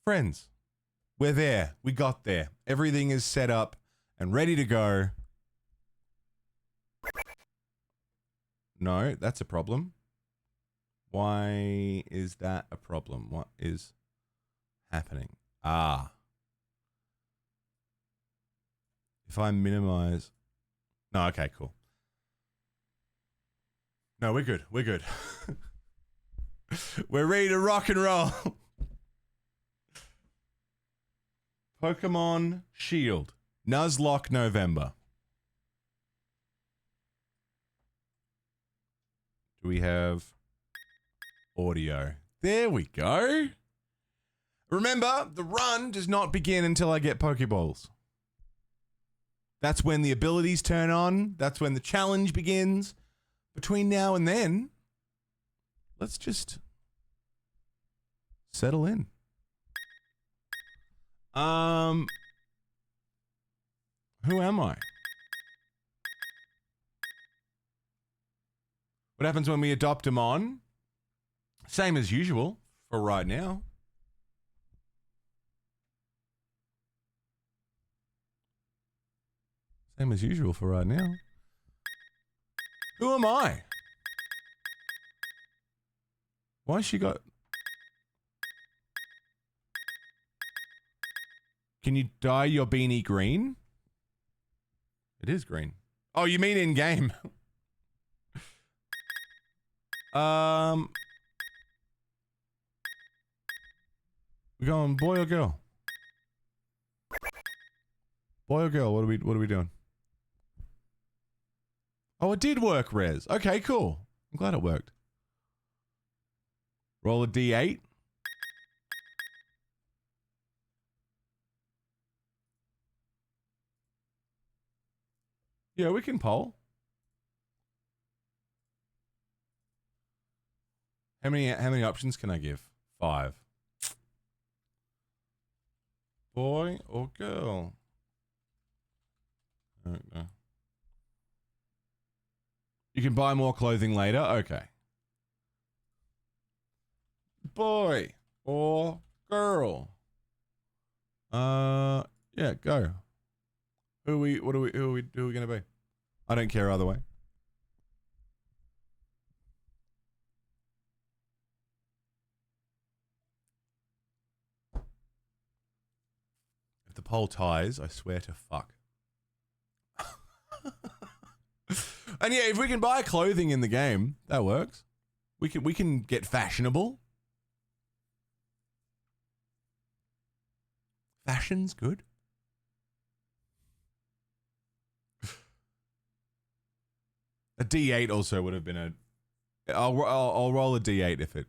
Friends, we're there. We got there. Everything is set up and ready to go. No, that's a problem. Why is that a problem? What is happening? Ah. If I minimize... No, okay, cool. No, we're good. We're good. We're ready to rock and roll. Pokemon Shield. Nuzlocke November. Do we have audio? There we go. Remember, the run does not begin until I get Pokeballs. That's when the abilities turn on. That's when the challenge begins. Between now and then, let's just settle in. Who am I? What happens when we adopt them on? Same as usual for right now. Same as usual for right now. Who am I? Why she got... Can you dye your beanie green? It is green. Oh, you mean in game? We're going boy or girl? Boy or girl? What are we doing? Oh, it did work, Rez. Okay, cool. I'm glad it worked. Roll a D8. Yeah, we can poll. How many options can I give? 5. Boy or girl? Okay. You can buy more clothing later? Okay. Boy or girl? Yeah, go. Who are we gonna be? I don't care either way. If the poll ties, I swear to fuck. And yeah, if we can buy clothing in the game, that works. We can get fashionable. Fashion's good. A D8 also would have been a... I'll roll a D8 if it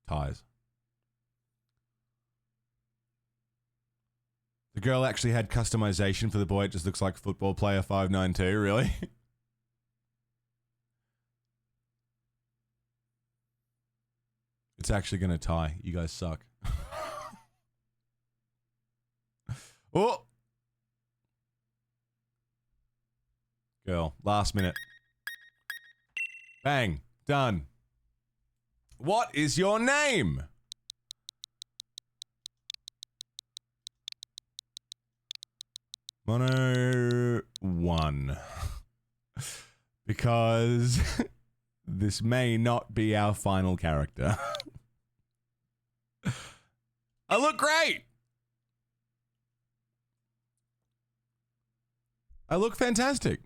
ties. The girl actually had customization for the boy. It just looks like football player 592, really? It's actually going to tie. You guys suck. Oh! Girl, last minute. Bang. Done. What is your name? Mono 1. Because this may not be our final character. I look great! I look fantastic.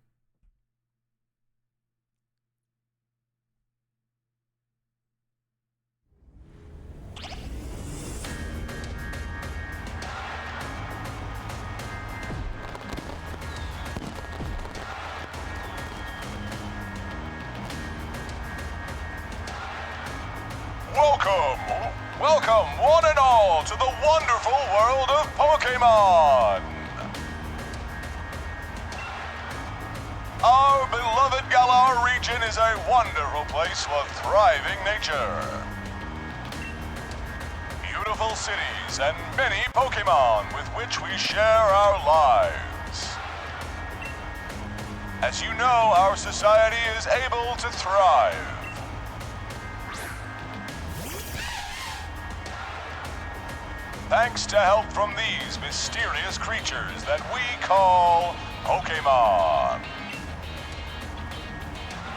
Welcome one and all to the wonderful world of Pokemon! Our beloved Galar region is a wonderful place for thriving nature. Beautiful cities and many Pokemon with which we share our lives. As you know, our society is able to thrive. thanks to help from these mysterious creatures that we call Pokemon.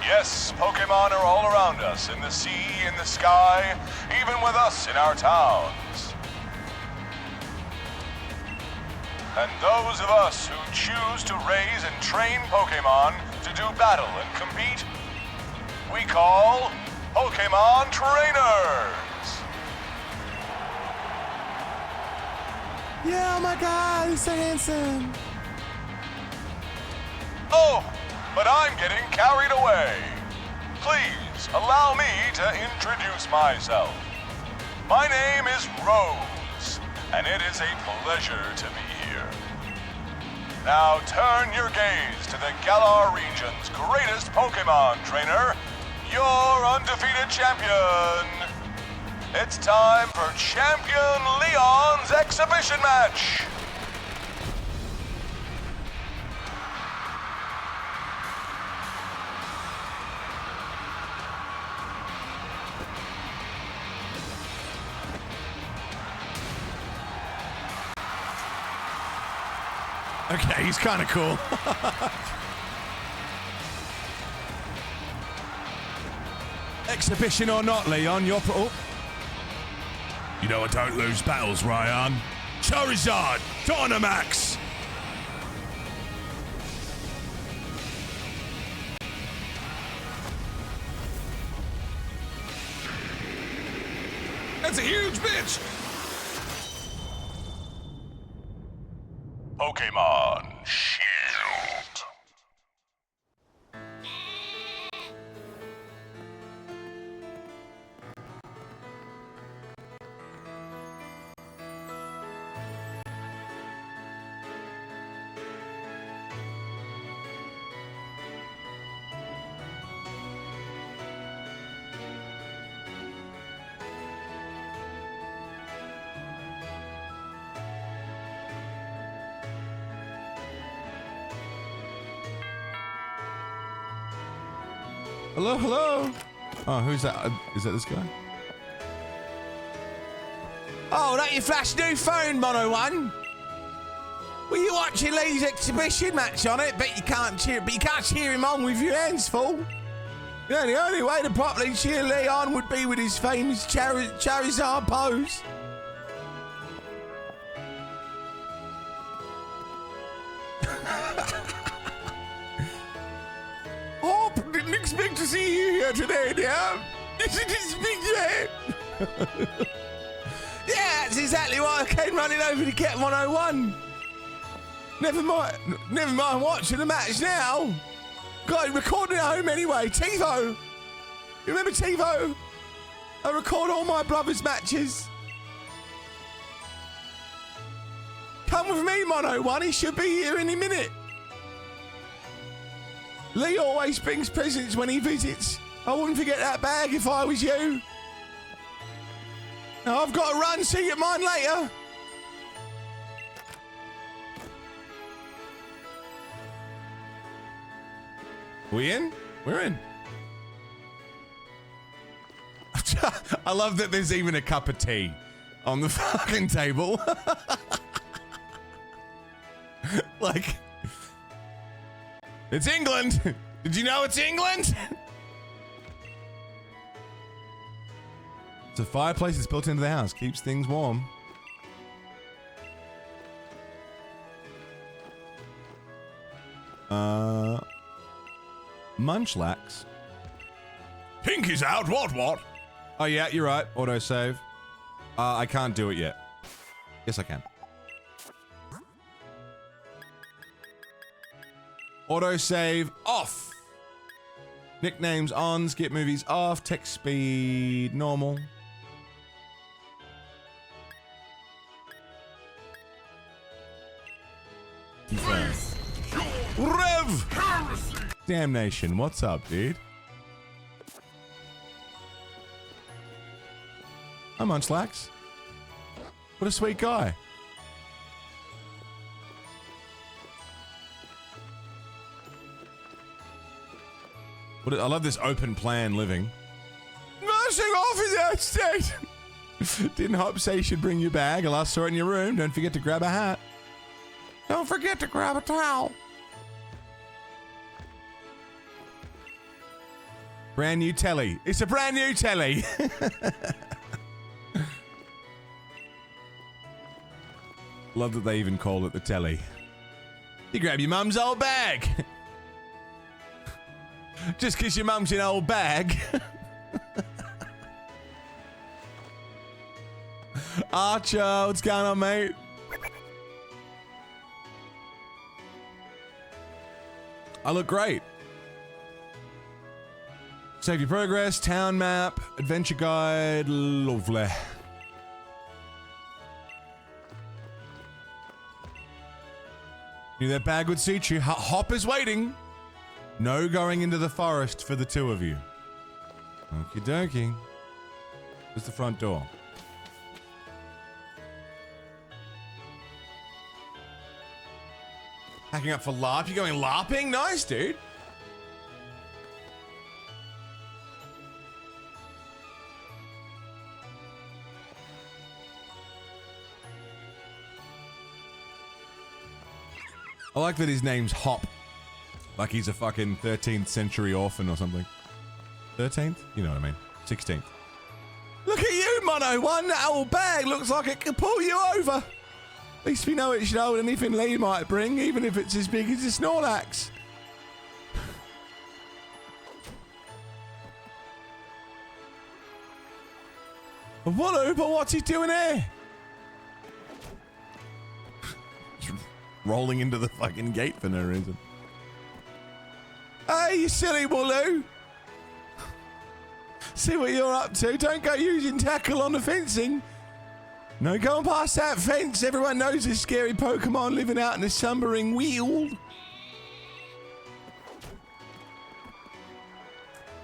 Yes, Pokemon are all around us, in the sea, in the sky, even with us in our towns. And those of us who choose to raise and train Pokemon to do battle and compete, we call Pokemon trainers. Yeah, oh my God, he's so handsome. Oh, but I'm getting carried away. Please allow me to introduce myself. My name is Rose, and it is a pleasure to be here. Now turn your gaze to the Galar region's greatest Pokemon trainer, your undefeated champion. It's time for Champion Leon's exhibition match. Okay, he's kind of cool. Exhibition or not, Leon, you're You know I don't lose battles, Ryan. Charizard, Dynamax! That's a huge bitch! Pokemon Shield. Hello, hello. Oh, who's that? Is that this guy? Oh, that your flash new phone, Mono One. Well, you watching Lee's exhibition match on it, but you can't cheer him on with your hands full. You know, the only way to properly cheer Lee on would be with his famous Charizard pose. Oh, didn't expect to see you here today, dear. Didn't expect that. Yeah, that's exactly why I came running over to get 101. Never mind watching the match now. Got it recording at home anyway. TiVo. You remember TiVo? I record all my brother's matches. Come with me, Mono One. He should be here any minute. Lee always brings presents when he visits. I wouldn't forget that bag if I was you. Now I've got to run. See you at mine later. We in? We're in. I love that there's even a cup of tea on the fucking table. Like, it's England. Did you know it's England? It's a fireplace that's built into the house. Keeps things warm. Munchlax. Pinky's out. What? Oh, yeah, you're right. Autosave. I can't do it yet. Yes, I can. Autosave off. Nicknames on. Skip movies off. Text speed normal. Defense. Rev! Damnation, what's up, dude? I'm Munchlax. What a sweet guy. I love this open plan living. Nothing off in that state. Didn't Hop say you should bring your bag? I last saw it in your room. Don't forget to grab a hat. Don't forget to grab a towel. Brand new telly. It's a brand new telly. Love that they even call it the telly. You grab your mum's old bag. Just because your mum's an old bag. Archer, what's going on, mate? I look great. Save your progress, town map, adventure guide, lovely. Knew that bag would suit you. Hop is waiting. No going into the forest for the two of you. Okie dokie. Where's the front door? Packing up for LARP. You going LARPing? Nice, dude. I like that his name's Hop. Like he's a fucking 13th century orphan or something. 13th? You know what I mean. 16th. Look at you, Mono. One old bag looks like it could pull you over. At least we know it should hold anything Lee might bring, even if it's as big as a Snorlax. Mono, but what's he doing here? Rolling into the fucking gate for no reason. Hey, you silly Wooloo. See what you're up to. Don't go using tackle on the fencing. No going past that fence. Everyone knows this scary Pokemon living out in the slumbering weald.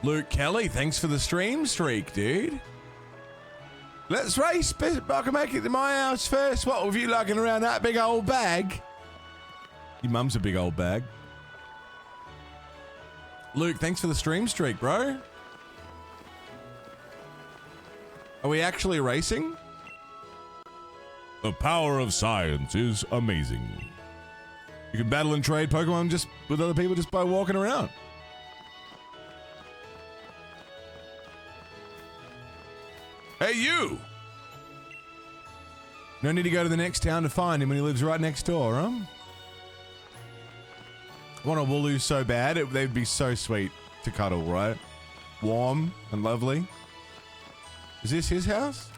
Luke Kelly, thanks for the stream streak, dude. Let's race. I can make it to my house first. What with you lugging around that big old bag? Your mum's a big old bag. Luke, thanks for the stream streak, bro. Are we actually racing? The power of science is amazing. You can battle and trade Pokemon just with other people just by walking around. Hey, you! No need to go to the next town to find him when he lives right next door, huh? I want a Wooloo so bad, they'd be so sweet to cuddle, right? Warm and lovely. Is this his house?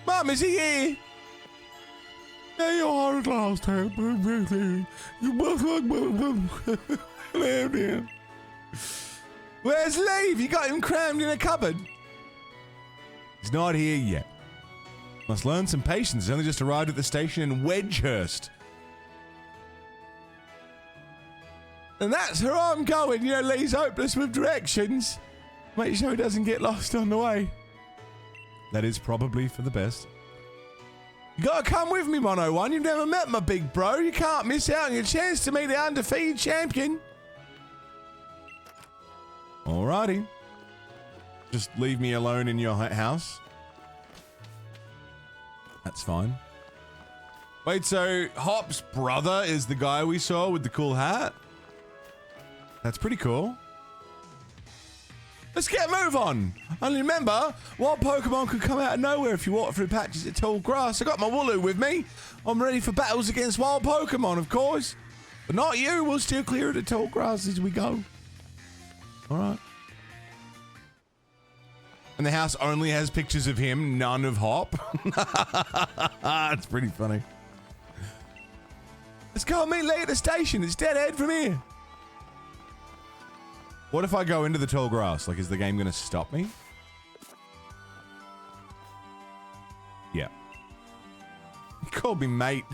Mum, is he here? Yeah, you are at last, help. You must live here. Where's Leave? You got him crammed in a cupboard. He's not here yet. Must learn some patience. He's only just arrived at the station in Wedgehurst. And that's where I'm going. You know, Lee's hopeless with directions. Make sure he doesn't get lost on the way. That is probably for the best. You gotta come with me, Mono One. You've never met my big bro. You can't miss out on your chance to meet the undefeated champion. Alrighty. Just leave me alone in your house. That's fine. Wait, so Hop's brother is the guy we saw with the cool hat? That's pretty cool. Let's get a move on. And remember, wild Pokemon could come out of nowhere if you walk through patches of tall grass. I got my Wooloo with me. I'm ready for battles against wild Pokemon, of course. But not you. We'll steer clear of the tall grass as we go. Alright. And the house only has pictures of him, none of Hop. It's pretty funny. Let's go and meet Lee at the station. It's dead ahead from here. What if I go into the tall grass? Like, is the game going to stop me? Yeah. You called me mate.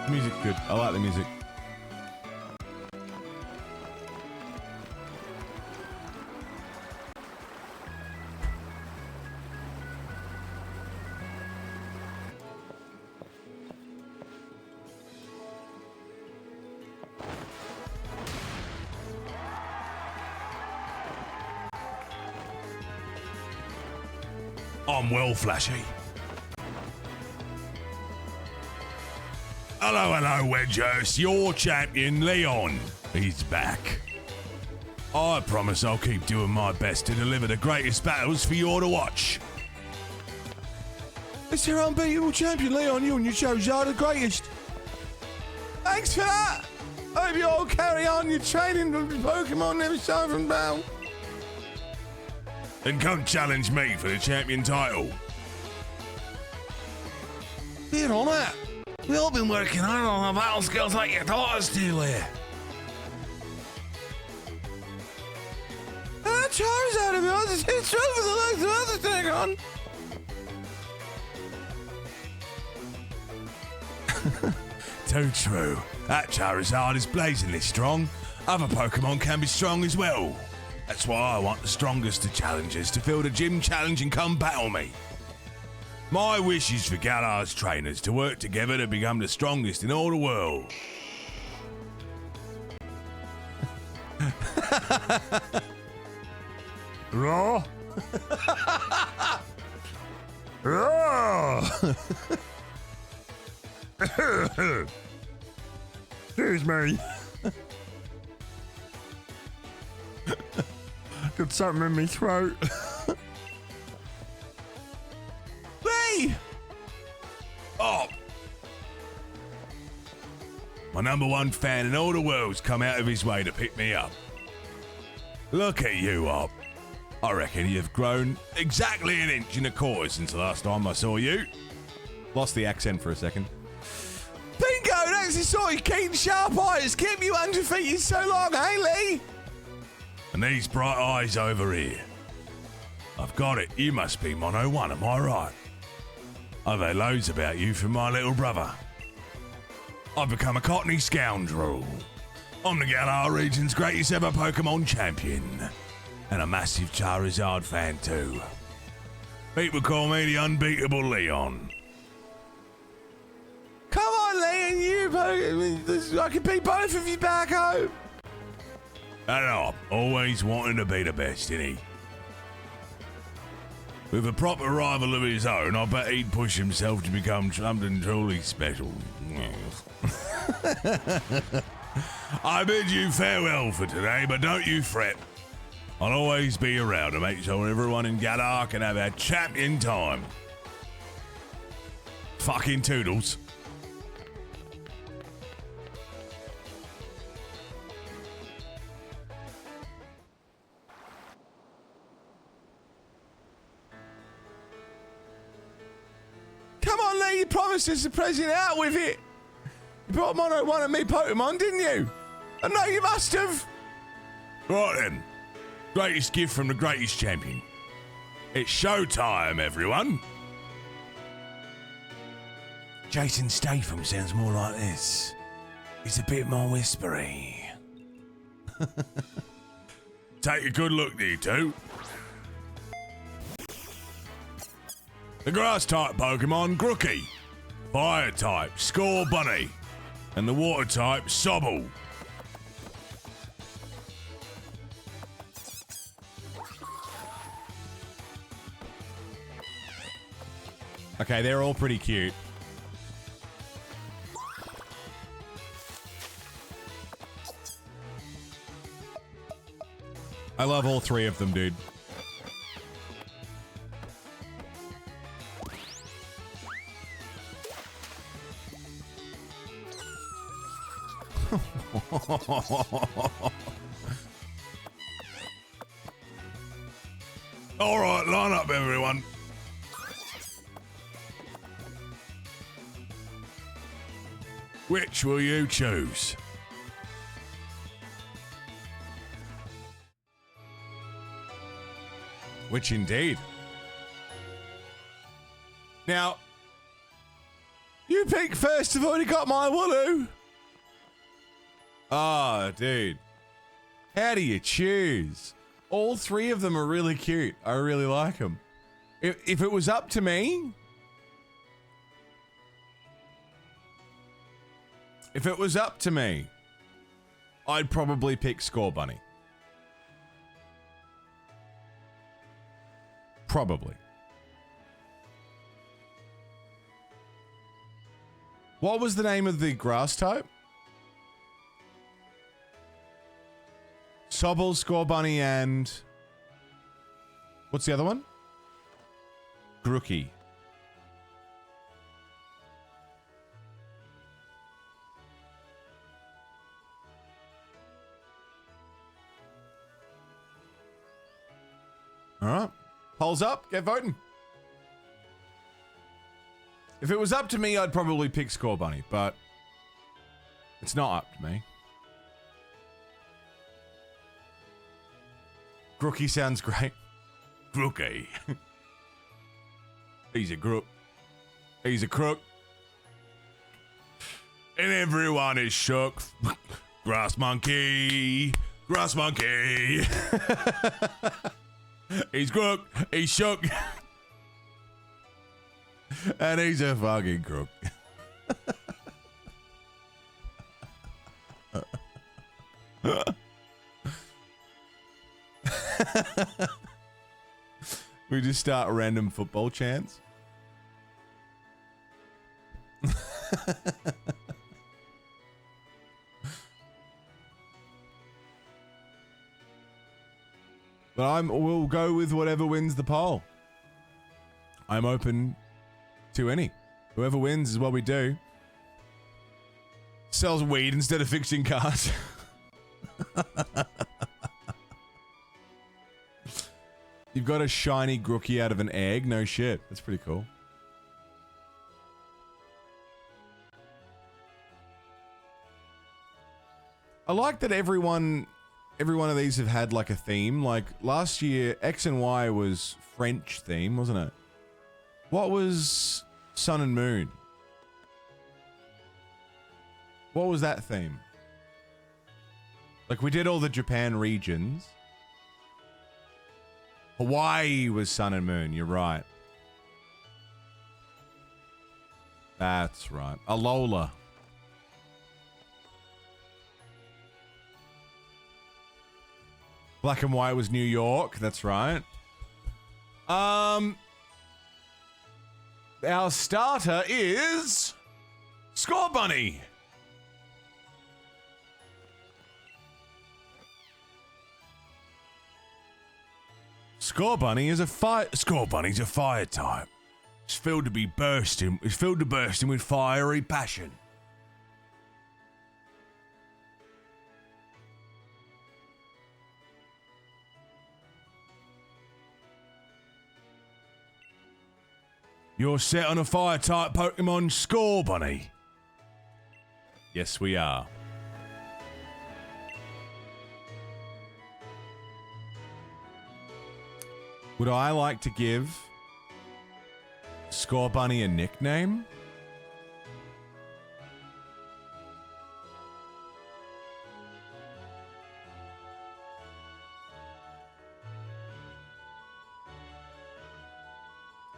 Music good. I like the music. I'm well flashy. Hello, Wedgehurst. Your champion, Leon. He's back. I promise I'll keep doing my best to deliver the greatest battles for you all to watch. It's your unbeatable champion, Leon. You and your shows are the greatest. Thanks for that. Hope you all carry on your training with Pokemon never show from battle. Then come challenge me for the champion title. Get on it. We've all been working hard on our battle skills like your daughters do here. Charizard of yours is true for the legs of others to take on. Too true. That Charizard is blazingly strong. Other Pokemon can be strong as well. That's why I want the strongest of challengers to fill the gym challenge and come battle me. My wish is for Galar's trainers to work together to become the strongest in all the world. Raw. Raw. Excuse me. Got something in my throat. Lee! Oh! My #1 fan in all the world's come out of his way to pick me up. Look at you, Op. I reckon you've grown exactly 1 inch and a quarter since the last time I saw you. Lost the accent for a second. Bingo! That's the sort of keen, sharp eyes kept you undefeated so long, eh, Lee? And these bright eyes over here. I've got it. You must be Mono 1, am I right? I've heard loads about you from my little brother. I've become a Cockney scoundrel. I'm the Galar region's greatest ever Pokemon champion. And a massive Charizard fan too. People call me the unbeatable Leon. Come on, Lee, and you, I can beat both of you back home. And I'm always wanting to be the best, innit? With a proper rival of his own, I bet he'd push himself to become something truly special. I bid you farewell for today, but don't you fret. I'll always be around to make sure everyone in Galar can have a champion time. Fucking toodles. Come on, Lee, you promised us to present out with it. You brought Mono 1 of me Pokemon, didn't you? I know you must have. Right then. Greatest gift from the greatest champion. It's showtime, everyone. Jason Statham sounds more like this. He's a bit more whispery. Take a good look, you two. The grass-type Pokemon, Grookey. Fire-type, Score Bunny. And the water-type, Sobble. Okay, they're all pretty cute. I love all three of them, dude. All right, line up, everyone. Which will you choose? Which indeed. Now, you you pick first? I've already got my Wooloo. Oh, dude. How do you choose? All three of them are really cute. I really like them. If it was up to me... If it was up to me, I'd probably pick Score Bunny. Probably. What was the name of the grass type? Sobble, Score Bunny, and... What's the other one? Grookey. Alright. Polls up. Get voting. If it was up to me, I'd probably pick Score Bunny, but... It's not up to me. Grookey sounds great. Grookey. He's a crook. He's a crook. And everyone is shook. Grass monkey. Grass monkey. He's crook. He's shook. And he's a fucking crook. We just start random football chants. But we'll go with whatever wins the poll. I'm open to any. Whoever wins is what we do. Sells weed instead of fixing cars. You've got a shiny Grookey out of an egg? No shit. That's pretty cool. I like that every one of these have had like a theme. Like last year, X and Y was French theme, wasn't it? What was Sun and Moon? What was that theme? Like we did all the Japan regions. Hawaii was Sun and Moon, you're right. That's right. Alola. Black and White was New York, that's right. Our starter is Score Bunny. Score Bunny is a fire. Score Bunny's a fire type. It's filled to bursting with fiery passion. You're set on a fire type Pokemon, Score Bunny. Yes, we are. Would I like to give Score Bunny a nickname?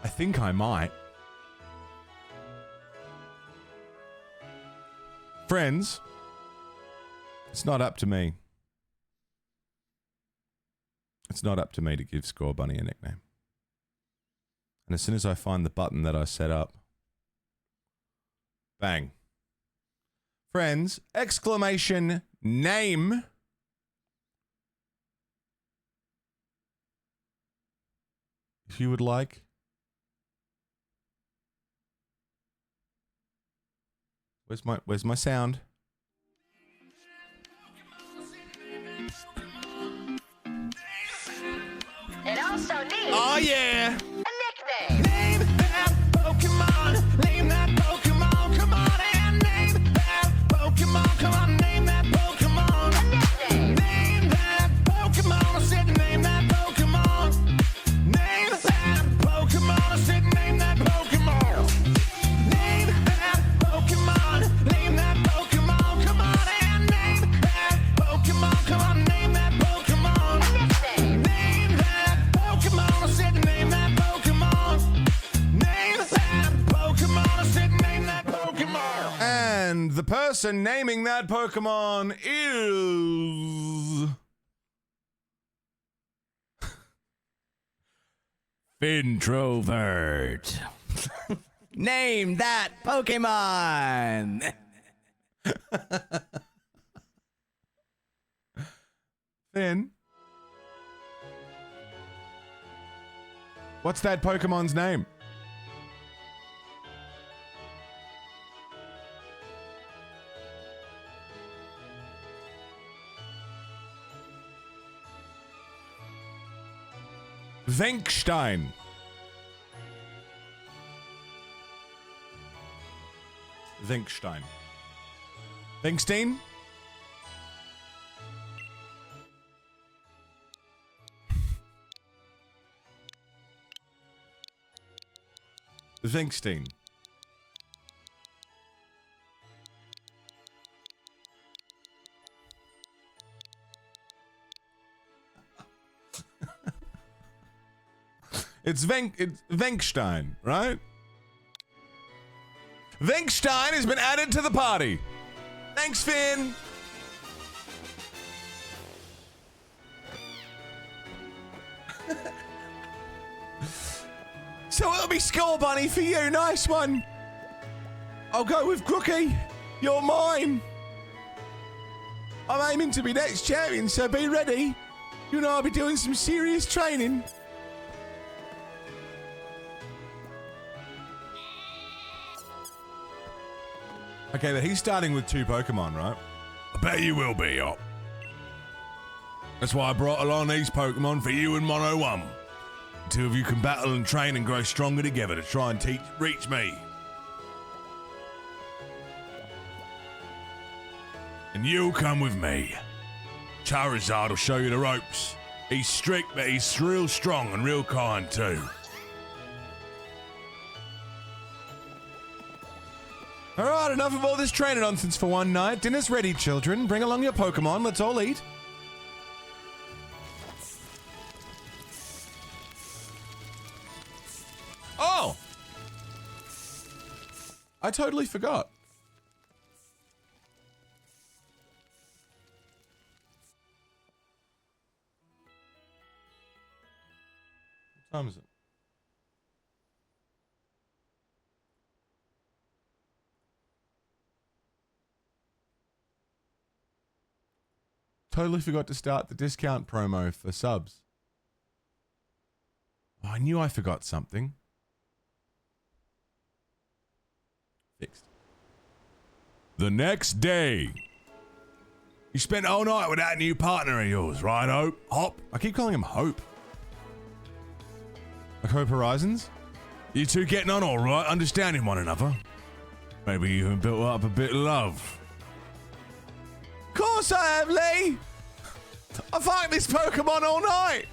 I think I might. Friends, it's not up to me. It's not up to me to give Score Bunny a nickname. And as soon as I find the button that I set up, bang. Friends, exclamation name. If you would like. Where's my sound? It also needs oh yeah! a nickname. Name that Pokemon. Name that Pokemon. Come on and name that Pokemon. Come on, name that Pokemon. A nickname. Name that Pokemon. I said name that Pokemon. Name that Pokemon. I said name that Pokemon. Name that And the person naming that Pokemon is... Introvert. Name that Pokemon. Finn. What's that Pokemon's name? Venkstein. Venkstein. Venkstein? Venkstein. It's Venkstein, right? Venkstein has been added to the party. Thanks, Finn. So it'll be Skull Bunny for you. Nice one. I'll go with Crookie. You're mine. I'm aiming to be next champion, so be ready. You know I'll be doing some serious training. Okay, but he's starting with 2 Pokemon, right? I bet you will be, Op. That's why I brought along these Pokemon for you and Mono 1. The 2 of you can battle and train and grow stronger together to try and reach me. And you'll come with me. Charizard will show you the ropes. He's strict, but he's real strong and real kind too. Alright, enough of all this training nonsense for one night. Dinner's ready, children. Bring along your Pokemon. Let's all eat. Oh! I totally forgot. What time is it? Totally forgot to start the discount promo for subs. Oh, I knew I forgot something. Fixed. The next day. You spent all night with that new partner of yours, right, Hope? Hop? I keep calling him Hope. Like Hope Horizons? You two getting on all right, understanding one another? Maybe you even built up a bit of love. Of course I have, Lee! I fight this Pokemon all night!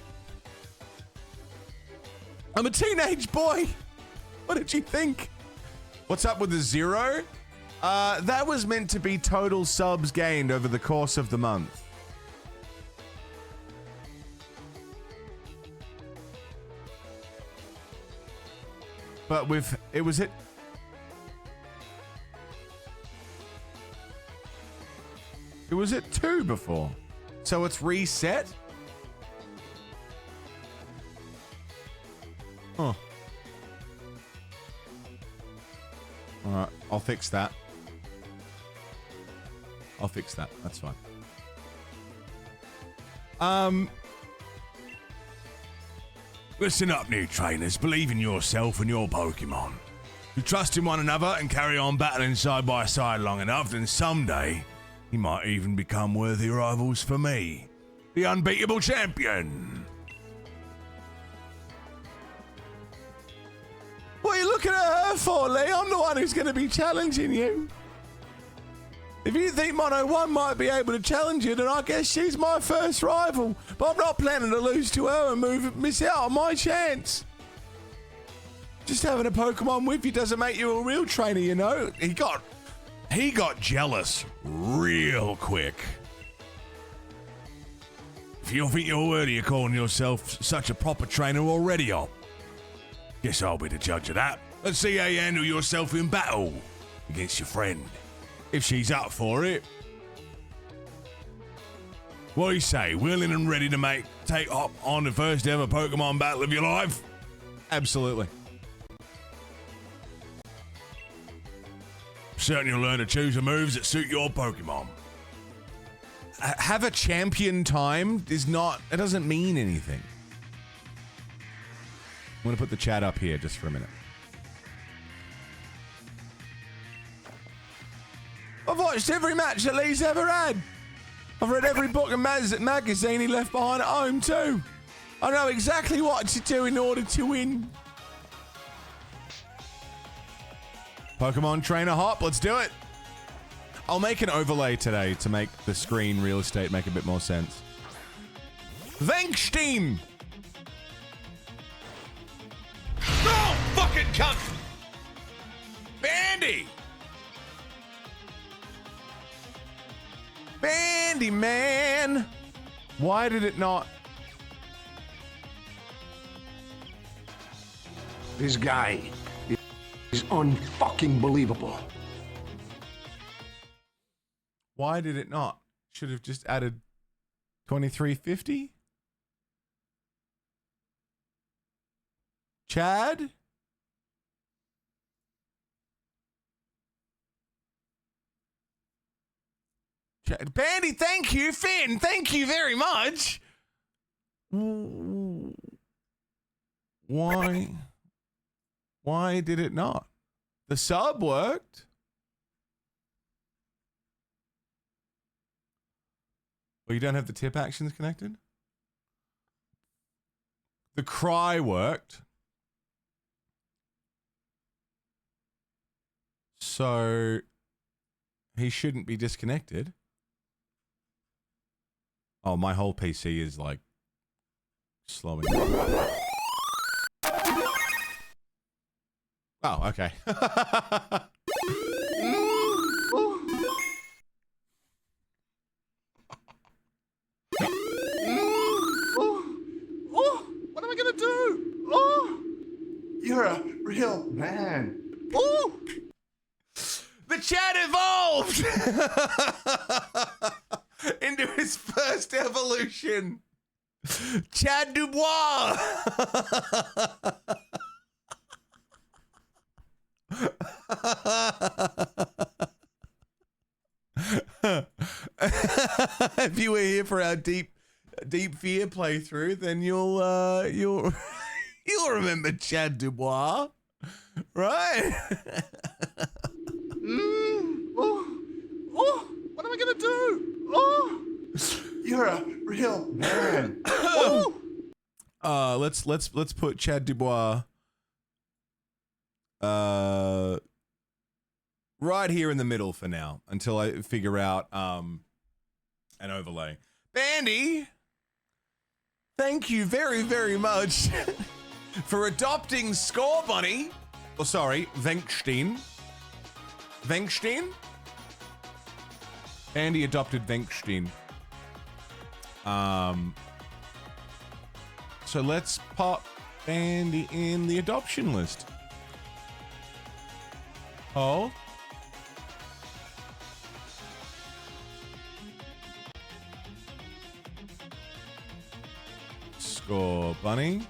I'm a teenage boy! What did you think? What's up with the 0? That was meant to be total subs gained over the course of the month. But with... It was 2 before. So it's reset? Huh. Alright, I'll fix that. That's fine. Listen up, new trainers. Believe in yourself and your Pokemon. You trust in one another and carry on battling side by side long enough, then someday you might even become worthy rivals for me, the unbeatable champion. What are you looking at her for, Lee? I'm the one who's going to be challenging you. If you think Mono 1 might be able to challenge you, then I guess she's my first rival. But I'm not planning to lose to her and miss out on my chance. Just having a Pokemon with you doesn't make you a real trainer, you know. He got jealous real quick. If you think you're worthy of calling yourself such a proper trainer already, guess I'll be the judge of that. Let's see how you handle yourself in battle against your friend. if she's up for it. What do you say? Willing and ready to take up on the first ever Pokemon battle of your life? Absolutely. Certain you'll learn to choose the moves that suit your Pokemon. Have a champion time is not, it doesn't mean anything. I'm going to put the chat up here just for a minute. I've watched every match that Lee's ever had. I've read every book and magazine he left behind at home too. I know exactly what to do in order to win. Pokemon Trainer Hop, let's do it. I'll make an overlay today to make the screen real estate make a bit more sense. Venkstein! Oh, fucking cunt! Bandy! Bandy, man! Why did it not? This guy is unfucking believable. Why did it not? Should have just added 2350? Chad? Bandy, thank you. Finn, thank you very much. Why? Why did it not? The sub worked. Well, you don't have the tip actions connected? The cry worked. So he shouldn't be disconnected. Oh, my whole PC is like slowing. Oh, okay. What am I gonna do? Oh, you're a real man. Oh, The chat evolved into his first evolution. Chad Dubois. If you were here for our deep fear playthrough, then you'll you'll remember Chad Dubois, right? What am I gonna do? Oh, you're a real man. Let's put Chad Dubois right here in the middle for now until I figure out an overlay. Bandy, thank you very, very much for adopting Score Bunny. Oh, sorry, Venkstein. Venkstein? Bandy adopted Venkstein. So let's pop Bandy in the adoption list. Oh. Score Bunny.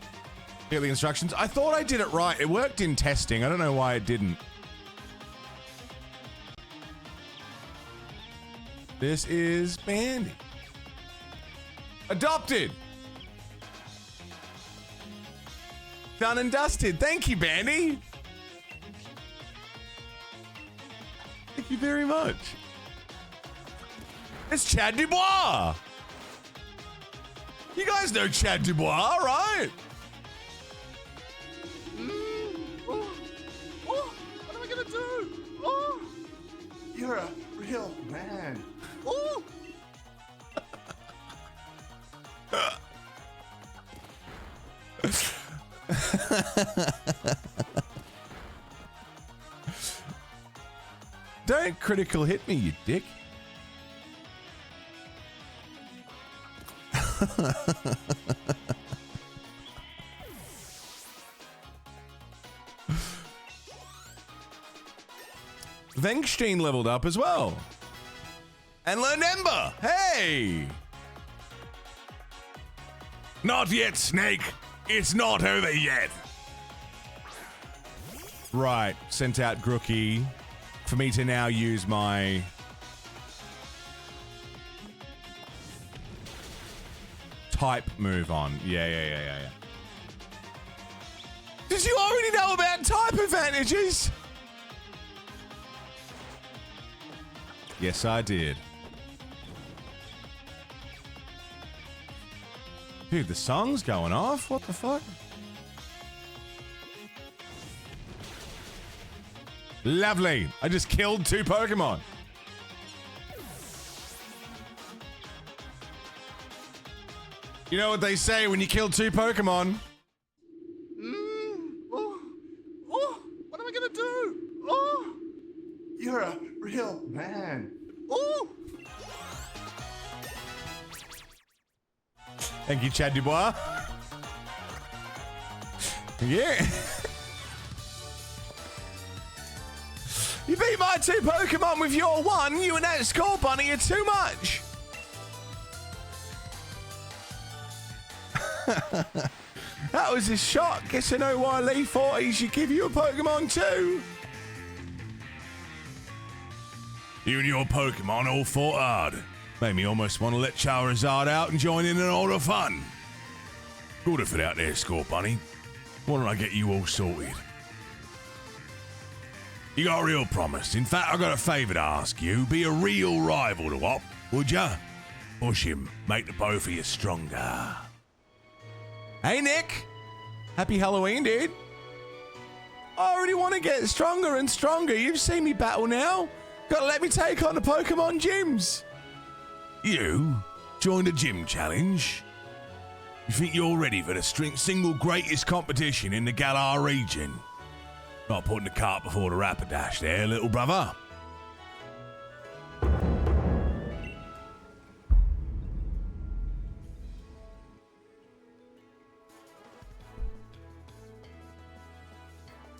Get the instructions. I thought I did it right. It worked in testing. I don't know why it didn't. This is Bandy. Adopted. Done and dusted. Thank you, Bandy. Thank you very much. It's Chad Dubois. You guys know Chad Dubois, right? What am I gonna do? Oh, you're a real man. Oh. Don't critical hit me, you dick. Vengstein leveled up as well. And learned Ember. Hey! Not yet, Snake. It's not over yet. Right, sent out Grooky for me to now use my type move on. Yeah. Did you already know about type advantages? Yes, I did. Dude, the song's going off? What the fuck? Lovely. I just killed 2 Pokemon. You know what they say when you kill 2 Pokemon? What am I gonna do? Oh, you're a real man. Oh. Thank you, Chad Dubois. Yeah. You beat my 2 Pokemon with your 1. You and that Skull Bunny are too much. That was a shock. Guess I know why Lee thought he should give you a Pokemon too. You and your Pokemon all fought hard. Made me almost want to let Charizard out and join in all the fun. Good if it out there, Score Bunny. Why don't I get you all sorted? You got a real promise. In fact, I got a favour to ask you. Be a real rival to Op, would ya? Push him. Make the both of you stronger. Hey, Nick. Happy Halloween, dude. I already want to get stronger and stronger. You've seen me battle now. Gotta let me take on the Pokemon gyms. You joined a gym challenge? You think you're ready for the single greatest competition in the Galar region? Not putting the cart before the Rapidash there, little brother.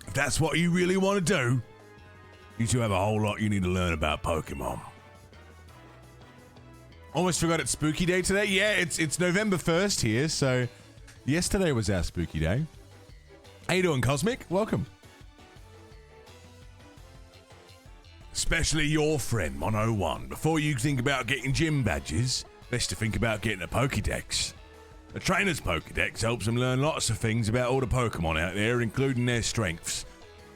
If that's what you really want to do, you two have a whole lot you need to learn about Pokemon. Almost forgot it's Spooky Day today. Yeah, it's November 1st here, so yesterday was our Spooky Day. How you doing, Cosmic? Welcome. Especially your friend, 101. Before you think about getting gym badges, best to think about getting a Pokédex. A trainer's Pokédex helps them learn lots of things about all the Pokemon out there, including their strengths.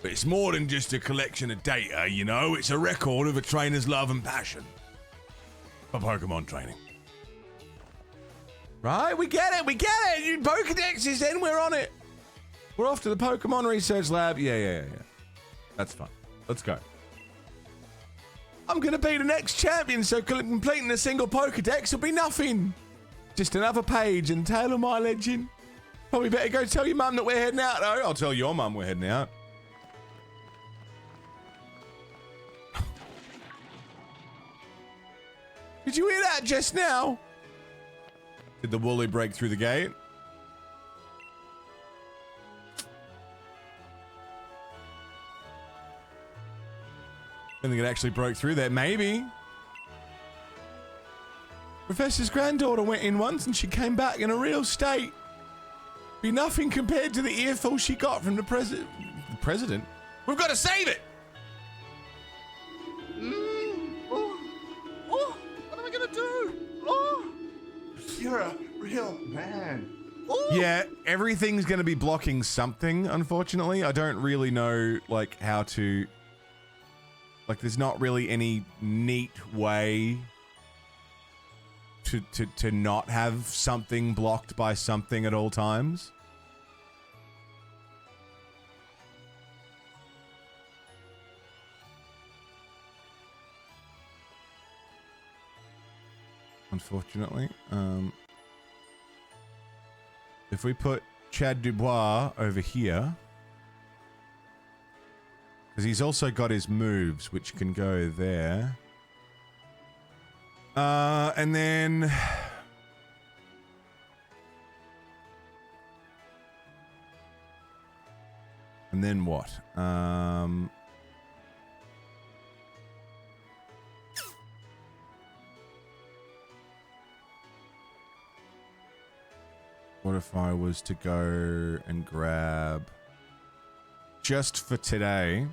But it's more than just a collection of data, you know. It's a record of a trainer's love and passion for Pokemon training. Right, we get it. You Pokedexes, then we're on it. We're off to the Pokemon Research Lab. Yeah. That's fine. Let's go. I'm going to be the next champion, so completing a single Pokedex will be nothing. Just another page and tale of my legend. Probably better go tell your mum that we're heading out, though. I'll tell your mum we're heading out. Did you hear that just now? Did the Woolly break through the gate? I think it actually broke through there. Maybe. Professor's granddaughter went in once and she came back in a real state. Be nothing compared to the earful she got from the president. The president? We've got to save it! What am I gonna do? Oh, you're a real man. Yeah, everything's going to be blocking something, unfortunately. I don't really know, like, how to... Like, there's not really any neat way to not have something blocked by something at all times. Unfortunately. If we put Chad Dubois over here... Because he's also got his moves, which can go there. And then... And then what? What if I was to go and grab just for today?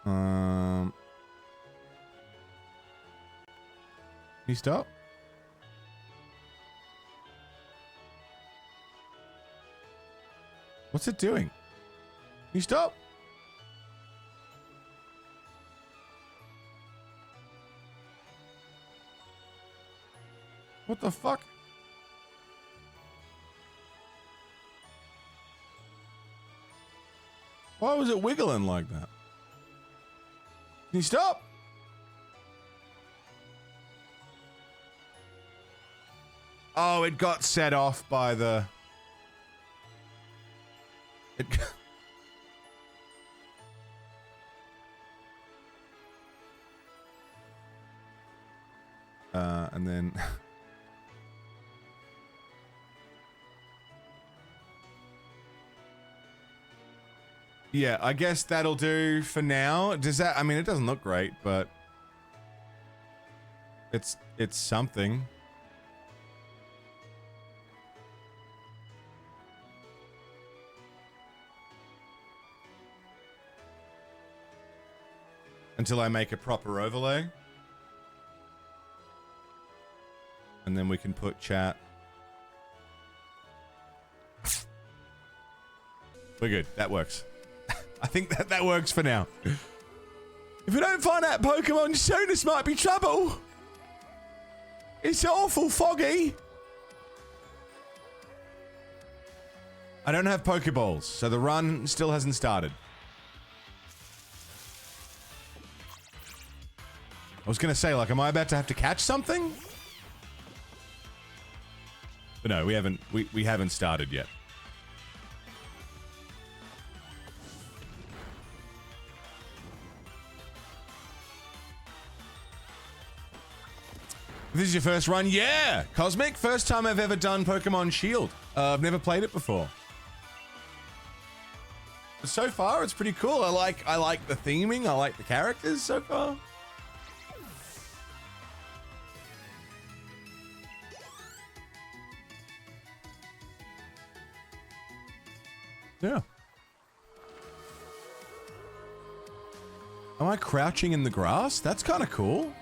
Can you stop? What's it doing? Can you stop? What the fuck? Why was it wiggling like that? Can you stop? Oh, it got set off by the... It... and then... Yeah, I guess that'll do for now. Does that... I mean, it doesn't look great, but... It's something. Until I make a proper overlay. And then we can put chat. We're good. That works. I think that works for now. If we don't find that Pokemon soon, this might be trouble. It's awful foggy. I don't have Pokeballs, so the run still hasn't started. I was gonna say, like, am I about to have to catch something? But no, we haven't started yet. This is your first run? Yeah! Cosmic, first time I've ever done Pokemon Shield. I've never played it before. But so far, it's pretty cool. I like the theming. I like the characters so far. Yeah. Am I crouching in the grass? That's kind of cool.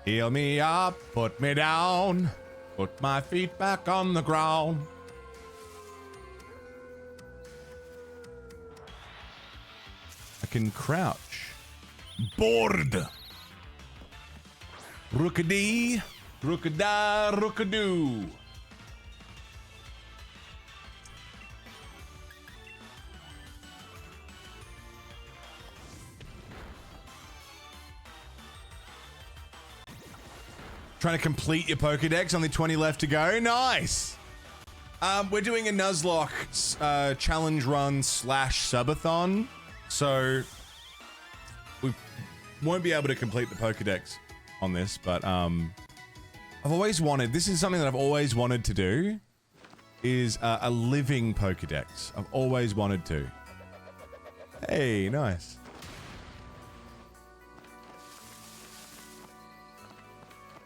Heal me up, put me down, put my feet back on the ground. I can crouch. Bored. Rookadee, rookada, rookadoo. Trying to complete your Pokedex, only 20 left to go. Nice! We're doing a Nuzlocke challenge run / subathon, so we won't be able to complete the Pokedex on this, but I've always wanted, this is something that I've always wanted to do, is a living Pokedex. I've always wanted to. Hey, nice.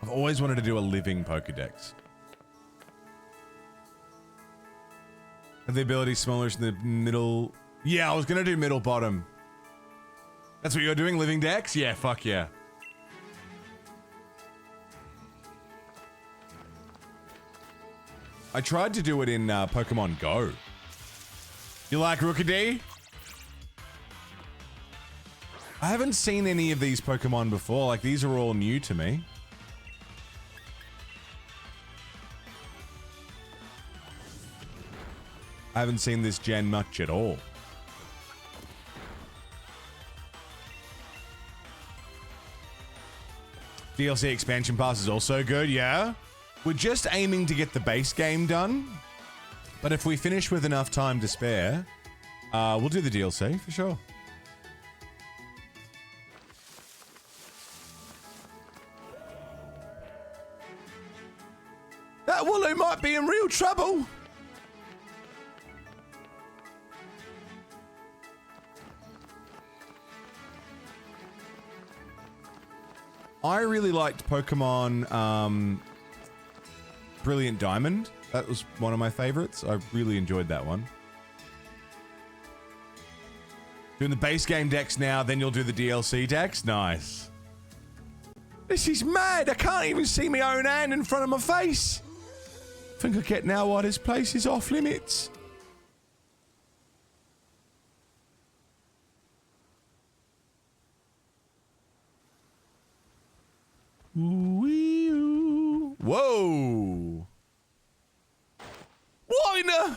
I've always wanted to do a living Pokedex. Have the ability smaller in the middle. Yeah, I was gonna do middle bottom. That's what you're doing, living dex? Yeah, fuck yeah. I tried to do it in Pokemon Go. You like Rookadee? I haven't seen any of these Pokemon before. Like, these are all new to me. I haven't seen this gen much at all. DLC expansion pass is also good, yeah. We're just aiming to get the base game done. But if we finish with enough time to spare, we'll do the DLC for sure. real trouble. I really liked Pokemon Brilliant Diamond. That was one of my favorites. I really enjoyed that one. Doing the base game decks now, then you'll do the DLC decks? Nice. This is mad. I can't even see my own hand in front of my face. Think I get now why this place is off limits. Ooh-wee-oo. Whoa. What in the...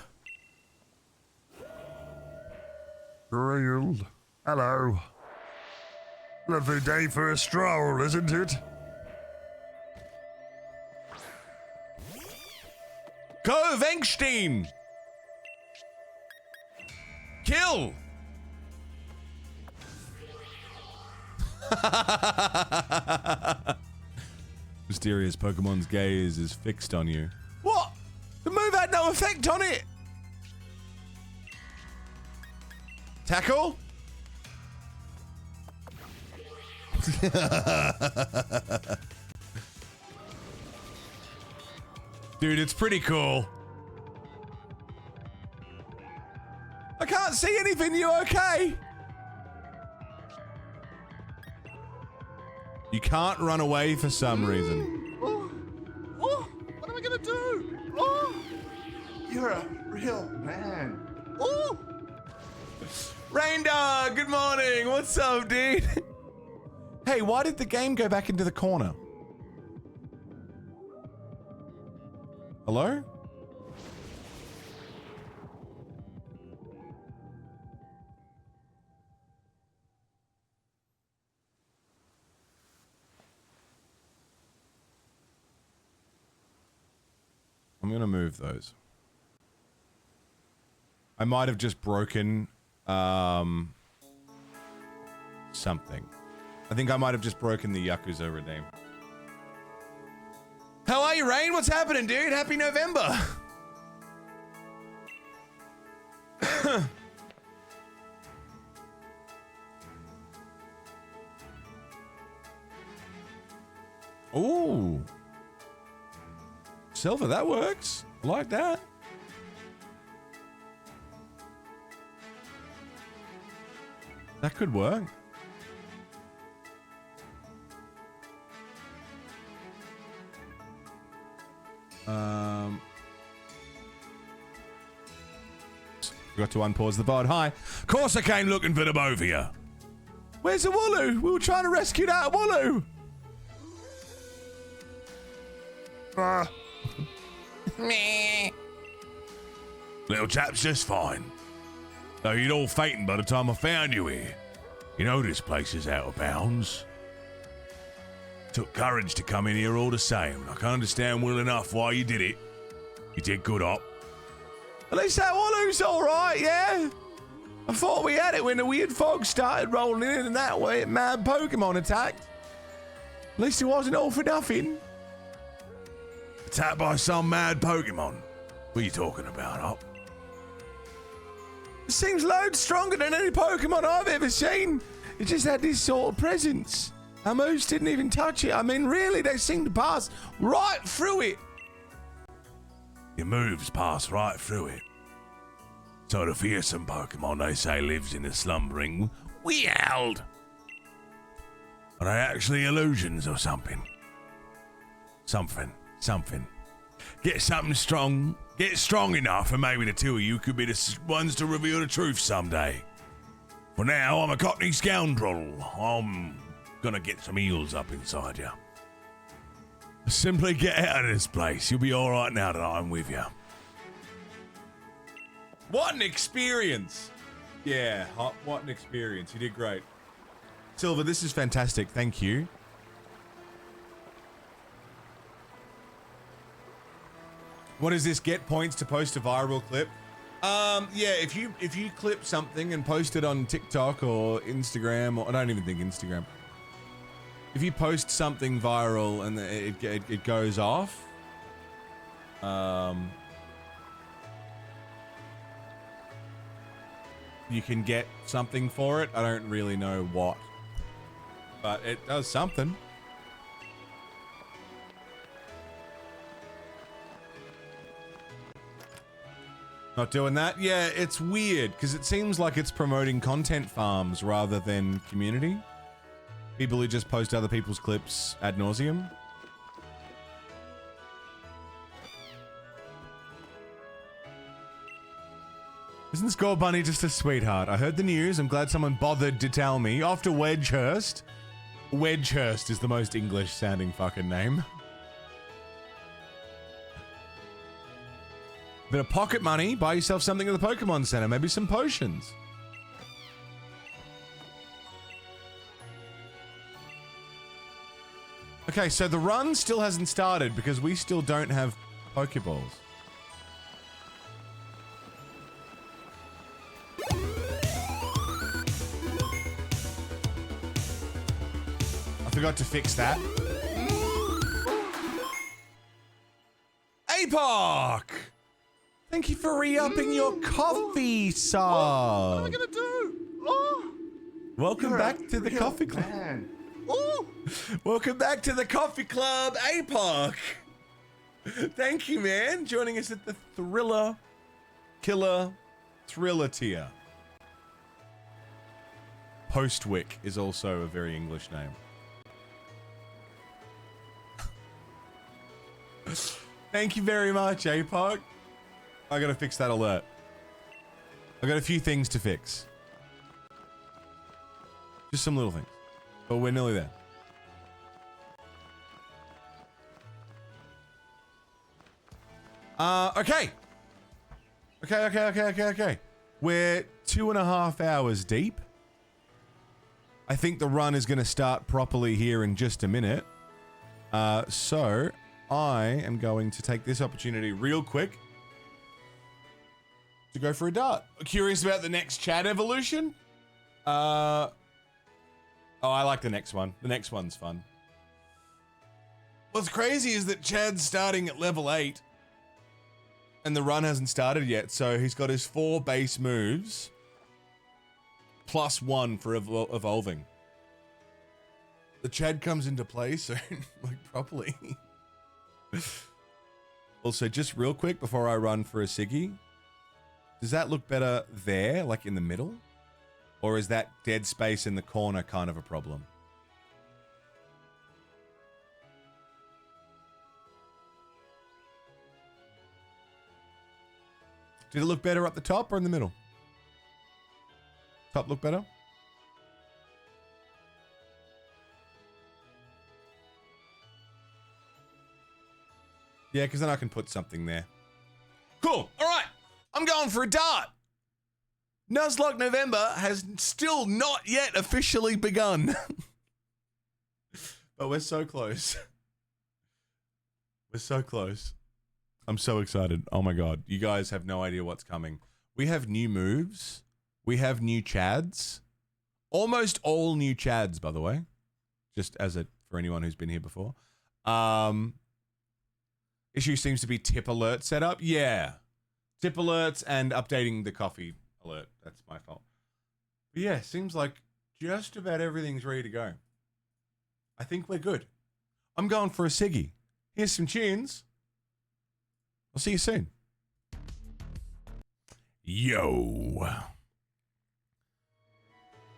Real. Hello. Lovely day for a stroll, isn't it? Go, Venkstein! Kill! Mysterious Pokemon's gaze is fixed on you. What? The move had no effect on it! Tackle? Dude, it's pretty cool. I can't see anything. You okay? You can't run away for some reason. Oh, what am I gonna do? Oh, you're a real man. Oh, Raindog, good morning. What's up, dude? Hey, why did the game go back into the corner? Hello? I'm gonna move those. I might have just broken something. I think I might have just broken the Yakuza Redeem. How are you, Rain? What's happening, dude? Happy November. Ooh. Silver, that works. I like that. That could work. Forgot to unpause the VOD. Hi. Of course I came looking for the both of you. Where's the Wooloo? We were trying to rescue that Wooloo. Meh. Little chap's just fine. Though you'd all fainting by the time I found you here. You know this place is out of bounds. Took courage to come in here all the same. I can understand well enough why you did it. You did good up. At least that Wooloo's alright, yeah? I thought we had it when the weird fog started rolling in and that way mad Pokemon attacked. At least it wasn't all for nothing. Attacked by some mad Pokemon. What are you talking about, up? It seems loads stronger than any Pokemon I've ever seen. It just had this sort of presence. Our moves didn't even touch it. I mean, really, they seemed to pass right through it. Your moves pass right through it. So the fearsome Pokemon they say lives in the slumbering Weald. Are they actually illusions or something? Something. Get something strong. Get strong enough and maybe the two of you could be the ones to reveal the truth someday. For now, I'm a cockney scoundrel. I'm gonna get some heals up inside you. Simply get out of this place. You'll be alright now that I'm with you. What an experience. Yeah, what an experience. You did great. Silver, this is fantastic. Thank you. What is this? Get points to post a viral clip? Yeah, if you clip something and post it on TikTok or Instagram, or I don't even think Instagram. If you post something viral and it goes off, you can get something for it. I don't really know what, but it does something. Not doing that? Yeah, it's weird because it seems like it's promoting content farms rather than community. People who just post other people's clips ad nauseum. Isn't this Gold Bunny just a sweetheart? I heard the news. I'm glad someone bothered to tell me. Off to Wedgehurst. Wedgehurst is the most English sounding fucking name. Bit of pocket money. Buy yourself something at the Pokemon Center. Maybe some potions. Okay, so the run still hasn't started because we still don't have Pokeballs. I forgot to fix that. APOC! Thank you for re-upping your coffee sub. What am I gonna do? Oh, Welcome you're back a to the real coffee club. man. Welcome back to the coffee club, APOC. Thank you, man. Joining us at the Thriller Killer Thriller tier. Postwick is also a very English name. Thank you very much, APOC. I gotta fix that alert. I got a few things to fix. Just some little things. But we're nearly there. Okay. Okay. We're 2.5 hours deep. I think the run is going to start properly here in just a minute. So I am going to take this opportunity real quick to go for a dart. Curious about the next Chad evolution? Oh, I like the next one. The next one's fun. What's crazy is that Chad's starting at level 8 and the run hasn't started yet, so he's got his 4 base moves plus 1 for evolving. The Chad comes into play soon, like properly. Also, just real quick before I run for a Siggy, does that look better there, like in the middle? Or is that dead space in the corner kind of a problem? Did it look better up the top or in the middle? Top look better? Yeah, because then I can put something there. Cool. All right. I'm going for a dart. Nuzlocke November has still not yet officially begun. But we're so close. We're so close. I'm so excited. Oh my god. You guys have no idea what's coming. We have new moves. We have new Chads. Almost all new Chads, by the way. Just as a for anyone who's been here before. Issue seems to be tip alert setup. Yeah. Tip alerts and updating the coffee alert. That's my fault. But yeah, seems like just about everything's ready to go. I think we're good. I'm going for a Siggy. Here's some tunes. I'll see you soon. Yo.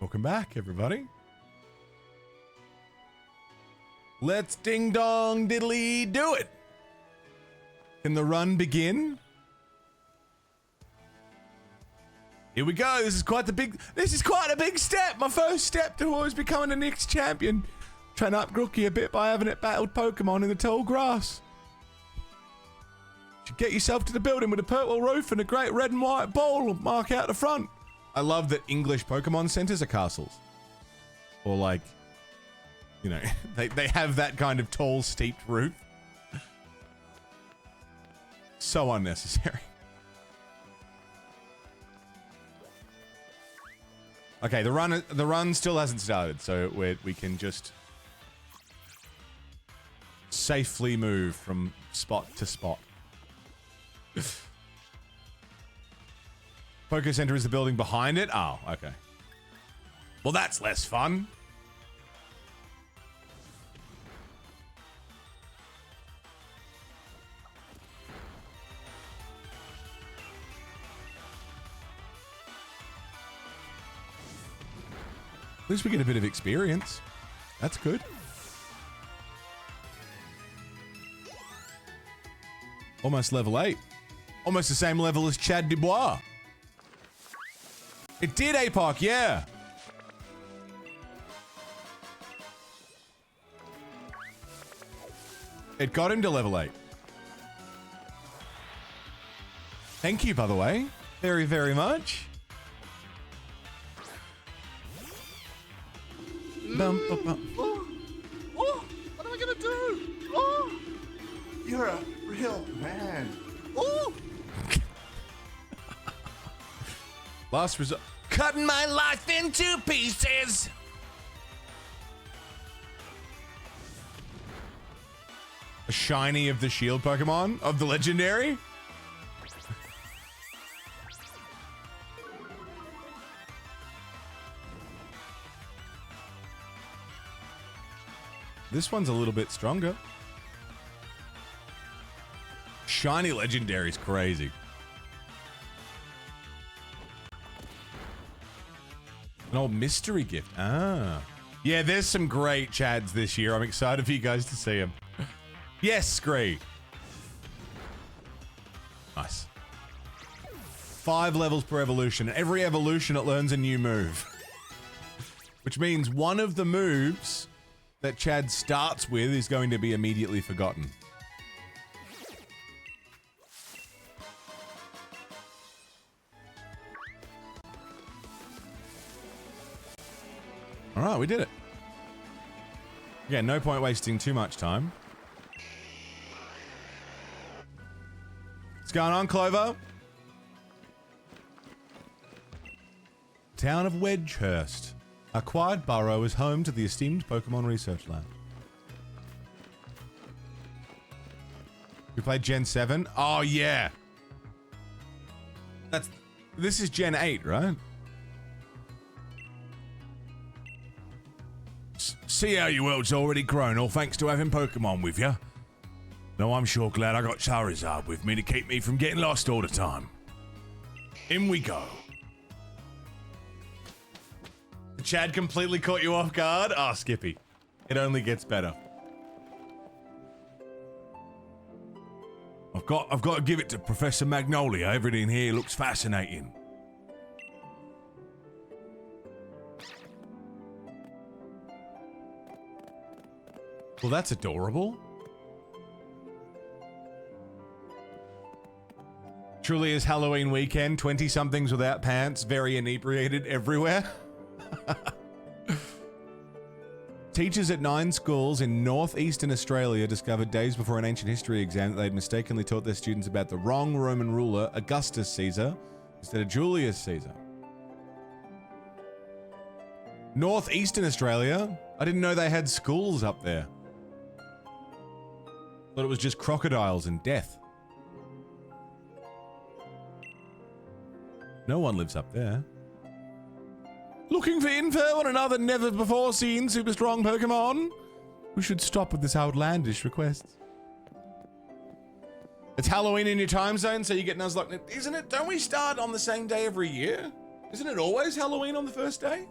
Welcome back, everybody. Let's ding dong diddly do it. Can the run begin? Here we go. This is quite a big step. My first step towards becoming the next champion. Trying to up Grookie a bit by having it battled Pokemon in the tall grass. Should get yourself to the building with a purple roof and a great red and white ball mark out the front. I love that English Pokemon centers are castles. Or like, you know, they have that kind of tall, steeped roof. So unnecessary. Okay, the run still hasn't started, so we can just safely move from spot to spot. Poké Center is the building behind it? Oh, okay. Well, that's less fun. At least we get a bit of experience. That's good. Almost level 8. Almost the same level as Chad Dubois. It did, APOC, yeah. It got him to level 8. Thank you, by the way. Very, very much. Bum, bum, bum. Oh, what am I gonna do? Oh, you're a real man. Oh, Last result. Cutting my life into pieces. A shiny of the shield Pokemon of the legendary. This one's a little bit stronger. Shiny legendary's crazy. An old mystery gift. Ah. Yeah, there's some great Chads this year. I'm excited for you guys to see them. Yes, Scree. Nice. 5 levels per evolution. Every evolution, it learns a new move. Which means one of the moves that Chad starts with is going to be immediately forgotten. All right, we did it. Yeah, no point wasting too much time. What's going on, Clover? Town of Wedgehurst. A quiet borough is home to the esteemed Pokemon Research Lab. We played Gen 7? Oh, yeah. This is Gen 8, right? See how your world's already grown, all thanks to having Pokemon with you. No, I'm sure glad I got Charizard with me to keep me from getting lost all the time. In we go. Chad completely caught you off guard? Ah, Skippy. It only gets better. I've got to give it to Professor Magnolia. Everything here looks fascinating. Well, that's adorable. Truly is Halloween weekend. 20-somethings without pants, very inebriated everywhere. Teachers at 9 schools in northeastern Australia discovered days before an ancient history exam that they'd mistakenly taught their students about the wrong Roman ruler, Augustus Caesar, instead of Julius Caesar. Northeastern Australia? I didn't know they had schools up there. Thought it was just crocodiles and death. No one lives up there. Looking for info on another never-before-seen super-strong Pokemon? We should stop with this outlandish request. It's Halloween in your time zone, so you get Nuzlocke. Isn't it? Don't we start on the same day every year? Isn't it always Halloween on the first day?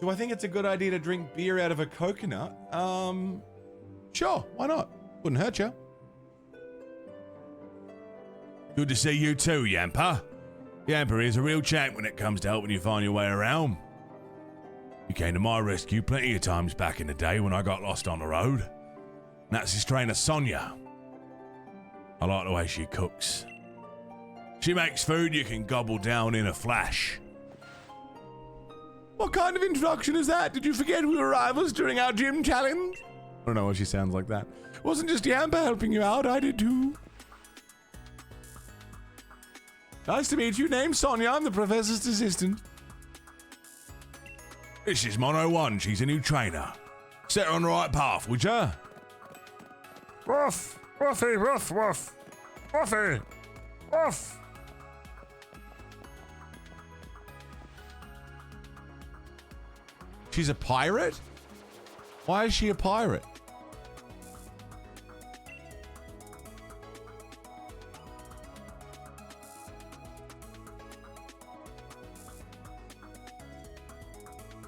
Do I think it's a good idea to drink beer out of a coconut? Sure, why not? Wouldn't hurt you. Good to see you too, Yamper. Yamper is a real champ when it comes to helping you find your way around. You came to my rescue plenty of times back in the day when I got lost on the road. And that's his trainer, Sonia. I like the way she cooks. She makes food you can gobble down in a flash. What kind of introduction is that? Did you forget we were rivals during our gym challenge? I don't know why she sounds like that. It wasn't just Yamper helping you out, I did too. Nice to meet you. Name's Sonia. I'm the professor's assistant. This is Mono 1. She's a new trainer. Set her on the right path, would ya? Woof, woofy, woof, woof, woofy, woof. She's a pirate? Why is she a pirate?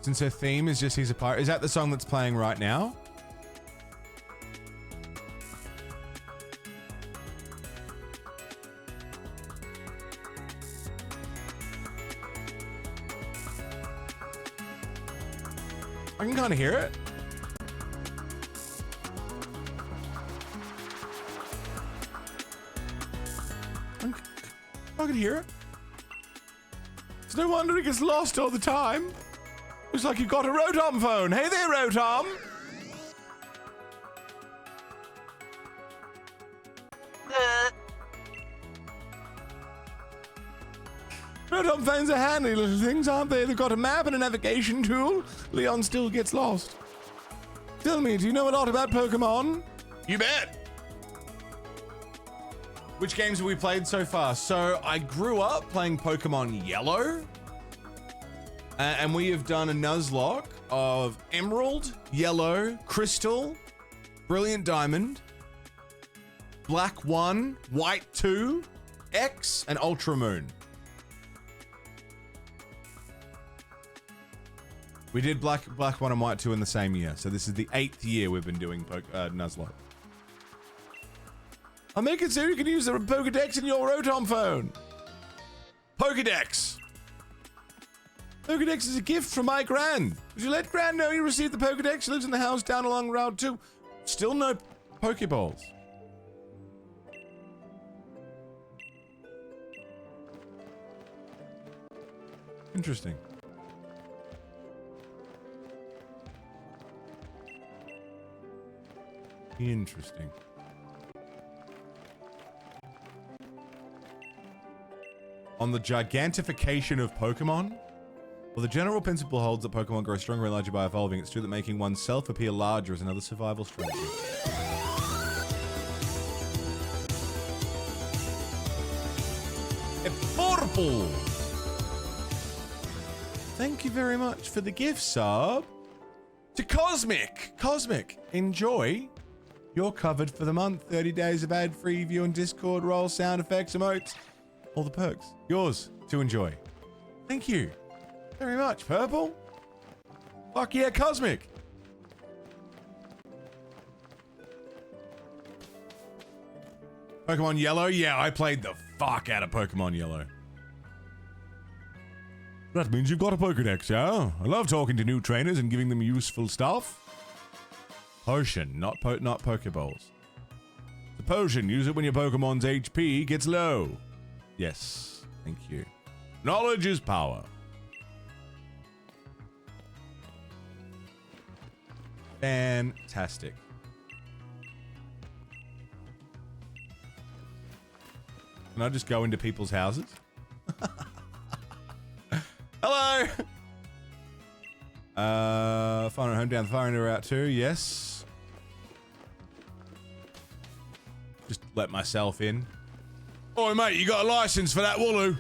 Since her theme is just he's a pirate. Is that the song that's playing right now? I can kind of hear it. I can hear it. It's no wonder it gets lost all the time. Looks like you've got a Rotom phone. Hey there, Rotom. Rotom phones are handy little things, aren't they? They've got a map and a navigation tool. Leon still gets lost. Tell me, do you know a lot about Pokemon? You bet. Which games have we played so far? So I grew up playing Pokemon Yellow. And we have done a Nuzlocke of Emerald, Yellow, Crystal, Brilliant Diamond, Black 1, White 2, X, and Ultra Moon. We did Black 1 and White 2 in the same year. So this is the 8th year we've been doing Nuzlocke. I'll make it so you can use the Pokedex in your Rotom phone. Pokedex. Pokedex is a gift from my Gran. Would you let Gran know you received the Pokedex? She lives in the house down along Route 2. Still no Pokeballs. Interesting. Interesting. On the gigantification of Pokemon? Well, the general principle holds that Pokemon grow stronger and larger by evolving. It's true that making oneself appear larger is another survival strategy. A purple! Thank you very much for the gift, sub. To Cosmic! Cosmic, enjoy. You're covered for the month. 30 days of ad-free view on Discord, roll, sound effects, emotes. All the perks. Yours to enjoy. Thank you very much, Purple. Fuck yeah, Cosmic. Pokemon Yellow? Yeah, I played the fuck out of Pokemon Yellow. That means you've got a Pokedex, yeah? I love talking to new trainers and giving them useful stuff. Potion, not Pokeballs. The potion, use it when your Pokemon's HP gets low. Yes, thank you. Knowledge is power. Fantastic. Can I just go into people's houses? Hello! Phone at home, down the phone route 2, yes. Just let myself in. Oi, mate, you got a license for that Wooloo?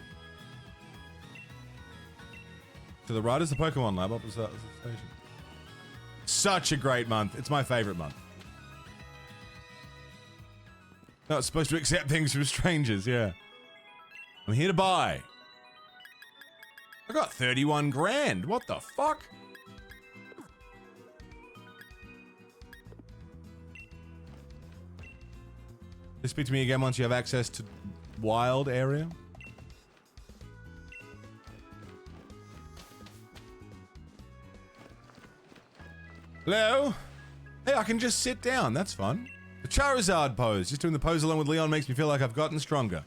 To the right is the Pokemon Lab, opposite the station. Such a great month. It's my favorite month. No, it's supposed to accept things from strangers, yeah. I'm here to buy. I got 31 grand. What the fuck? Just speak to me again once you have access to wild area. Hello? Hey, I can just sit down. That's fun. The Charizard pose. Just doing the pose along with Leon makes me feel like I've gotten stronger.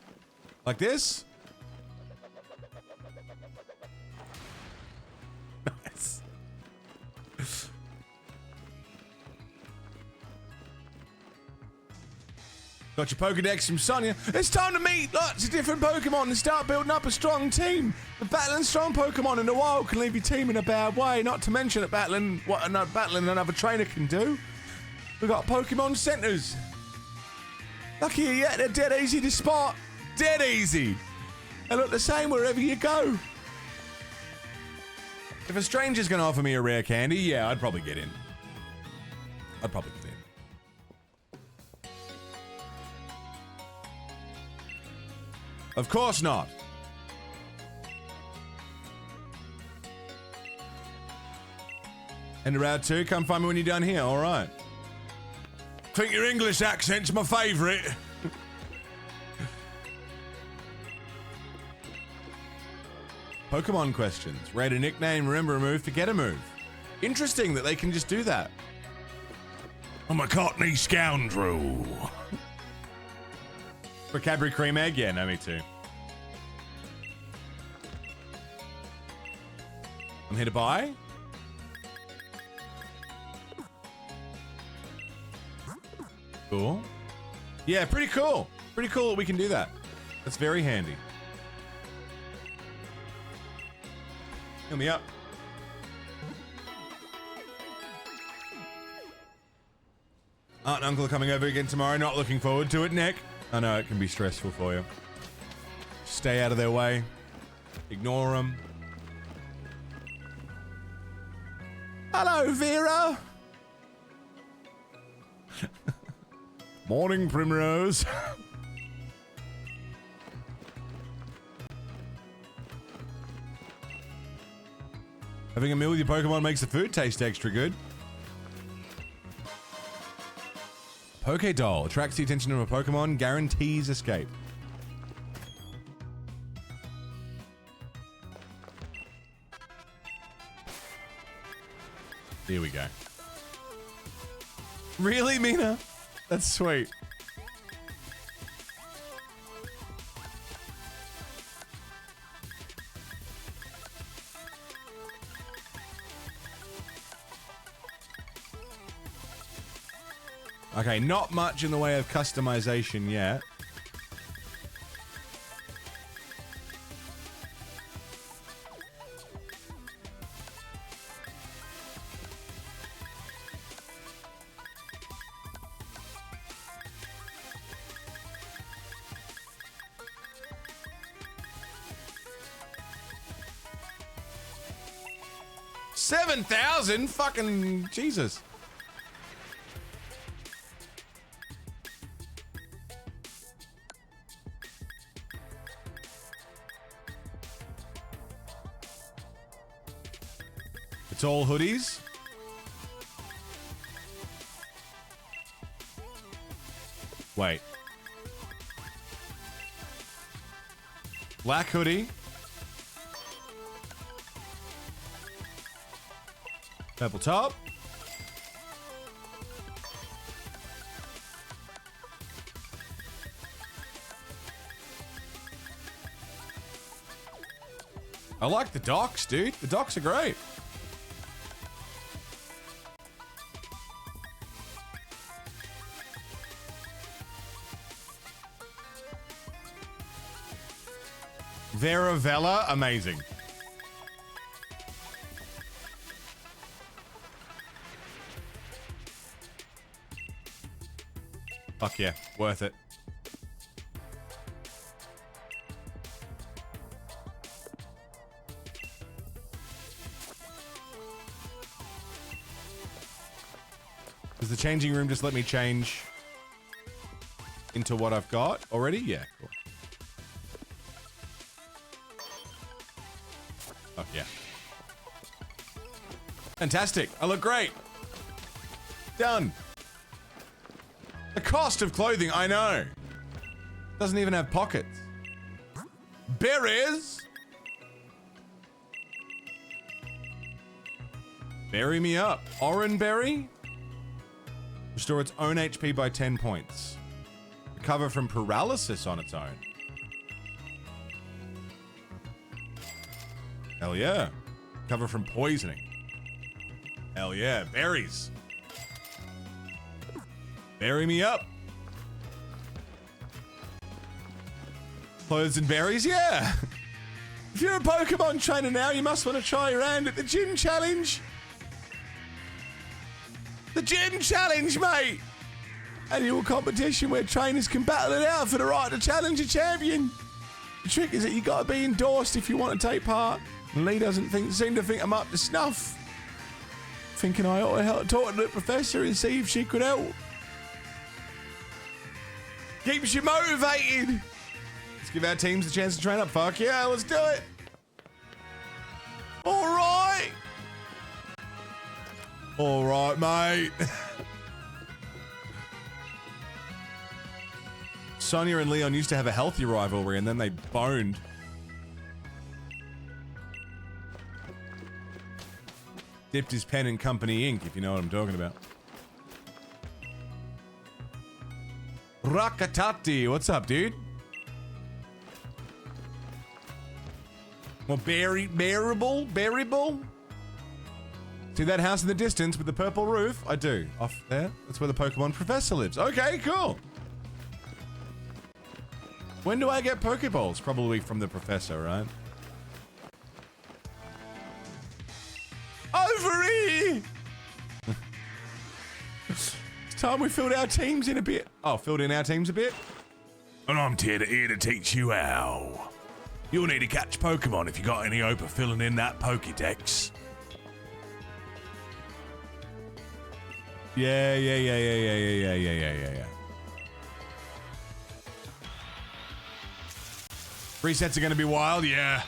Like this? Nice. Got your Pokedex from Sonia. It's time to meet lots of different Pokemon and start building up a strong team. But battling strong Pokemon in the wild can leave your team in a bad way, not to mention that battling another trainer can do. We've got Pokemon centers. Lucky yet, they're dead easy to spot. Dead easy. They look the same wherever you go. If a stranger's gonna offer me a rare candy, yeah, I'd probably get in. I'd probably get in. Of course not. And Route 2, come find me when you're done here, alright. Think your English accent's my favourite. Pokemon questions. Rate a nickname, remember a move, forget a move. Interesting that they can just do that. I'm a Cockney scoundrel. For Cadbury Cream Egg? Yeah, no, me too. I'm here to buy. Cool. Yeah, pretty cool. Pretty cool that we can do that. That's very handy. Fill me up. Aunt and uncle are coming over again tomorrow. Not looking forward to it, Nick. I know it can be stressful for you. Stay out of their way. Ignore them. Hello, Vera. Morning, Primrose. Having a meal with your Pokemon makes the food taste extra good. Pokédoll attracts the attention of a Pokemon, guarantees escape. Here we go. Really, Mina? That's sweet. Okay, not much in the way of customization yet. $7,000? Fucking Jesus. It's all hoodies. Wait. Black hoodie. Purple top. I like the docks, dude. The docks are great. Veravella, amazing. Fuck yeah, worth it. Does the changing room just let me change into what I've got already? Yeah, cool. Oh, yeah. Fantastic. I look great. Done. The cost of clothing, I know. Doesn't even have pockets. Berries. Bury me up. Oran berry. Restore its own HP by 10 points. Recover from paralysis on its own. Hell yeah. Recover from poisoning. Hell yeah. Berries. Bury me up. Clothes and berries, yeah. If you're a Pokemon trainer now, you must want to try your hand at the gym challenge. The gym challenge, mate. Annual competition where trainers can battle it out for the right to challenge a champion. The trick is that you got to be endorsed if you want to take part. Lee doesn't seem to think I'm up to snuff. Thinking I ought to talk to the professor and see if she could help. Keeps you motivated. Let's give our teams a chance to train up. Fuck yeah, let's do it. All right. All right, mate. Sonia and Leon used to have a healthy rivalry and then they boned. Dipped his pen in company ink, if you know what I'm talking about. Rakatati, what's up, dude? Well, bearable? See that house in the distance with the purple roof? I do. Off there? That's where the Pokemon professor lives. Okay, cool. When do I get Pokeballs? Probably from the professor, right? Over here! It's time we filled our teams in a bit. Oh, filled in our teams a bit? And I'm here to teach you how. You'll need to catch Pokemon if you got any hope of filling in that Pokédex. Yeah. Resets are gonna be wild, yeah.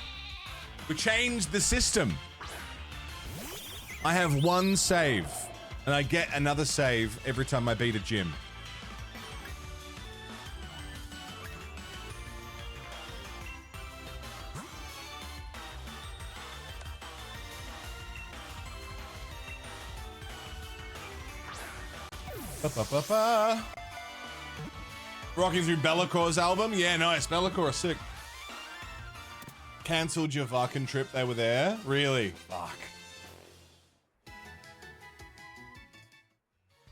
We changed the system. I have one save, and I get another save every time I beat a gym. Rocking through Bellacor's album? Yeah, nice. Bellacore are sick. Cancelled your Varkin trip, they were there? Really? Fuck.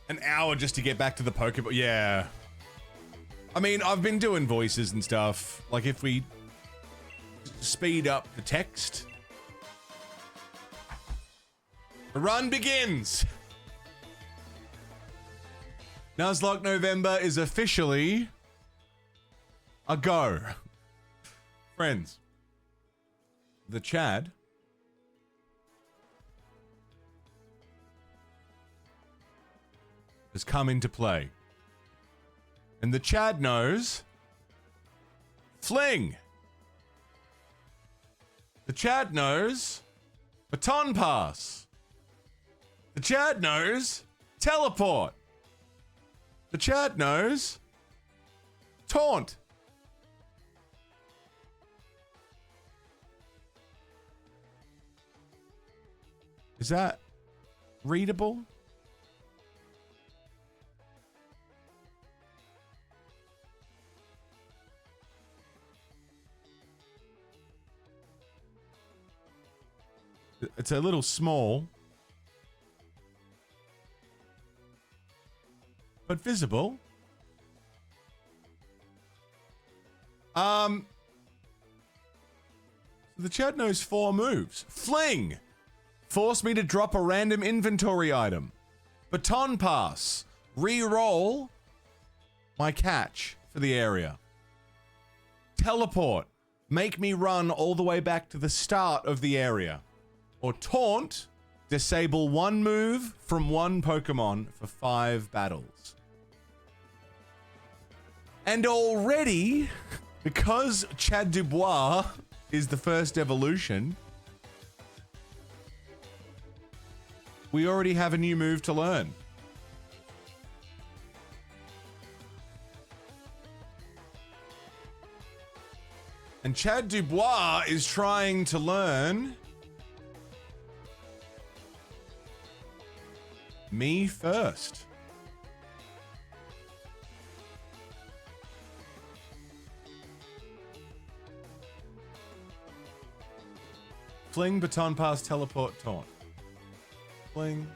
An hour just to get back to the Pokeball. Yeah. I mean, I've been doing voices and stuff. Like, if we speed up the text. The run begins. Nuzlocke November is officially a go. Friends, the Chad has come into play. And the Chad knows Fling. The Chad knows Baton Pass. The Chad knows Teleport. The Chad knows Taunt. Is that readable? It's a little small, but visible. The Chad knows 4 moves. Fling. Force me to drop a random inventory item. Baton Pass. Re-roll my catch for the area. Teleport. Make me run all the way back to the start of the area. Or Taunt. Disable 1 move from 1 Pokemon for 5 battles. And already, because Chad Dubois is the first evolution, we already have a new move to learn. And Chad Dubois is trying to learn me first. Fling, Baton Pass, Teleport, Taunt. Fling.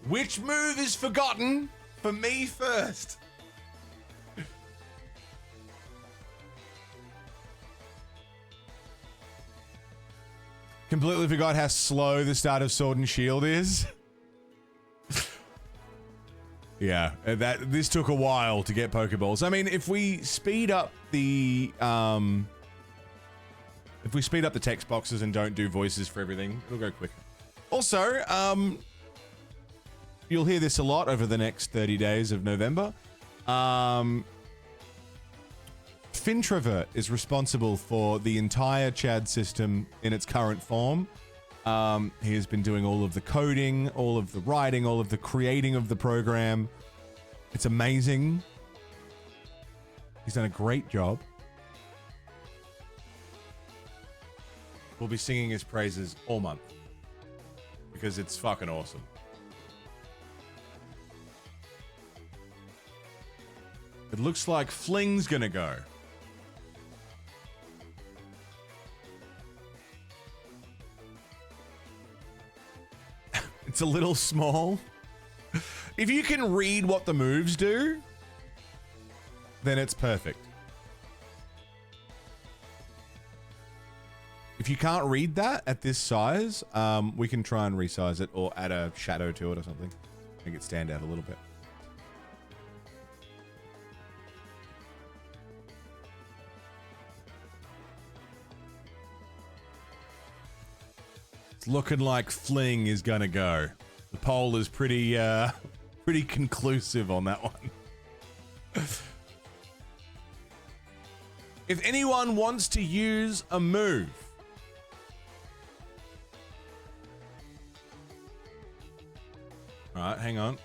Which move is forgotten for me first? Completely forgot how slow the start of Sword and Shield is. Yeah, this took a while to get Pokeballs. I mean, if we speed up the text boxes and don't do voices for everything, it'll go quicker. Also, you'll hear this a lot over the next 30 days of November. Fintrovert is responsible for the entire Chad system in its current form. He has been doing all of the coding, all of the writing, all of the creating of the program. It's amazing. He's done a great job. We'll be singing his praises all month because it's fucking awesome. It looks like Fling's gonna go. It's a little small. If you can read what the moves do, then it's perfect. If you can't read that at this size, we can try and resize it or add a shadow to it or something. Make it stand out a little bit. It's looking like Fling is gonna go. The poll is pretty conclusive on that one. If anyone wants to use a move, all right, hang on.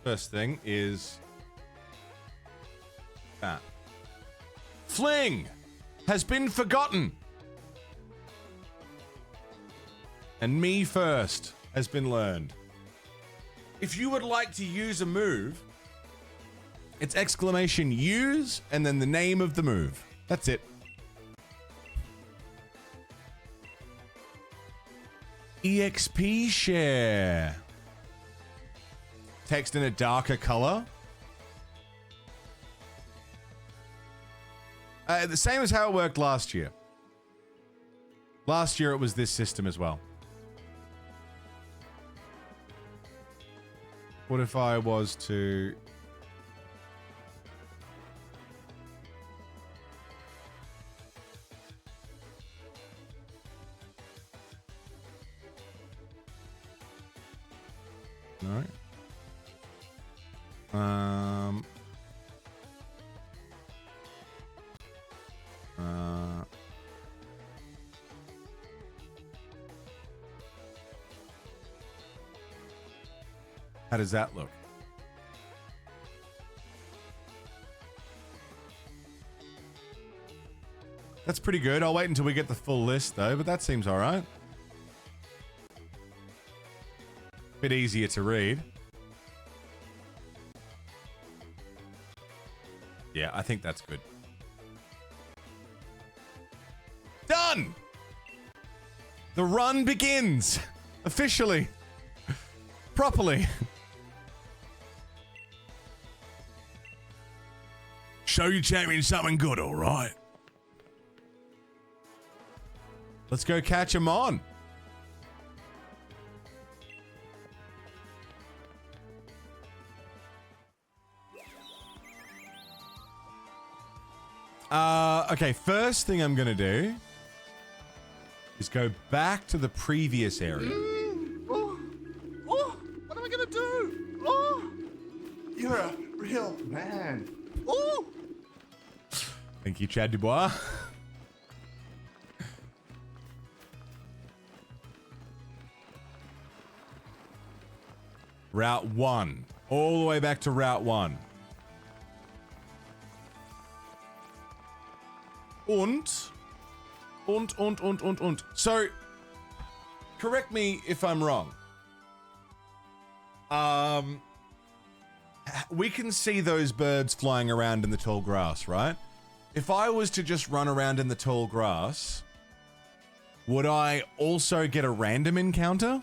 First thing is that Fling has been forgotten. And me first has been learned. If you would like to use a move, it's exclamation use and then the name of the move. That's it. EXP share. Text in a darker color. The same as how it worked last year. Last year it was this system as well. What if I was to... No. How does that look? That's pretty good. I'll wait until we get the full list though, but that seems all right. Bit easier to read. Yeah, I think that's good. Done! The run begins! Officially. Properly. Show your champion something good, all right? Let's go catch him on. Okay, first thing I'm gonna do is go back to the previous area. Oh, what am I gonna do? Oh, you're a real man. Oh. Thank you, Chad Dubois. Route 1. All the way back to Route 1. Und. So, correct me if I'm wrong. We can see those birds flying around in the tall grass, right? If I was to just run around in the tall grass, would I also get a random encounter?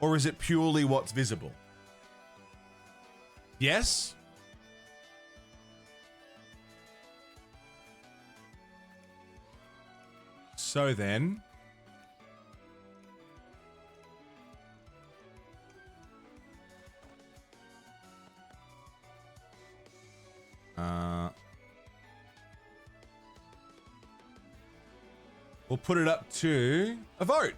Or is it purely what's visible? Yes? So then... we'll put it up to a vote.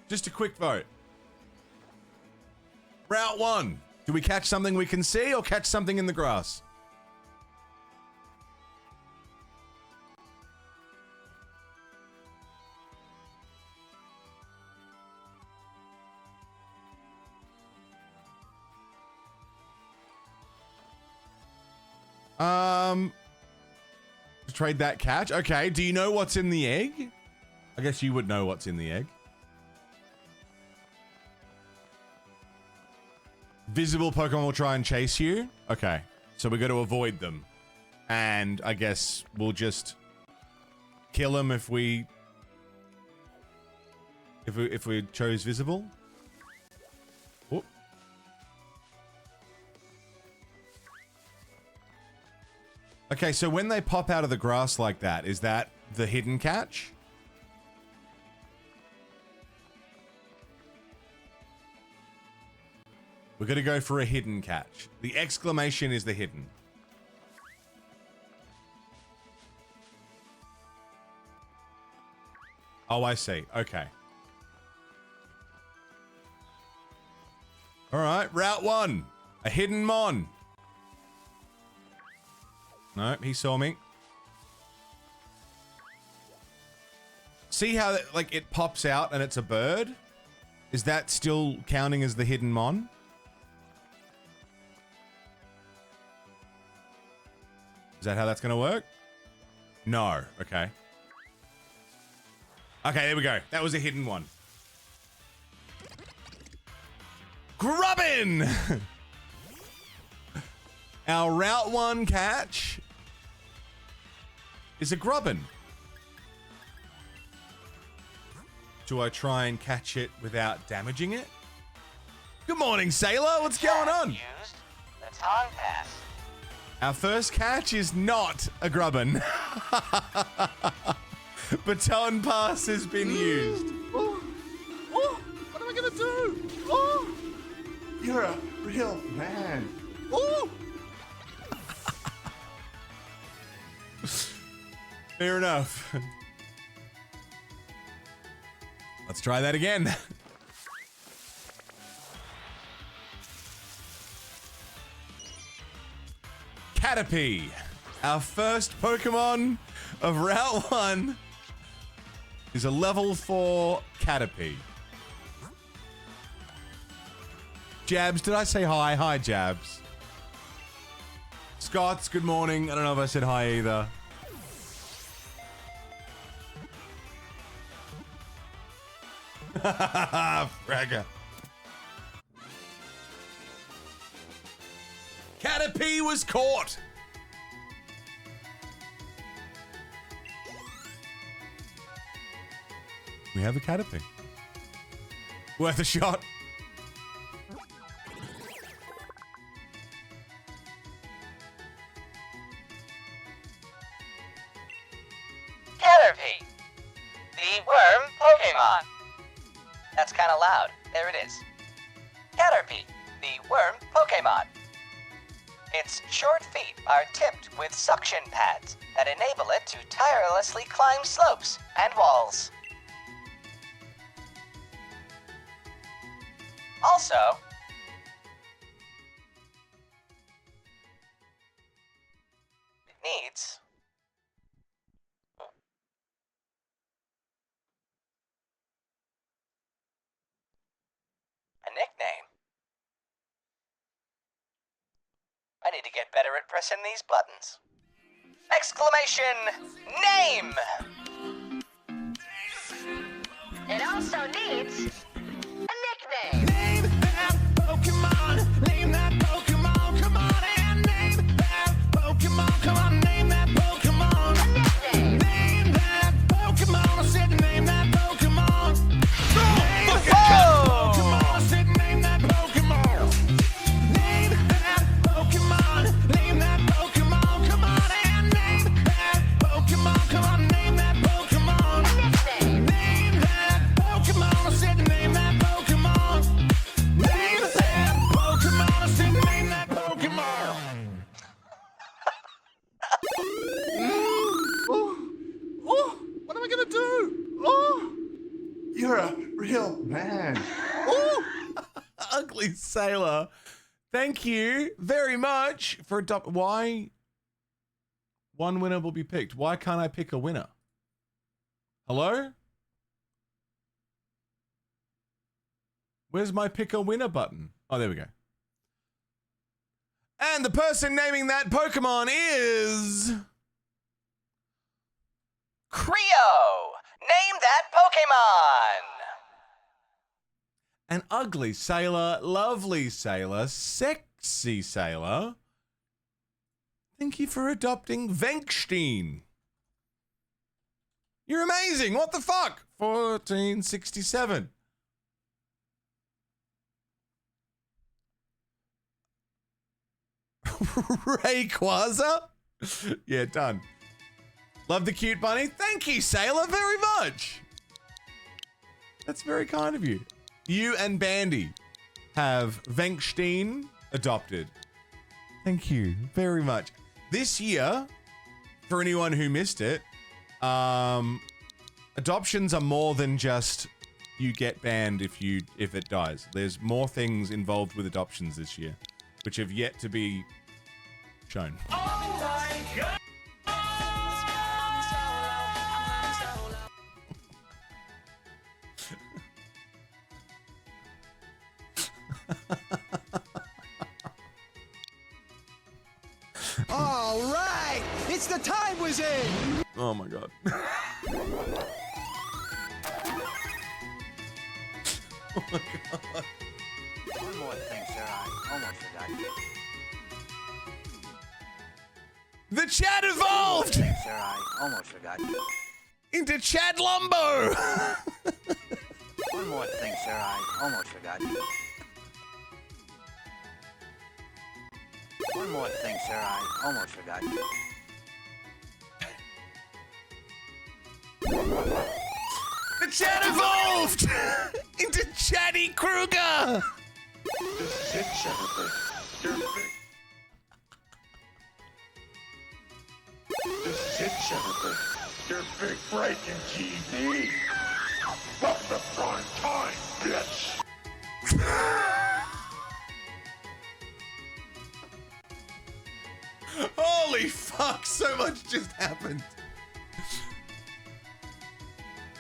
Just a quick vote. Route 1. Do we catch something we can see or catch something in the grass? Trade that catch. Okay, do you know what's in the egg? I guess you would know what's in the egg. Visible Pokemon will try and chase you. Okay, so we got to avoid them. And I guess we'll just kill them if we chose visible. Whoop. Okay, so when they pop out of the grass like that, is that the hidden catch? We're going to go for a hidden catch. The exclamation is the hidden. Oh, I see. Okay. All right, Route 1. A hidden Mon. Nope, he saw me. See how, like, it pops out and it's a bird? Is that still counting as the hidden Mon? Is that how that's gonna work? No. Okay. Okay, there we go. That was a hidden one. Grubbin! Our Route 1 catch is a Grubbin. Do I try and catch it without damaging it? Good morning, Sailor. What's going on? Used the Tong Pass. Our first catch is not a Grubbin. Baton Pass has been used. Oh, what am I gonna do? Oh, you're a real man. Oh. Fair enough. Let's try that again. Caterpie, our first Pokemon of Route 1, is a level 4 Caterpie. Jabs, did I say hi? Hi, Jabs. Scots, good morning. I don't know if I said hi either. Fragger. Caterpie was caught. We have a Caterpie. Worth a shot. Caterpie, the worm Pokemon. That's kind of loud. There it is. Caterpie, the worm Pokemon. Its short feet are tipped with suction pads that enable it to tirelessly climb slopes and walls. Also, it needs a nickname. I need to get better at pressing these buttons. Exclamation name! It also needs a nickname. Name that Pokemon. Name that Pokemon. Come on and name that Pokemon. Come on, name that Pokemon. A nickname. Name that Pokemon. I said name that Pokemon. Name that Whoa! Pokemon. I said name that Pokemon. Name that Pokemon. Name that Pokemon. Come on and name that Pokemon. Come on, name that Pokemon. A nickname. Name that Pokemon. I said name you're a real man. Ugly Sailor. Thank you very much for why one winner will be picked? Why can't I pick a winner? Hello? Where's my pick a winner button? Oh, there we go. And the person naming that Pokemon is... Creo! Name that Pokemon! An ugly sailor, lovely sailor, sexy sailor. Thank you for adopting Venkstein. You're amazing. What the fuck? 1467. Rayquaza? Yeah, done. Love the cute bunny. Thank you, Sailor, very much. That's very kind of you. You and Bandy have Venkstein adopted. Thank you very much. This year, for anyone who missed it, adoptions are more than just you get banned if it dies. There's more things involved with adoptions this year, which have yet to be shown. Oh my God! All right, it's the Time Wizard. Oh my god. Oh my god. One more thing, sir. I almost forgot. The chat evolved Sir, I almost forgot. into Chad Lumbo. One more thing, sir. I almost forgot. One more thing, sir. I almost forgot. The chat evolved into Chatty Kruger. This is it, Jennifer. You're big. This is it, Jennifer. You're big breaking TV. Welcome to prime time, bitch. Holy fuck, so much just happened.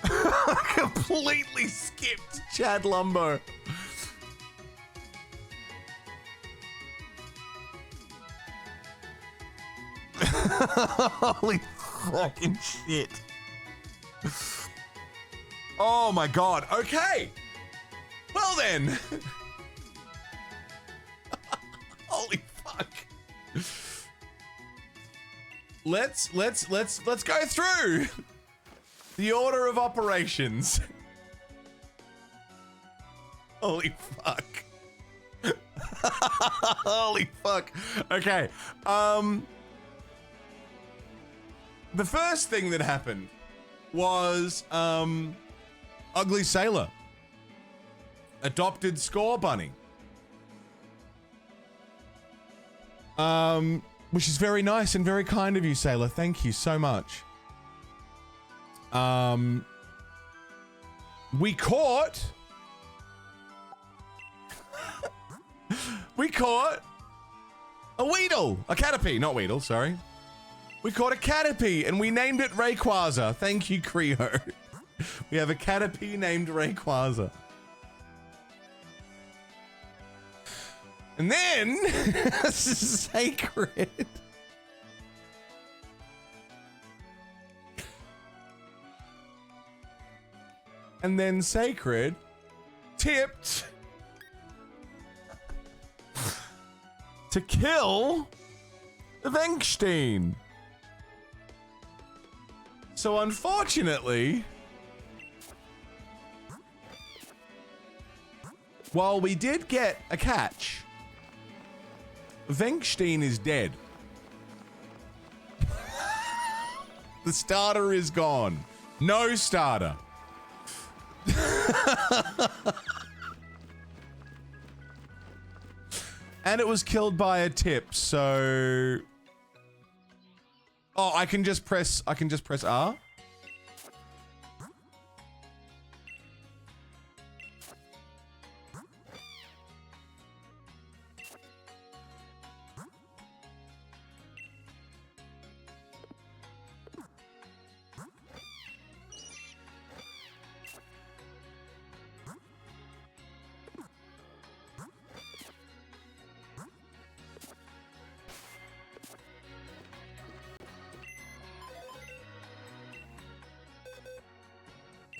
I completely skipped Chad Lumbo. Holy fucking shit. Oh my god. Okay. Well then. Holy fuck. Let's go through the order of operations. Holy fuck. Holy fuck. Okay. The first thing that happened was Ugly Sailor adopted Score Bunny. Which is very nice and very kind of you, Sailor. Thank you so much. We caught a Weedle, a Caterpie, not Weedle, sorry. We caught a Caterpie and we named it Rayquaza. Thank you, Creo. We have a Caterpie named Rayquaza. And then Sacred. And then Sacred tipped to kill Venkstein. So unfortunately, while we did get a catch, Venkstein is dead. The starter is gone. No starter. And it was killed by a tip, so... Oh, I can just press R?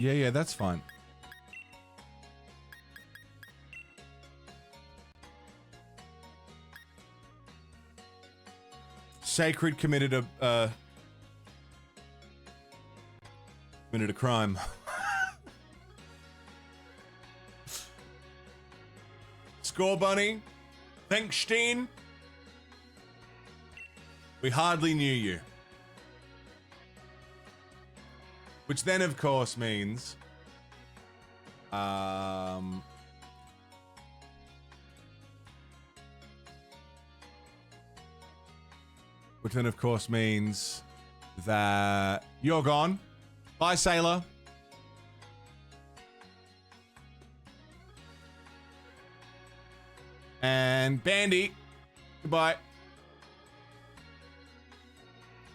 Yeah, that's fine. Sacred committed a crime. Score Bunny, thanks Steen. We hardly knew you. Which then of course means that you're gone. Bye, Sailor. And Bandy. Goodbye.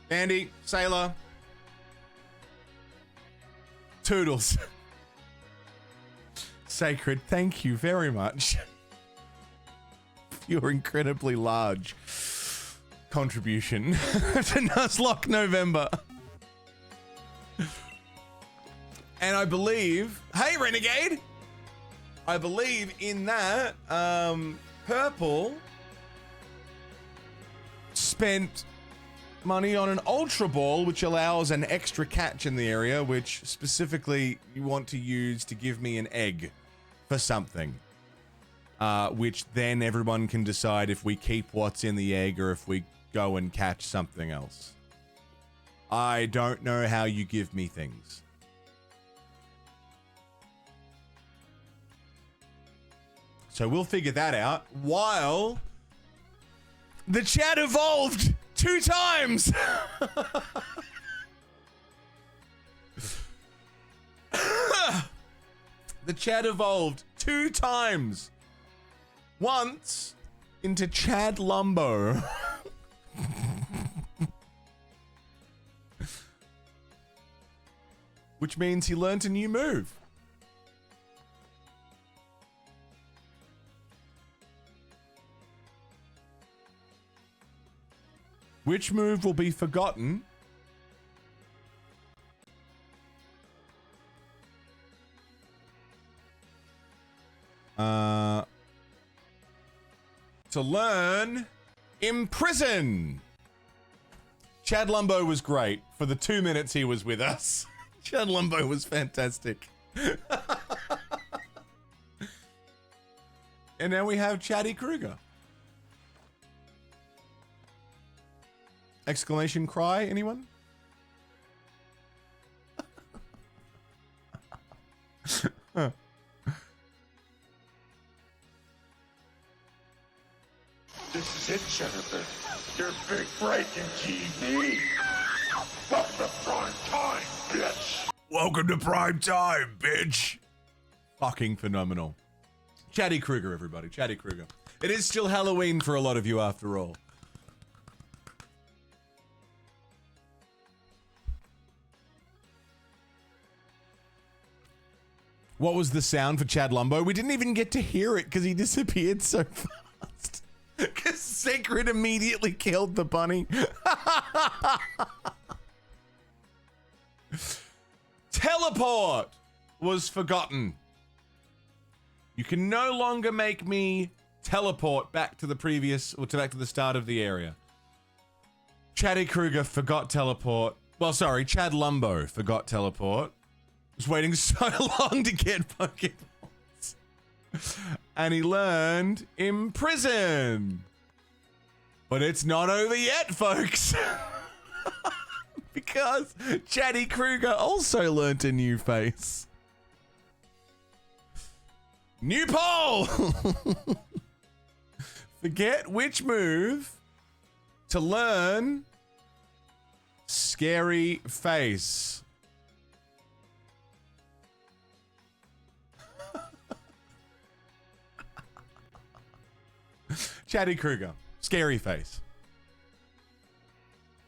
Bandy, Sailor. Toodles. Sacred, thank you very much. Your incredibly large contribution to Nuzlocke November. And I believe, hey Renegade, I believe in that Purple spent money on an Ultra Ball, which allows an extra catch in the area, which specifically you want to use to give me an egg for something. Which then everyone can decide if we keep what's in the egg or if we go and catch something else. I don't know how you give me things. So we'll figure that out while the chat evolved 2 times. The chat evolved 2 times. Once into Chad Lumbo. Which means he learnt a new move. Which move will be forgotten? To learn Imprison. Chad Lumbo was great for the 2 minutes he was with us. Chad Lumbo was fantastic. And now we have Chatty Kruger. Exclamation cry, anyone? This is it, Jennifer. Your big break in TV. Welcome to prime time, bitch. Welcome to prime time, bitch. Fucking phenomenal. Chatty Kruger, everybody. Chatty Kruger. It is still Halloween for a lot of you after all. What was the sound for Chad Lumbo? We didn't even get to hear it because he disappeared so fast. Because Sacred immediately killed the bunny. Teleport was forgotten. You can no longer make me teleport back to the previous, or back to the start of the area. Chatty Kruger forgot teleport. Well, sorry, Chad Lumbo forgot teleport. Was waiting so long to get Pokeballs. And he learned Imprison. But it's not over yet, folks. Because Chatty Kruger also learnt a new face. New poll! Forget which move to learn Scary Face. Chatty Kruger, Scary Face.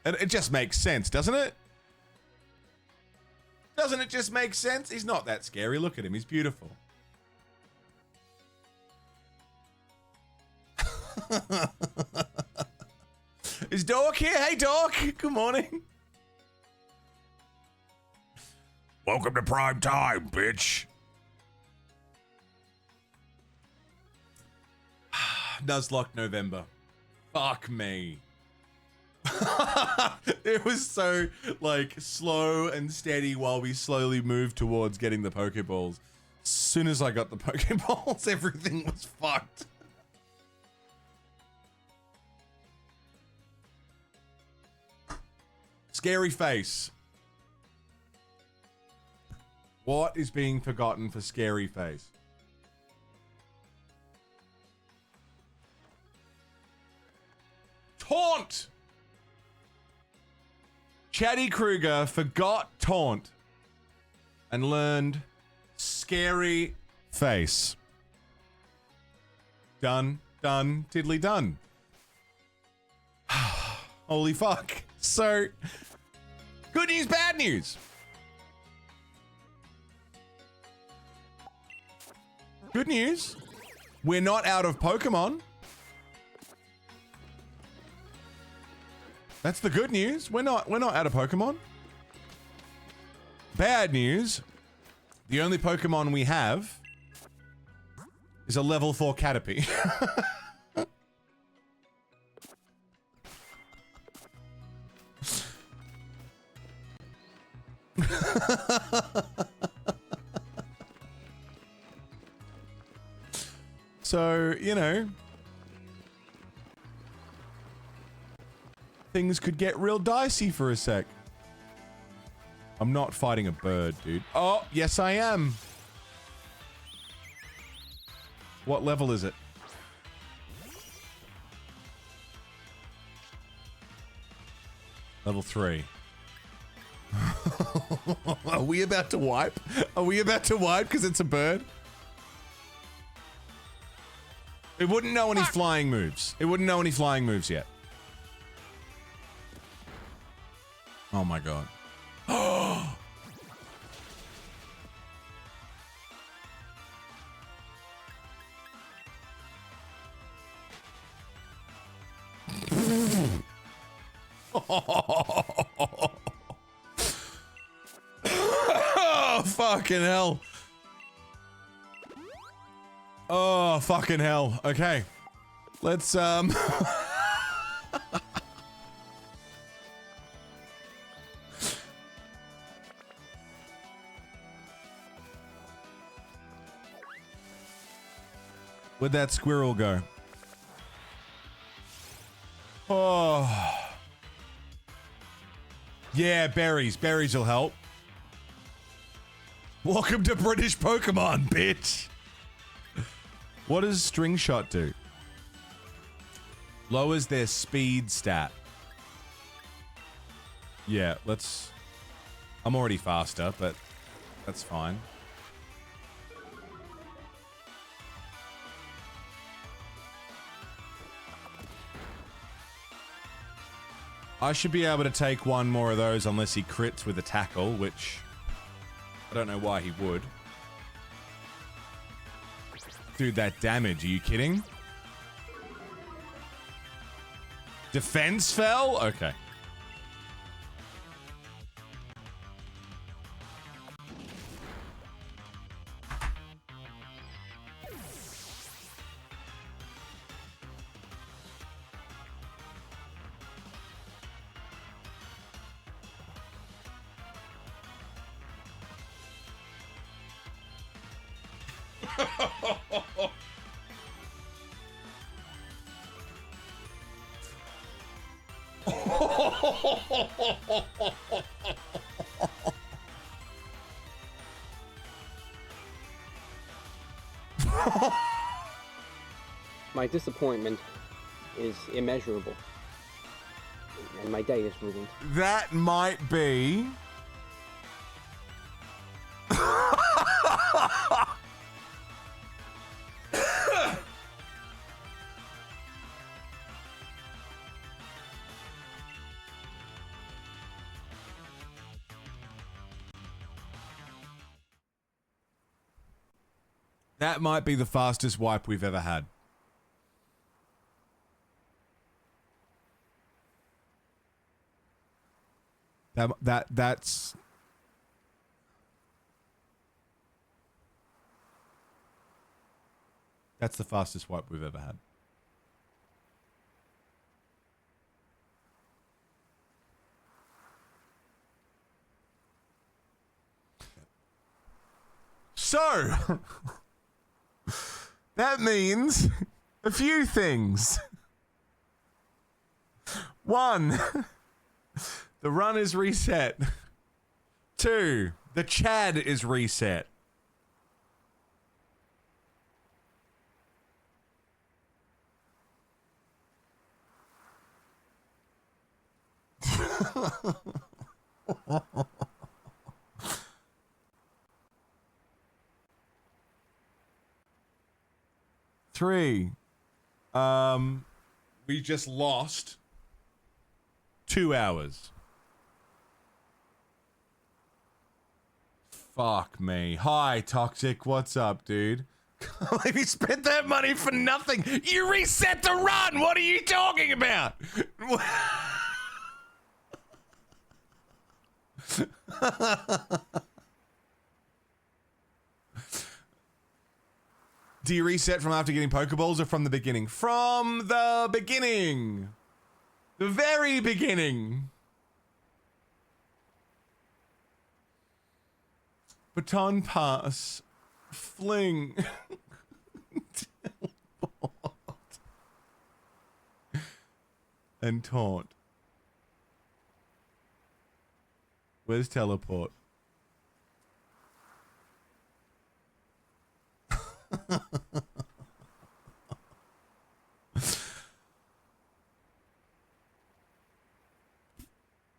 And it just makes sense, doesn't it? Doesn't it just make sense? He's not that scary. Look at him. He's beautiful. Is Dork here? Hey, Dork. Good morning. Welcome to prime time, bitch. Nuzlocke November. Fuck me. It was so, like, slow and steady while we slowly moved towards getting the Pokeballs. As soon as I got the Pokeballs, everything was fucked. Scary face. What is being forgotten for scary face? Taunt! Chatty Kruger forgot taunt and learned scary face. Done, done, tiddly done. Holy fuck. So, good news, bad news. Good news, we're not out of Pokemon. That's the good news. We're not out of Pokemon. Bad news, the only Pokemon we have is a level 4 Caterpie. So, you know, things could get real dicey for a sec. I'm not fighting a bird, dude. Oh, yes I am. What level is it? Level 3. Are we about to wipe? Are we about to wipe because it's a bird? It wouldn't know any flying moves. It wouldn't know any flying moves yet. Oh my god. Oh, fucking hell. Oh, fucking hell. Okay. Let's, where'd that squirrel go? Oh. Yeah, berries. Berries will help. Welcome to British Pokemon, bitch. What does String Shot do? Lowers their speed stat. Yeah, let's... I'm already faster, but that's fine. I should be able to take one more of those unless he crits with a tackle, which I don't know why he would. Dude, that damage, are you kidding? Defense fell? Okay. My disappointment is immeasurable, and my day is ruined. That might be... That might be the fastest wipe we've ever had. That's... That's the fastest wipe we've ever had. So, that means a few things. One, the run is reset. Two, the Chad is reset. Three, we just lost 2 hours. Fuck me. Hi, Toxic. What's up, dude? If you spent that money for nothing, you reset the run. What are you talking about? Do you reset from after getting Pokeballs or from the beginning? From the beginning. The very beginning. Baton pass. Fling. Teleport. And taunt. Where's teleport?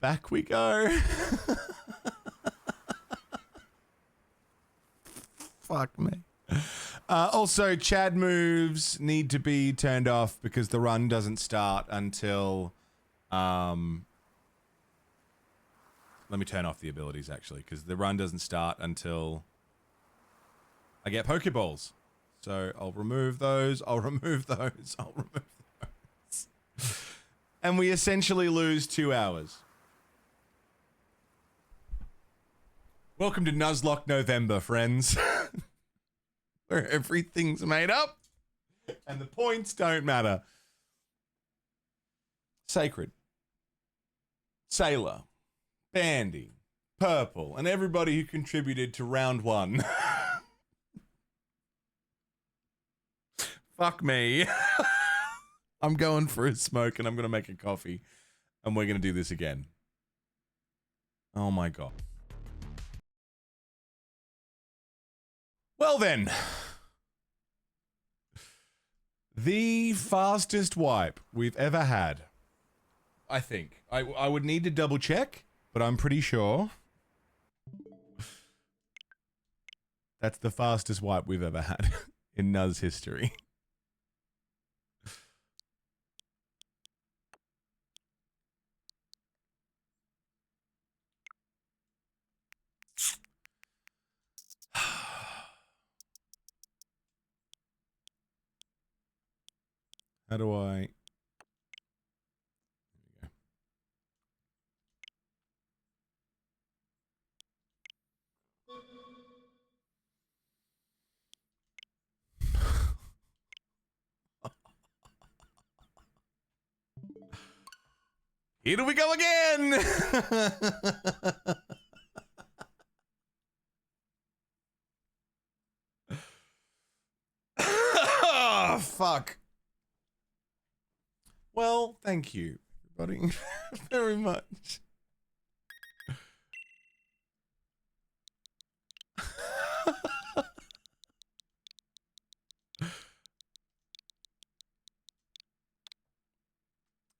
Back we go. Fuck me. Also, Chad moves need to be turned off because the run doesn't start until... Let me turn off the abilities, actually, because the run doesn't start until I get Pokeballs. So I'll remove those, I'll remove those, I'll remove those. And we essentially lose 2 hours. Welcome to Nuzlocke November, friends. Where everything's made up and the points don't matter. Sacred, Sailor, Bandy, Purple, and everybody who contributed to round one. Fuck me. I'm going for a smoke and I'm going to make a coffee and we're going to do this again. Oh my God. Well then, the fastest wipe we've ever had, I think. I would need to double check, but I'm pretty sure that's the fastest wipe we've ever had in Nuz history. How do I... Here do we go again! Oh, fuck. Well, thank you, everybody, very much.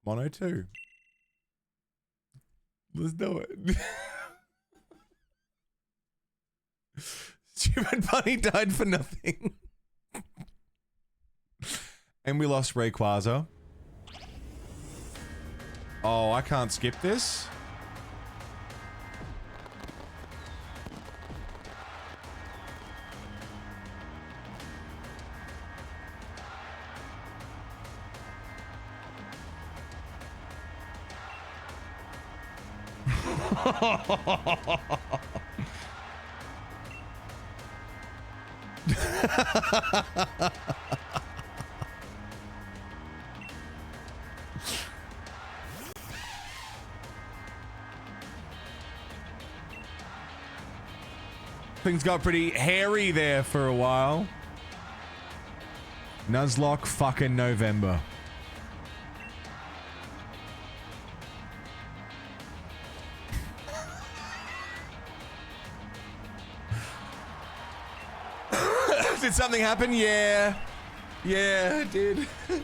Mono 2. Let's do it. Stupid bunny died for nothing. And we lost Rayquaza. Oh, I can't skip this. Things got pretty hairy there for a while. Nuzlocke fucking November. Did something happen? Yeah. Yeah, it did. I'm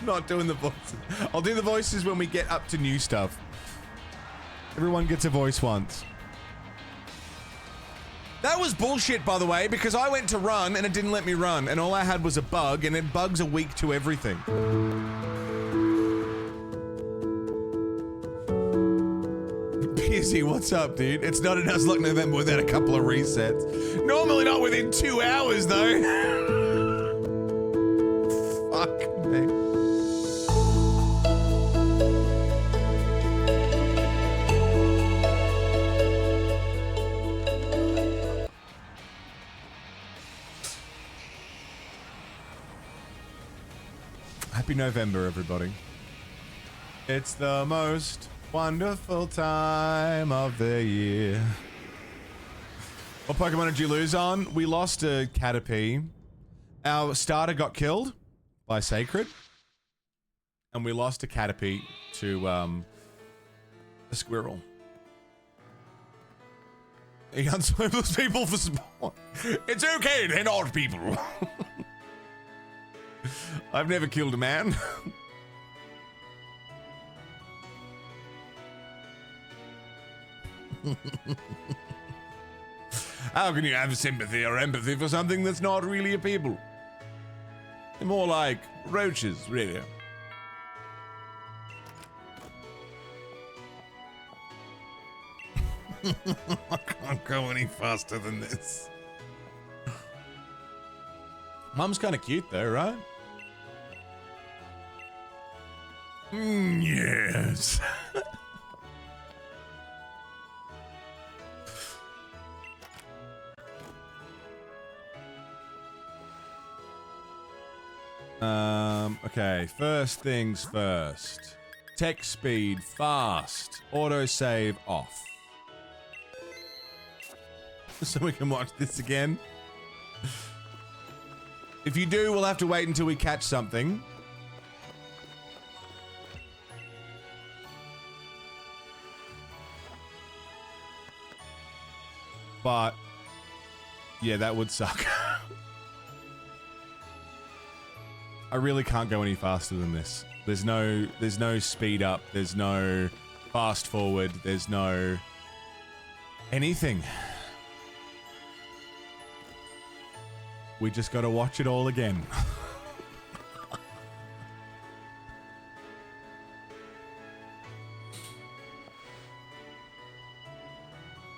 not doing the voices. I'll do the voices when we get up to new stuff. Everyone gets a voice once. That was bullshit, by the way, because I went to run and it didn't let me run, and all I had was a bug, and it bugs are weak to everything. Busy, what's up, dude? It's not a Nuzlocke November without a couple of resets. Normally not within 2 hours, though. Fuck me. Happy November, everybody. It's the most wonderful time of the year. What Pokemon did you lose on? We lost a Caterpie. Our starter got killed by Sacred. And we lost a Caterpie to, a Squirrel. He unswivels people for support. It's okay, they're not people. I've never killed a man. How can you have sympathy or empathy for something that's not really a people? They're more like roaches, really. I can't go any faster than this. Mum's kind of cute though, right? Yes. Okay, first things first. Text speed fast. Autosave off. So we can watch this again. If you do, we'll have to wait until we catch something. But yeah, that would suck. I really can't go any faster than this. There's no speed up, there's no fast forward, there's no anything. We just gotta watch it all again.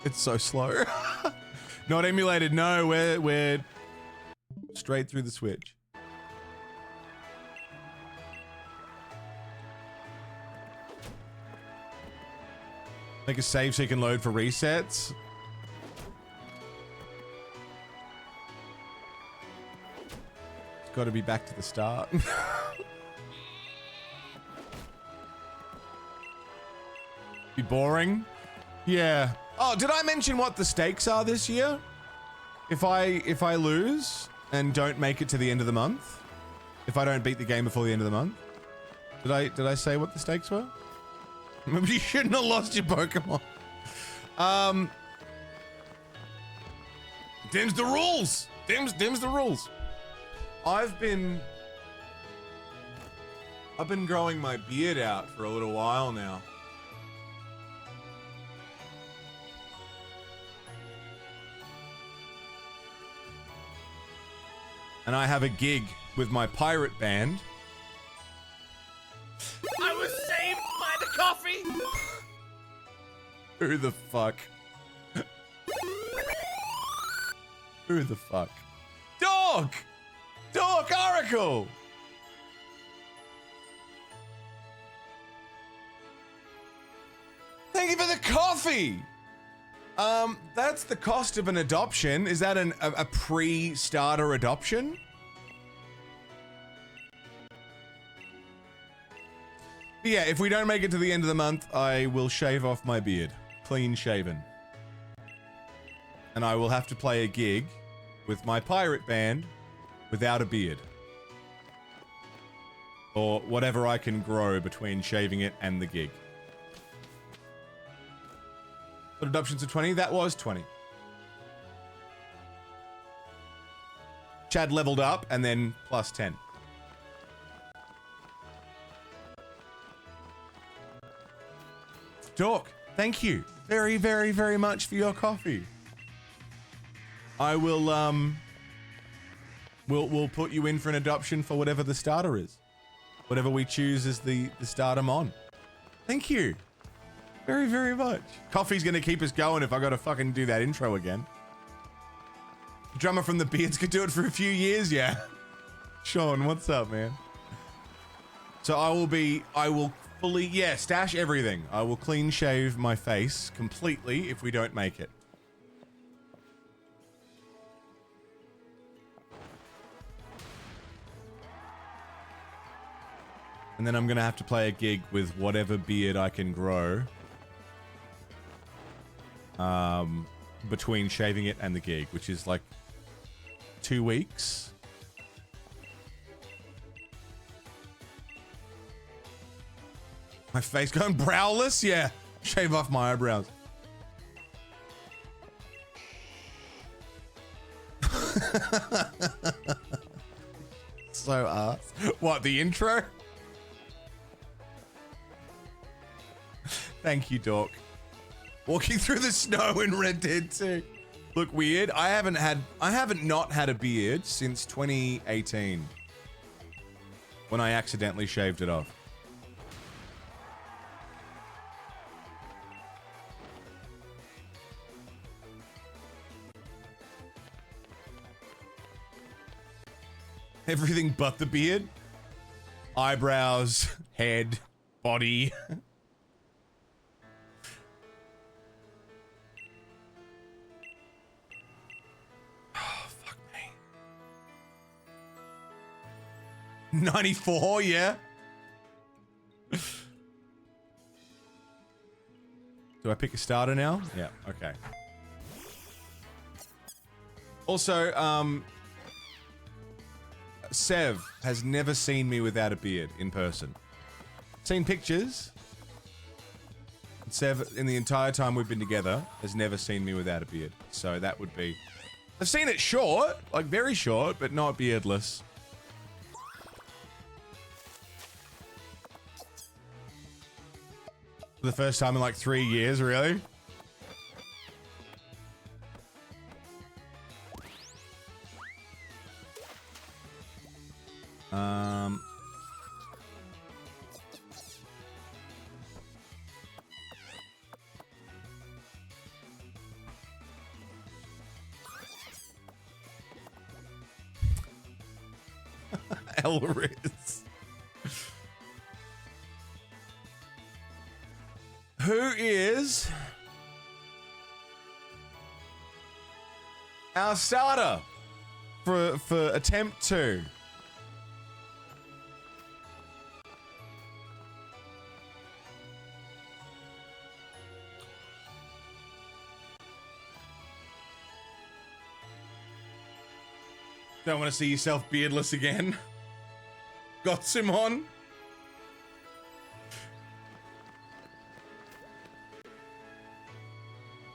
It's so slow. Not emulated, no, we're straight through the Switch. Make a save so you can load for resets. It's got to be back to the start. Be boring. Yeah. Oh, did I mention what the stakes are this year? If I lose and don't make it to the end of the month, if I don't beat the game before the end of the month, did I say what the stakes were? Maybe you shouldn't have lost your Pokemon. Dim's the rules. Dim's the rules. I've been growing my beard out for a little while now. And I have a gig with my pirate band. I was saved by the coffee! Who the fuck? Who the fuck? Dog! Dog Oracle! Thank you for the coffee! That's the cost of an adoption. Is that a pre-starter adoption? But yeah, if we don't make it to the end of the month, I will shave off my beard. Clean shaven. And I will have to play a gig with my pirate band without a beard. Or whatever I can grow between shaving it and the gig. But adoptions are 20? That was 20. Chad leveled up and then plus 10. Dork, thank you very, very, very much for your coffee. I will, we'll put you in for an adoption for whatever the starter is. Whatever we choose as the stardom on. Thank you. Very, very much. Coffee's gonna keep us going if I gotta fucking do that intro again. Drummer from the Beards could do it for a few years, yeah. Sean, what's up, man? So I will fully, yeah, stash everything. I will clean shave my face completely if we don't make it. And then I'm gonna have to play a gig with whatever beard I can grow. Between shaving it and the gig, which is like 2 weeks. My face going browless? Yeah. Shave off my eyebrows. So ass. What, the intro? Thank you, Dork. Walking through the snow in Red Dead 2. Look weird. I haven't not had a beard since 2018. When I accidentally shaved it off. Everything but the beard. Eyebrows, head, body. Oh, fuck me. 94, yeah. Do I pick a starter now? Yeah, okay. Also, Sev has never seen me without a beard in person. Seen pictures. Sev, in the entire time we've been together, has never seen me without a beard. So that would be... I've seen it short, like very short, but not beardless. For the first time in like 3 years, really? Elriz. Who is our starter for attempt 2? Don't want to see yourself beardless again. Got some on.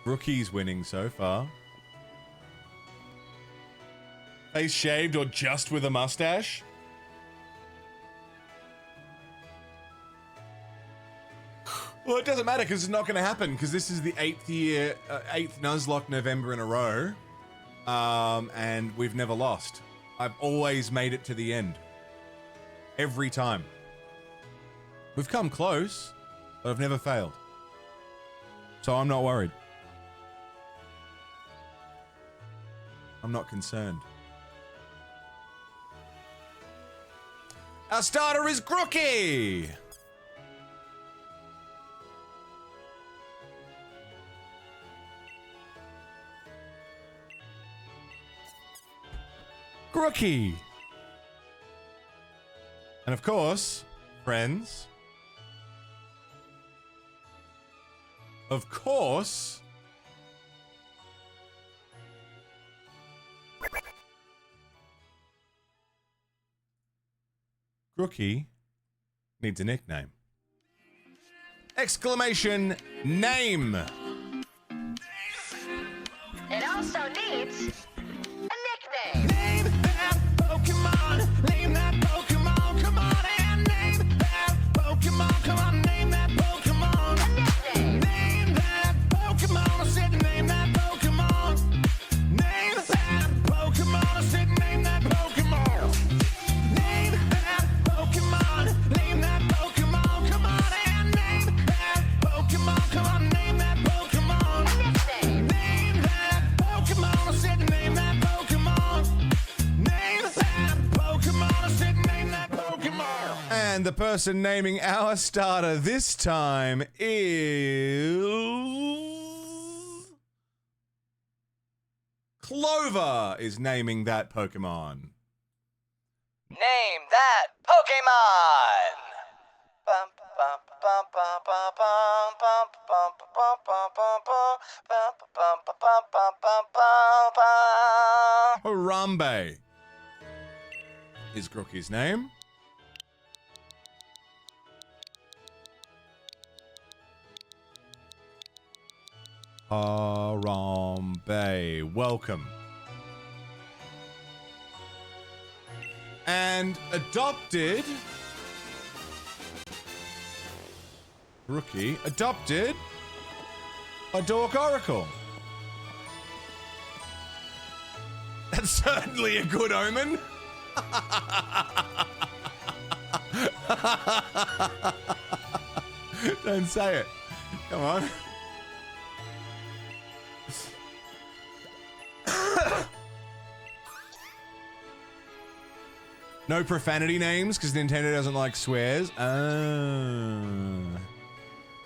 Rookie's winning so far. Face shaved or just with a mustache? Well, it doesn't matter because it's not going to happen because this is the 8th Nuzlocke November in a row. And we've never lost. I've always made it to the end. Every time. We've come close, but I've never failed. So I'm not worried. I'm not concerned. Our starter is Grooky! Grooky. And of course, friends, of course, Grooky needs a nickname. Exclamation name. It also needs a nickname. Name that Pokemon. Name that Pokemon. Come on and name that Pokemon. Come on, name that Pokemon. A nickname. Name that Pokemon. I said name that Pokemon. Name that Pokemon. I said name that Pokemon. Name that Pokemon. Name that Pokemon. Come on and name that Pokemon. Come on, name that Pokemon. A nickname. Name that Pokemon. I said name that Pokemon. Name that Pokemon. I said name that Pokemon. And the person naming our starter this time is Clover is naming that Pokemon. Name that Pokemon! Bum, bum, bum, bum, bum, bum, bum, bum, bum, bum, bum, bum, bum, bum, bum, bum, bum, bum. Harambe is Grooky's name. Harambe, welcome. And adopted, Grooky, adopted a Dork Oracle. That's certainly a good omen. Don't say it. Come on. No profanity names because Nintendo doesn't like swears. Alright,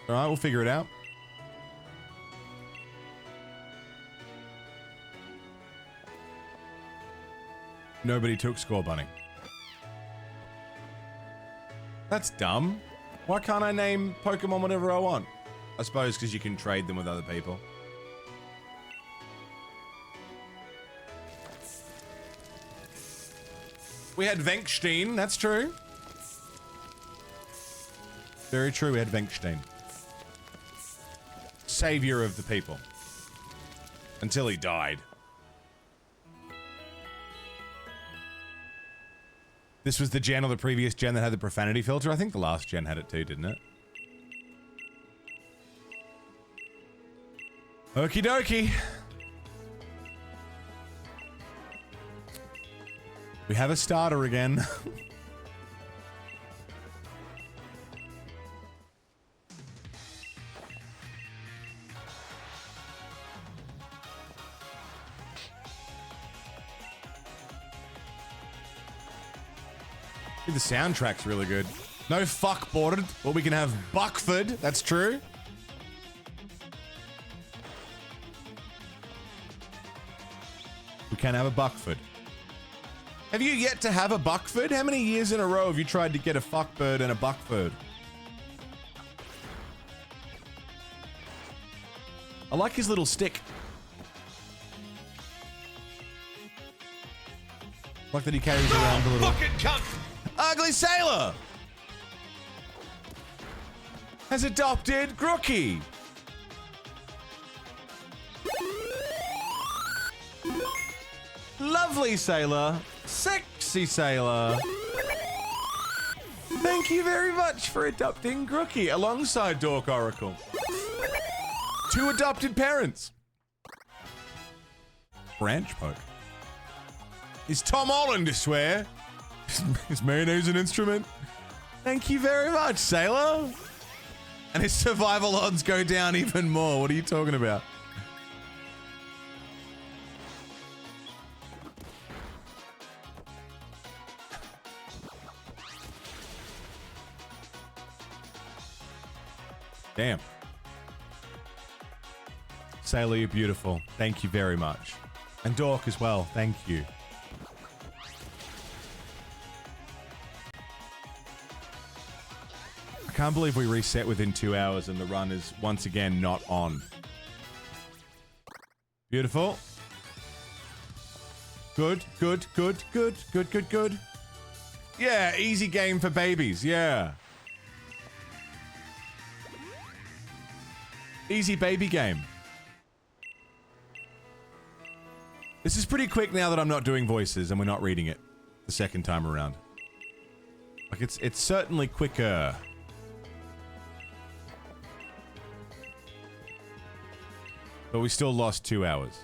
we'll figure it out. Nobody took Score Bunny. That's dumb. Why can't I name Pokemon whatever I want? I suppose because you can trade them with other people. We had Venkstein, that's true. Very true, we had Venkstein. Savior of the people. Until he died. This was the gen or the previous gen that had the profanity filter? I think the last gen had it too, didn't it? Okie dokie. We have a starter again. The soundtrack's really good. No fuckboarded, but we can have Buckford. That's true. We can have a Buckford. Have you yet to have a Buckford? How many years in a row have you tried to get a fuckbird and a Buckford? I like his little stick. Like that he carries around a little... Fucking cunt! Ugly Sailor has adopted Grooky. Lovely Sailor. Sexy Sailor. Thank you very much for adopting Grooky alongside Dork Oracle. 2 adopted parents. Branch poke. Is Tom Holland to swear? Is mayonnaise an instrument? Thank you very much, Sailor. And his survival odds go down even more. What are you talking about? Damn. Sailor, you're beautiful. Thank you very much. And Dork as well. Thank you. can't believe we reset within 2 hours and the run is once again not on. Beautiful. Good, good, good, good, good, good, good. Yeah, easy game for babies, yeah. Easy baby game. This is pretty quick now that I'm not doing voices and we're not reading it the second time around. Like, it's certainly quicker. But we still lost 2 hours.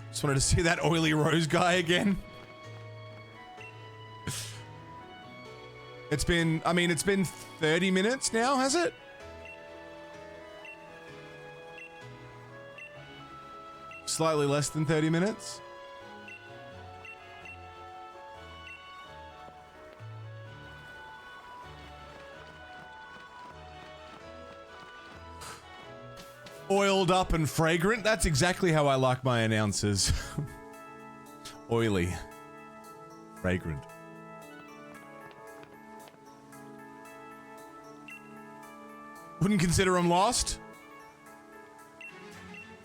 Just wanted to see that oily rose guy again. It's been 30 minutes now, has it? Slightly less than 30 minutes. Oiled up and fragrant. That's exactly how I like my announcers. Oily. Fragrant. Wouldn't consider them lost.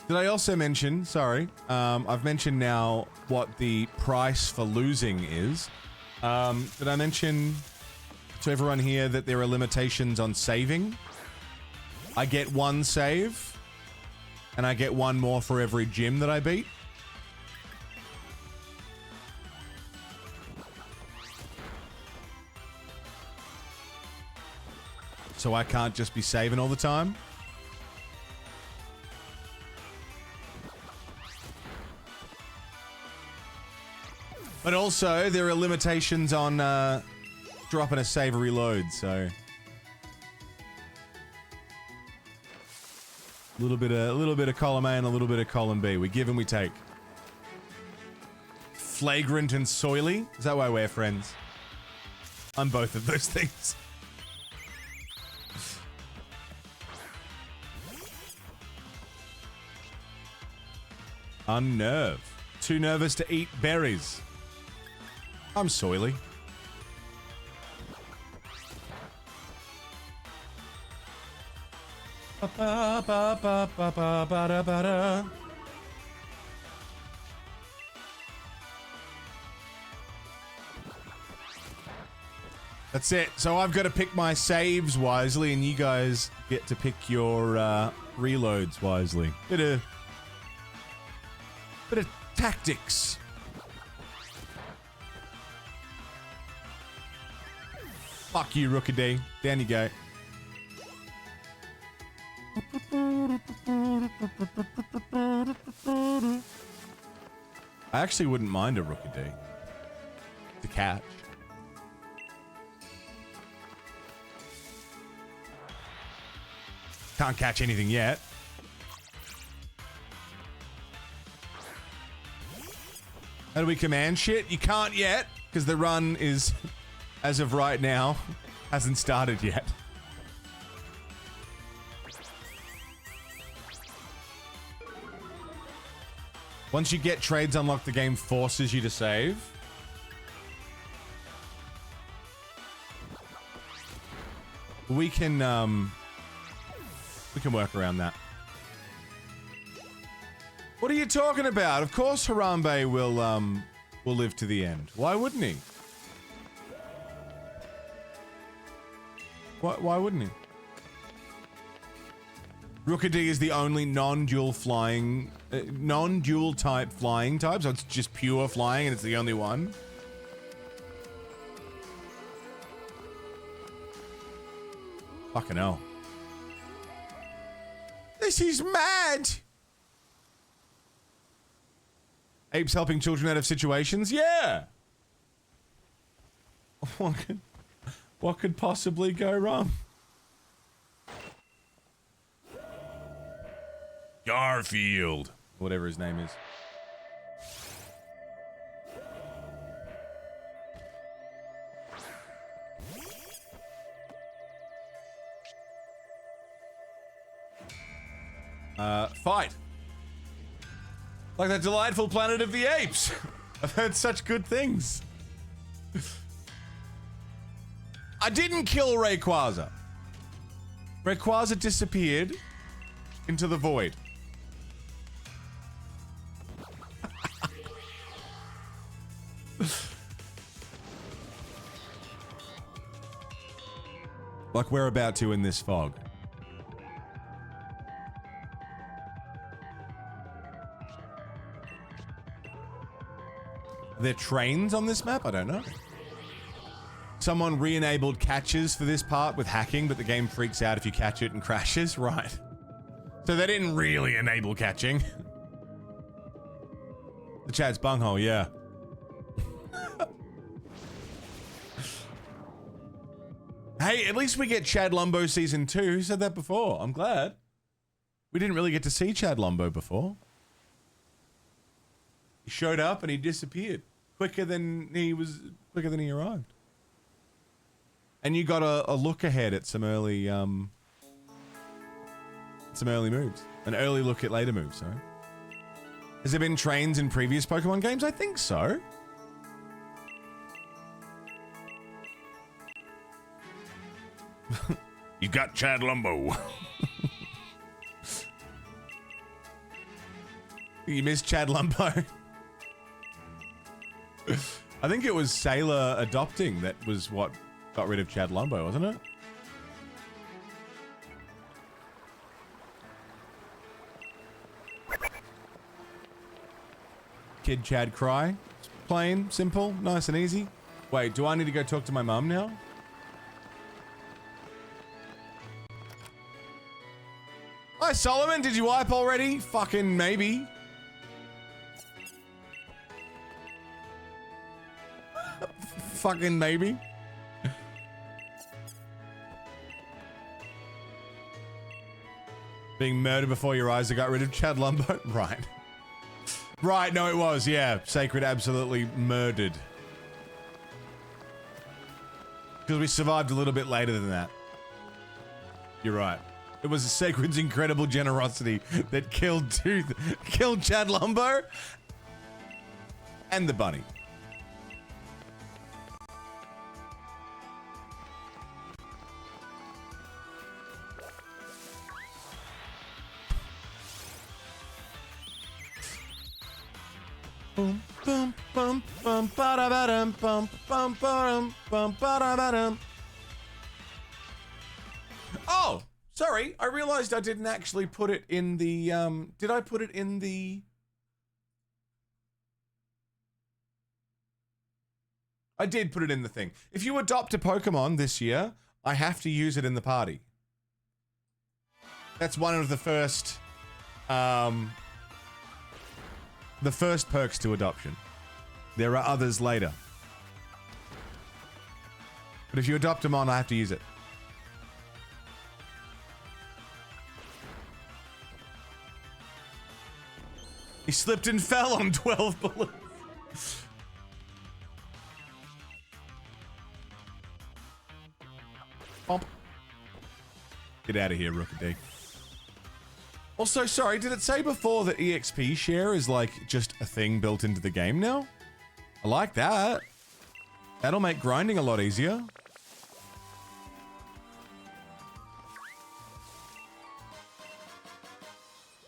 Did I also mention, sorry, I've mentioned now what the price for losing is. Did I mention to everyone here that there are limitations on saving? I get 1 save. And I get 1 more for every gym that I beat. So I can't just be saving all the time. But also, there are limitations on dropping a savory load, so... A little bit of column A and a little bit of column B. We give and we take. Flagrant and soily? Is that why we're friends? I'm both of those things. Unnerve. Too nervous to eat berries. I'm soily. That's it. So I've got to pick my saves wisely, and you guys get to pick your reloads wisely. Bit of tactics. Fuck you, Rookaday. Down you go. I actually wouldn't mind a Rookaday to catch. Can't catch anything yet. How do we command shit? You can't yet, because the run is, as of right now, hasn't started yet. Once you get trades unlocked, the game forces you to save. We can work around that. What are you talking about? Of course Harambe will live to the end. Why wouldn't he? Why wouldn't he? Rookaday is the only non-dual flying, non-dual type flying type, so it's just pure flying and it's the only one. Fucking hell. This is mad! Apes helping children out of situations? Yeah! What could possibly go wrong? Garfield. Whatever his name is. Fight. Like that delightful Planet of the Apes. I've heard such good things. I didn't kill Rayquaza. Rayquaza disappeared into the void. Like we're about to in this fog. Are there trains on this map? I don't know. Someone re-enabled catches for this part with hacking, but the game freaks out if you catch it and crashes. Right. So they didn't really enable catching. The chat's bunghole, yeah. Hey, at least we get Chad Lumbo Season 2. Who said that before? I'm glad. We didn't really get to see Chad Lumbo before. He showed up and he disappeared quicker than he arrived. And you got a look ahead at some early moves. An early look at later moves, sorry. Has there been trains in previous Pokemon games? I think so. You got Chad Lumbo. You missed Chad Lumbo. I think it was Sailor adopting that was what got rid of Chad Lumbo, wasn't it? Kid Chad cry. Plain, simple, nice and easy. Wait, do I need to go talk to my mum now? Hi, Solomon. Did you wipe already? Fucking maybe. Fucking maybe. Being murdered before your eyes that got rid of Chad Lumbo? Right. Right, no it was, yeah. Sacred absolutely murdered. Because we survived a little bit later than that. You're right. It was Sacred's incredible generosity that killed Chad Lumbo and the bunny. Boom, boom, boom, bum, ba-da-ba-dum, bum, bum, ba-dum, bum, ba-da-ba-dum. Oh, sorry. I realized I didn't actually put it in the, did I put it in the... I did put it in the thing. If you adopt a Pokemon this year, I have to use it in the party. That's one of the first perks to adoption. There are others later. But if you adopt them on, I have to use it. He slipped and fell on 12 balloons. Bump. Get out of here, Rookadee. Also, sorry, did it say before that EXP share is like just a thing built into the game now? I like that. That'll make grinding a lot easier.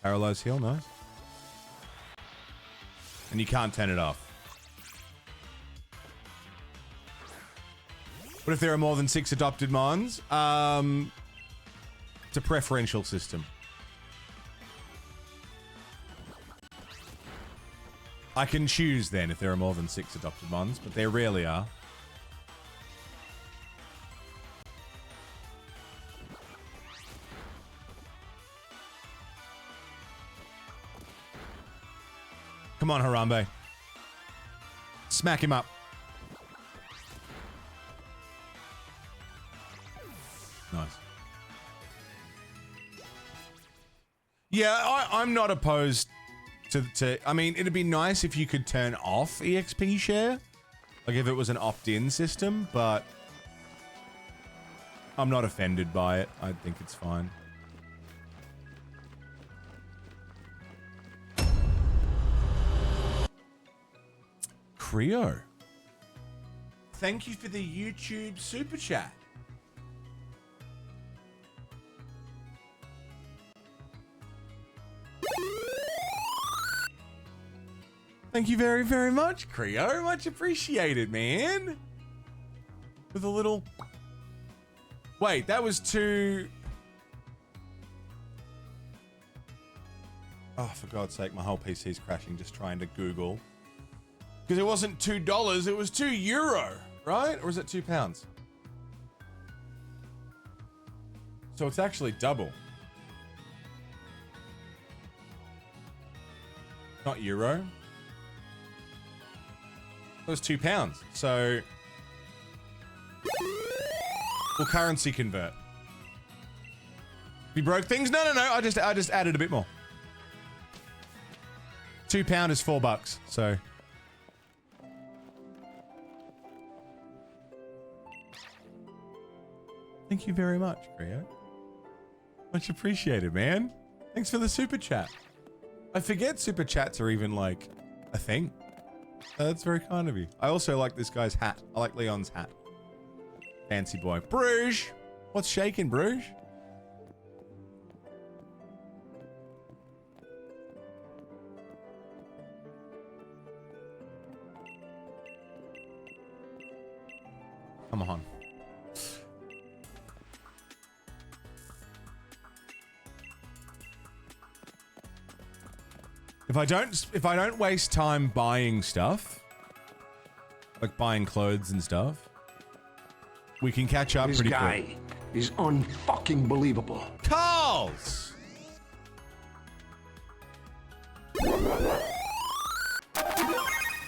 Paralyze heal, nice. And you can't turn it off. What if there are more than 6 adopted mons? It's a preferential system. I can choose then if there are more than 6 adopted mons, but there rarely are. Come on, Harambe. Smack him up. Nice. Yeah, I'm not opposed to... I mean, it'd be nice if you could turn off EXP share. Like if it was an opt-in system, but... I'm not offended by it. I think it's fine. Creo. Thank you for the YouTube super chat. Thank you very, very much, Creo. Much appreciated, man. With a little... Wait, that was two... Oh, for God's sake, my whole PC's crashing just trying to Google. Because it wasn't $2, it was €2, right? Or is it £2? So it's actually double. Not euro. It was £2. So will currency convert? We broke things? No. I just added a bit more. £2 is $4. So thank you very much, Creo. Much appreciated, man. Thanks for the super chat. I forget super chats are even like a thing. That's very kind of you. I also like this guy's hat. I like Leon's hat. Fancy boy. Bruges! What's shaking, Bruges? Come on. If I don't waste time buying stuff, like buying clothes and stuff, we can catch up pretty quick. This guy is unfucking believable. Carl's!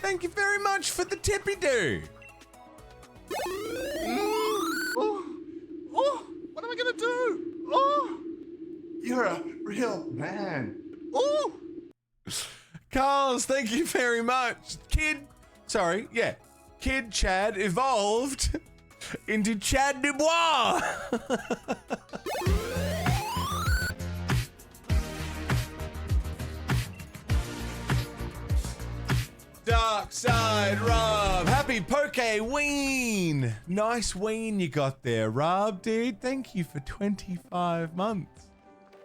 Thank you very much for the tippy-doo. What am I gonna do? Oh, you're a real man. Oh. Carl's, thank you very much. Kid Chad evolved into Chad Dubois. Dark Side Rob, happy Poke-ween. Nice ween you got there, Rob, dude. Thank you for 25 months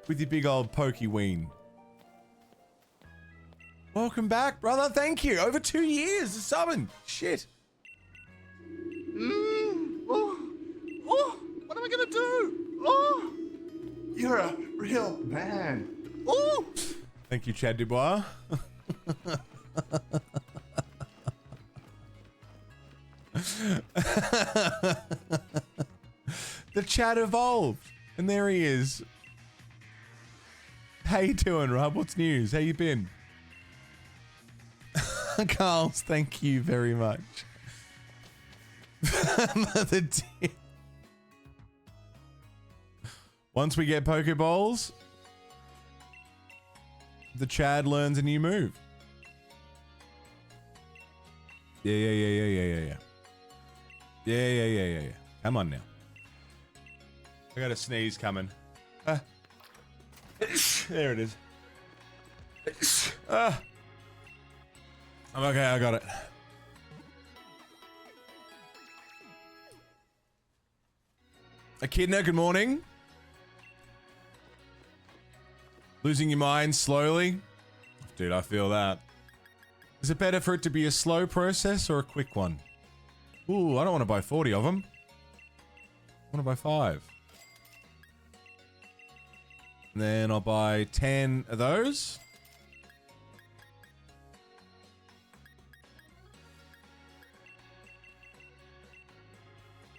with your big old Poke-ween. Welcome back, brother. Thank you. Over 2 years of subbing. Shit. What am I gonna do? Oh, you're a real man. Oh. Thank you, Chad Dubois. The chat evolved, and there he is. How you doing, Rob? What's news? How you been? Carl's, thank you very much. Mother dear. Once we get Pokeballs, the Chad learns a new move. Yeah. Come on now. I got a sneeze coming. There it is. I'm okay, I got it. Echidna, good morning. Losing your mind slowly? Dude, I feel that. Is it better for it to be a slow process or a quick one? Ooh, I don't want to buy 40 of them. I want to buy 5. And then I'll buy 10 of those.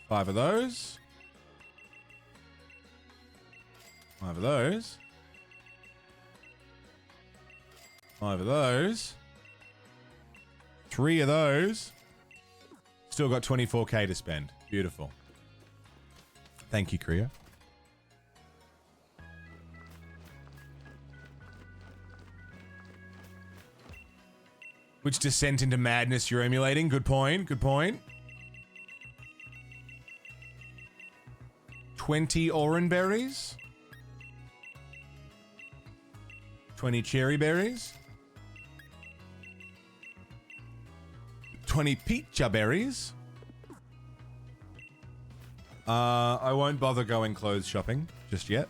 Five of those. 5 of those. 5 of those. 3 of those. Still got 24k to spend. Beautiful. Thank you, Kriya. Which descent into madness you're emulating? Good point. Good point. 20 orange berries. 20 cherry berries. 20 peach berries. I won't bother going clothes shopping just yet.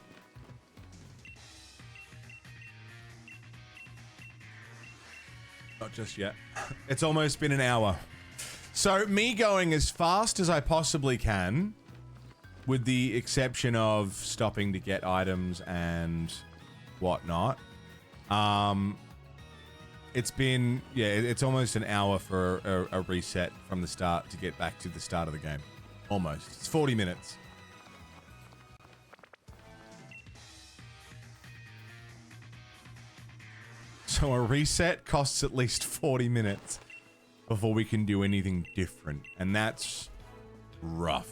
Not just yet. It's almost been an hour. So me going as fast as I possibly can, with the exception of stopping to get items and whatnot. It's been, yeah, it's almost an hour for a reset from the start to get back to the start of the game. Almost. It's 40 minutes. So a reset costs at least 40 minutes before we can do anything different. And that's rough.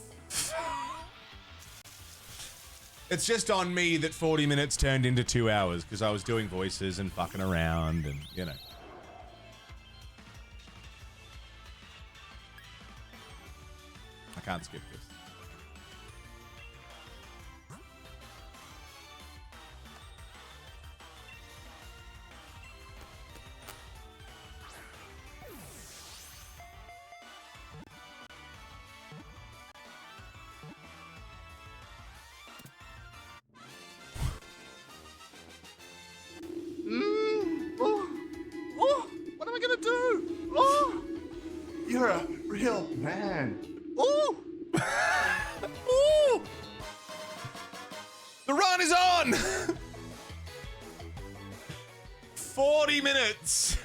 It's just on me that 40 minutes turned into 2 hours because I was doing voices and fucking around and, you know. I can't skip this. What am I gonna do? Oh, you're a real man. Oh, Ooh! The run is on! 40 minutes!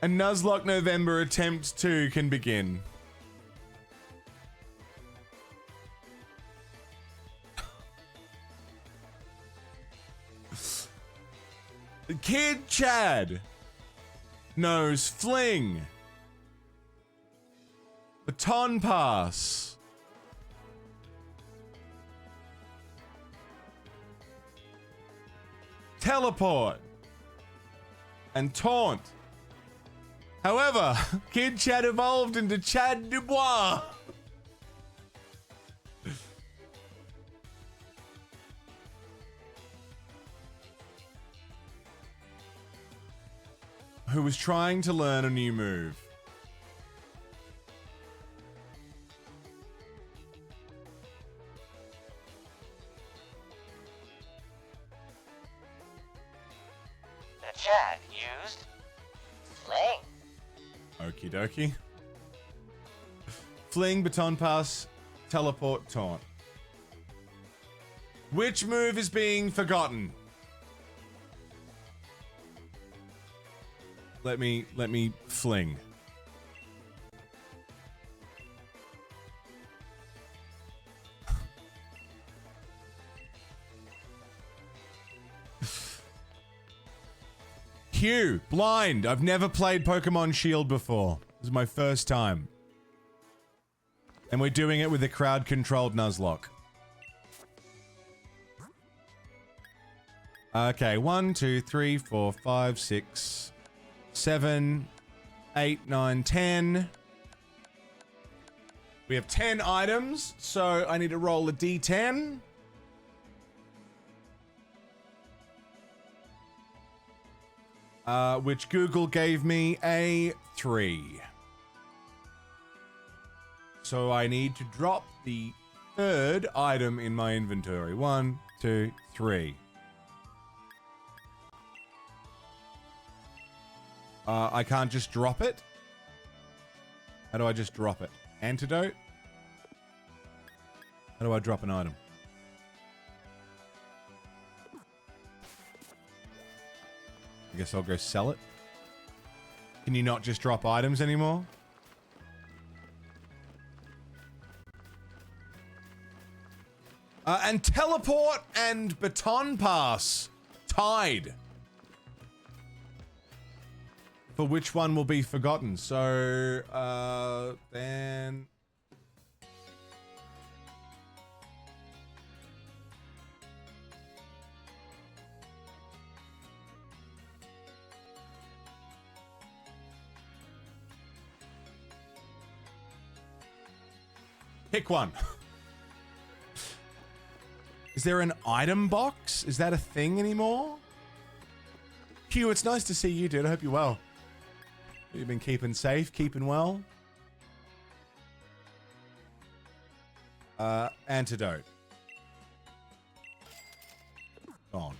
And Nuzlocke November Attempt 2 can begin. Kid Chad knows Fling. Baton Pass. Teleport. And Taunt. However, Kid Chad evolved into Chad Dubois. Who was trying to learn a new move. The Chad used Fling. Okie dokie. Fling, Baton Pass, Teleport, Taunt. Which move is being forgotten? Let me fling. Q, blind. I've never played Pokemon Shield before. This is my first time. And we're doing it with a crowd-controlled Nuzlocke. Okay, 1, 2, 3, 4, 5, 6, 7, 8, 9, 10. We have 10 items, so I need to roll a d10. Which Google gave me a 3. So I need to drop the third item in my inventory. 1, 2, 3. I can't just drop it. How do I just drop it? Antidote? How do I drop an item? I guess I'll go sell it. Can you not just drop items anymore? And teleport and baton pass tied. For which one will be forgotten? So, then... Pick one. Is there an item box? Is that a thing anymore? Q, it's nice to see you, dude. I hope you're well. You've been keeping safe, keeping well. Antidote. Gone.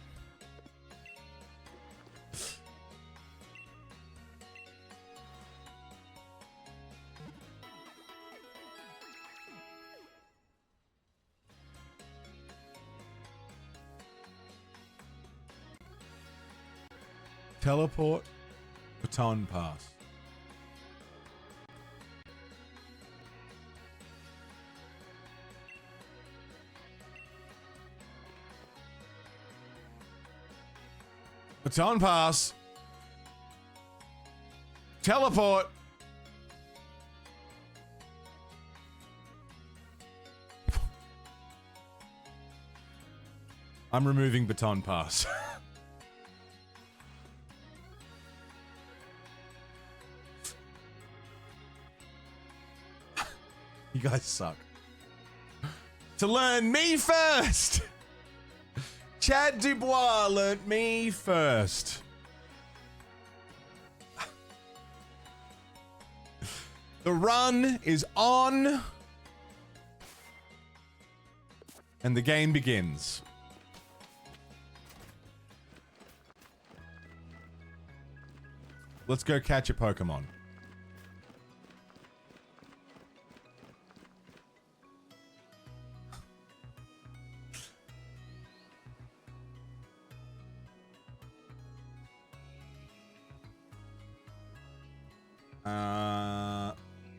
Teleport. Baton pass. Baton pass. Teleport. I'm removing baton pass. You guys suck. To learn me first. Chad Dubois learnt me first. The run is on. And the game begins. Let's go catch a Pokemon.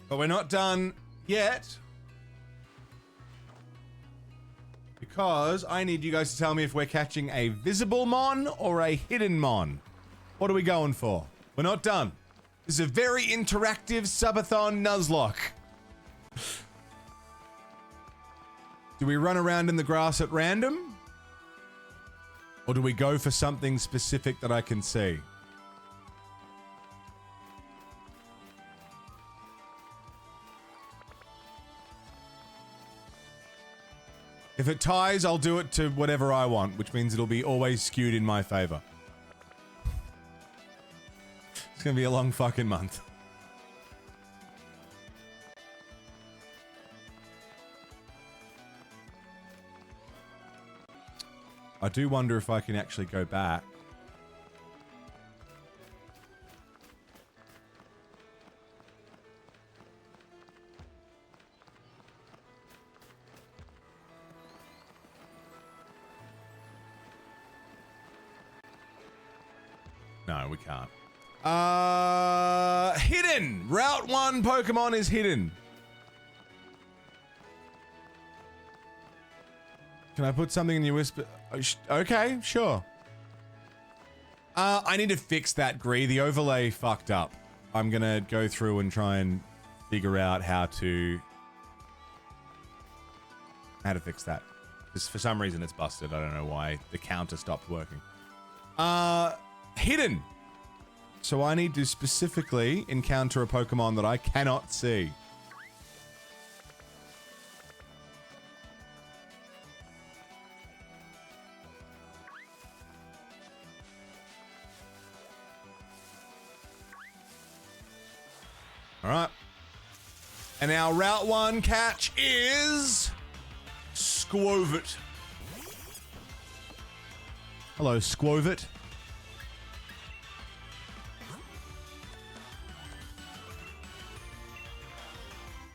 But we're not done yet. Because I need you guys to tell me if we're catching a visible mon or a hidden mon. What are we going for? We're not done. This is a very interactive subathon Nuzlocke. Do we run around in the grass at random? Or do we go for something specific that I can see? If it ties, I'll do it to whatever I want, which means it'll be always skewed in my favor. It's gonna be a long fucking month. I do wonder if I can actually go back. No, we can't. Hidden! Route 1 Pokemon is hidden. Can I put something in your whisper? Okay, sure. I need to fix that, Gree. The overlay fucked up. I'm gonna go through and try and figure out how to fix that. Because for some reason it's busted. I don't know why. The counter stopped working. Hidden. So I need to specifically encounter a Pokemon that I cannot see. All right. And our Route 1 catch is Squovit. Hello, Squovit.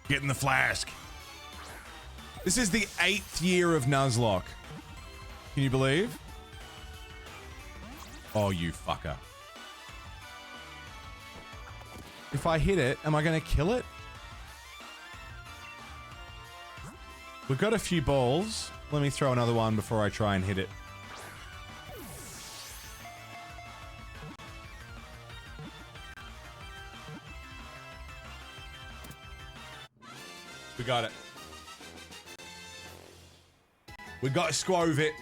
Get in the flask. This is the 8th year of Nuzlocke. Can you believe? Oh, you fucker. If I hit it, am I going to kill it? We've got a few balls. Let me throw another one before I try and hit it. We got it. We got Squovit.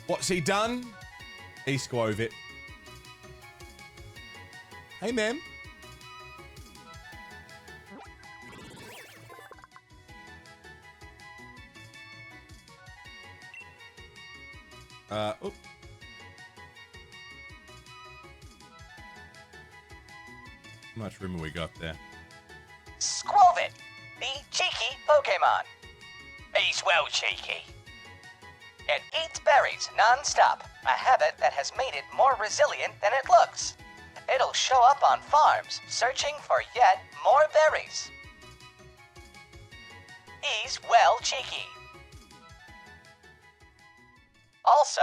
What's he done? He Squovit. Hey, ma'am. Oop. How much room have we got there? Squovit, the cheeky Pokemon. He's well cheeky. It eats berries non-stop, a habit that has made it more resilient than it looks. It'll show up on farms, searching for yet more berries. He's well cheeky. Also,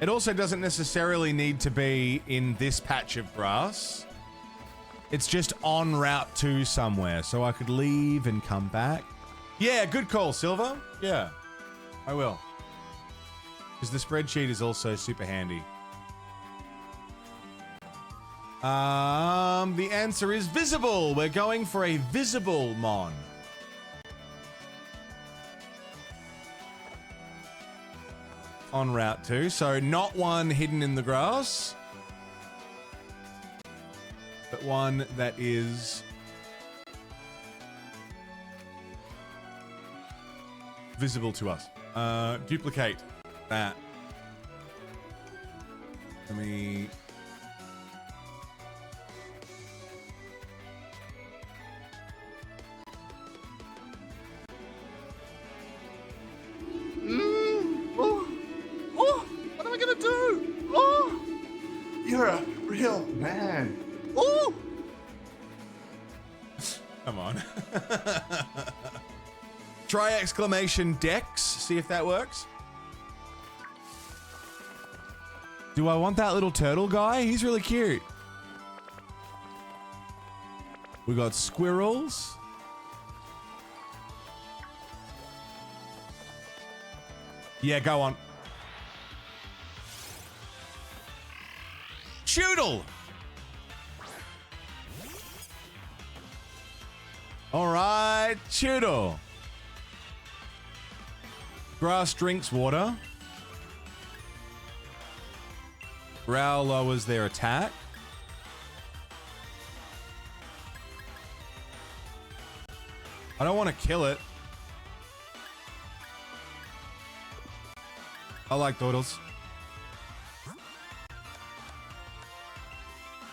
It also doesn't necessarily need to be in this patch of grass. It's just en route to somewhere, so I could leave and come back. Yeah, good call, Silver. Yeah, I will. Because the spreadsheet is also super handy. The answer is visible. We're going for a visible mon. En route to, so not one hidden in the grass, but one that is visible to us. Duplicate that. Let me... What am I gonna do? Oh! You're a real man. Oh! Come on. Try exclamation Dex, see if that works. Do I want that little turtle guy? He's really cute. We got squirrels. Yeah, go on. Choodle! Alright, Choodle. Grass drinks water. Growl lowers their attack. I don't want to kill it. I like doodles.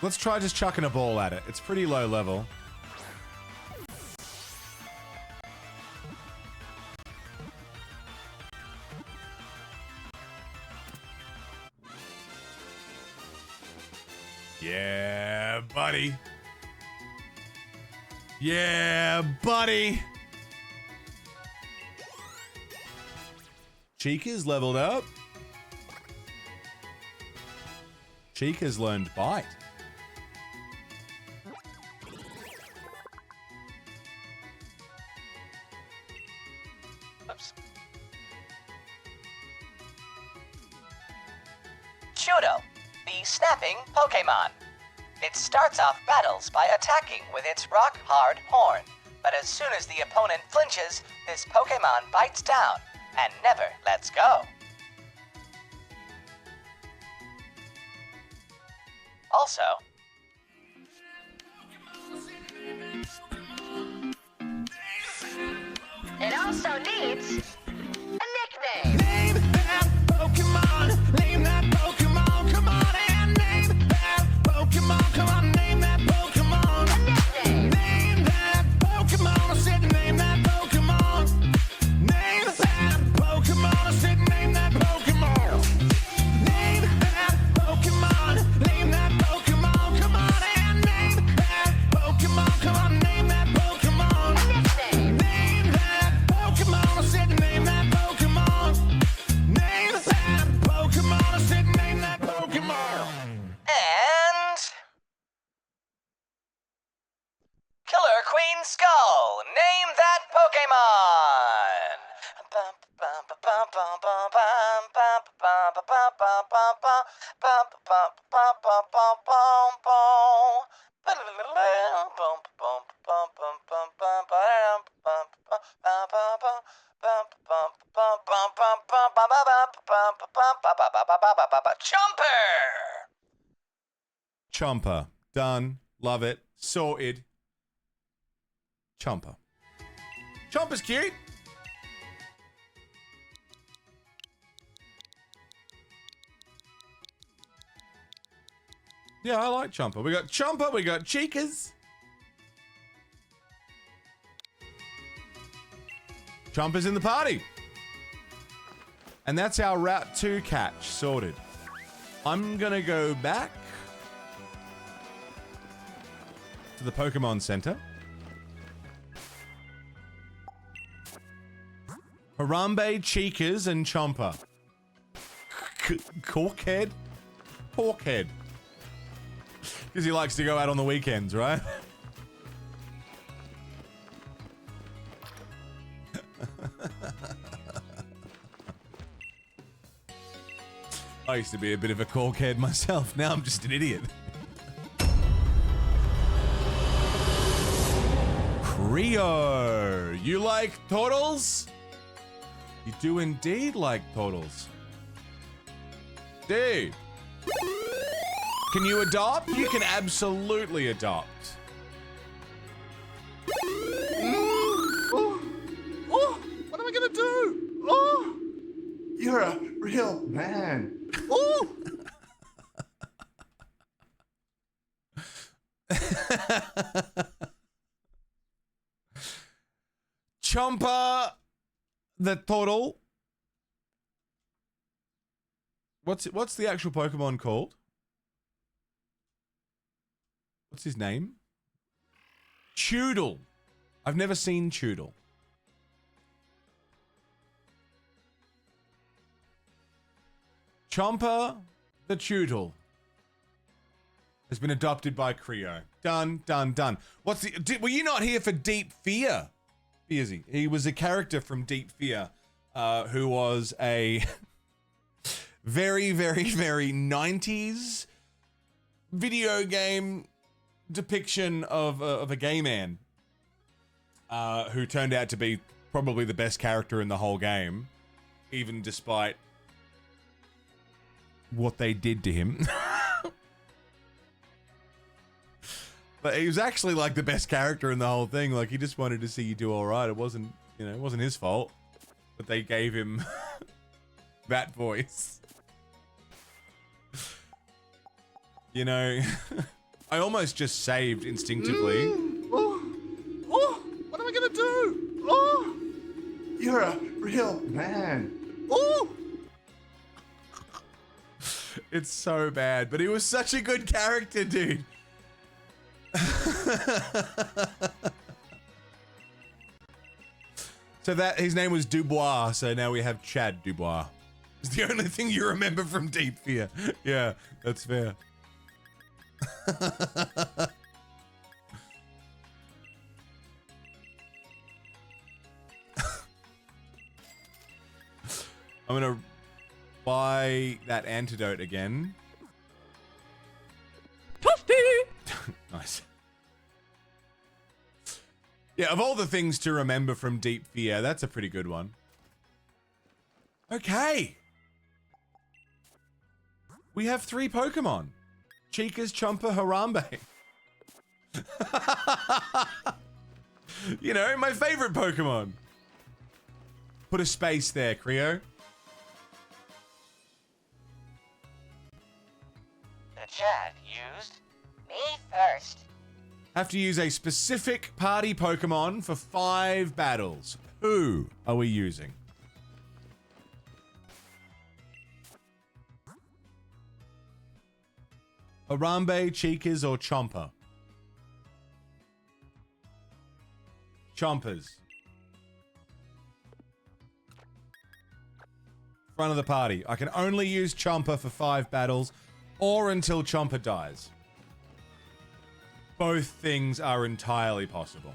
Let's try just chucking a ball at it. It's pretty low level. Yeah, buddy. Yeah, buddy. Chica's leveled up. Chica's learned bite. Oops. Chudo, the snapping Pokemon. It starts off battles by attacking with its rock-hard horn, but as soon as the opponent flinches, this Pokemon bites down and never lets go. Also, It also needs a nickname. Name that Pokemon. Name that Pokemon. Come on and name that Pokemon. Come on, name that Pokemon. A nickname. Name that Pokemon. I said name that Pokemon. Name that Pokemon. I said name that Pokemon. Name that Pokemon. Name that Pokemon. Come on and name that Pokemon. Come on, name that Pokemon. A nickname. Name that Pokemon. I said name that Pokemon. Name that Pokemon. I said name that Pokemon. and... Killer Queen Skull, name that Pokemon! Chomper! Chomper. Done. Love it. Sorted. Chomper. Chomper's cute. Yeah, I like Chomper. We got Chomper, we got Chikas. Chomper's in the party. And that's our Route 2 catch sorted. I'm gonna go back to the Pokemon Center. Harambe, Chikas, and Chomper. Corkhead? Porkhead. Because he likes to go out on the weekends, right? I used to be a bit of a corkhead myself. Now I'm just an idiot. Creo. You like turtles? You do indeed like turtles. Dude. Can you adopt? You can absolutely adopt. Oh, what am I gonna do? Oh, you're a real man. Oh. Chomper the turtle. What's the actual Pokemon called? What's his name? Choodle. I've never seen Choodle. Chomper the Choodle has been adopted by Creo. Done, done, done. Were you not here for Deep Fear? Fearsy. He was a character from Deep Fear, who was a very, very, very 90s video game depiction of a gay man, who turned out to be probably the best character in the whole game, even despite what they did to him. But he was actually like the best character in the whole thing. Like, he just wanted to see you do all right. It wasn't, it wasn't his fault, but they gave him that voice. I almost just saved instinctively. Oh, what am I gonna do? Oh, you're a real man. Oh. It's so bad, but he was such a good character, dude. So that his name was Dubois, so now we have Chad Dubois. It's the only thing you remember from Deep Fear. Yeah, that's fair. I'm gonna buy that antidote again. Nice. Yeah, of all the things to remember from Deep Fear, that's a pretty good one. Okay. We have 3 Pokemon. Chikas, Chomper, Harambe. My favorite Pokemon. Put a space there, Creo. The chat used me first. Have to use a specific party Pokemon for 5 battles. Who are we using? Harambe, Chikas, or Chomper? Chompers. Front of the party. I can only use Chomper for 5 battles or until Chomper dies. Both things are entirely possible.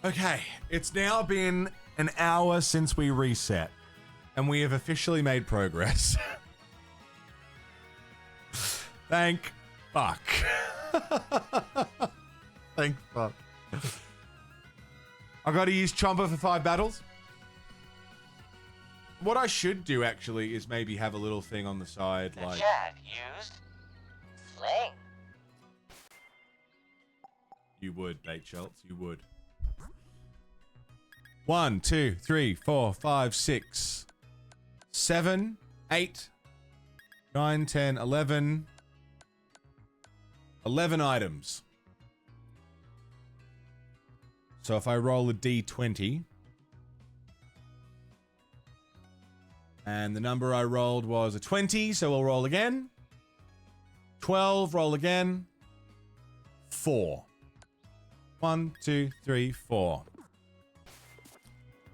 Okay, it's now been an hour since we reset, and we have officially made progress. Thank fuck. Thank fuck. I gotta use Chomper for 5 battles. What I should do, actually, is maybe have a little thing on the side, The like... chat used fling. You would, Bait Schultz, you would. 1, 2, 3, 4, 5, 6, 7, 8, 9, 10, 11. 11 items. So if I roll a d20, and the number I rolled was a 20, so we'll roll again. 12, roll again. 4. 1, 2, 3, 4.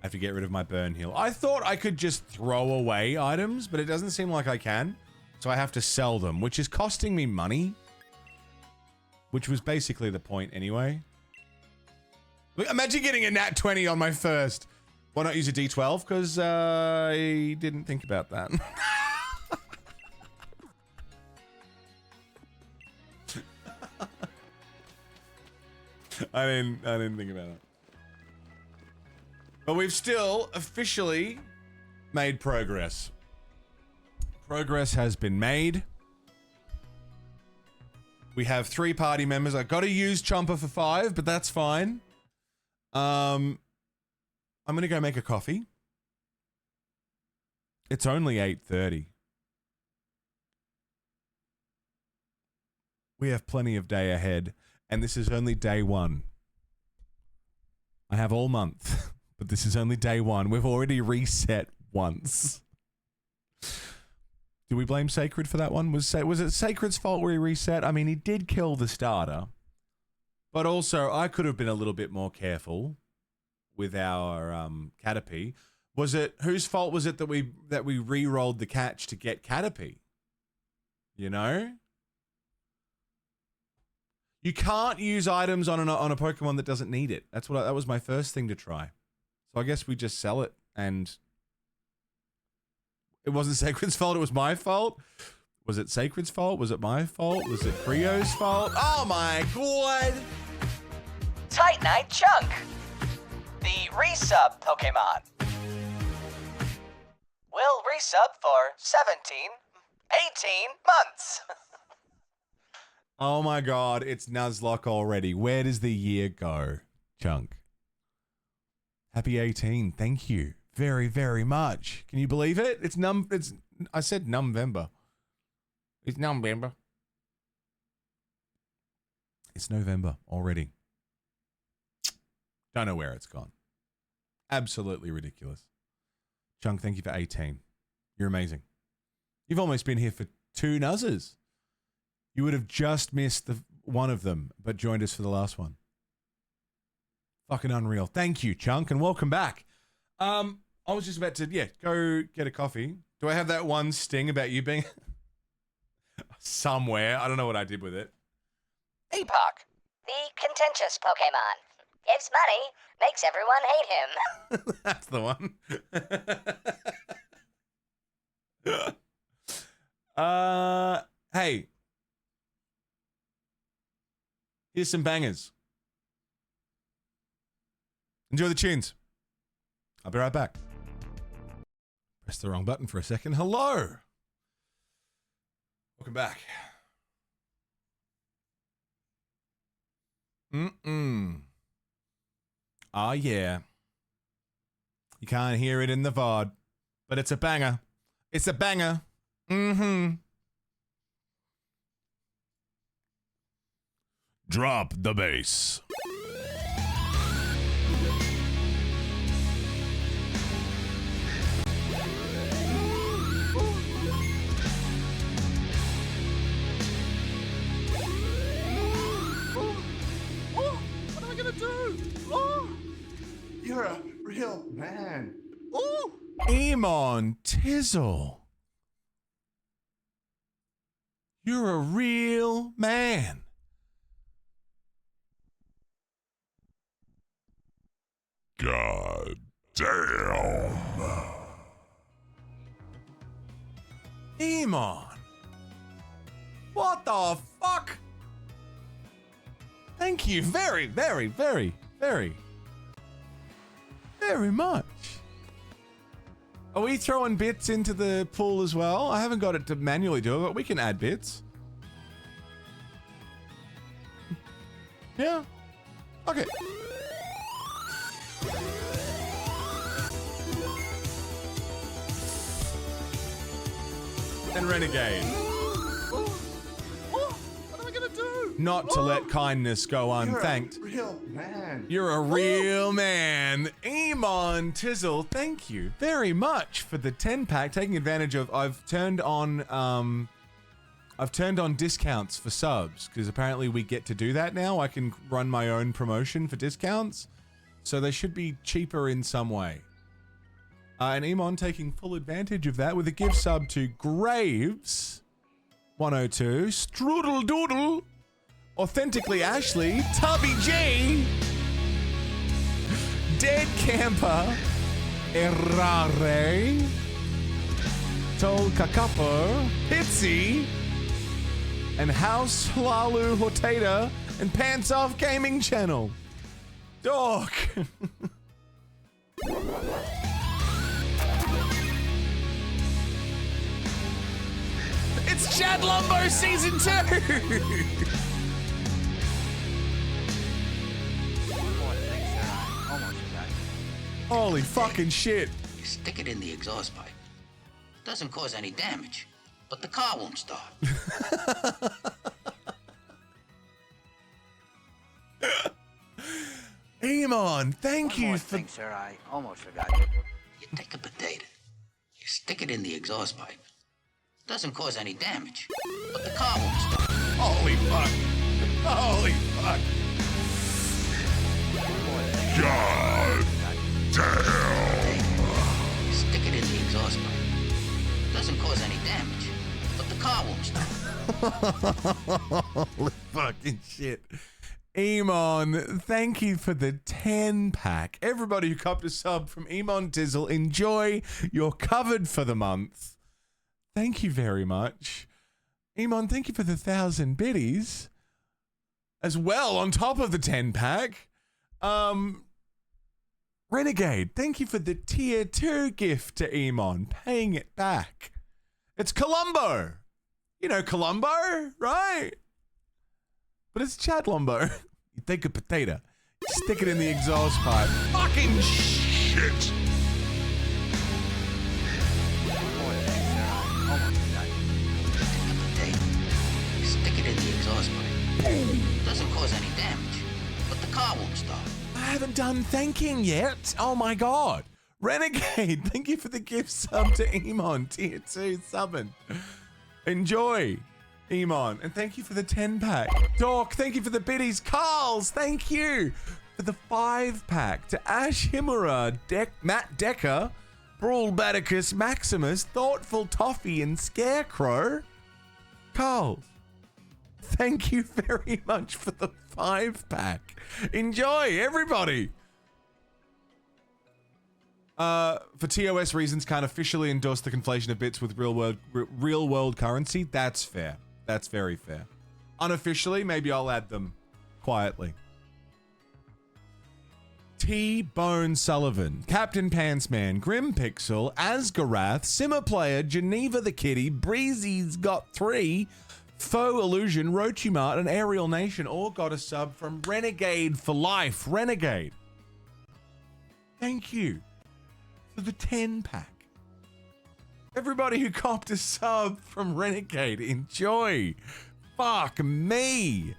I have to get rid of my burn heal. I thought I could just throw away items, but it doesn't seem like I can. So I have to sell them, which is costing me money. Which was basically the point anyway. Look, imagine getting a nat 20 on my first. Why not use a D12? Because I didn't think about that. I didn't think about it. But we've still officially made progress. Progress has been made. We have 3 party members. I got to use Chomper for 5, but that's fine. I'm going to go make a coffee. It's only 8:30. We have plenty of day ahead, and this is only day 1. I have all month, but this is only day 1. We've already reset once. Do we blame Sacred for that one? Was it Sacred's fault where he reset? I mean, he did kill the starter, but also I could have been a little bit more careful with our Caterpie. Was it whose fault was it that we re-rolled the catch to get Caterpie? You know, you can't use items on a Pokemon that doesn't need it. That was my first thing to try. So I guess we just sell it, and it wasn't Sacred's fault. It was my fault. Was it Sacred's fault? Was it my fault? Was it Creo's fault? Oh my god! Titanite Chunk, the resub Pokemon, will resub for 18 months. Oh my god, it's Nuzlocke already. Where does the year go, Chunk? Happy 18, thank you very, very much. Can you believe it? I said November. It's November. It's November already. Don't know where it's gone. Absolutely ridiculous. Chunk, thank you for 18. You're amazing. You've almost been here for 2 Nuzzers. You would have just missed one of them, but joined us for the last one. Fucking unreal. Thank you, Chunk, and welcome back. I was just about to, go get a coffee. Do I have that one sting about you being somewhere? I don't know what I did with it. Epoch, The contentious Pokemon. Gives money, makes everyone hate him. That's the one. Hey. Here's some bangers. Enjoy the tunes. I'll be right back. Press the wrong button for a second. Hello. Welcome back. Ah, yeah. You can't hear it in the VOD, but it's a banger. It's a banger. Drop the bass. What am I gonna do? Oh, you're a real man. Oh, Emon Tizzle. You're a real man. God damn. Emon. What the fuck? Thank you very, very, very, very, very much. Are we throwing bits into the pool as well? I haven't got it to manually do it, but we can add bits. Yeah. Okay. And Renegade. what am I gonna do? Not to let kindness go unthanked. You're a real man. You're a real man. Emon Tizzle, thank you very much for the 10-pack. Taking advantage of, I've turned on discounts for subs, because apparently we get to do that now. I can run my own promotion for discounts. So they should be cheaper in some way. And Emon taking full advantage of that with a gift sub to Graves 102, Strudel Doodle, Authentically Ashley, Tubby G, Dead Camper, Errare, Tol Kakapo, Pitsy, and House Lalu Hortata and Pants Off Gaming Channel. Dork. It's Chad Lumbo Season 2! One more thing, sir. I almost forgot. Holy fucking shit. You stick it in the exhaust pipe. Doesn't cause any damage, but the car won't start. Emon, thank One you more for... thing, sir. I almost forgot. You take a potato. You stick it in the exhaust pipe. Doesn't cause any damage, but the car won't start. Holy fuck. Holy fuck. God damn! You stick it in the exhaust pipe. Doesn't cause any damage, but the car won't start. Holy fucking shit. Emon, thank you for the 10-pack. Everybody who copped a sub from Emon Dizzle, enjoy. You're covered for the month. Thank you very much. Emon, thank you for the 1,000 biddies. As well, on top of the 10-pack. Renegade, thank you for the tier 2 gift to Emon. Paying it back. It's Columbo. You know Columbo, right? But it's Chad Lumbo. You take a potato, you stick it in the exhaust pipe. Fucking shit! One more thing, sir. I almost forgot. Take a potato. You stick it in the exhaust pipe. Doesn't cause any damage, but the car won't start. I haven't done thanking yet. Oh my god. Renegade, thank you for the gift sub to Emon, tier 2 subbing. Enjoy, Emon, and thank you for the 10-pack. Dork, thank you for the biddies. Carls, thank you for the 5-pack to Ash Himura, Matt Decker, Brawl Baticus, Maximus, Thoughtful Toffee, and Scarecrow. Carls, thank you very much for the 5-pack. Enjoy, everybody. For TOS reasons, can't officially endorse the conflation of bits with real world currency. That's fair. That's very fair. Unofficially, maybe I'll add them quietly. T-Bone Sullivan, Captain Pantsman, Grim Pixel, Asgarath, Simmer Player, Geneva the Kitty, Breezy's got 3, Faux Illusion, Rochimart, and Aerial Nation all got a sub from Renegade for life. Renegade, thank you for the 10-pack. Everybody who copped a sub from Renegade, enjoy. Fuck me.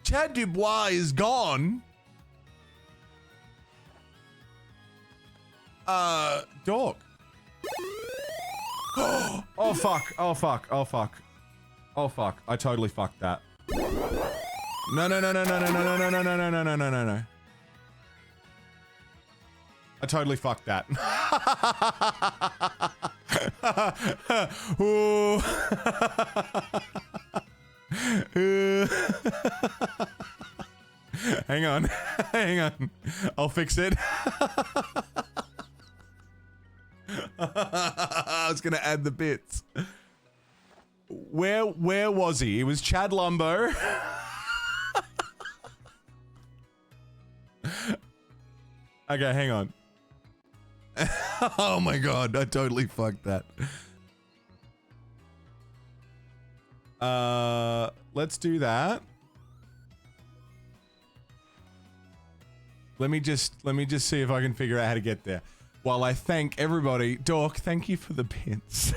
Chad Dubois is gone. Dog. Oh fuck, oh fuck, oh fuck. Oh fuck, I totally fucked that. No, no, no, no, no, no, no, no, no, no, no, no, no, no, no, no. I totally fucked that. Hang on. Hang on. I'll fix it. I was gonna add the bits. Where was he? It was Chad Lumbo. Okay, hang on. Oh my god, I totally fucked that. Let's do that. Let me just see if I can figure out how to get there. While I thank everybody, Dork, thank you for the pins.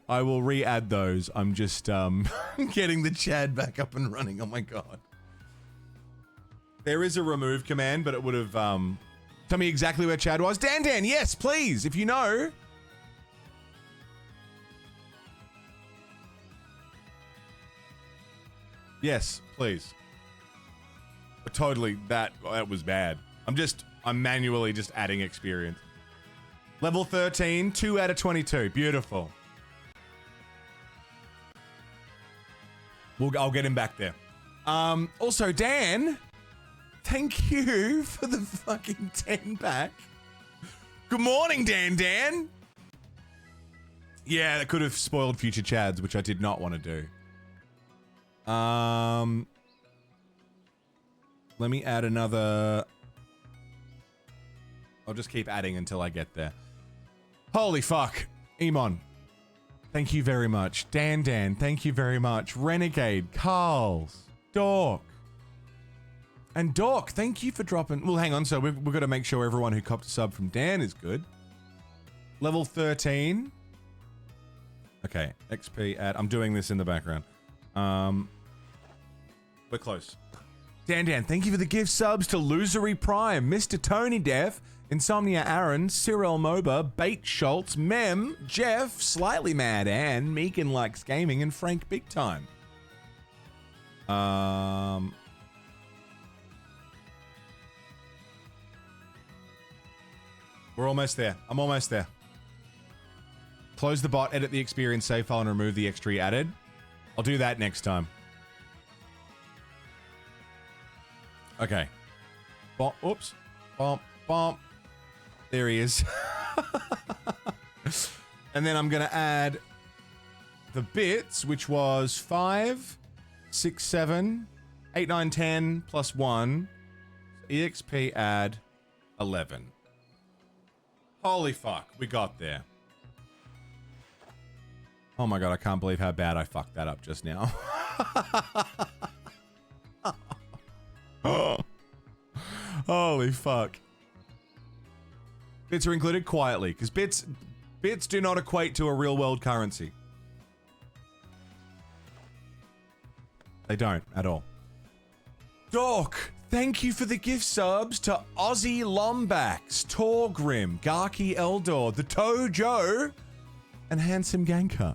I will re-add those. I'm just getting the Chad back up and running. Oh my god. There is a remove command, but it would have tell me exactly where Chad was. Dan, yes, please, if you know. Yes, please. Totally, that was bad. I'm manually just adding experience. Level 13, 2 out of 22. Beautiful. I'll get him back there. Also, Dan, thank you for the fucking 10 pack. Good morning, Dan. Yeah, that could have spoiled future Chads, which I did not want to do. Let me add another. I'll just keep adding until I get there. Holy fuck. Emon, thank you very much. Dan, thank you very much. Renegade, Carls, Dork. And Dork, thank you for dropping. Well, hang on. So we've got to make sure everyone who copped a sub from Dan is good. Level 13. Okay, XP add. I'm doing this in the background. We're close. Dan, thank you for the gift subs to Losery Prime, Mr. Tony Def, Insomnia Aaron, Cyril Moba, Bait Schultz, Mem, Jeff, Slightly Mad Ann, Meekin Likes Gaming, and Frank Big Time. We're almost there. I'm almost there. Close the bot, edit the experience save file, and remove the extra you added. I'll do that next time. Okay. Bom, oops. Bom. There he is. And then I'm going to add the bits, which was 5, 6, 7, 8, 9, 10, plus 1. EXP add 11. Holy fuck. We got there. Oh my god, I can't believe how bad I fucked that up just now. Oh. Holy fuck. Bits are included quietly, because bits do not equate to a real world currency. They don't at all. Dork, thank you for the gift subs to Aussie Lombax, Torgrim, Garky Eldor, the Tojo, and Handsome Ganker.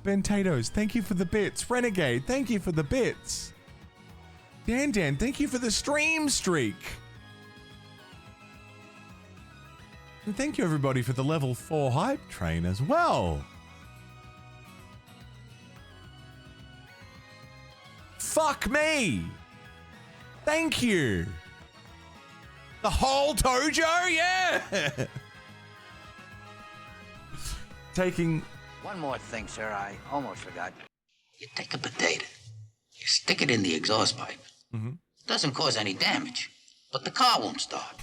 Bentatoes, thank you for the bits. Renegade, thank you for the bits. Dan, thank you for the stream streak. And thank you everybody for the level 4 hype train as well. Fuck me. Thank you. The whole Tojo, yeah. Taking... One more thing, sir. I almost forgot. You take a potato. You stick it in the exhaust pipe. Mm-hmm. It doesn't cause any damage, but the car won't start.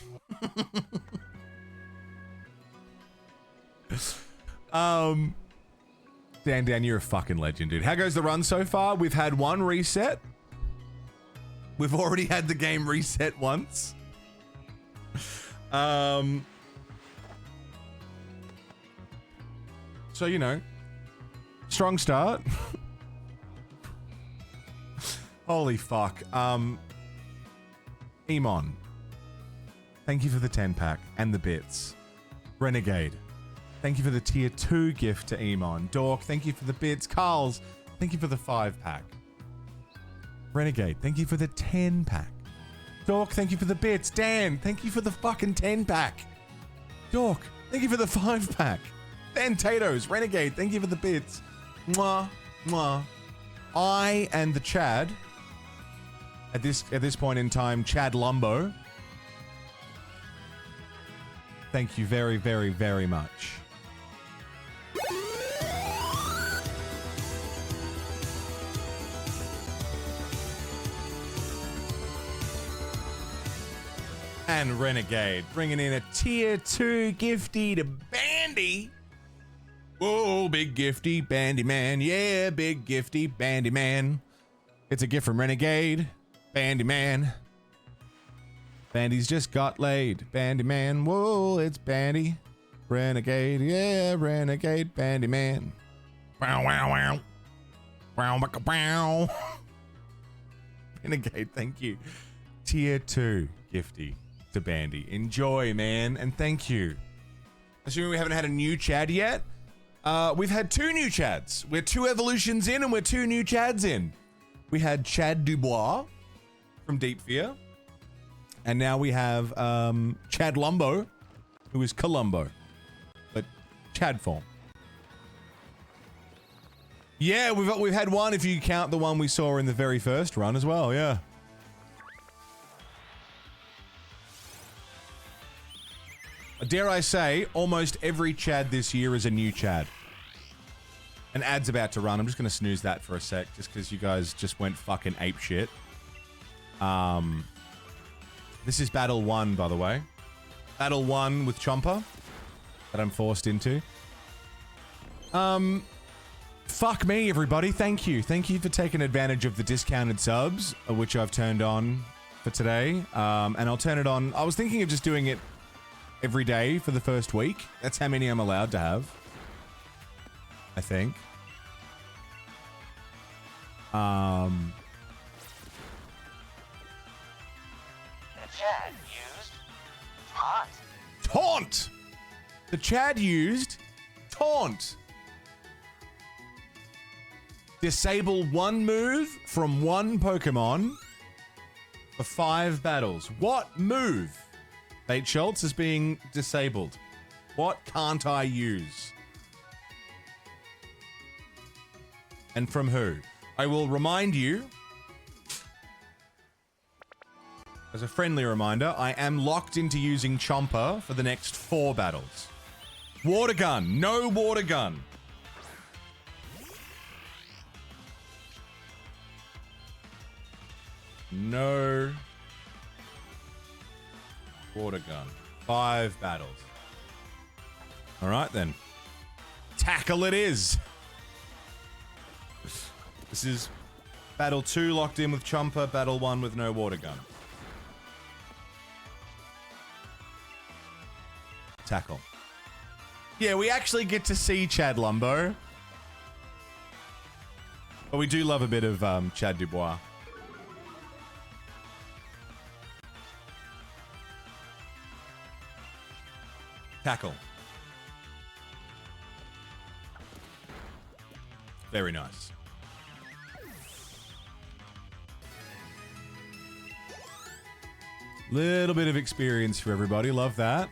Dan, you're a fucking legend, dude. How goes the run so far? We've had one reset. We've already had the game reset once. So, you know, strong start. Holy fuck. Emon, thank you for the 10 pack and the bits. Renegade, thank you for the tier 2 gift to Emon. Dork, thank you for the bits. Carls, thank you for the 5 pack. Renegade, thank you for the 10 pack. Dork, thank you for the bits. Dan, thank you for the fucking 10 pack. Dork, thank you for the 5 pack. Bentatoes, Renegade, thank you for the bits. Mwah, mwah. I and the Chad, at this point in time, Chad Lumbo, thank you very, very, very much. And Renegade, bringing in a tier 2 gifty to Bandy. Whoa, big gifty, Bandy Man. Yeah, big gifty, Bandy Man. It's a gift from Renegade, Bandy Man. Bandy's just got laid. Bandy Man, whoa, it's Bandy. Renegade, yeah, Renegade, Bandy Man. Wow, wow, wow. Wow, wow, wow. Renegade, thank you. Tier 2 gifty to Bandy. Enjoy, man, and thank you. Assuming we haven't had a new Chad yet. We've had 2 new Chads. We're 2 evolutions in and we're 2 new Chads in. We had Chad Dubois from Deep Fear. And now we have Chad Lumbo who is Columbo, but Chad form. Yeah, we've had one if you count the one we saw in the very first run as well, yeah. Dare I say, almost every Chad this year is a new Chad. An ad's about to run. I'm just going to snooze that for a sec, just because you guys just went fucking apeshit. This is Battle 1, by the way. Battle 1 with Chomper that I'm forced into. Fuck me, everybody. Thank you. Thank you for taking advantage of the discounted subs, which I've turned on for today. And I'll turn it on. I was thinking of just doing it every day for the first week. That's how many I'm allowed to have, I think. The Chad used taunt. Taunt! The Chad used taunt. Disable one move from one Pokemon for 5 battles. What move, Bait Schultz, is being disabled? What can't I use? And from who? I will remind you, as a friendly reminder, I am locked into using Chomper for the next 4 battles. Water gun. No water gun. No water gun. 5 battles. All right, then. Tackle it is. This is battle 2 locked in with Chomper, battle 1 with no water gun. Tackle. Yeah, we actually get to see Chad Lumbo. But we do love a bit of Chad Dubois. Tackle. Very nice. Little bit of experience for everybody. Love that.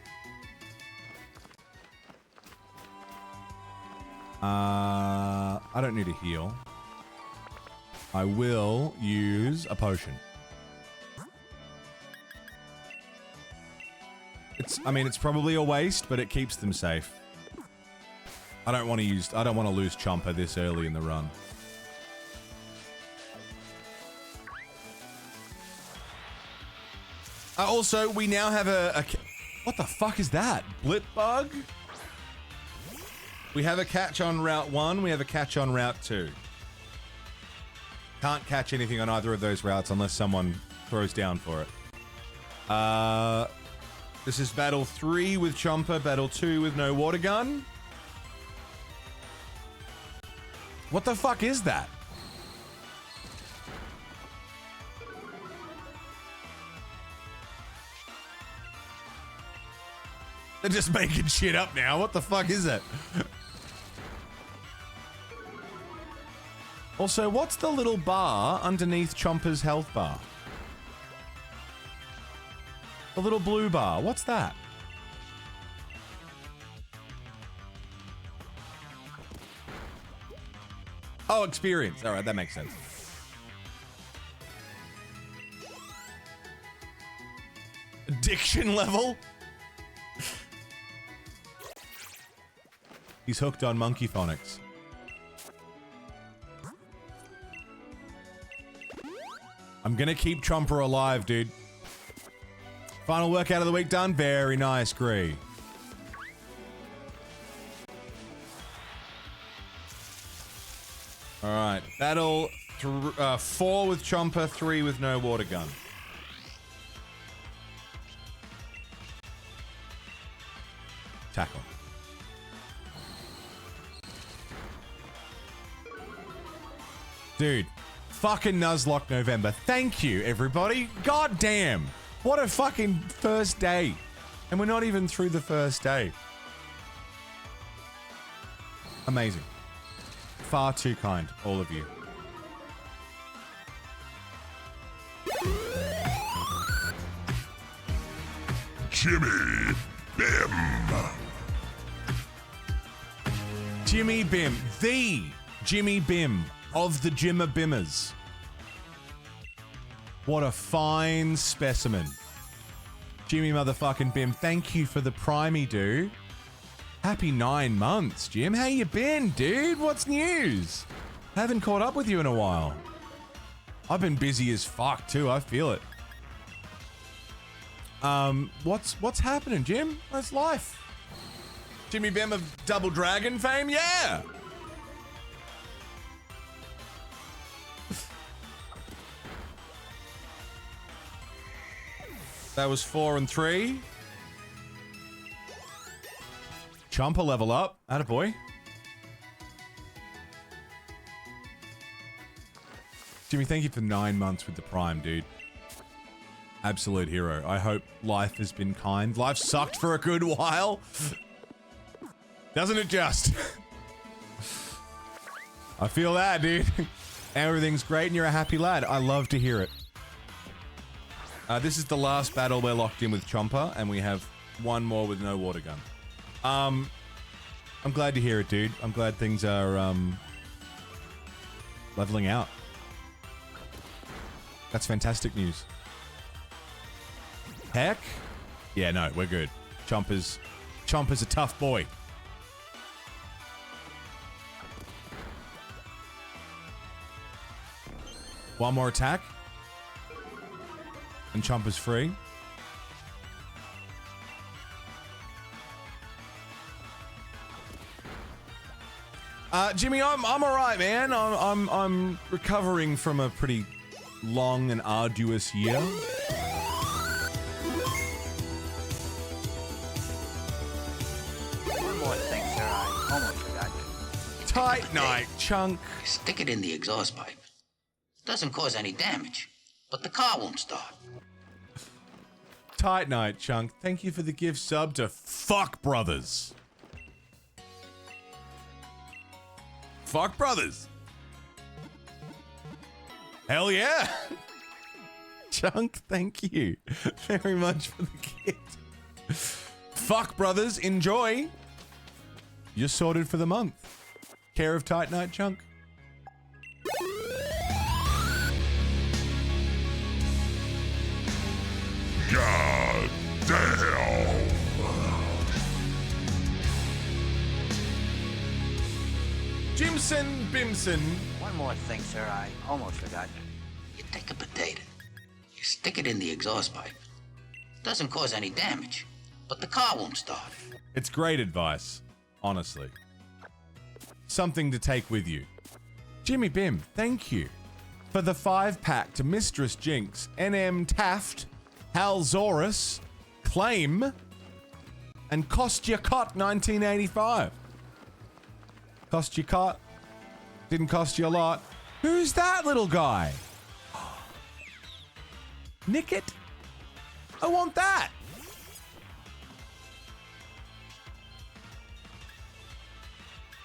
I don't need a heal. I will use a potion. It's probably a waste, but it keeps them safe. I don't want to lose Chomper this early in the run. Also, we now have a what the fuck is that? Blit bug? We have a catch on Route 1, we have a catch on Route 2. Can't catch anything on either of those routes unless someone throws down for it. This is Battle 3 with Chomper, Battle 2 with no water gun. What the fuck is that? They're just making shit up now. What the fuck is it? Also, what's the little bar underneath Chomper's health bar? The little blue bar. What's that? Oh, experience. All right, that makes sense. Addiction level? He's hooked on monkey phonics. I'm gonna keep Chomper alive, dude. Final workout of the week done. Very nice, Gree. All right, battle 4 with Chomper, 3 with no water gun. Tackle. Dude, fucking Nuzlocke November. Thank you, everybody. God damn. What a fucking first day. And we're not even through the first day. Amazing. Far too kind, all of you. Jimmy, Bim. Jimmy Bim, the Jimmy Bim of the Jimmer Bimmers. What a fine specimen. Jimmy motherfucking Bim, thank you for the primey, dude. Happy 9 months, Jim. How you been, dude? What's news? Haven't caught up with you in a while. I've been busy as fuck too, I feel it. What's happening, Jim? How's life? Jimmy Bim of Double Dragon fame? Yeah! That was 4 and 3. Chomper level up. Attaboy. Jimmy, thank you for 9 months with the Prime, dude. Absolute hero. I hope life has been kind. Life sucked for a good while. Doesn't it just? I feel that, dude. Everything's great and you're a happy lad. I love to hear it. This is the last battle we're locked in with Chomper, and we have one more with no water gun. I'm glad to hear it, dude. I'm glad things are leveling out. That's fantastic news. Heck? Yeah, no, we're good. Chomper's a tough boy. One more attack. And Chomper's free. Jimmy, I'm alright, man. I'm recovering from a pretty long and arduous year. One more thing, sir. I almost forgot. Tight night, Chunk. Stick it in the exhaust pipe. Doesn't cause any damage, but the car won't start. Tight night, Chunk. Thank you for the gift sub to Fuck Brothers. Fuck Brothers. Hell yeah. Chunk, thank you very much for the gift. Fuck Brothers, enjoy. You're sorted for the month. Care of Tight Night, Chunk. God damn. Jimson Bimson. One more thing, sir. I almost forgot. You take a potato. You stick it in the exhaust pipe. Doesn't cause any damage, but the car won't start. It's great advice, honestly. Something to take with you. Jimmy Bim, thank you for the 5-pack to Mistress Jinx, NM Taft, Halzorus, Claim, and Cost Ya Cot 1985. Cost you cot. Didn't cost you a lot. Who's that little guy? Nick it. I want that.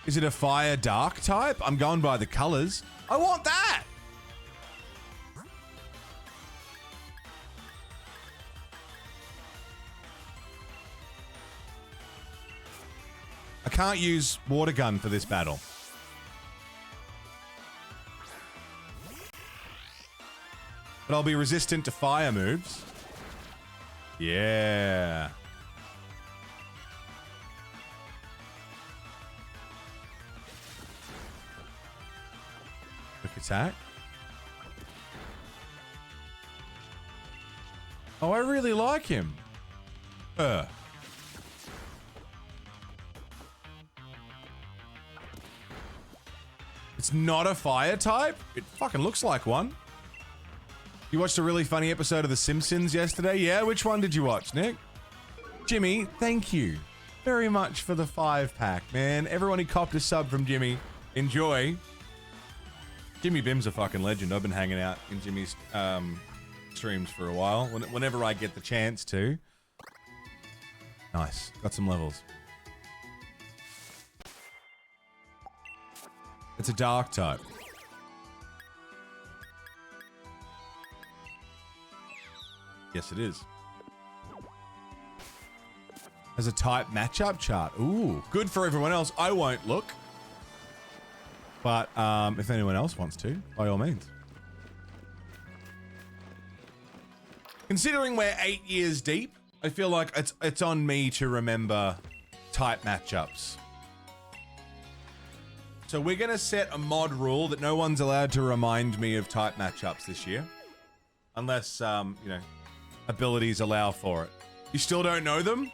Is it a fire dark type? I'm going by the colors. I want that. I can't use water gun for this battle. But I'll be resistant to fire moves. Yeah. Quick attack. Oh, I really like him. It's not a fire type? It fucking looks like one. You watched a really funny episode of The Simpsons yesterday? Yeah, which one did you watch, Nick? Jimmy, thank you very much for the 5-pack, man. Everyone who copped a sub from Jimmy, enjoy. Jimmy Bim's a fucking legend. I've been hanging out in Jimmy's streams for a while, whenever I get the chance to. Nice. Got some levels. It's a dark type. Yes, it is. As a type matchup chart. Ooh, good for everyone else. I won't look. But if anyone else wants to, by all means. Considering we're 8 years deep, I feel like it's on me to remember type matchups. So we're gonna set a mod rule that no one's allowed to remind me of type matchups this year. Unless, you know, abilities allow for it. You still don't know them?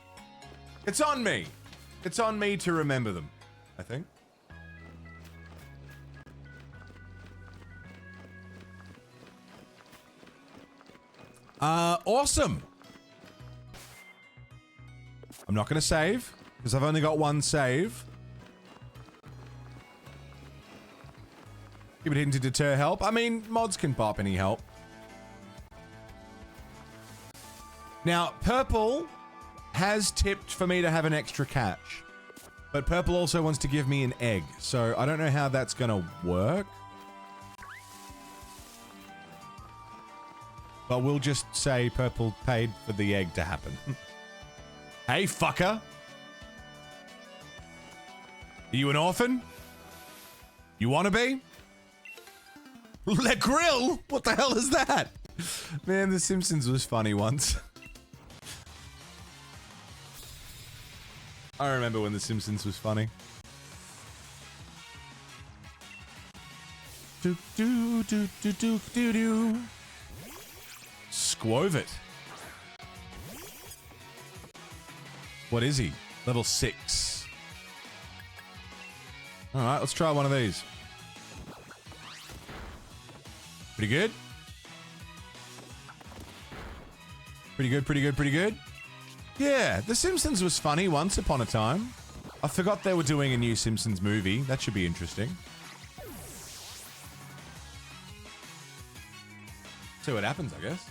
It's on me. It's on me to remember them, I think. Awesome. I'm not gonna save, because I've only got one save. Keep it hidden to deter help. I mean, mods can pop any help. Now, Purple has tipped for me to have an extra catch. But Purple also wants to give me an egg, so I don't know how that's gonna work. But we'll just say Purple paid for the egg to happen. Hey, fucker! Are you an orphan? You wanna be? Le Grill? What the hell is that? Man, The Simpsons was funny once. I remember when The Simpsons was funny. Do do do do do do do. Squovit. What is he? Level 6. Alright, let's try one of these. Pretty good. Pretty good, pretty good, pretty good. Yeah, The Simpsons was funny once upon a time. I forgot they were doing a new Simpsons movie. That should be interesting. See what happens, I guess.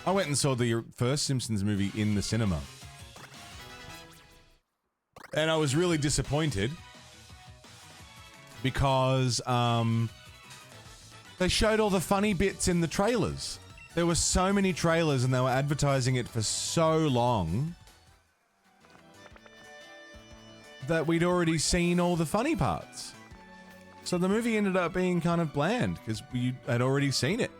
I went and saw the first Simpsons movie in the cinema. And I was really disappointed. Because, they showed all the funny bits in the trailers. There were so many trailers and they were advertising it for so long that we'd already seen all the funny parts. So the movie ended up being kind of bland because we had already seen it.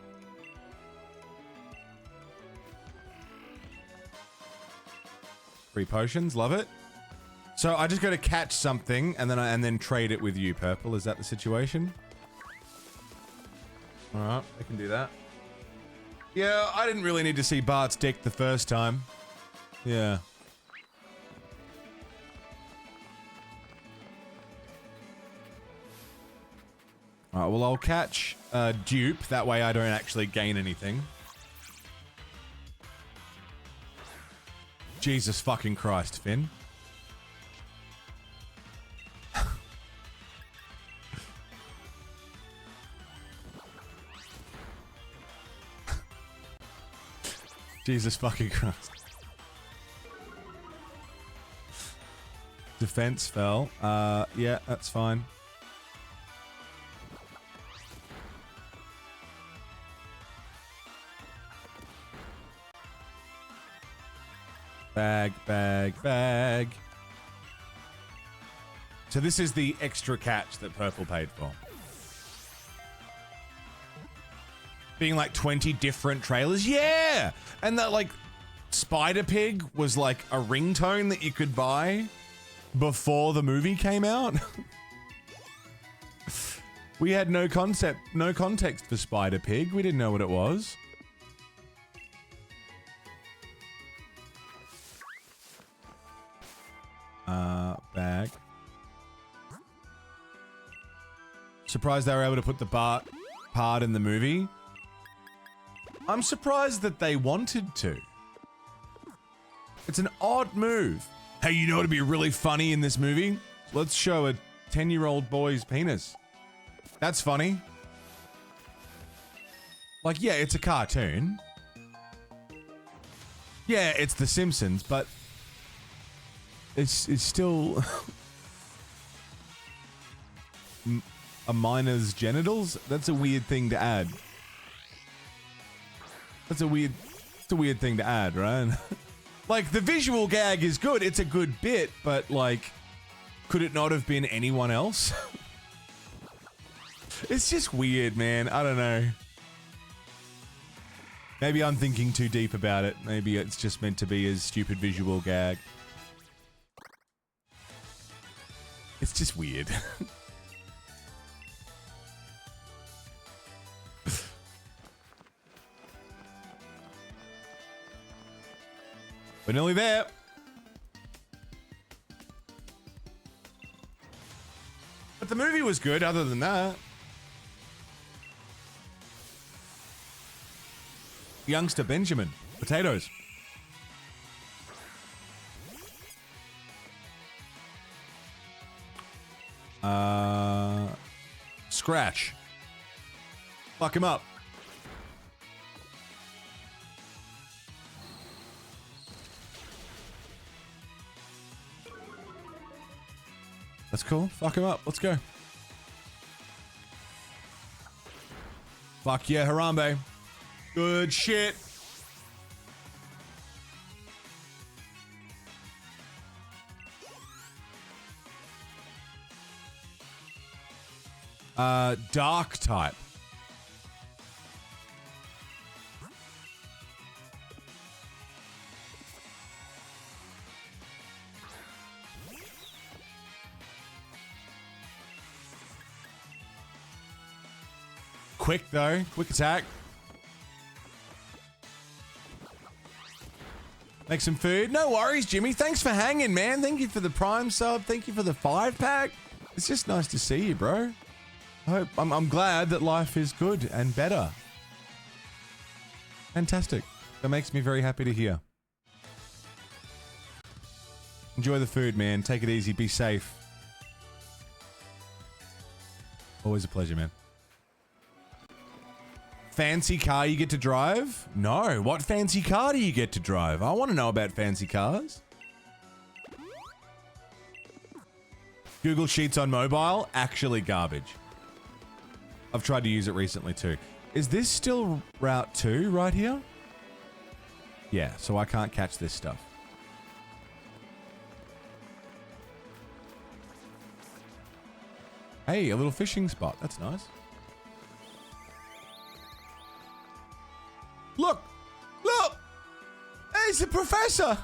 Free potions, love it. So I just got to catch something and then trade it with you, Purple. Is that the situation? All right, I can do that. Yeah, I didn't really need to see Bart's dick the first time. Yeah. Alright, well I'll catch dupe, that way I don't actually gain anything. Jesus fucking Christ, Finn. Jesus fucking Christ. Defense fell. Yeah, that's fine. Bag, bag, bag. So this is the extra catch that Purple paid for. Being like 20 different trailers. Yeah! And that like Spider Pig was like a ringtone that you could buy before the movie came out. We had no context for Spider Pig. We didn't know what it was. Bag. Surprised they were able to put the Bart part in the movie. I'm surprised that they wanted to. It's an odd move. Hey, you know what'd be really funny in this movie? Let's show a 10-year-old boy's penis. That's funny. Like, yeah, it's a cartoon. Yeah, it's The Simpsons, but it's still a minor's genitals? That's a weird thing to add. That's a weird It's a weird thing to add, right? Like, the visual gag is good. It's a good bit, but, like, could it not have been anyone else? It's just weird, man. I don't know. Maybe I'm thinking too deep about it. Maybe it's just meant to be a stupid visual gag. It's just weird. We're nearly there. But the movie was good other than that. Youngster Benjamin. Potatoes. Scratch. Fuck him up. That's cool. Fuck him up. Let's go. Fuck yeah, Harambe. Good shit. Dark type. Quick though, quick attack. Make some food. No worries, Jimmy. Thanks for hanging, man. Thank you for the Prime sub. Thank you for the 5-pack. It's just nice to see you, bro. I'm glad that life is good and better. Fantastic. That makes me very happy to hear. Enjoy the food, man. Take it easy. Be safe. Always a pleasure, man. Fancy car you get to drive? No. What fancy car do you get to drive? I want to know about fancy cars. Google Sheets on mobile? Actually garbage. I've tried to use it recently too. Is this still Route 2 right here? Yeah, so I can't catch this stuff. Hey, a little fishing spot. That's nice. Look! Look! It's the professor!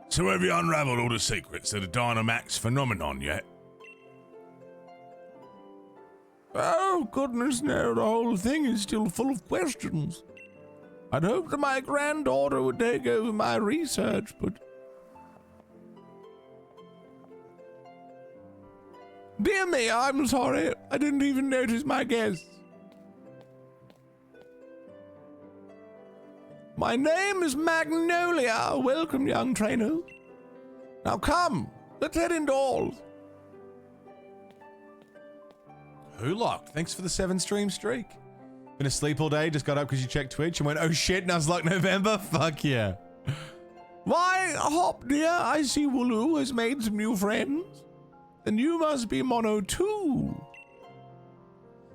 So have you unraveled all the secrets of the Dynamax phenomenon yet? Oh, goodness no, the whole thing is still full of questions. I'd hoped that my granddaughter would take over my research, but... Dear me, I'm sorry. I didn't even notice my guests. My name is Magnolia. Welcome, young trainers. Now come, let's head indoors. Hulock, thanks for the 7-stream streak. Been asleep all day, just got up because you checked Twitch and went, oh shit, Nuzlocke November? Fuck yeah. Why, Hop dear, I see Wooloo has made some new friends. Then you must be Mono too.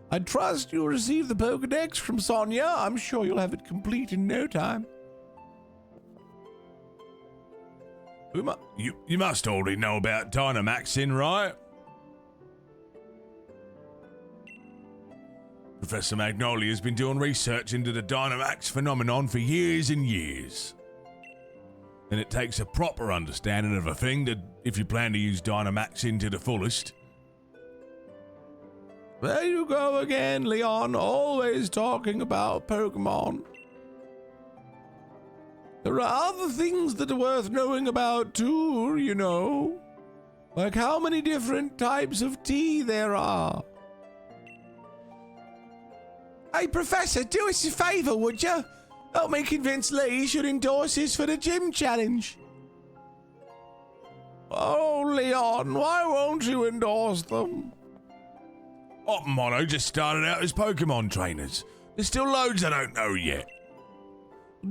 I trust you'll receive the Pokedex from Sonia. I'm sure you'll have it complete in no time. You must already know about Dynamaxing, right? Professor Magnolia has been doing research into the Dynamax phenomenon for years and years. And it takes a proper understanding of a thing that if you plan to use Dynamaxing to the fullest. There you go again, Leon, always talking about Pokemon. There are other things that are worth knowing about too, you know. Like how many different types of tea there are. Hey, Professor, do us a favour, would you? Help me convince Lee he should endorse us for the gym challenge. Oh, Leon, why won't you endorse them? Hop and Mono just started out as Pokemon trainers. There's still loads I don't know yet.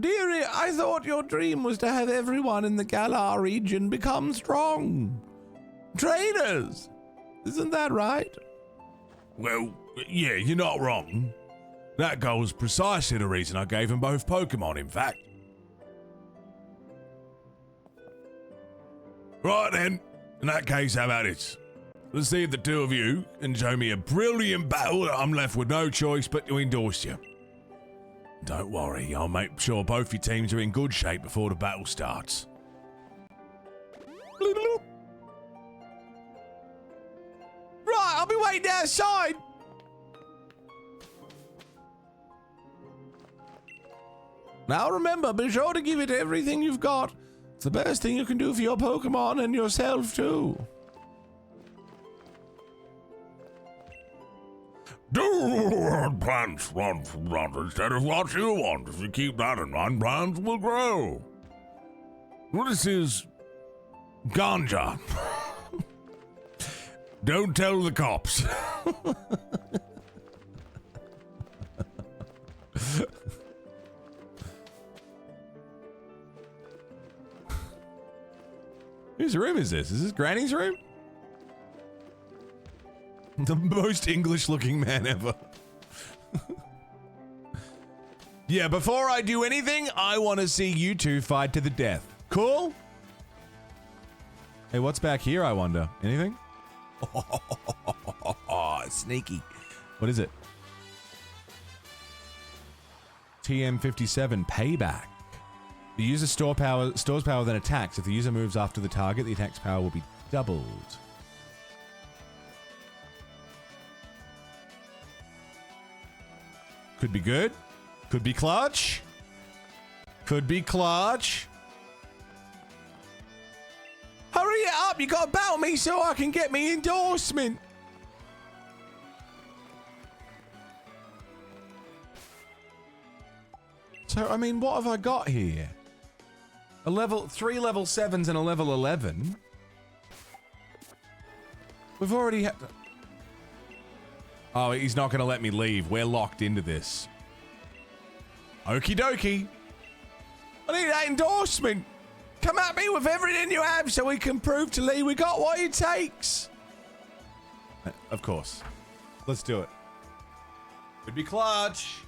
Dearie, I thought your dream was to have everyone in the Galar region become strong. Trainers! Isn't that right? Well, yeah, you're not wrong. That goal was precisely the reason I gave him both Pokemon, in fact. Right then, in that case, how about it? Let's see if the two of you can show me a brilliant battle that I'm left with no choice but to endorse you. Don't worry, I'll make sure both your teams are in good shape before the battle starts. Right, I'll be waiting outside. Now remember, be sure to give it everything you've got. It's the best thing you can do for your Pokemon and yourself too. Do plants run instead of what you want? If you keep that in mind, plants will grow. Well, this is ganja. Don't tell the cops. Whose room is this? Is this Granny's room? The most English-looking man ever. Yeah, before I do anything, I want to see you two fight to the death. Cool? Hey, what's back here, I wonder? Anything? Oh, sneaky. What is it? TM57, payback. The user stores power then attacks. If the user moves after the target, the attack's power will be doubled. Could be good. Could be clutch. Could be clutch. Hurry it up! You gotta battle me so I can get me endorsement. So, I mean, what have I got here? Three level 7s and a level 11. We've already had... Oh, he's not going to let me leave. We're locked into this. Okie dokie. I need that endorsement. Come at me with everything you have so we can prove to Lee we got what it takes. Of course. Let's do it. Could be clutch.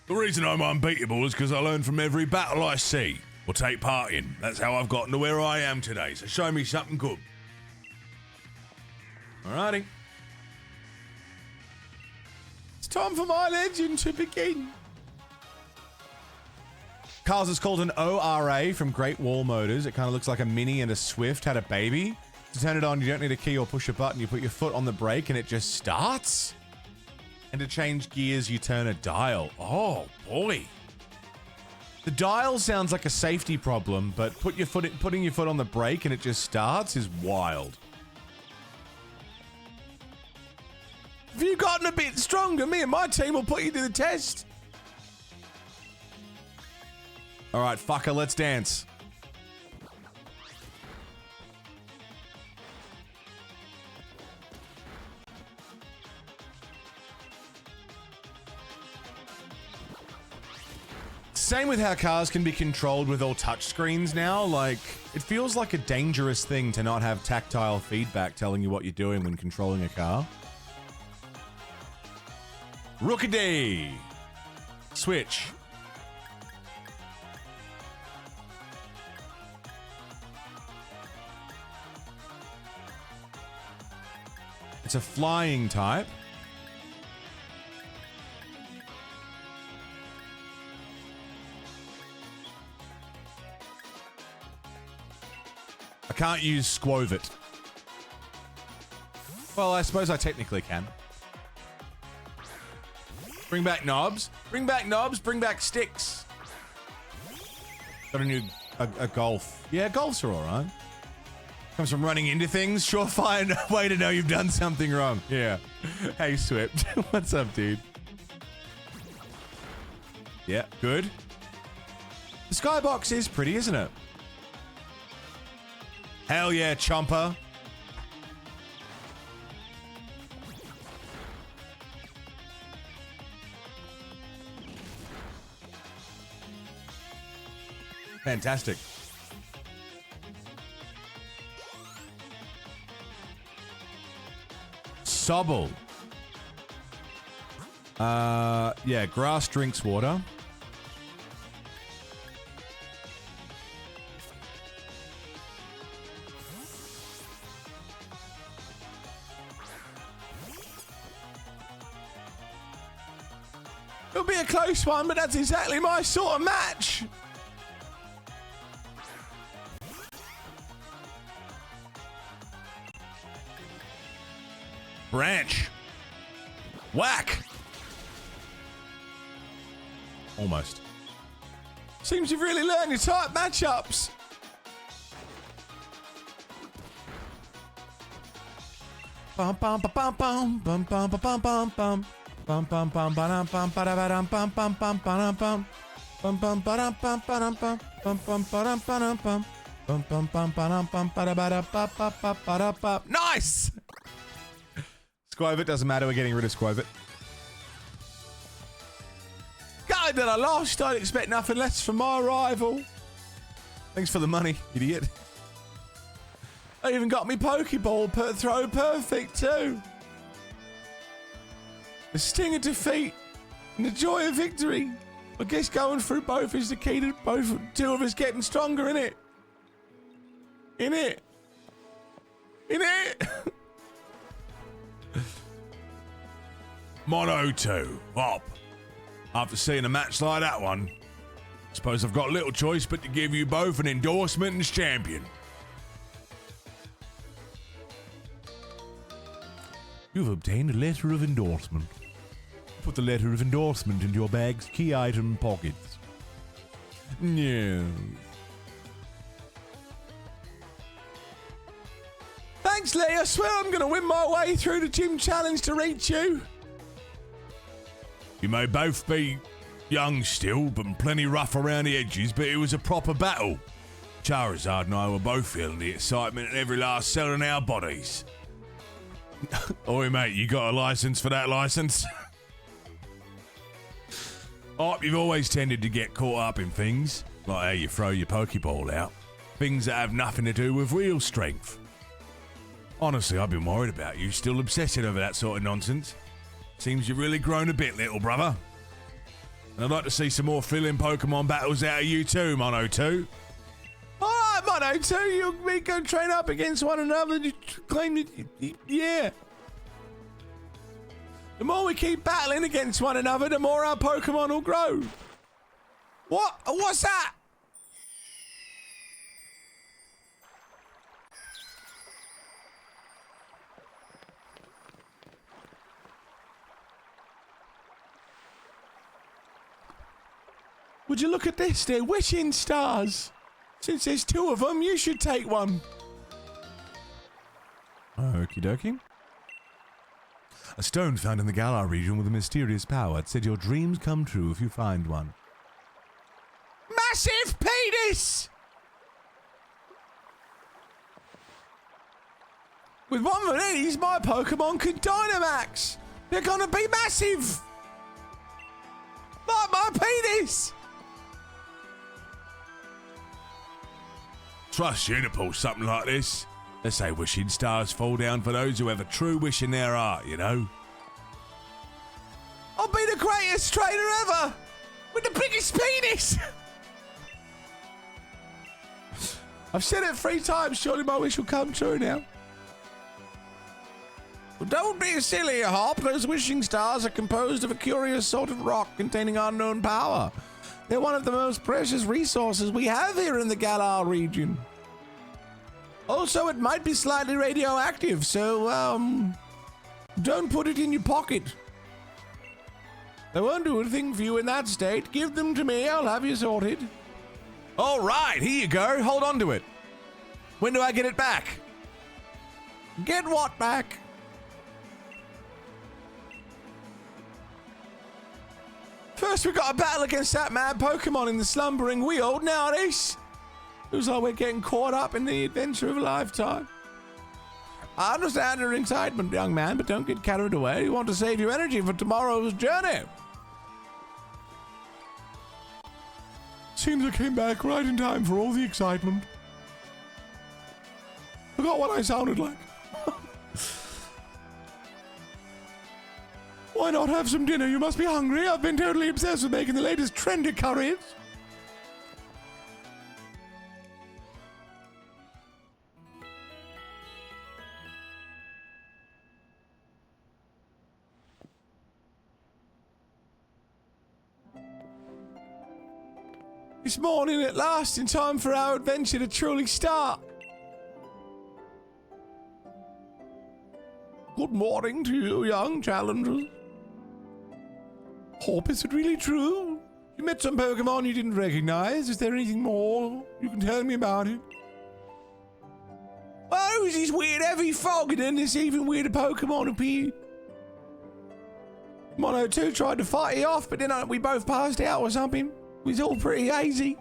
The reason I'm unbeatable is because I learn from every battle I see or take part in. That's how I've gotten to where I am today, so show me something good. Alrighty. It's time for my legend to begin. Carl's is called an ORA from Great Wall Motors. It kind of looks like a Mini and a Swift had a baby. To turn it on, you don't need a key or push a button. You put your foot on the brake and it just starts. And to change gears, you turn a dial. Oh, boy. The dial sounds like a safety problem, but putting your foot on the brake and it just starts is wild. Have you gotten a bit stronger? Me and my team will put you to the test. All right, fucker, let's dance. Same with how cars can be controlled with all touchscreens now. Like, it feels like a dangerous thing to not have tactile feedback telling you what you're doing when controlling a car. Rookaday. Switch. It's a flying type. I can't use Squovit. Well, I suppose I technically can. Bring back knobs. Bring back knobs. Bring back sticks. Got a new a golf. Yeah, golfs are all right. Comes from running into things. Surefire way to know you've done something wrong. Yeah. Hey, Swift. What's up, dude? Yeah, good. The skybox is pretty, isn't it? Hell yeah, Chomper. Fantastic. Sobble. Yeah, grass drinks water. It'll be a close one, but that's exactly my sort of match. Branch. Whack. Almost. Seems you've really learned your type matchups. Bum bum ba bum bum bum bum ba bum bum bum bum bum bum ba bum ba da bum bum bum ba bum bum bum ba bum ba bum bum bum ba bum bum bum bum bum ba bum ba ba. Nice. Squovit doesn't matter. We're getting rid of Squovit. God, that I lost. I'd expect nothing less from my rival. Thanks for the money, idiot. I even got me Pokeball throw perfect too. The sting of defeat and the joy of victory. I guess going through both is the key to both two of us getting stronger, innit? Innit? Innit? Mono 2. Hop. After seeing a match like that one, suppose I've got little choice but to give you both an endorsement as champion. You've obtained a letter of endorsement. Put the letter of endorsement into your bag's key item pockets. No. Thanks, Lee. I swear I'm going to win my way through the gym challenge to reach you. You may both be young still, but plenty rough around the edges, but it was a proper battle. Charizard and I were both feeling the excitement in every last cell in our bodies. Oi, mate, you got a license for that license? Oh, you've always tended to get caught up in things, like how you throw your Pokeball out. Things that have nothing to do with real strength. Honestly, I've been worried about you, still obsessing over that sort of nonsense. Seems you've really grown a bit, little brother. And I'd like to see some more fill-in Pokemon battles out of you too, Mono 2. Alright, Mono 2, you and me go train up against one another and you claim that, yeah. The more we keep battling against one another, the more our Pokemon will grow. What? What's that? Would you look at this? They're wishing stars. Since there's two of them, you should take one. Okie dokie. A stone found in the Galar region with a mysterious power. It said your dreams come true if you find one. Massive penis! With one of these, my Pokemon can Dynamax. They're gonna be massive. Like my penis. Trust you to pull something like this. They say wishing stars fall down for those who have a true wish in their heart, you know. I'll be the greatest trainer ever! With the biggest penis! I've said it 3 times, surely my wish will come true now. Well, don't be silly, Hop. Those wishing stars are composed of a curious sort of rock containing unknown power. They're one of the most precious resources we have here in the Galar region. Also, it might be slightly radioactive, so, don't put it in your pocket. They won't do anything for you in that state. Give them to me, I'll have you sorted. All right, here you go. Hold on to it. When do I get it back? Get what back? First, we got a battle against that mad Pokemon in the slumbering weald. Now this. Looks like we're getting caught up in the adventure of a lifetime. I understand your excitement, young man, but don't get carried away. You want to save your energy for tomorrow's journey. Seems I came back right in time for all the excitement. Forgot what I sounded like. Why not have some dinner? You must be hungry. I've been totally obsessed with making the latest trendy curries. This morning at last, in time for our adventure to truly start. Good morning to you, young challengers. Hop, is it really true? You met some Pokemon you didn't recognize. Is there anything more you can tell me about it? Oh, who's this weird heavy fog and then this even weirder Pokemon appeared? Mono 2 tried to fight it off, but then we both passed out or something. It was all pretty hazy.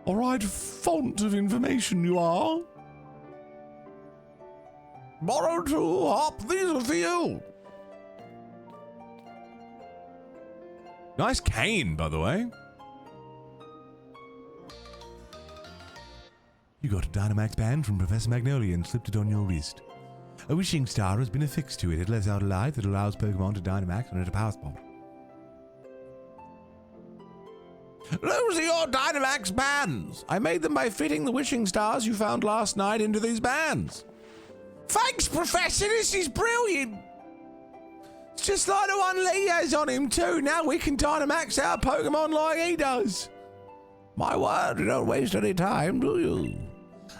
Alright, font of information you are. Mono 2, Hop, these are for you. Nice cane, by the way. You got a Dynamax band from Professor Magnolia and slipped it on your wrist. A wishing star has been affixed to it. It lets out a light that allows Pokemon to Dynamax when at a power spot. Those are your Dynamax bands. I made them by fitting the wishing stars you found last night into these bands. Thanks, Professor. This is brilliant. It's just like the one Lee has on him too. Now we can Dynamax our Pokemon like he does. My word, you don't waste any time, do you?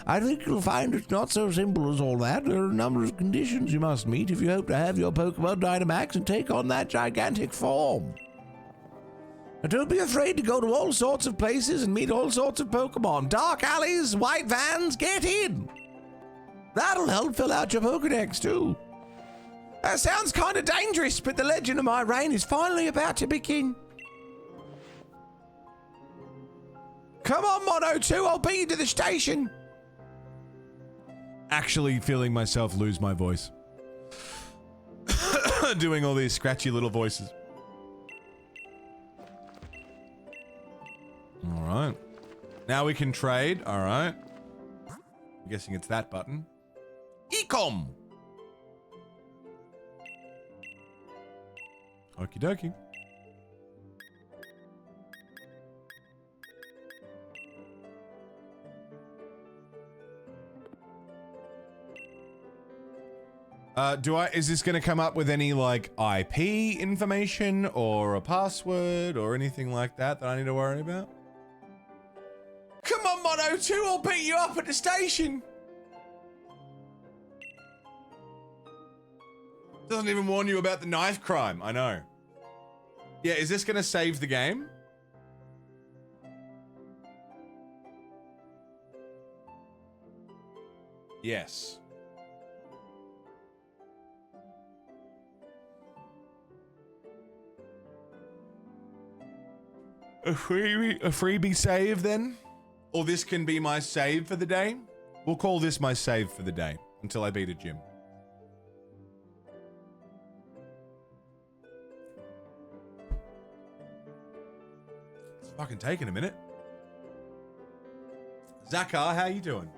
I think you'll find it's not so simple as all that. There are a number of conditions you must meet if you hope to have your Pokemon Dynamax and take on that gigantic form. And don't be afraid to go to all sorts of places and meet all sorts of Pokemon. Dark alleys, white vans, get in! That'll help fill out your Pokedex too. That sounds kind of dangerous, but the legend of my reign is finally about to begin. Come on, Mono 2, I'll beat you to the station. Actually feeling myself lose my voice. Doing all these scratchy little voices. Alright. Now we can trade. Alright. I'm guessing it's that button. Ecom! Okie dokie. Is this gonna come up with any, like, IP information or a password or anything like that that I need to worry about? Come on, Mono 2, I'll beat you up at the station. Doesn't even warn you about the knife crime, I know. Yeah, is this gonna save the game? Yes. A freebie save then? Or this can be my save for the day? We'll call this my save for the day until I beat a gym. It's fucking taking a minute. Zakar, how you doing?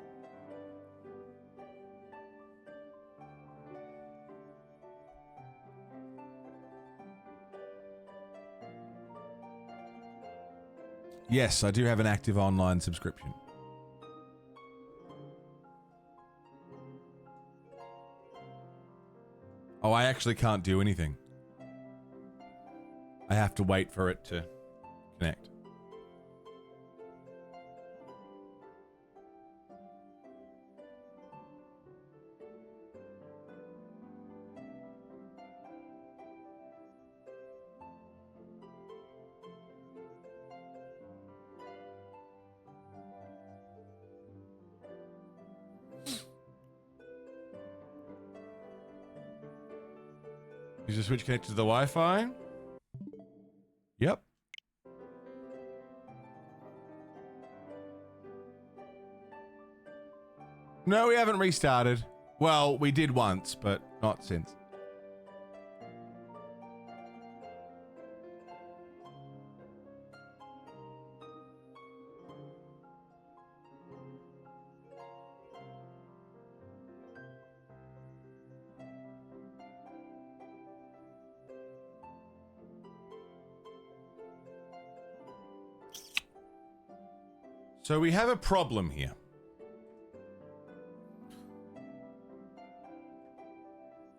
Yes, I do have an active online subscription. Oh, I actually can't do anything. I have to wait for it to connect. Is the Switch connected to the Wi-Fi? Yep. No, we haven't restarted. Well, we did once, but not since. So we have a problem here.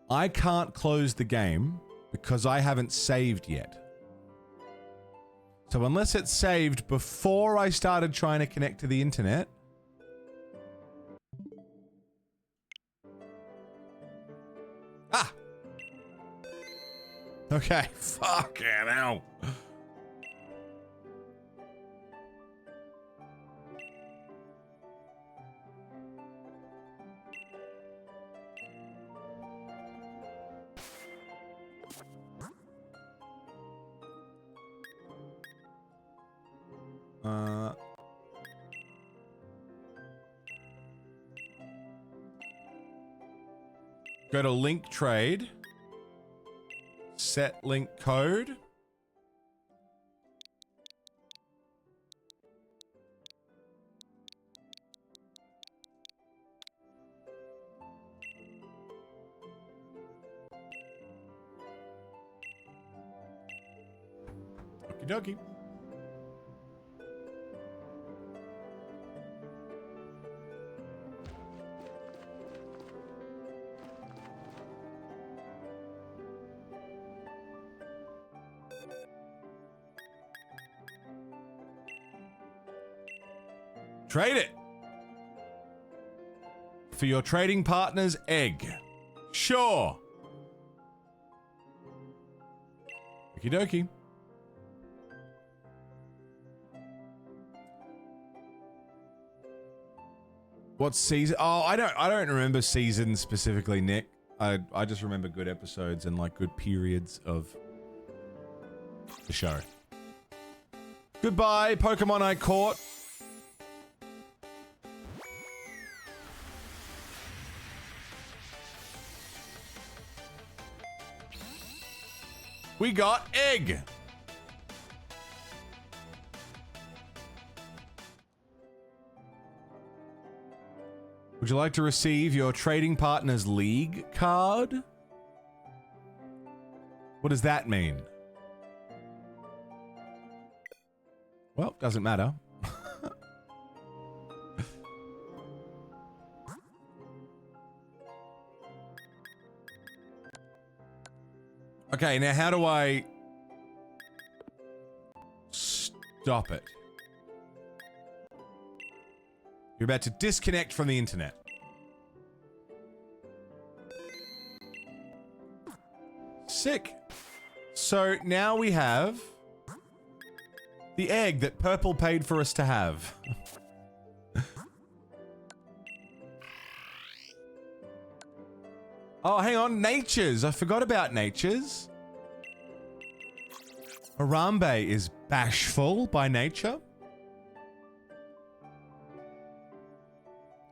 I can't close the game because I haven't saved yet. So unless it's saved before I started trying to connect to the internet... Ah! Okay, fucking hell. Go to link trade. Set link code. Okie dokie. Trade it. For your trading partner's egg. Sure. Okie dokie. What season? Oh, I don't remember seasons specifically, Nick. I just remember good episodes and like good periods of the show. Goodbye, Pokemon I caught. We got egg. Would you like to receive your trading partner's league card? What does that mean? Well, doesn't matter. Okay, now how do I stop it? You're about to disconnect from the internet. Sick. So now we have the egg that Purple paid for us to have. Oh, hang on. Nature's. I forgot about Nature's. Harambe is bashful by nature.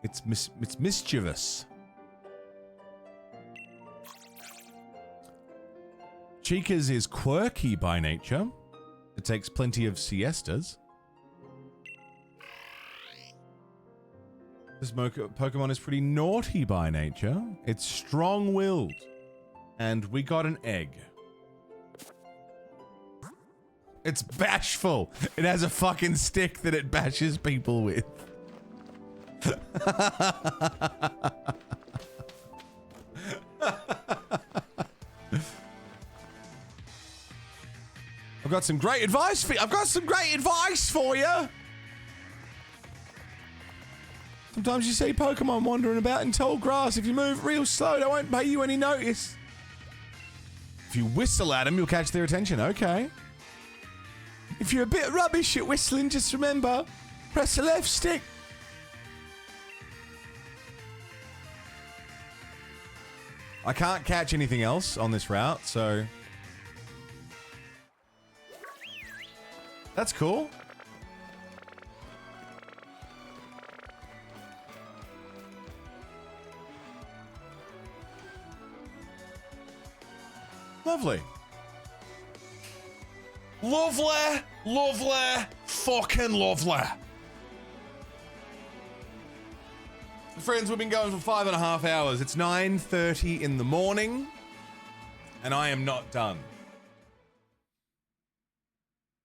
It's mischievous. Chica's is quirky by nature. It takes plenty of siestas. This Pokemon is pretty naughty by nature. It's strong-willed. And we got an egg. It's bashful. It has a fucking stick that it bashes people with. I've got some great advice for you. I've got some great advice for you. Sometimes you see Pokemon wandering about in tall grass. If you move real slow, they won't pay you any notice. If you whistle at them, you'll catch their attention. Okay. If you're a bit rubbish at whistling, just remember, press the left stick. I can't catch anything else on this route, so... That's cool. Lovely. Lovely, lovely, fucking lovely. Friends, we've been going for 5.5 hours. It's 9:30 in the morning, and I am not done.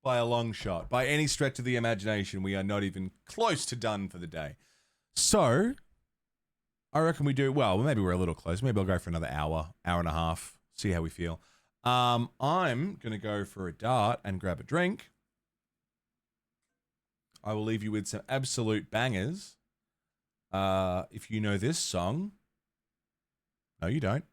By a long shot. By any stretch of the imagination, we are not even close to done for the day. So, I reckon we do, well, maybe we're a little close. Maybe I'll go for another hour and a half, see how we feel. I'm going to go for a dart and grab a drink. I will leave you with some absolute bangers. If you know this song. No, you don't.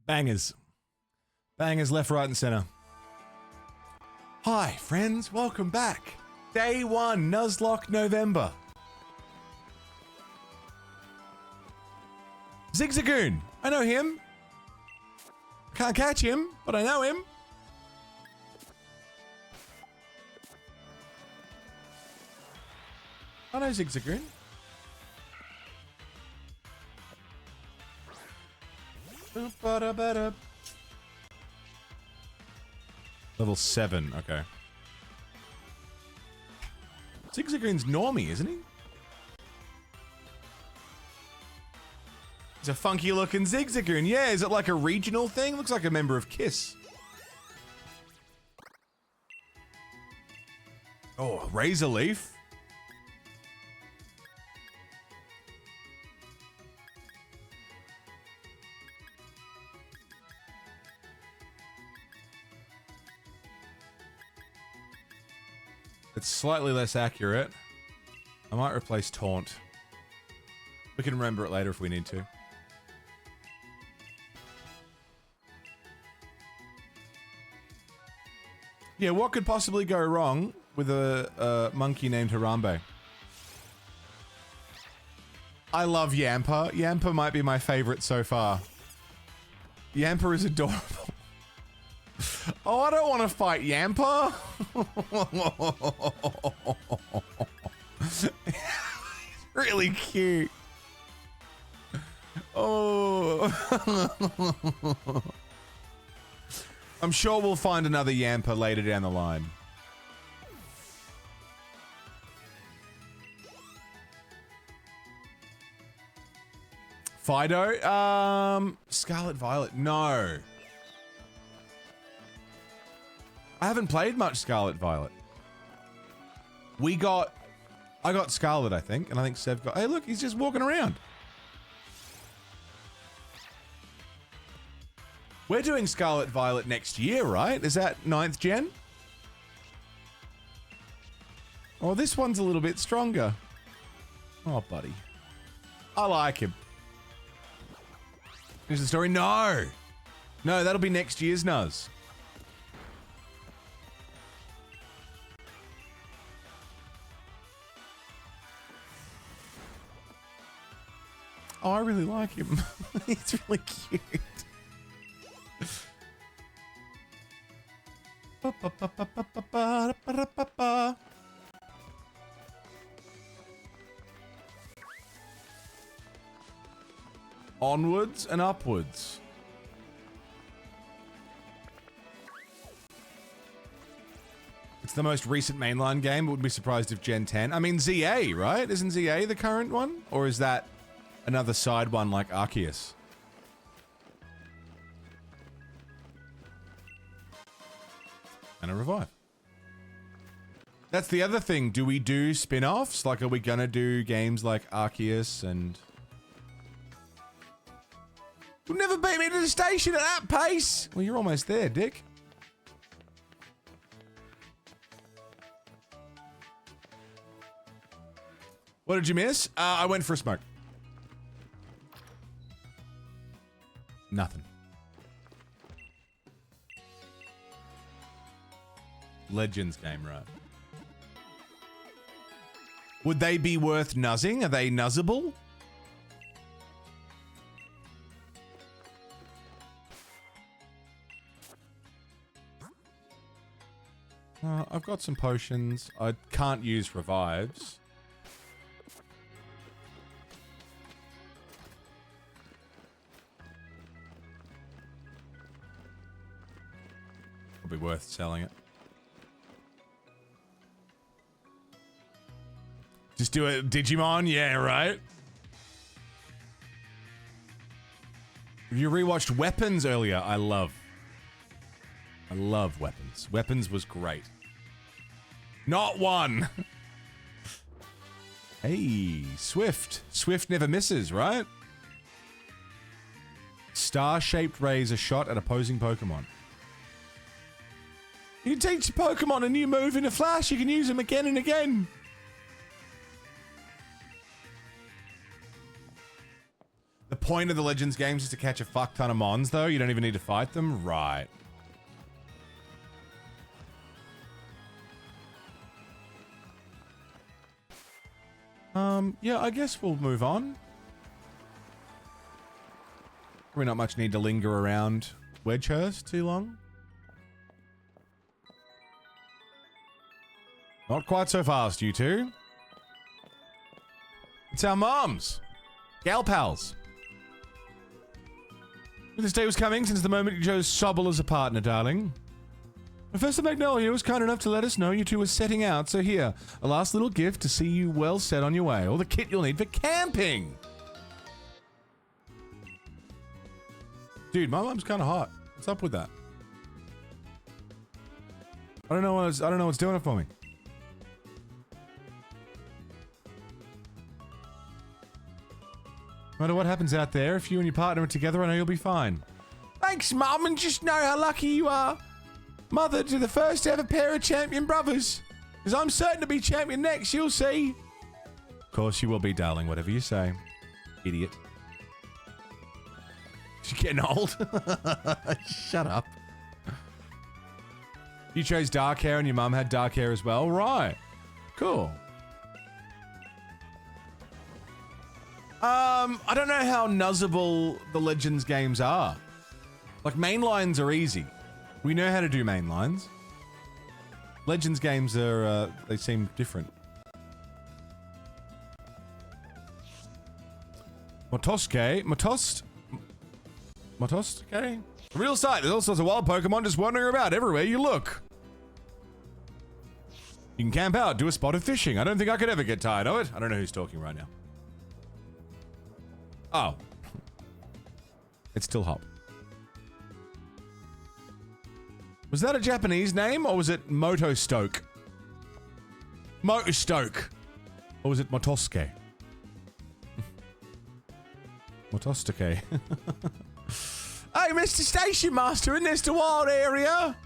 Bangers. Bangers left, right, and center. Hi, friends. Welcome back. Day 1, Nuzlocke November. Zigzagoon. I know him. Can't catch him, but I know him. I know Zigzagoon. Level 7, okay. Zigzagoon's normie, isn't he? He's a funky looking Zigzagoon. Yeah, is it like a regional thing? Looks like a member of KISS. Oh, Razor Leaf. It's slightly less accurate. I might replace Taunt. We can remember it later if we need to. Yeah, what could possibly go wrong with a monkey named Harambe? I love Yamper. Yamper might be my favorite so far. Yamper is adorable. Oh, I don't want to fight Yamper. Really cute. Oh. I'm sure we'll find another Yamper later down the line. Fido? Scarlet Violet? No. I haven't played much Scarlet Violet. I got Scarlet, I think, and I think Sev got... Hey, look, he's just walking around. We're doing Scarlet Violet next year, right? Is that 9th gen? Oh, this one's a little bit stronger. Oh, buddy. I like him. Here's the story. No! No, that'll be next year's Nuz. Oh, I really like him. He's really cute. Onwards and upwards. It's the most recent mainline game. I wouldn't be surprised if Gen 10. I mean, ZA, right? Isn't ZA the current one? Or is that another side one like Arceus? And a revive. That's the other thing. Do we do spin-offs? Like, are we gonna do games like Arceus and... You'll never beat me to the station at that pace! Well, you're almost there, Dick. What did you miss? I went for a smoke. Nothing. Legends game, right? Would they be worth nuzzing? Are they nuzzable? I've got some potions. I can't use revives. Be worth selling it. Just do it, Digimon? Yeah, right? If you rewatched Weapons earlier, I love Weapons. Weapons was great. Not one. Hey, Swift. Swift never misses, right? Star-shaped rays a shot at opposing Pokemon. You can teach a Pokemon a new move in a flash. You can use them again and again. The point of the Legends games is to catch a fuck ton of mons, though. You don't even need to fight them. Right. Yeah, I guess we'll move on. Probably not much need to linger around Wedgehurst too long. Not quite so fast, you two. It's our moms. Gal pals. This day was coming since the moment you chose Sobble as a partner, darling. Professor Magnolia was kind enough to let us know you two were setting out, so here, a last little gift to see you well set on your way. All the kit you'll need for camping. Dude, my mom's kind of hot. What's up with that? I don't know what's doing it for me. No matter what happens out there, if you and your partner are together, I know you'll be fine. Thanks, Mum, and just know how lucky you are. Mother to the first ever pair of champion brothers. Because I'm certain to be champion next, you'll see. Of course you will be, darling, whatever you say. Idiot. She's getting old. Shut up. You chose dark hair and your mum had dark hair as well? Right. Cool. I don't know how nuzzable the Legends games are. Like, main lines are easy. We know how to do main lines. Legends games are, they seem different. Motosuke? Motosuke? Real sight, there's all sorts of wild Pokemon just wandering about everywhere you look. You can camp out, do a spot of fishing. I don't think I could ever get tired of it. I don't know who's talking right now. Oh. It's still Hop. Was that a Japanese name, or was it Motostoke? Motostoke. Or was it Motosuke? Motosuke. Hey, Mr. Station Master, isn't this the wild area?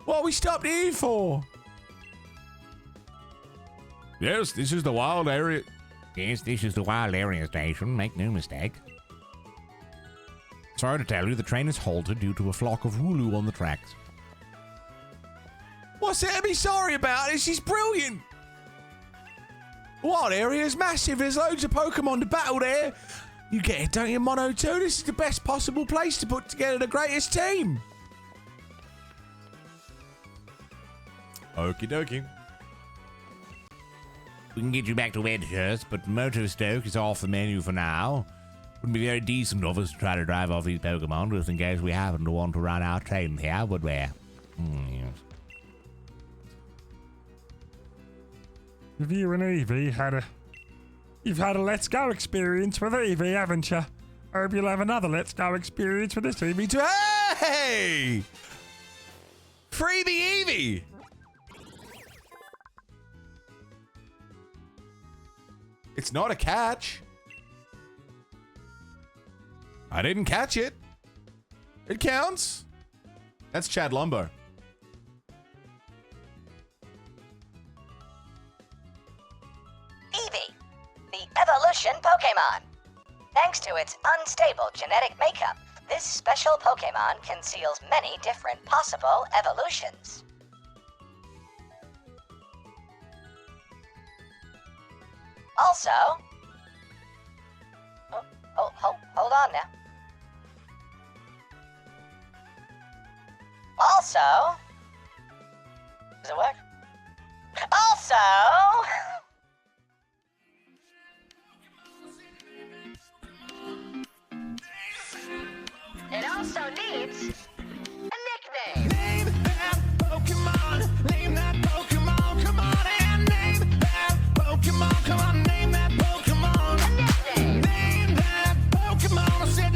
What we stopped here for? Yes, this is the wild area. Yes, this is the wild area station, make no mistake. Sorry to tell you, the train is halted due to a flock of Wooloo on the tracks. What's there to be sorry about? This is brilliant. The wild area is massive. There's loads of Pokemon to battle there. You get it, don't you, Mono 2? This is the best possible place to put together the greatest team. Okie dokie. We can get you back to Wedgehurst, but Motostoke is off the menu for now. Wouldn't be very decent of us to try to drive off these Pokemon just in case we happen to want to run our train here, would we? Yes. Have you and Eevee you've had a Let's Go experience with Eevee, haven't you? I hope you'll have another Let's Go experience with this Eevee too. Hey! Freebie Eevee! It's not a catch. I didn't catch it. It counts. That's Chad Lumbo. Eevee, the evolution Pokemon. Thanks to its unstable genetic makeup, this special Pokemon conceals many different possible evolutions. Also, hold on now. Also, does it work? Also, it also needs a nickname. Name that Pokemon. Name that Pokemon. Come on and name that Pokemon. Come on, name that Pokemon. A nickname. Name that Pokemon. I said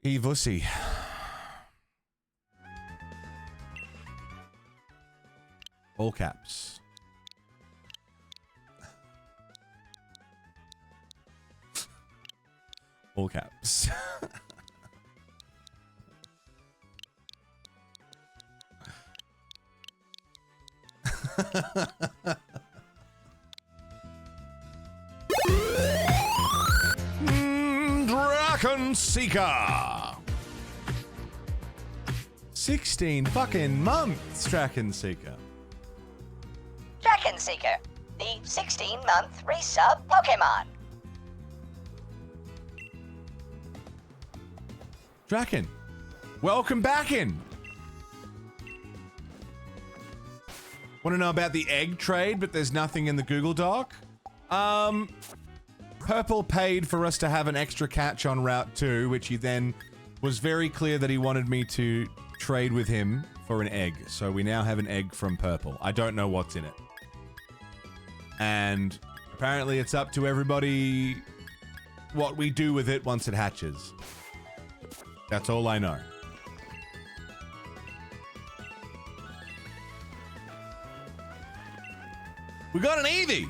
Evussy. All caps. All caps. Dragon Seeker. 16 fucking months, Dragon Seeker. Dragon Seeker, the 16-month resub Pokemon. Draken, welcome back in. Want to know about the egg trade, but there's nothing in the Google Doc? Purple paid for us to have an extra catch on Route 2, which he then was very clear that he wanted me to trade with him for an egg. So we now have an egg from Purple. I don't know what's in it. And apparently it's up to everybody what we do with it once it hatches. That's all I know. We got an Eevee!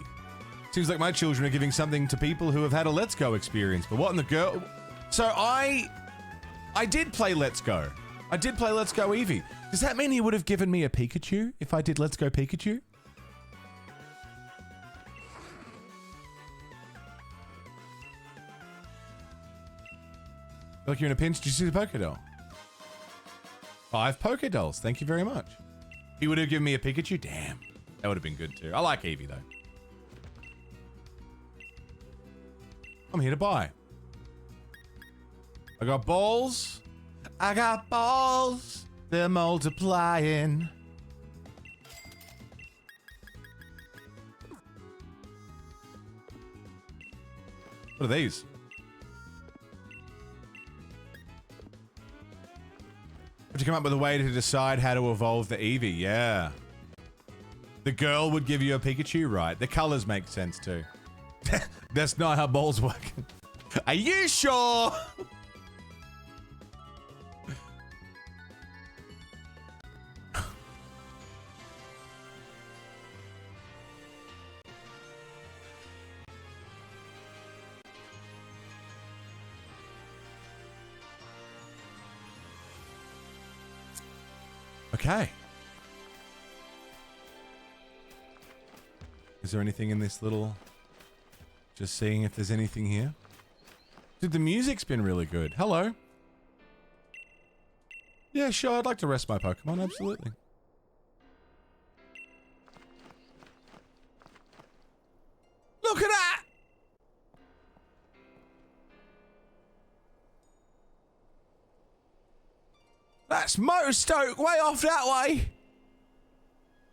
Seems like my children are giving something to people who have had a Let's Go experience. But what in the girl... So I did play Let's Go. I did play Let's Go Eevee. Does that mean he would have given me a Pikachu if I did Let's Go Pikachu? Look, you're in a pinch. Did you see the Pokédoll? 5 Pokédolls. Thank you very much. He would have given me a Pikachu? Damn. That would have been good too. I like Eevee though. I'm here to buy. I got balls. I got balls. They're multiplying. What are these? Have to come up with a way to decide how to evolve the Eevee. Yeah. The girl would give you a Pikachu, right? The colors make sense too. That's not how balls work. Are you sure? Okay. Is there anything in this little... Just seeing if there's anything here. Dude, the music's been really good. Hello. Yeah, sure, I'd like to rest my Pokemon, absolutely. Look at that! That's Motor Stoke way off that way!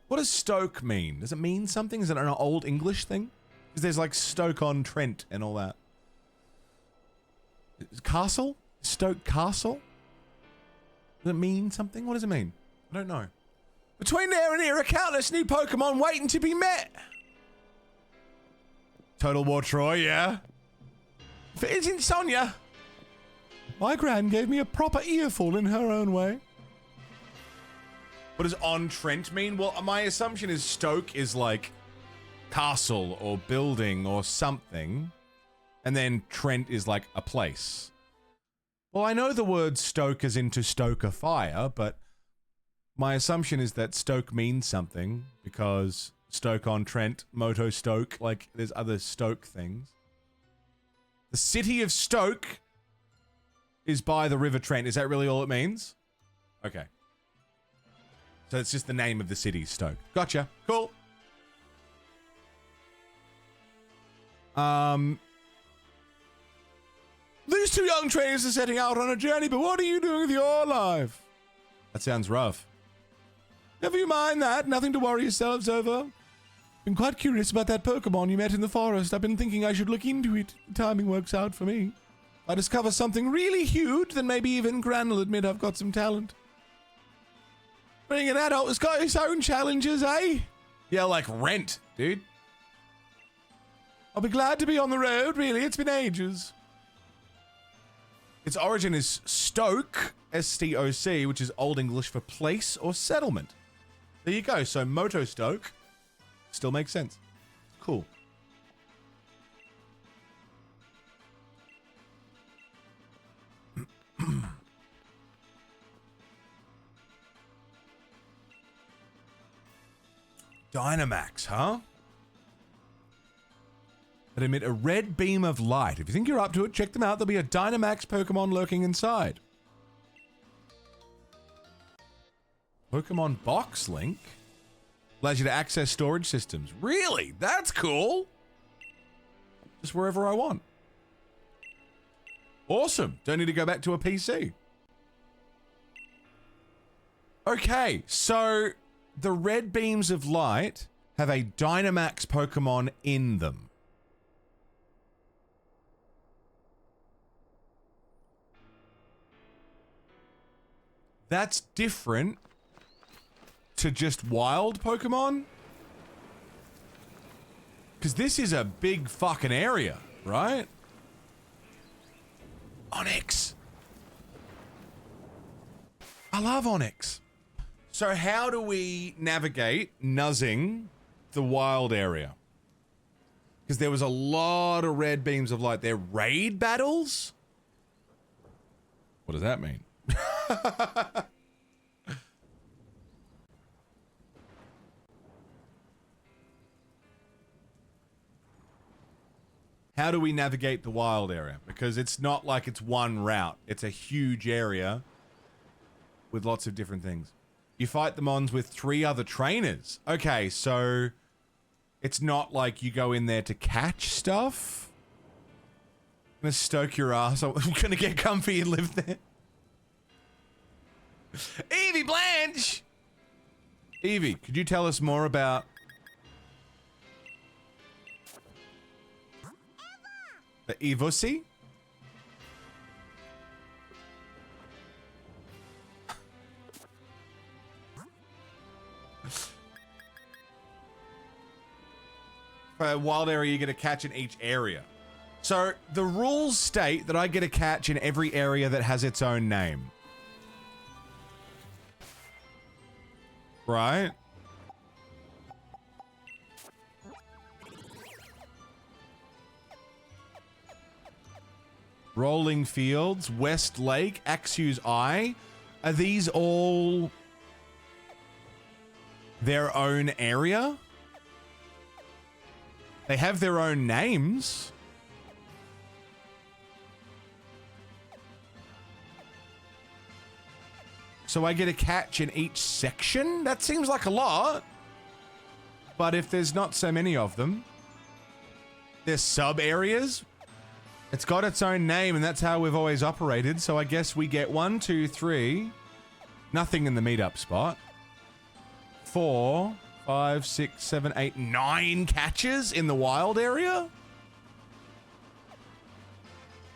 What does Stoke mean? Does it mean something? Is it an old English thing? Because there's like Stoke-on-Trent and all that. Castle? Stoke Castle? Does it mean something? What does it mean? I don't know. Between there and here are countless new Pokemon waiting to be met. Total War Troy, yeah. If it isn't Sonia. My gran gave me a proper earful in her own way. What does on Trent mean? Well, my assumption is Stoke is like castle or building or something. And then Trent is like a place. Well, I know the word stoke is into stoke a fire, but my assumption is that Stoke means something because Stoke-on-Trent, Moto Stoke, like there's other Stoke things. The city of Stoke is by the River Trent. Is that really all it means? Okay. So it's just the name of the city, Stoke. Gotcha. Cool. These two young trainers are setting out on a journey, but what are you doing with your life? That sounds rough. Never you mind that. Nothing to worry yourselves over. Been quite curious about that Pokemon you met in the forest. I've been thinking I should look into it. The timing works out for me. I discover something really huge, then maybe even Gran will admit I've got some talent. Being an adult has got its own challenges, eh? Yeah, like Rent, dude. I'll be glad to be on the road, really. It's been ages. Its origin is Stoke, S-T-O-C, which is Old English for place or settlement. There you go. So Moto Stoke still makes sense. Cool. Dynamax, huh? That emit a red beam of light. If you think you're up to it, check them out. There'll be a Dynamax Pokemon lurking inside. Pokemon Box Link allows you to access storage systems. Really? That's cool. Just wherever I want. Awesome. Don't need to go back to a PC. Okay, so the red beams of light have a Dynamax Pokemon in them. That's different to just wild Pokemon. Because this is a big fucking area, right? Onyx. I love Onyx. So how do we navigate nuzzing the wild area? Because there was a lot of red beams of light there. Raid battles? What does that mean? How do we navigate the wild area? Because it's not like it's one route. It's a huge area with lots of different things. You fight the Mons with 3 other trainers. Okay, so it's not like you go in there to catch stuff. I'm gonna stoke your ass. I'm gonna get comfy and live there. Evie Blanche! Evie, could you tell us more about... the Evosi? For a wild area, you get a catch in each area. So, the rules state that I get a catch in every area that has its own name. Right? Rolling Fields, West Lake, Axew's Eye. Are these all their own area? They have their own names. So I get a catch in each section? That seems like a lot. But if there's not so many of them, there's sub-areas. It's got its own name, and that's how we've always operated. So I guess we get 1, 2, 3. Nothing in the meetup spot. 4, 5, 6, 7, 8, 9 catches in the wild area?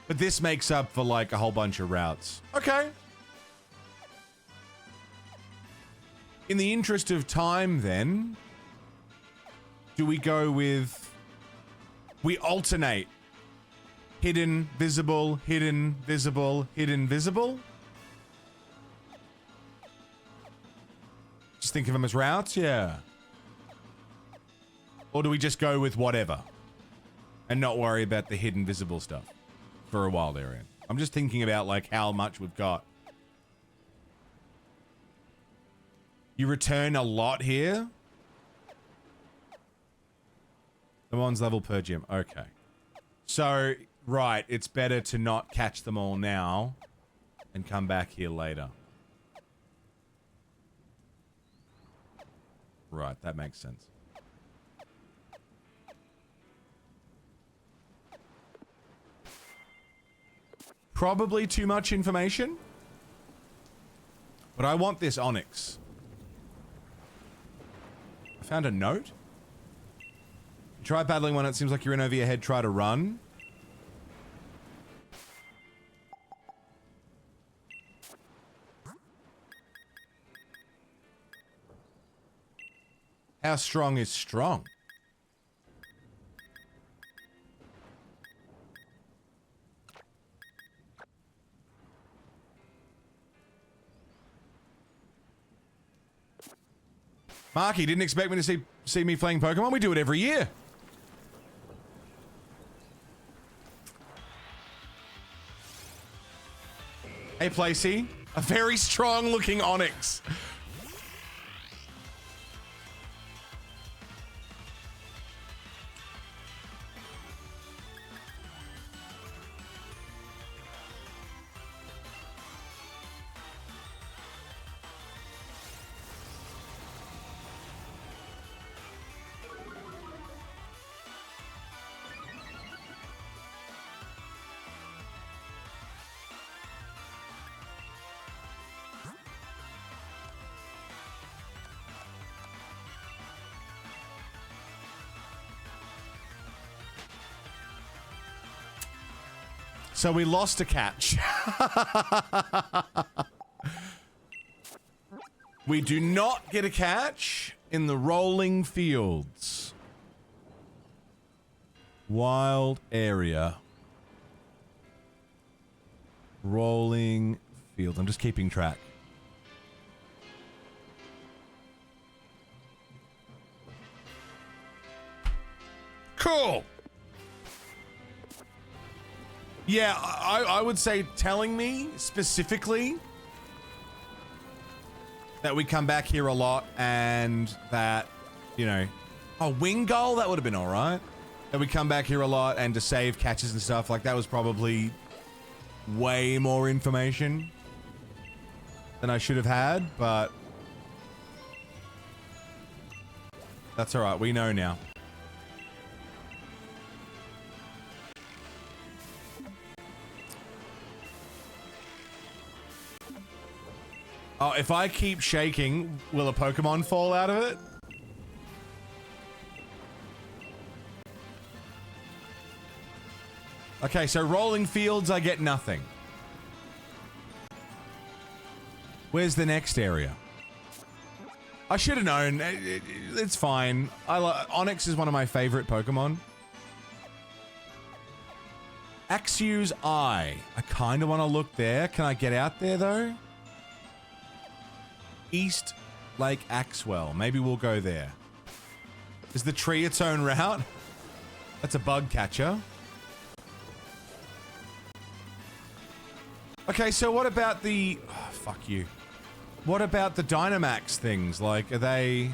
But this makes up for like a whole bunch of routes. Okay. In the interest of time, then, do we go with... we alternate. Hidden, visible, hidden, visible, hidden, visible? Just think of them as routes? Yeah. Or do we just go with whatever? And not worry about the hidden, visible stuff for a wild area? I'm just thinking about, like, how much we've got. You return a lot here. The one's level per gym. Okay. So, right, it's better to not catch them all now and come back here later. Right, that makes sense. Probably too much information. But I want this Onyx. I found a note. Try battling one. It seems like you're in over your head. Try to run. How strong is strong? Marky didn't expect me to see me playing Pokemon. We do it every year. Hey, Placey. A very strong looking Onyx. So we lost a catch. We do not get a catch in the rolling fields. Wild area. Rolling fields. I'm just keeping track. Cool. Yeah, I would say telling me specifically that we come back here a lot and that, you know, a wing goal, that would have been all right. That we come back here a lot and to save catches and stuff, like that was probably way more information than I should have had, but that's all right. We know now. Oh, if I keep shaking, will a Pokemon fall out of it? Okay, so rolling fields, I get nothing. Where's the next area? I should have known. It's fine. Onyx is one of my favorite Pokemon. Axew's Eye. I kind of want to look there. Can I get out there, though? East Lake Axwell. Maybe we'll go there. Is the tree its own route? That's a bug catcher. Okay, so what about the... Oh, fuck you. What about the Dynamax things? Like, are they...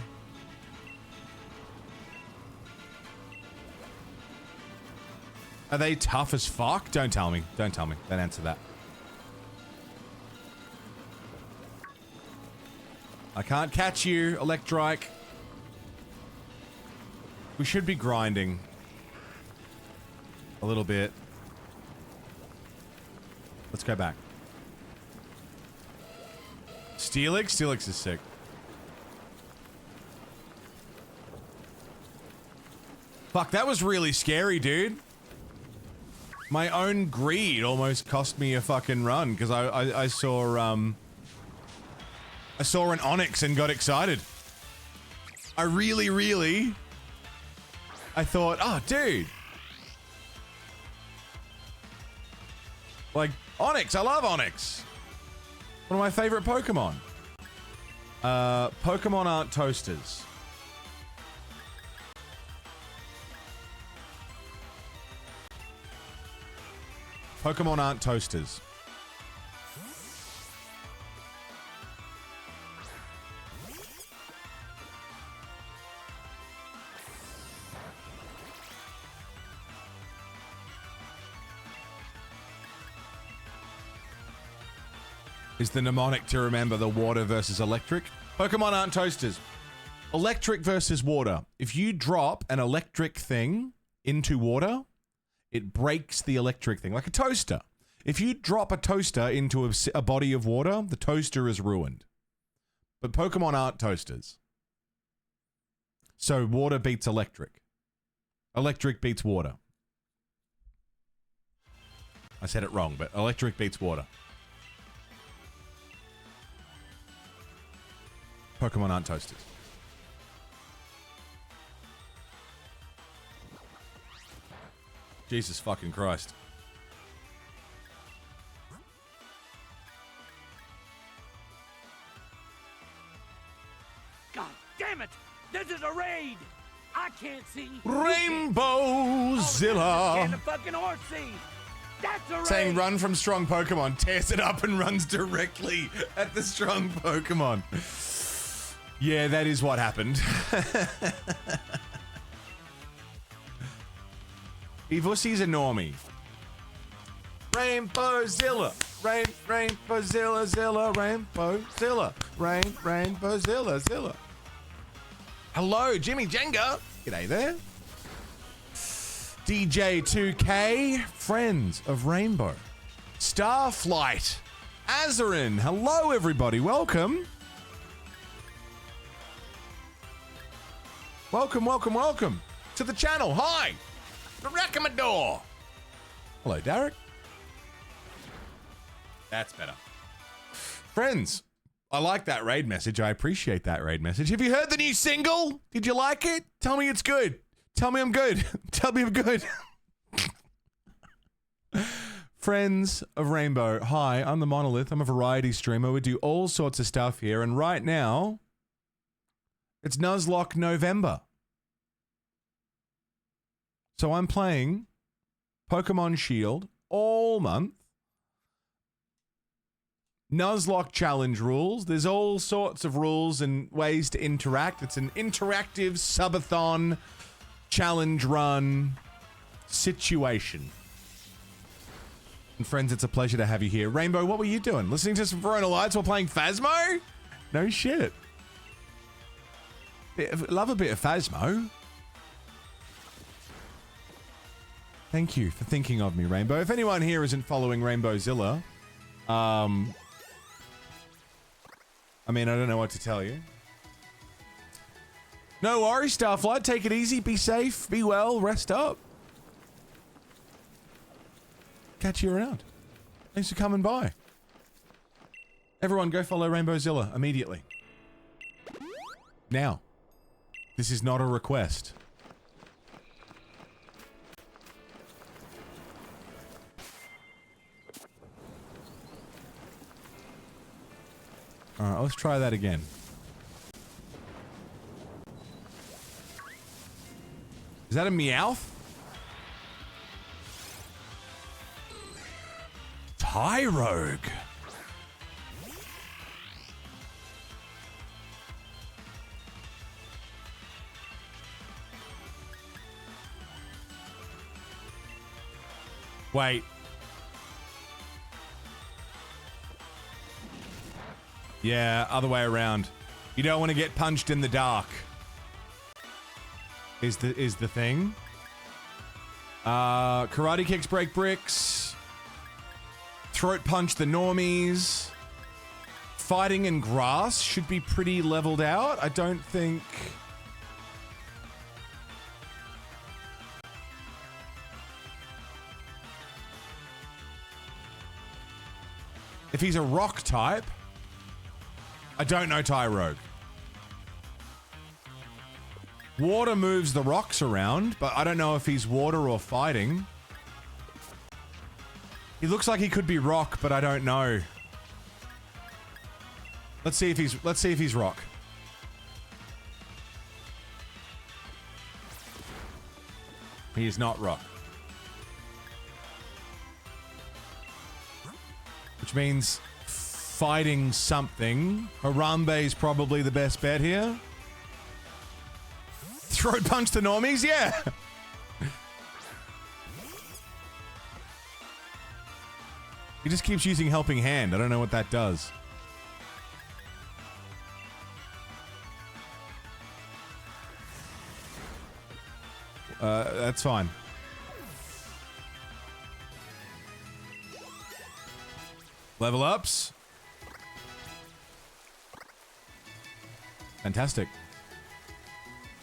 Are they tough as fuck? Don't tell me. Don't tell me. Don't answer that. I can't catch you, Electrike. We should be grinding. A little bit. Let's go back. Steelix? Steelix is sick. Fuck, that was really scary, dude. My own greed almost cost me a fucking run because I saw I saw an Onyx and got excited. I really I thought, oh, dude. Like, Onyx, I love Onyx. One of my favorite Pokemon. Pokemon aren't toasters. Pokemon aren't toasters. Is the mnemonic to remember the water versus electric? Pokemon aren't toasters. Electric versus water. If you drop an electric thing into water, it breaks the electric thing, like a toaster. If you drop a toaster into a body of water, the toaster is ruined. But Pokemon aren't toasters. So water beats electric. Electric beats water. I said it wrong, but electric beats water. Pokemon aren't toasters. Jesus fucking Christ. God damn it! This is a raid! I can't see. Rainbow Zilla. Can the fucking horse see? That's a raid! Saying run from strong Pokemon, tears it up and runs directly at the strong Pokemon. Yeah, that is what happened. Evussie's a normie. Rainbow Zilla. Rainbow Zilla, Zilla, Rainbow Zilla. Rainbow Zilla, Zilla. Hello, Jimmy Jenga. G'day there. DJ2K, friends of Rainbow. Starflight. Azarin. Hello, everybody. Welcome. Welcome, welcome, welcome to the channel. Hi. Rackamador. Hello, Derek. That's better. Friends, I like that raid message. I appreciate that raid message. Have you heard the new single? Did you like it? Tell me it's good. Tell me I'm good. Tell me I'm good. Friends of Rainbow. Hi, I'm the Monolith. I'm a variety streamer. We do all sorts of stuff here. And right now, it's Nuzlocke November. So I'm playing Pokemon Shield all month. Nuzlocke challenge rules. There's all sorts of rules and ways to interact. It's an interactive subathon challenge run situation. And friends, it's a pleasure to have you here. Rainbow, what were you doing? Listening to some Verona Lights while playing Phasmo? No shit. Love a bit of Phasmo. Thank you for thinking of me, Rainbow. If anyone here isn't following Rainbow Zilla, I mean, I don't know what to tell you. No worries, Starflight. Take it easy. Be safe. Be well. Rest up. Catch you around. Thanks for coming by. Everyone go follow Rainbow Zilla immediately. Now. This is not a request. Alright, let's try that again. Is that a Meowth? Tyrogue. Wait. Yeah, other way around. You don't want to get punched in the dark. Is the thing. Karate kicks break bricks. Throat punch the normies. Fighting in grass should be pretty leveled out. I don't think. If he's a rock type, I don't know Tyrogue. Water moves the rocks around, but I don't know if he's water or fighting. He looks like he could be rock, but I don't know. Let's see if he's rock. He is not rock. Which means fighting something. Harambe is probably the best bet here. Throat punch the normies? Yeah! He just keeps using helping hand. I don't know what that does. That's fine. Level ups. Fantastic.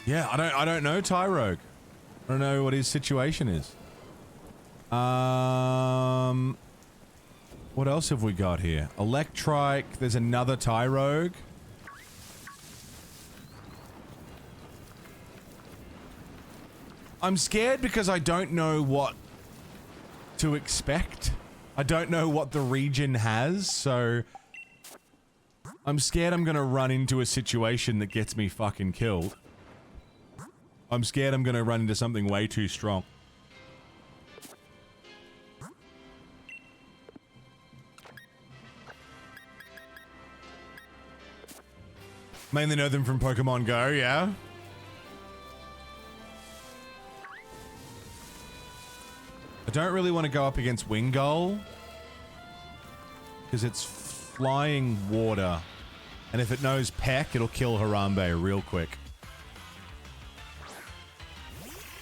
Yeah, I don't know Tyrogue. I don't know what his situation is. What else have we got here? Electrike. There's another Tyrogue. I'm scared because I don't know what to expect. I don't know what the region has, so I'm scared I'm gonna run into a situation that gets me fucking killed. I'm scared I'm gonna run into something way too strong. Mainly know them from Pokemon Go, yeah? I don't really want to go up against Wingull because it's flying water. And if it knows Peck, it'll kill Harambe real quick.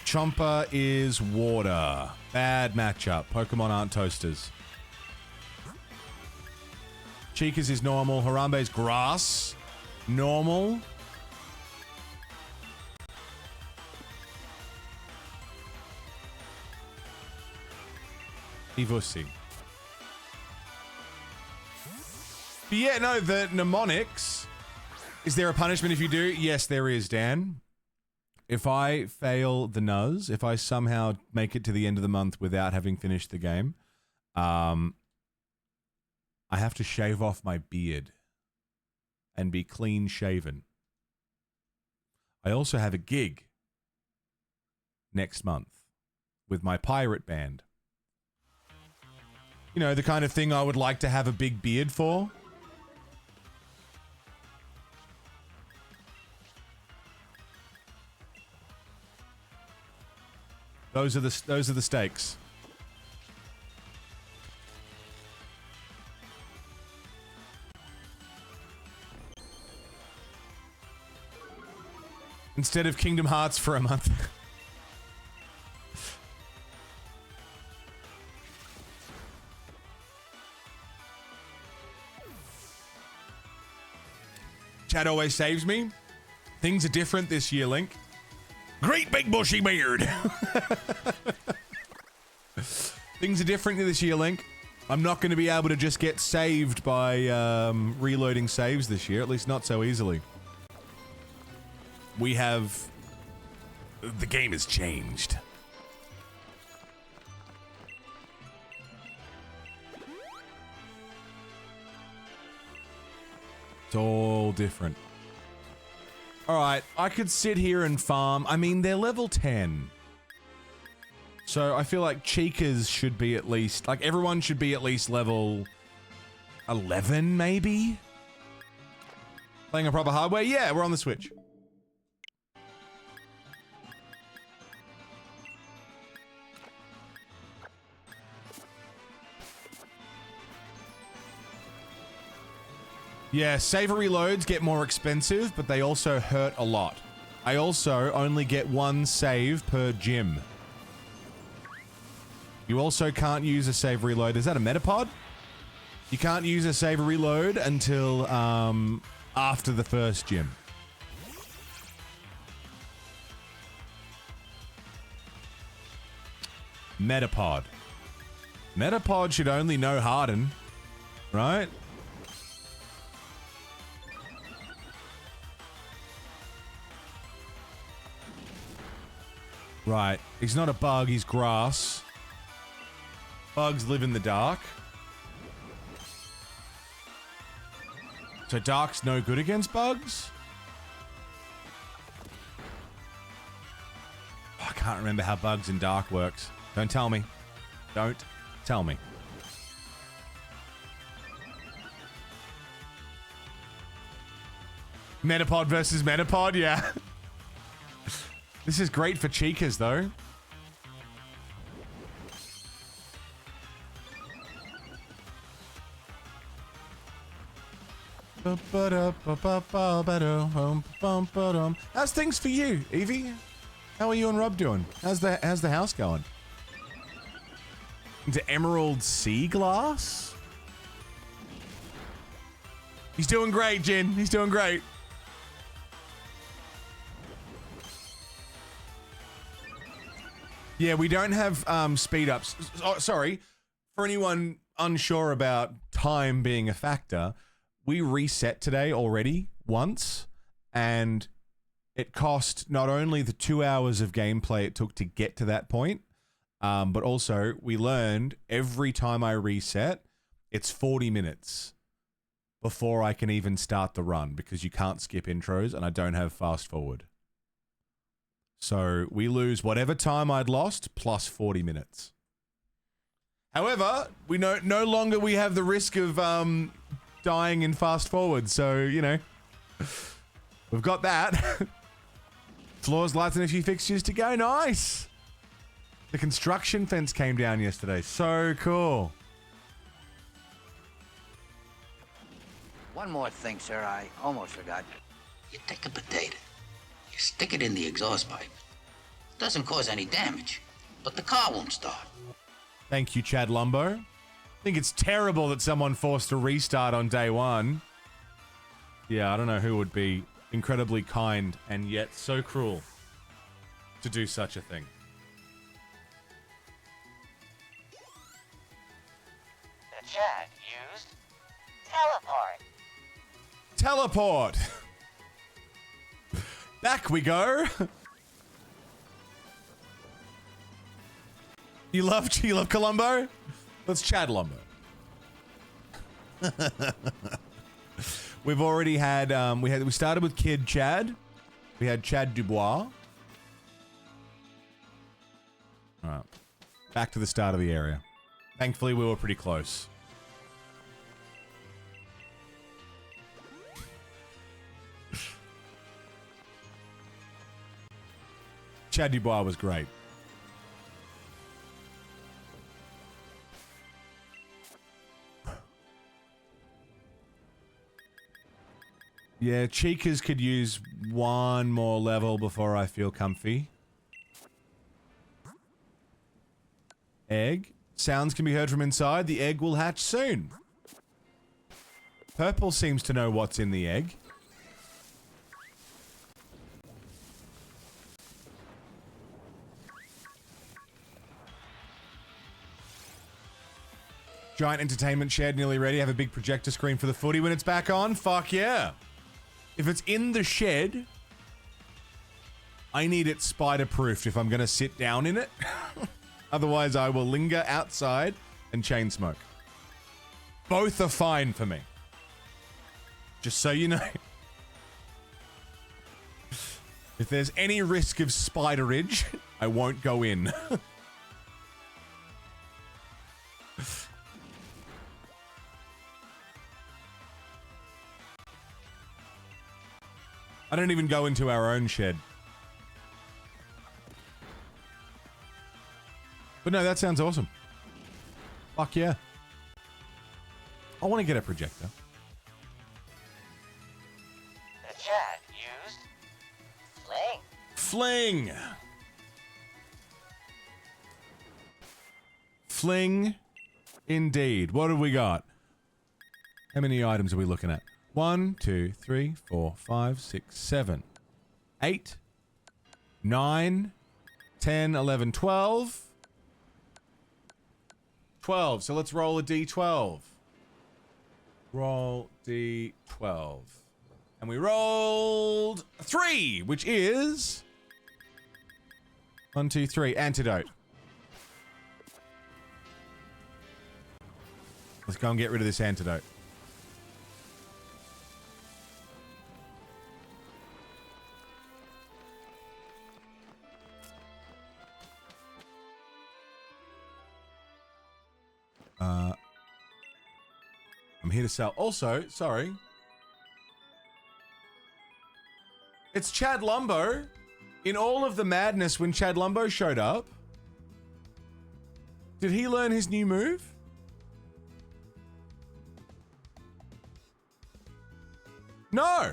Chomper is water. Bad matchup. Pokemon aren't toasters. Chikas is normal. Harambe's grass. Normal. Evusi. But yeah, no, the mnemonics. Is there a punishment if you do? Yes, there is, Dan. If I fail the Nuz, if I somehow make it to the end of the month without having finished the game, I have to shave off my beard and be clean shaven. I also have a gig next month with my pirate band. You know, the kind of thing I would like to have a big beard for. Those are the stakes. Instead of Kingdom Hearts for a month. Chat always saves me. Things are different this year, Link. Great big bushy beard. Things are different this year, Link. I'm not going to be able to just get saved by reloading saves this year, at least not so easily. We have... The game has changed. It's all different. Alright, I could sit here and farm. I mean, they're level 10. So I feel like Chikas should be at least... Like, everyone should be at least level 11, maybe? Playing a proper hardware? Yeah, we're on the Switch. Yeah, saver reloads get more expensive, but they also hurt a lot. I also only get one save per gym. You also can't use a save reload. Is that a Metapod? You can't use a save reload until after the first gym. Metapod. Metapod should only know Harden, right? Right. He's not a bug, he's grass. Bugs live in the dark. So dark's no good against bugs? Oh, I can't remember how bugs and dark works. Don't tell me. Don't tell me. Metapod versus Metapod, yeah. This is great for Chikas, though. How's things for you, Evie? How are you and Rob doing? How's the house going? Into Emerald Sea Glass? He's doing great, Jin. He's doing great. Yeah, we don't have speed ups. Oh, sorry. For anyone unsure about time being a factor, we reset today already once, and it cost not only the 2 hours of gameplay it took to get to that point, But also, we learned every time I reset, it's 40 minutes before I can even start the run because you can't skip intros and I don't have fast forward. So we lose whatever time I'd lost plus 40 minutes. However, we no longer we have the risk of dying in fast forward. So, you know, we've got that. Floors, lights, and a few fixtures to go. Nice. The construction fence came down yesterday. So cool. One more thing, sir. I almost forgot. You take a potato, you stick it in the exhaust pipe. It doesn't cause any damage, but the car won't start. Thank you, Chad Lumbo. I think it's terrible that someone forced a restart on day one. Yeah, I don't know who would be incredibly kind and yet so cruel to do such a thing. The chat used teleport. Teleport! Back we go! You love Columbo? Let's Chad Lumbo. We've already had, we started with Kid Chad. We had Chad Dubois. Alright. Back to the start of the area. Thankfully, we were pretty close. Chad Dubois was great. Yeah, Cheekers could use one more level before I feel comfy. Egg. Sounds can be heard from inside. The egg will hatch soon. Purple seems to know what's in the egg. Giant entertainment shed nearly ready. Have a big projector screen for the footy when it's back on. Fuck yeah. If it's in the shed, I need it spider-proofed if I'm going to sit down in it. Otherwise, I will linger outside and chain smoke. Both are fine for me. Just so you know. If there's any risk of spiderage, I won't go in. I don't even go into our own shed. But no, that sounds awesome. Fuck yeah. I want to get a projector. The chat used fling. Fling. Fling. Indeed. What have we got? How many items are we looking at? 1, 2, 3, 4, 5, 6, 7, 8, 9, 10, 11, 12. 12. So let's roll a d12. Roll d12. And we rolled 3, which is 1, 2, 3. Antidote. Let's go and get rid of this antidote. I'm here to sell. Also, sorry. It's Chad Lumbo. In all of the madness when Chad Lumbo showed up, did he learn his new move? No.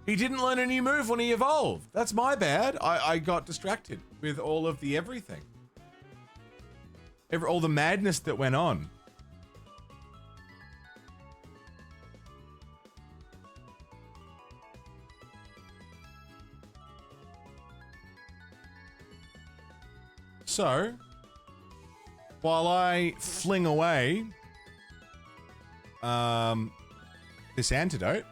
He didn't learn a new move when he evolved. That's my bad. I got distracted with all of the everything. All the madness that went on. So, while I fling away this antidote,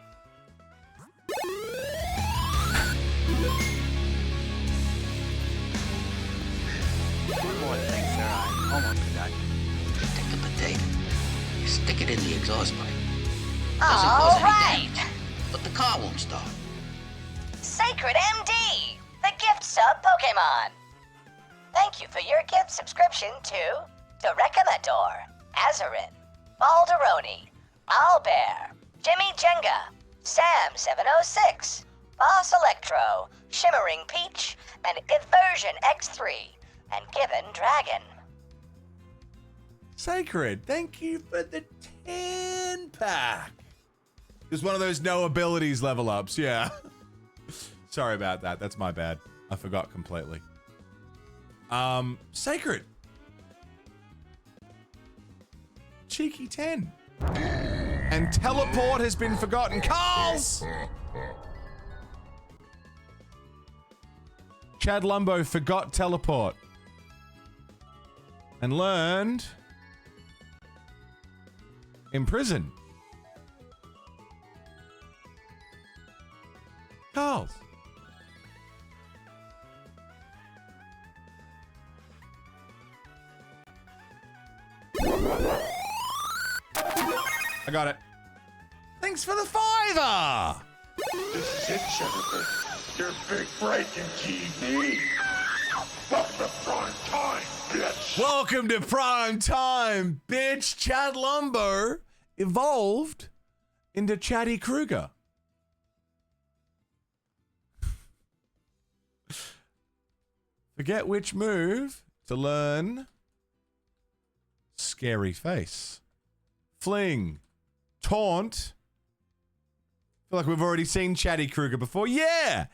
Stick it in the exhaust pipe. All right. But the car won't start. Sacred MD, the gift sub Pokemon. Thank you for your gift subscription to Direcamador, Azarin, Balderoni, Owlbear, Jimmy Jenga, Sam706, Boss Electro, Shimmering Peach, and Eversion X3, and Gibbon Dragon. Sacred, thank you for the 10 pack. Just one of those no abilities level ups, yeah. Sorry about that. That's my bad. I forgot completely. Sacred. Cheeky 10. And teleport has been forgotten. Carl's! Chad Lumbo forgot teleport. And learned imprison. Carl's. I got it. Thanks for the $5. This is it, Jennifer. Your big break in TV. Welcome to prime time, bitch. Welcome to prime time, bitch. Chad Lumber evolved into Chatty Kruger. Forget which move to learn Scary Face. Fling. Taunt. Feel like we've already seen Chatty Kruger before. Yeah!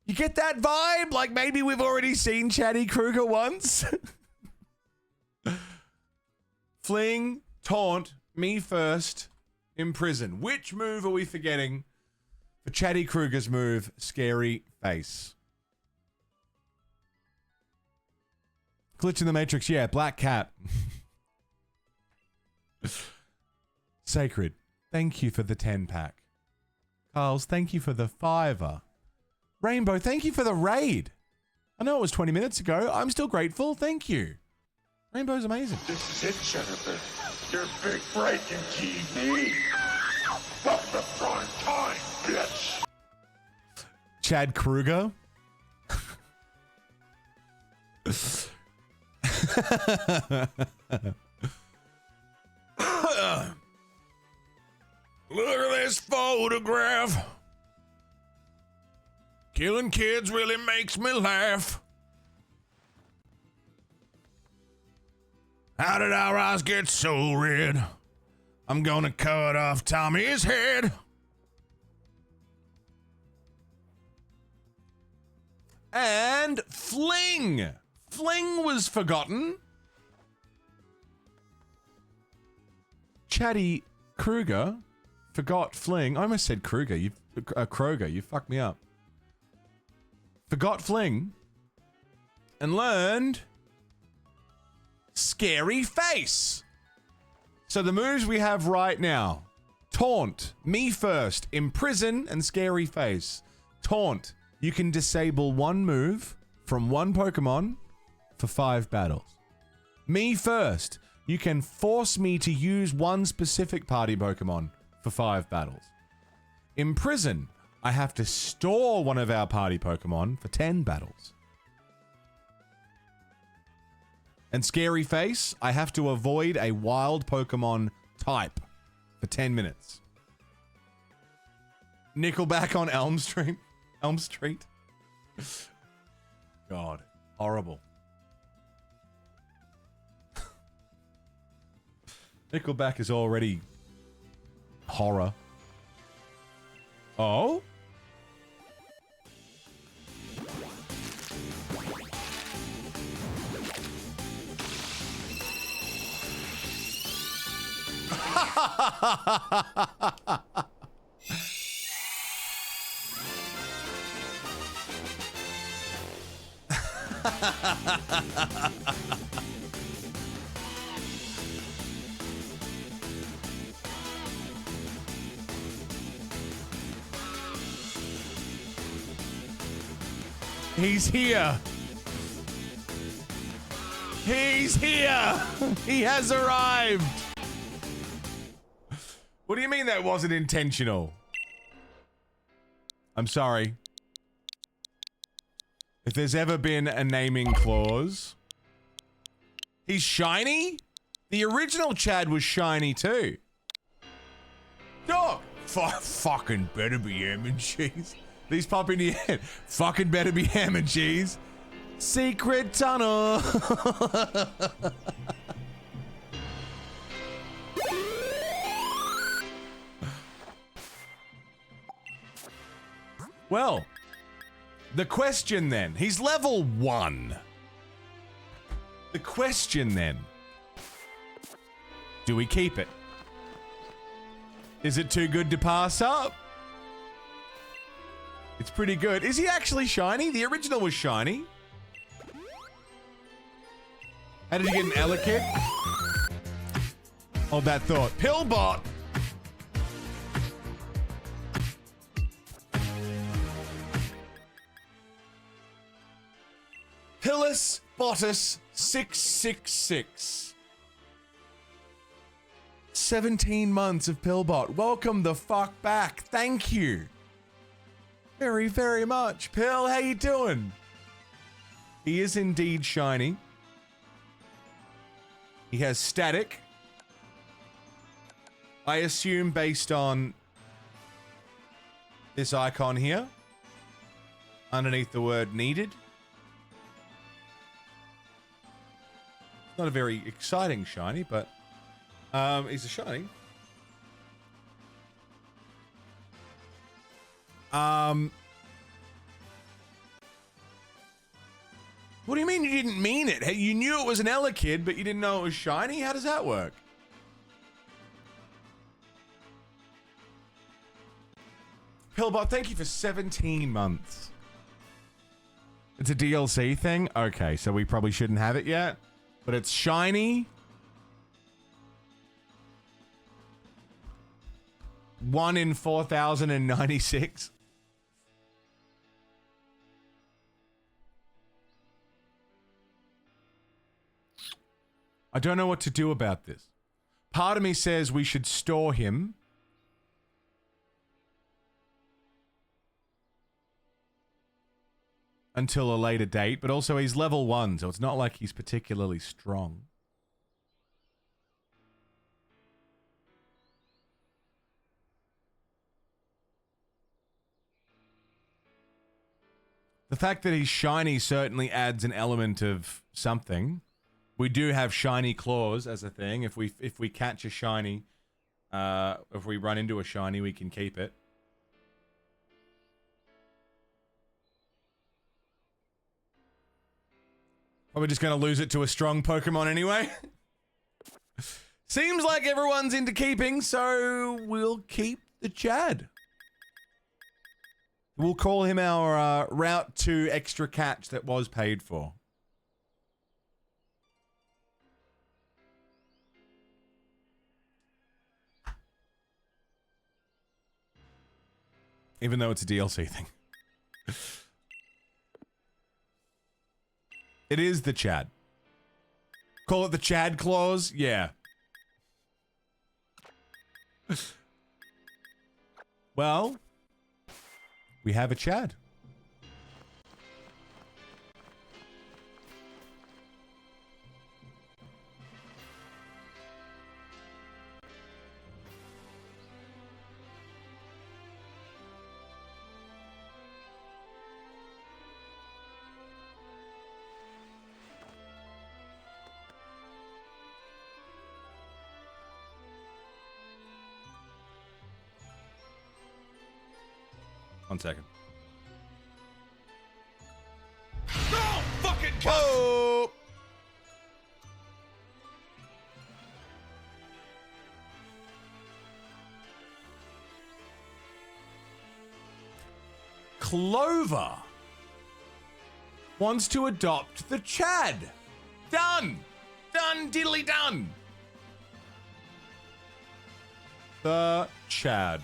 You get that vibe? Like maybe we've already seen Chatty Kruger once? Fling, taunt, me first, imprison. Which move are we forgetting for Chatty Kruger's move, Scary Face? Glitch in the Matrix, yeah, Black Cat. Sacred, thank you for the 10 pack. Carl's, thank you for the $5. Rainbow, thank you for the raid. I know it was 20 minutes ago. I'm still grateful. Thank you. Rainbow's amazing. This is it, Jennifer. Your big break in TV. Welcome to prime time, bitch. Chad Kruger. Look at this photograph. Killing kids really makes me laugh. How did our eyes get so red? I'm gonna cut off Tommy's head. And Fling. Fling was forgotten. Chatty Kruger forgot Fling. I almost said Kruger. Kroger. You fucked me up. Forgot Fling. And learned Scary Face. So the moves we have right now. Taunt. Me first. Imprison and Scary Face. Taunt. You can disable one move from one Pokemon for 5 battles. Me first. You can force me to use one specific party Pokemon for 5 battles. Imprison. I have to store one of our party Pokemon for 10 battles. And Scary Face. I have to avoid a wild Pokemon type for 10 minutes. Nickelback on Elm Street. Elm Street. God. Horrible. Nickelback is already horror. Oh? He's here. He's here. He has arrived. What do you mean that wasn't intentional? I'm sorry. If there's ever been a naming clause... He's shiny? The original Chad was shiny too. Dog! Fucking better be ham and cheese. These pop in the head. Fucking better be ham and cheese. Secret tunnel. Well, the question then. He's level 1. The question then. Do we keep it? Is it too good to pass up? It's pretty good. Is he actually shiny? The original was shiny. How did you get an Elekid? Hold that thought. Pillbot! Pillis Bottus 666. 17 months of Pillbot. Welcome the fuck back. Thank you. Very, very much. Pill, how you doing? He is indeed shiny. He has static. I assume based on this icon here. Underneath the word needed. Not a very exciting shiny, but he's a shiny. What do you mean you didn't mean it? Hey, you knew it was an Elekid, but you didn't know it was shiny? How does that work? Pillbot, thank you for 17 months. It's a DLC thing? Okay, so we probably shouldn't have it yet. But it's shiny. 1 in 4,096. I don't know what to do about this. Part of me says we should store him. Until a later date, but also he's level 1, so it's not like he's particularly strong. The fact that he's shiny certainly adds an element of something. We do have shiny claws as a thing. If we catch a shiny, if we run into a shiny, we can keep it. Probably just going to lose it to a strong Pokemon anyway. Seems like everyone's into keeping, so we'll keep the Chad. We'll call him our Route 2 extra catch that was paid for. Even though it's a DLC thing. It is the Chad. Call it the Chad clause? Yeah. Well, we have a Chad. One second. Oh, fucking Whoa! Clover wants to adopt the Chad. Done! Done, diddly done! The Chad.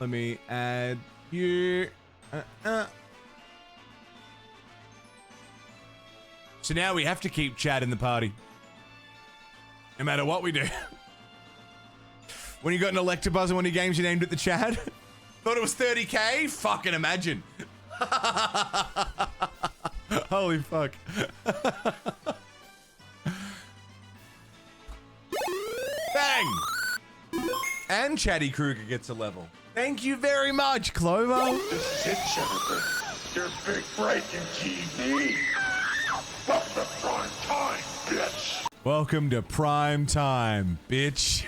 Let me add you. 6 So now we have to keep Chad in the party. No matter what we do. When you got an Electabuzz in one of your games, you named it the Chad? Thought it was 30k? Fucking imagine. Holy fuck. Bang! And Chatty Kruger gets a level. Thank you very much, Clover. This is it, Jennifer. Your big break in TV. Welcome to prime time, bitch. Welcome to prime time, bitch.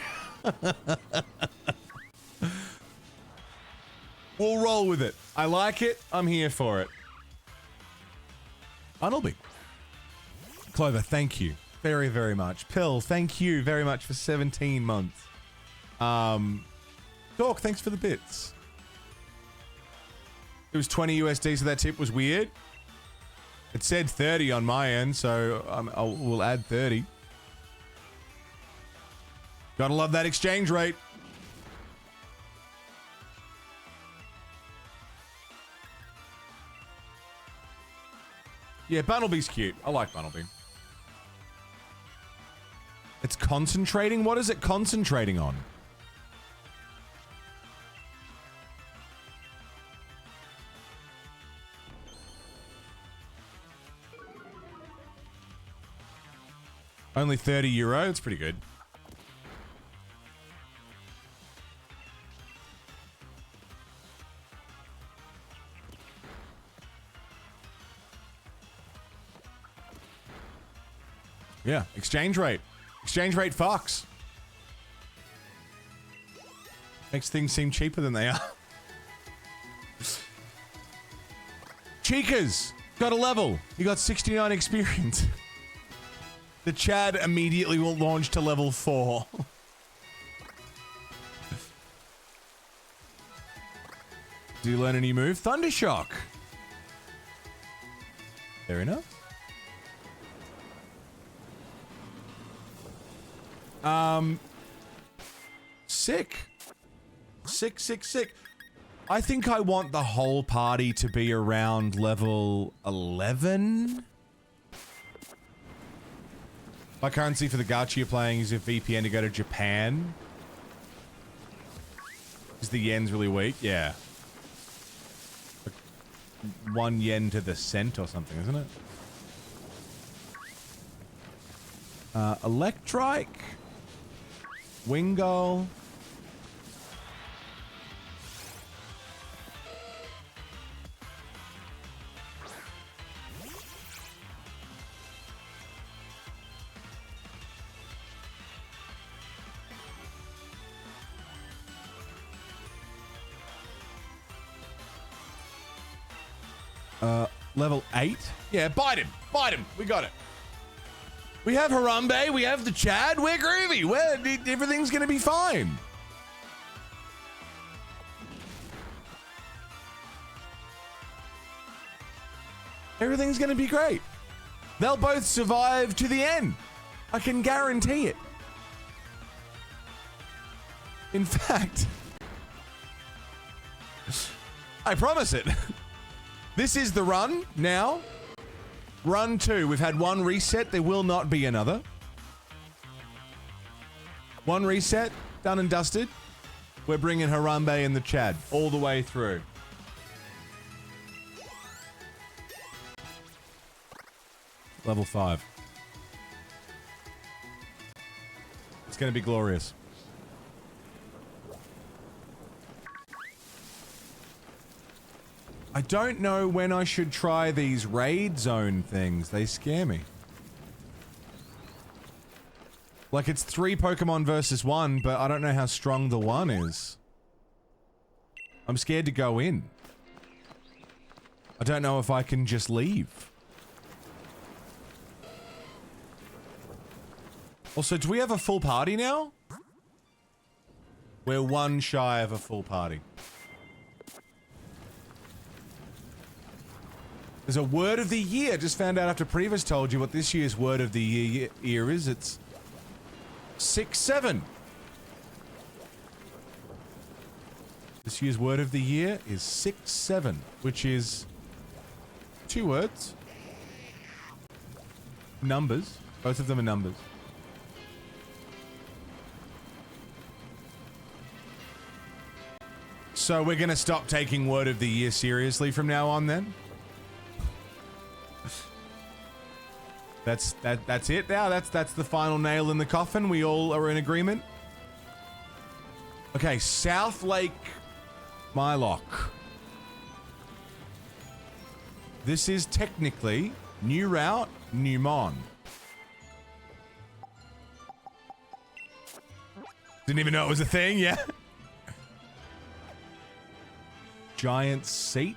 We'll roll with it. I like it. I'm here for it. Unnelby. Clover, thank you very, very much. Pill, thank you very much for 17 months. Dork, thanks for the bits. It was 20 USD, so that tip was weird. It said 30 on my end, so we'll add 30. Gotta love that exchange rate. Yeah, Bunnelby's cute. I like Bunnelby. It's concentrating? What is it concentrating on? Only €30. That's pretty good. Yeah, exchange rate. Exchange rate fucks. Makes things seem cheaper than they are. Chicas got a level. He got 69 experience. The Chad immediately will launch to level 4. Do you learn a new move? Thundershock. Fair enough. Sick. Sick. I think I want the whole party to be around level 11. My currency for the gacha you're playing is a VPN to go to Japan. Is the yen's really weak? Yeah. Like 1 yen to the cent or something, isn't it? Electrike. Wingull. Level 8? Yeah, bite him. We got it. We have Harambe, we have the Chad, we're groovy. Everything's gonna be fine. Everything's gonna be great. They'll both survive to the end. I can guarantee it. In fact, I promise it. This is the run now. Run 2. We've had 1 reset. There will not be another. 1 reset. Done and dusted. We're bringing Harambe and the Chad all the way through. Level 5. It's going to be glorious. I don't know when I should try these raid zone things. They scare me. Like, it's 3 Pokemon versus 1, but I don't know how strong the 1 is. I'm scared to go in. I don't know if I can just leave. Also, do we have a full party now? We're 1 shy of a full party. There's a word of the year. Just found out after Previs told you what this year's word of the year is. It's 6-7. This year's word of the year is 6-7, which is 2 words. numbers. Both of them are numbers. So we're going to stop taking word of the year seriously from now on then? That's it now? That's the final nail in the coffin? We all are in agreement? Okay, South Lake Mylock. This is technically new route, new mon. Didn't even know it was a thing, yeah? Giant Seat,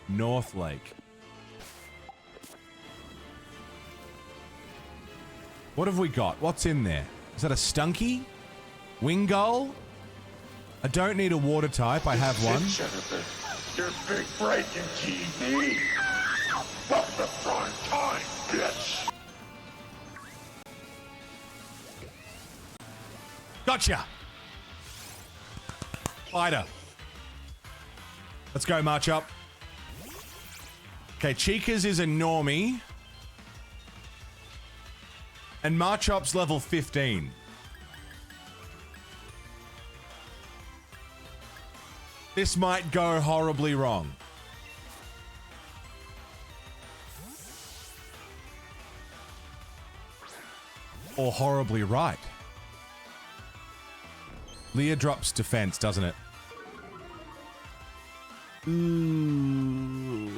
North Lake. What have we got? What's in there? Is that a Stunky? Wing Gull? I don't need a water type, I have one. Your big breaking TV. Fuck the prime time, bitch. Gotcha! Fighter. Let's go, march up. Okay, Chica's is a normie. And Marchop's level 15. This might go horribly wrong. Or horribly right. Leah drops defense, doesn't it? Ooh.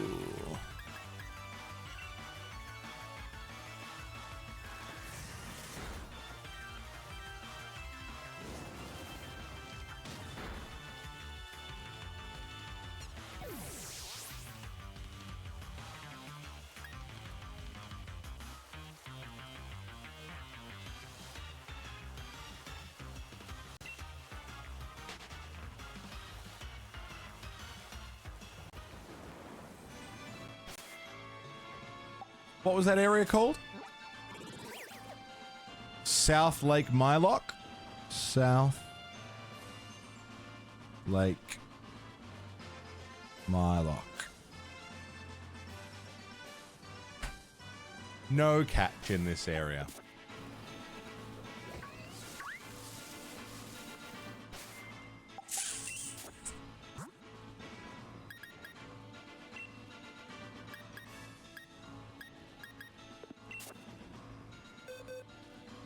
What was that area called? South Lake Mylock? South Lake Mylock. No catch in this area.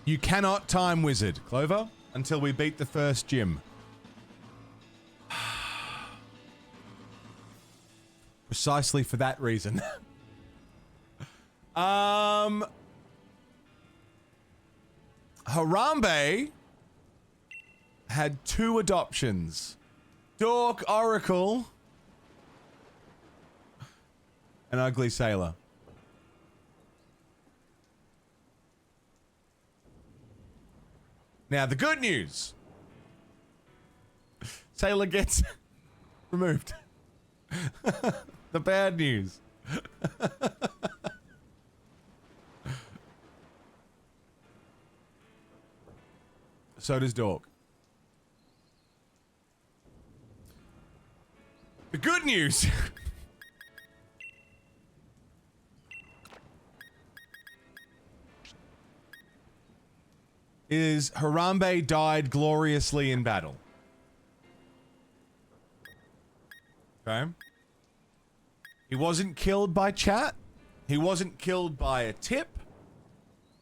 You cannot time wizard, Clover, until we beat the first gym. Precisely for that reason. Harambe had 2 adoptions. Dork Oracle. An ugly sailor. Now, the good news. Sailor gets removed. The bad news. So does Dork. The good news. Is Harambe died gloriously in battle. Okay. He wasn't killed by chat. He wasn't killed by a tip.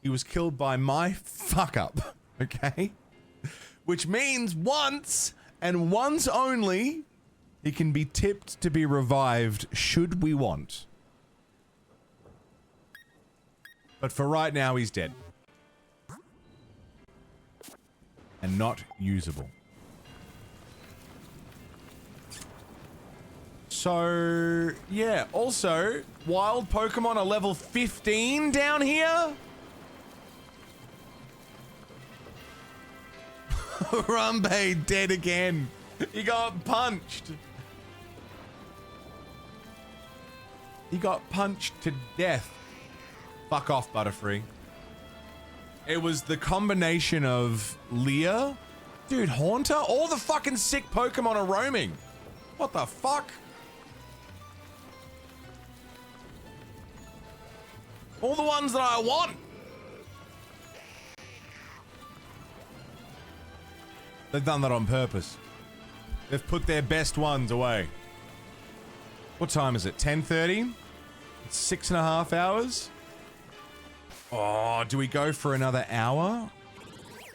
He was killed by my fuck up. Okay? Which means once, and once only, he can be tipped to be revived should we want. But for right now, he's dead. And not usable. So, yeah. Also, wild Pokemon are level 15 down here? Harambe dead again. He got punched. He got punched to death. Fuck off, Butterfree. It was the combination of Leah. Dude, Haunter? All the fucking sick Pokemon are roaming. What the fuck? All the ones that I want. They've done that on purpose. They've put their best ones away. What time is it? 10:30? It's 6.5 hours? Oh, do we go for another hour?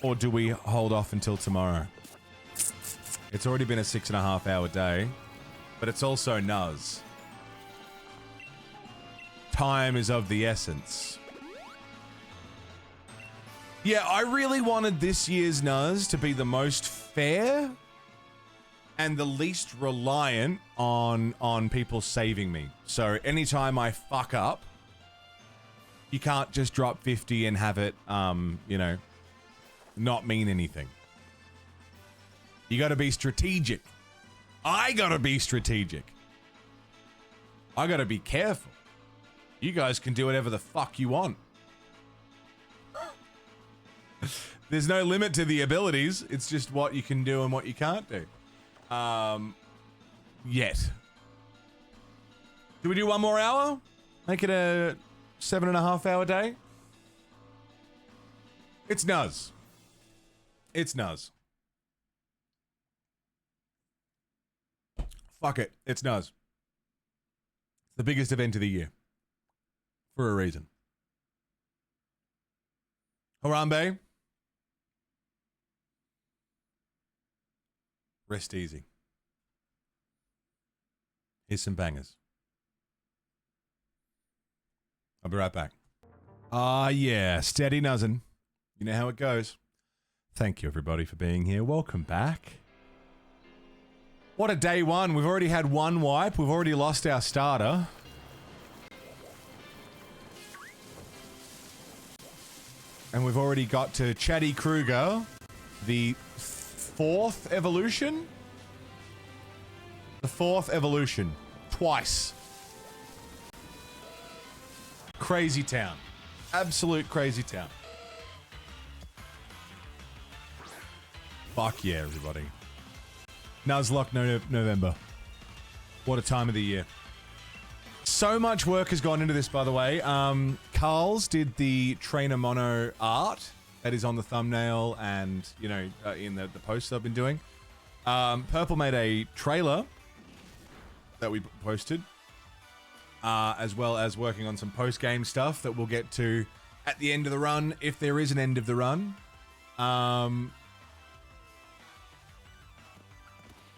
Or do we hold off until tomorrow? It's already been a 6.5 hour day. But it's also Nuz. Time is of the essence. Yeah, I really wanted this year's Nuz to be the most fair and the least reliant on people saving me. So anytime I fuck up, you can't just drop 50 and have it, you know, not mean anything. You gotta be strategic. I gotta be strategic. I gotta be careful. You guys can do whatever the fuck you want. There's no limit to the abilities. It's just what you can do and what you can't do. Yet. Do we do one more hour? Make it a 7.5 hour day? It's Nuz. It's Nuz. Fuck it. It's Nuz. The biggest event of the year. For a reason. Harambe. Rest easy. Here's some bangers. I'll be right back. Ah, yeah. Steady nuzzin'. You know how it goes. Thank you, everybody, for being here. Welcome back. What a day one. We've already had one wipe. We've already lost our starter. And we've already got to Chatty Kruger, the fourth evolution? The fourth evolution. Twice. Crazy town. Absolute crazy town. Fuck yeah, everybody. Nuzlocke November. What a time of the year. So much work has gone into this, by the way. Carl's did the Trainer Mono art that is on the thumbnail and, you know, in the posts I've been doing. Purple made a trailer that we posted, as well as working on some post-game stuff that we'll get to at the end of the run, if there is an end of the run. We'll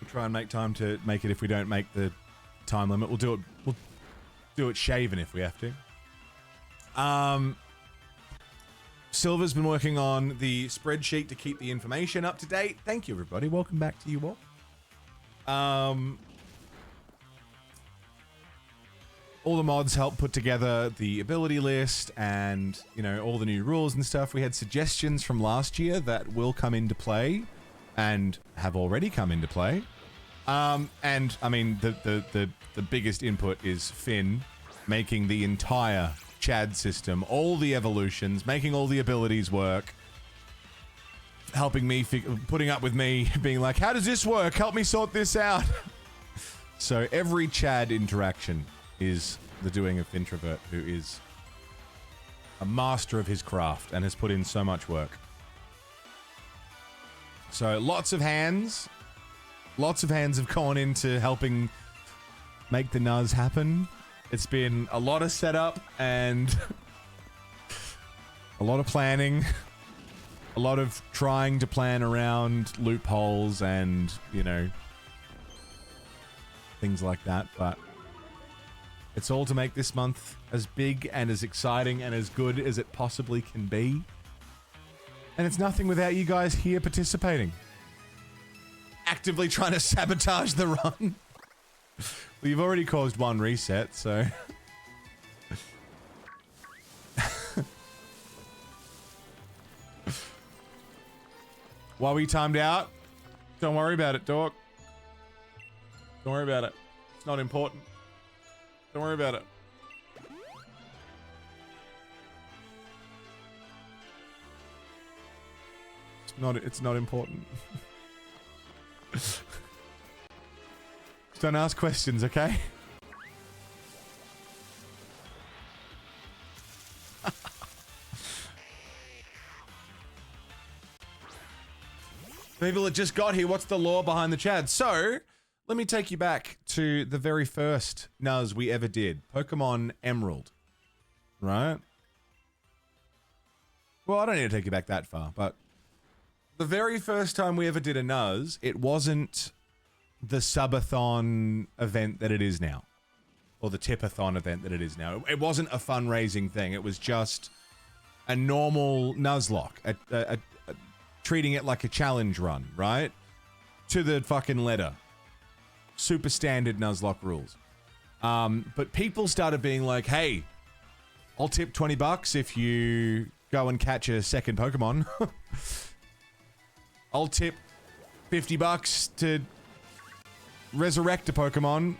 try and make time to make it if we don't make the time limit. We'll do it shaven if we have to. Silver's been working on the spreadsheet to keep the information up to date. Thank you, everybody. Welcome back to you all. All the mods help put together the ability list and, you know, all the new rules and stuff. We had suggestions from last year that will come into play and have already come into play. And I mean, the biggest input is Finn making the entire Chad system, all the evolutions, making all the abilities work, helping me, putting up with me, being like, how does this work? Help me sort this out. So every Chad interaction is the doing of Introvert, who is a master of his craft and has put in so much work. So lots of hands have gone into helping make the Nuz happen. It's been a lot of setup and a lot of planning, a lot of trying to plan around loopholes and, you know, things like that, but it's all to make this month as big and as exciting and as good as it possibly can be. And it's nothing without you guys here participating. Actively trying to sabotage the run. Well, you've already caused one reset, so... Why were you timed out? Don't worry about it, dog. Don't worry about it. It's not important. Don't worry about it. It's not important. Just don't ask questions, okay? People that just got here, what's the lore behind the Chad? So, let me take you back to the very first Nuz we ever did. Pokemon Emerald. Right? Well, I don't need to take you back that far, but the very first time we ever did a Nuz, it wasn't the subathon event that it is now. Or the tipathon event that it is now. It wasn't a fundraising thing. It was just a normal Nuzlocke. Treating it like a challenge run, right? To the fucking letter. Super standard Nuzlocke rules. But people started being like, hey, I'll tip $20 if you go and catch a second Pokemon. I'll tip $50 to resurrect a Pokemon.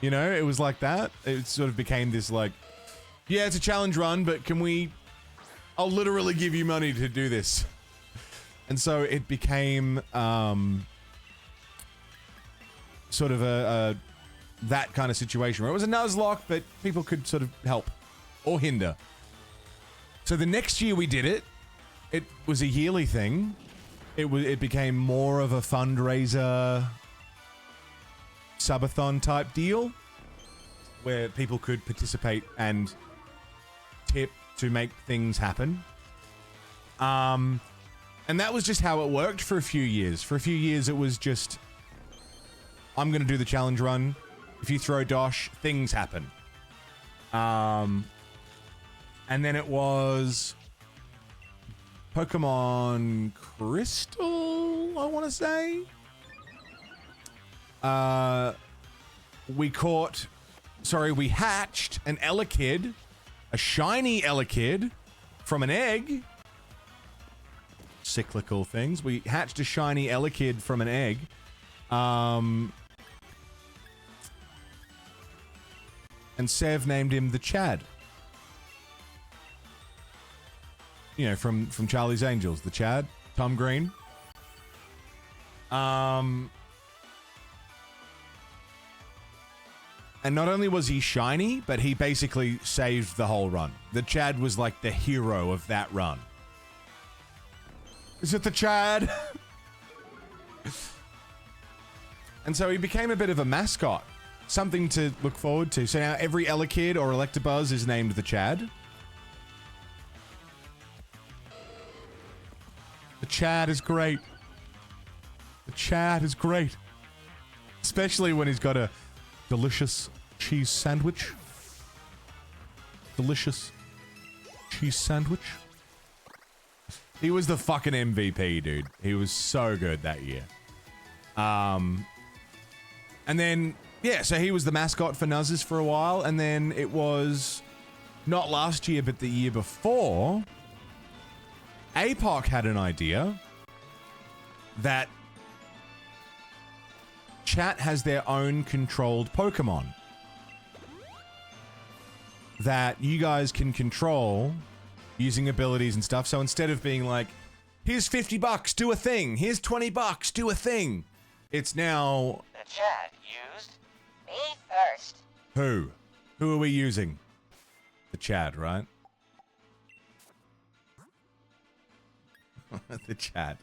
You know, it was like that. It sort of became this like, yeah, it's a challenge run, but I'll literally give you money to do this. And so it became sort of a that kind of situation where it was a Nuzlocke, but people could sort of help or hinder. So the next year we did it. It was a yearly thing. It became more of a fundraiser subathon type deal where people could participate and tip to make things happen. And that was just how it worked for a few years. For a few years, it was just, I'm going to do the challenge run. If you throw Dosh, things happen. And then it was Pokemon Crystal, I want to say. We hatched an Elekid, a shiny Elekid from an egg. Cyclical things. We hatched a shiny Elekid from an egg. And Sev named him the Chad. You know, from Charlie's Angels, the Chad, Tom Green. And not only was he shiny, but he basically saved the whole run. The Chad was like the hero of that run. Is it the Chad? And so he became a bit of a mascot. Something to look forward to. So now every Elekid or Electabuzz is named the Chad. The Chad is great. The Chad is great. Especially when he's got a delicious cheese sandwich. Delicious cheese sandwich. He was the fucking MVP, dude. He was so good that year. And then, yeah, so he was the mascot for Nuzzes for a while, and then it was not last year, but the year before, APOC had an idea that chat has their own controlled Pokemon that you guys can control using abilities and stuff. So instead of being like, here's $50, do a thing. Here's $20, do a thing. It's now... The chat used me first. Who? Who are we using? The Chad, right? The Chad.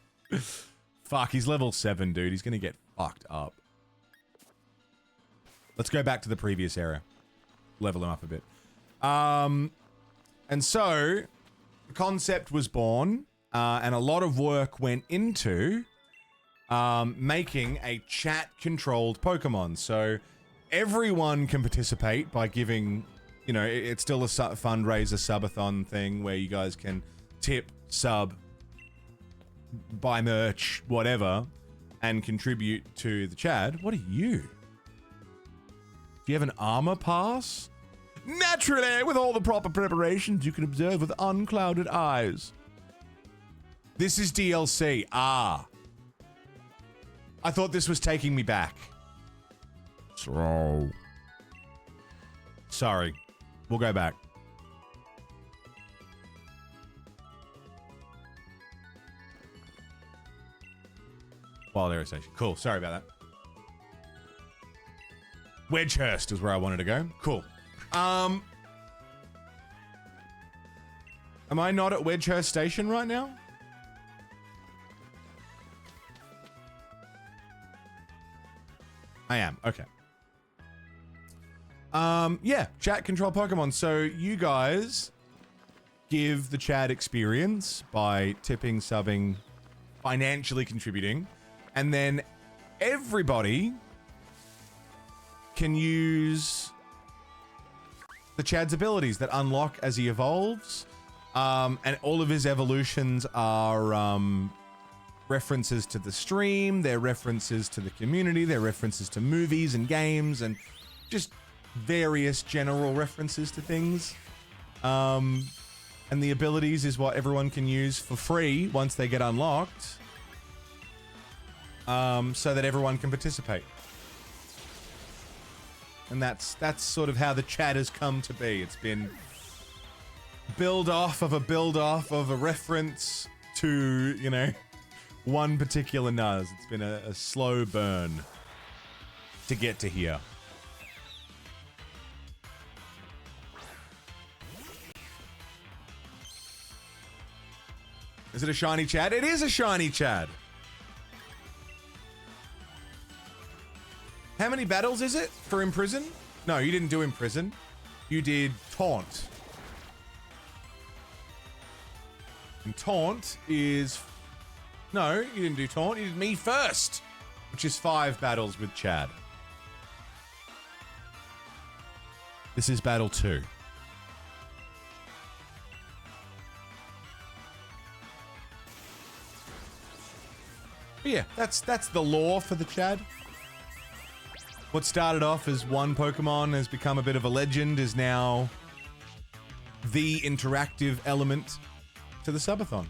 Fuck, he's level 7, dude. He's gonna get fucked up. Let's go back to the previous era. Level him up a bit. And so, the concept was born, and a lot of work went into making a chat-controlled Pokemon. So, everyone can participate by giving, you know, it's still a fundraiser subathon thing where you guys can tip, sub, buy merch, whatever, and contribute to the Chad. What are you? Do you have an armor pass? Naturally, with all the proper preparations, you can observe with unclouded eyes. This is DLC. Ah. I thought this was taking me back. So. Sorry. We'll go back. Wild Air Station. Cool. Sorry about that. Wedgehurst is where I wanted to go. Cool. Am I not at Wedgehurst Station right now? I am. Okay. Yeah, chat control Pokemon. So you guys give the chat experience by tipping, subbing, financially contributing, and then everybody can use the Chad's abilities that unlock as he evolves. And all of his evolutions are references to the stream, they're references to the community, they're references to movies and games, and just various general references to things. And the abilities is what everyone can use for free once they get unlocked, so that everyone can participate. And that's sort of how the chat has come to be. It's been build-off of a reference to, you know, one particular Nuz. It's been a slow burn to get to here. Is it a shiny Chad? It is a shiny Chad. How many battles is it for Imprison? No, you didn't do Imprison. You did Taunt. And Taunt is... No, you didn't do Taunt. You did Me First, which is 5 battles with Chad. This is battle 2. But yeah, that's the lore for the Chad. What started off as one Pokemon has become a bit of a legend, is now the interactive element to the subathon.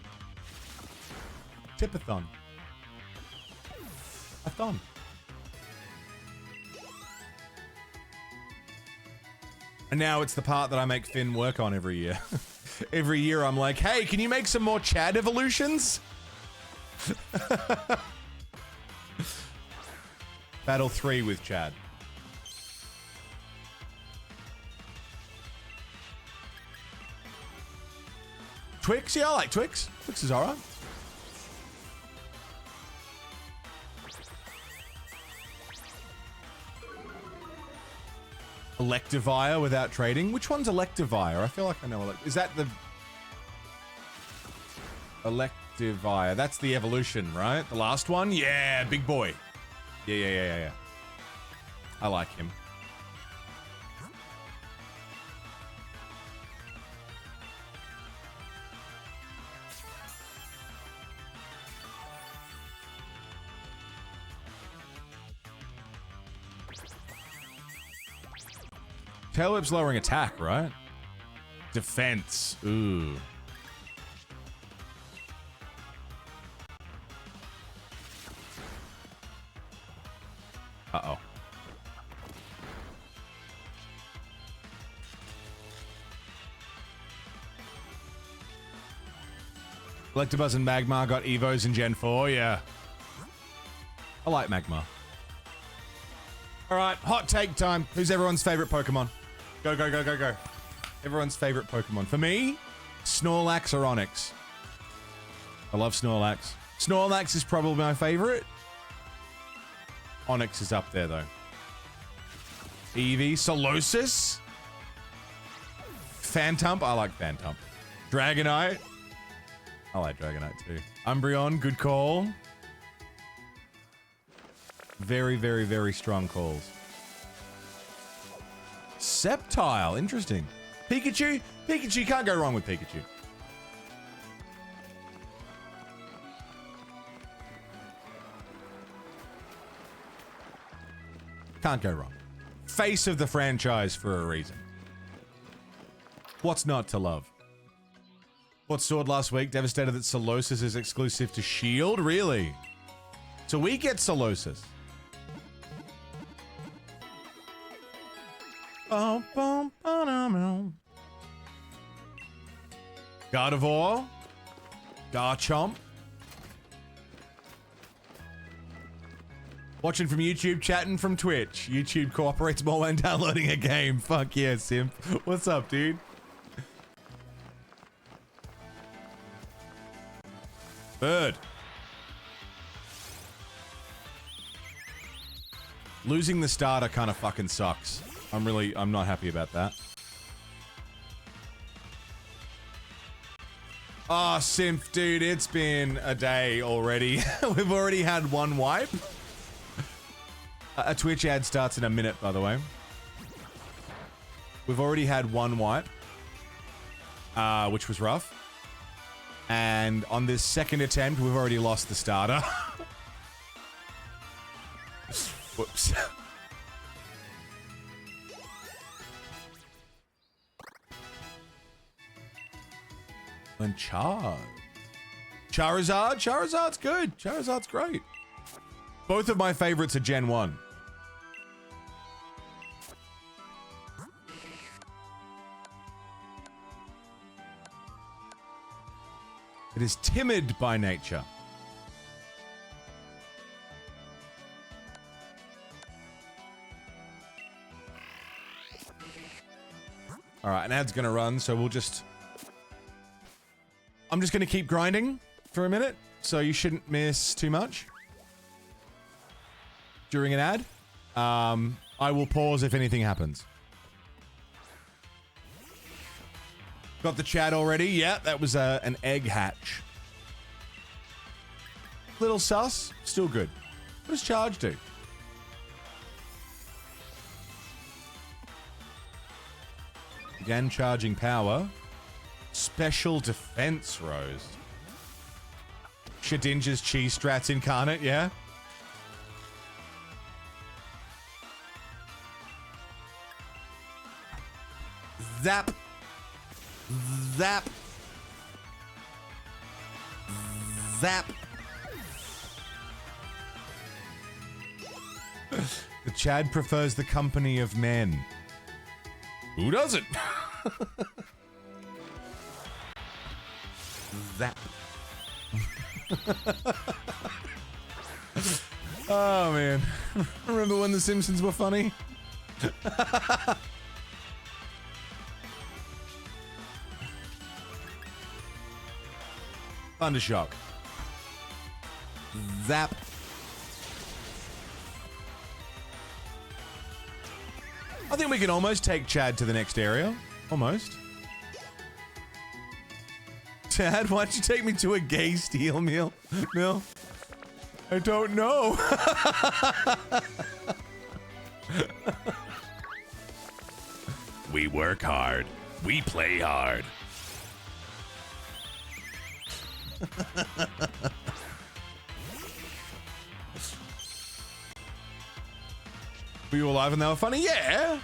Tipathon. A thon. And now it's the part that I make Finn work on every year. Every year I'm like, hey, can you make some more Chad evolutions? Battle 3 with Chad. Twix? Yeah, I like Twix. Twix is alright. Electivire without trading? Which one's Electivire? I feel like I know. Is that the... Electivire. That's the evolution, right? The last one? Yeah, big boy. Yeah. I like him. Tail Whip's lowering attack, right? Defense. Ooh. Uh-oh. Electabuzz and Magmar got Evos in Gen 4, yeah. I like Magmar. Alright, hot take time. Who's everyone's favorite Pokemon? Go. Everyone's favorite Pokemon. For me, Snorlax or Onix. I love Snorlax. Snorlax is probably my favorite. Onix is up there, though. Eevee. Solosis. Phantump. I like Phantump. Dragonite. I like Dragonite, too. Umbreon. Good call. Very, very, very strong calls. Sceptile. Interesting. Pikachu. Pikachu. Can't go wrong with Pikachu. Can't go wrong. Face of the franchise for a reason. What's not to love? What sword last week? Devastated that Solosis is exclusive to Shield? Really? So we get Solosis. Gardevoir. Garchomp. Watching from YouTube, chatting from Twitch. YouTube cooperates more when downloading a game. Fuck yeah, simp. What's up, dude? Bird. Losing the starter kind of fucking sucks. I'm not happy about that. Oh, Simp, dude, it's been a day already. We've already had one wipe. A Twitch ad starts in a minute, by the way. We've already had one wipe, which was rough. And on this second attempt, we've already lost the starter. Whoops. And Charizard's good. Charizard's great. Both of my favorites are Gen 1. It is timid by nature. All right, an ad's gonna run, so we'll just... I'm just gonna keep grinding for a minute, so you shouldn't miss too much during an ad. I will pause if anything happens. Got the chat already? Yeah, that was an egg hatch. Little sus, still good. What does charge do? Again, charging power. Special defense rose. Shedinja's cheese strats incarnate, yeah? Zap. Zap. Zap. The Chad prefers the company of men. Who doesn't? Zap. Oh, man. Remember when The Simpsons were funny? Thundershock. Zap. I think we can almost take Chad to the next area. Almost. Chad, why'd you take me to a gay steel mill? I don't know. We work hard. We play hard. Were you alive and they were funny? Yeah.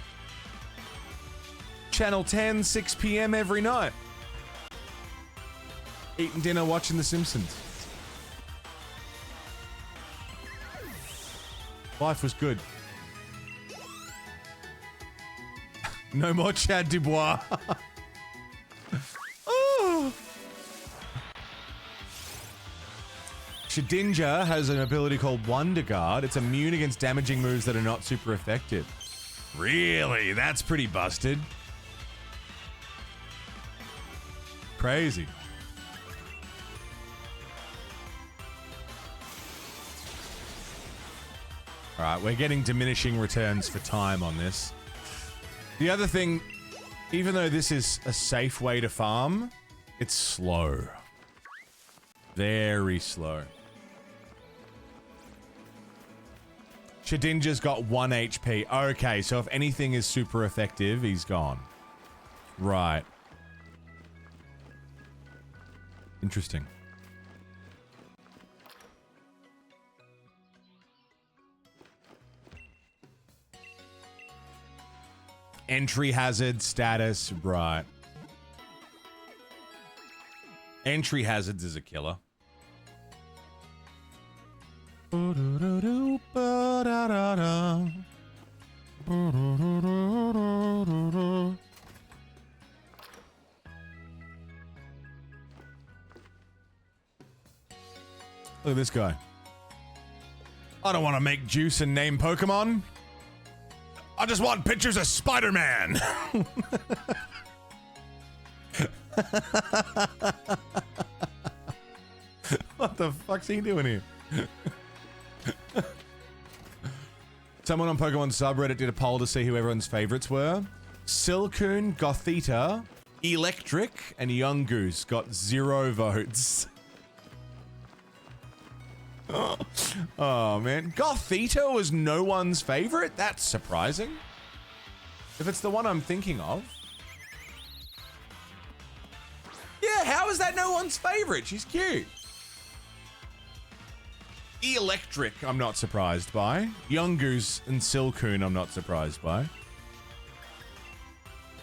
Channel 10, 6 p.m. every night. Eating dinner, watching The Simpsons. Life was good. No more Chad Dubois. Oh. Shedinja has an ability called Wonder Guard. It's immune against damaging moves that are not super effective. Really? That's pretty busted. Crazy. All right, we're getting diminishing returns for time on this. The other thing, even though this is a safe way to farm, it's slow. Very slow. Shedinja's got 1 HP. Okay, so if anything is super effective, he's gone. Right. Interesting. Entry hazard status, right. Entry hazards is a killer. Look at this guy. I don't want to make juice and name Pokemon. I just want pictures of Spider-Man. What the fuck's he doing here? Someone on Pokemon subreddit did a poll to see who everyone's favorites were. Silcoon, Gothita, Electric, and Young Goose got 0 votes. Oh man, Gothita was no one's favorite? That's surprising. If it's the one I'm thinking of. Yeah, how is that no one's favorite? She's cute. Electric, I'm not surprised by. Young Goose and Silcoon, I'm not surprised by.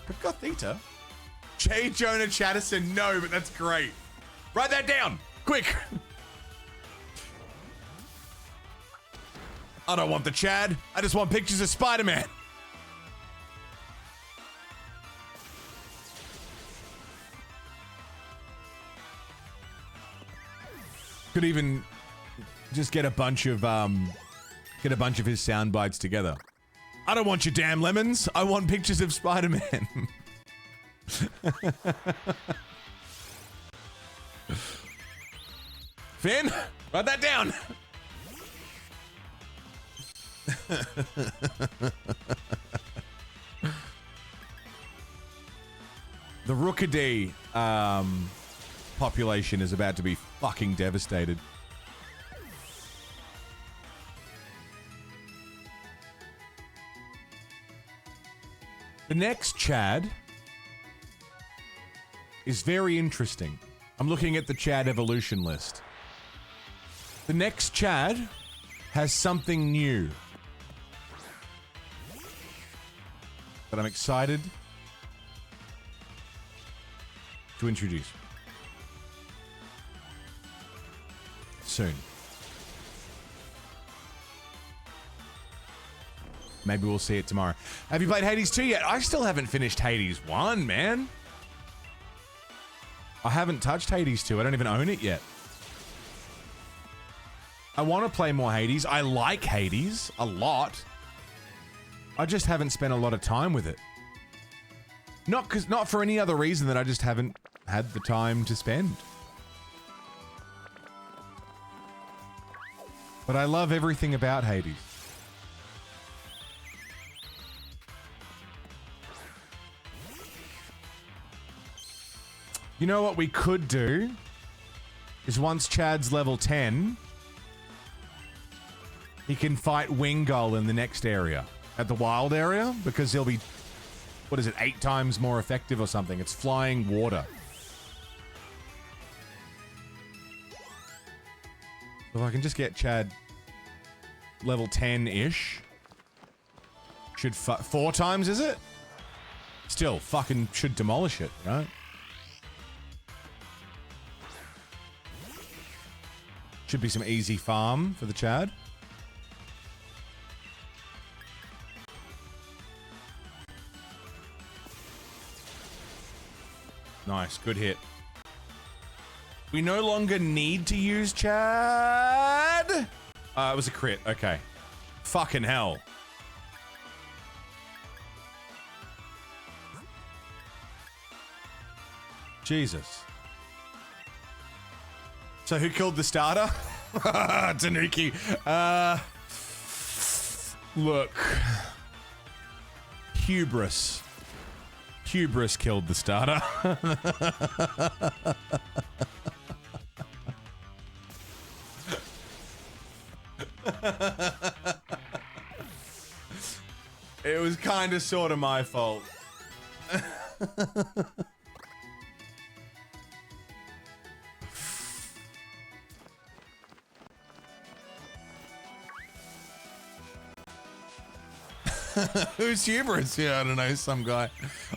But Gothita? J. Jonah Chatterson, no, but that's great. Write that down, quick. I don't want the Chad. I just want pictures of Spider-Man. Could even just get a bunch of his sound bites together. I don't want your damn lemons. I want pictures of Spider-Man. Finn, write that down. The Rookidee population is about to be fucking devastated. The next Chad is very interesting. I'm looking at the Chad evolution list. The next Chad has something new that I'm excited to introduce soon. Maybe we'll see it tomorrow. Have you played Hades 2 yet? I still haven't finished Hades 1, man. I haven't touched Hades 2. I don't even own it yet. I want to play more Hades. I like Hades a lot. I just haven't spent a lot of time with it. Not for any other reason than I just haven't had the time to spend. But I love everything about Hades. You know what we could do? Is once Chad's level 10, he can fight Wingull in the next area. At the wild area, because he'll be, what is it, 8 times more effective or something. It's flying water. If I can just get Chad level 10-ish. Should 4 times, is it? Still, fucking should demolish it, right? Should be some easy farm for the Chad. Nice, good hit. We no longer need to use Chad. It was a crit, okay. Fucking hell. Jesus. So who killed the starter? Tanuki. Look. Hubris. Hubris killed the starter. It was kind of sort of my fault. Who's Hubris? Yeah, I don't know, some guy.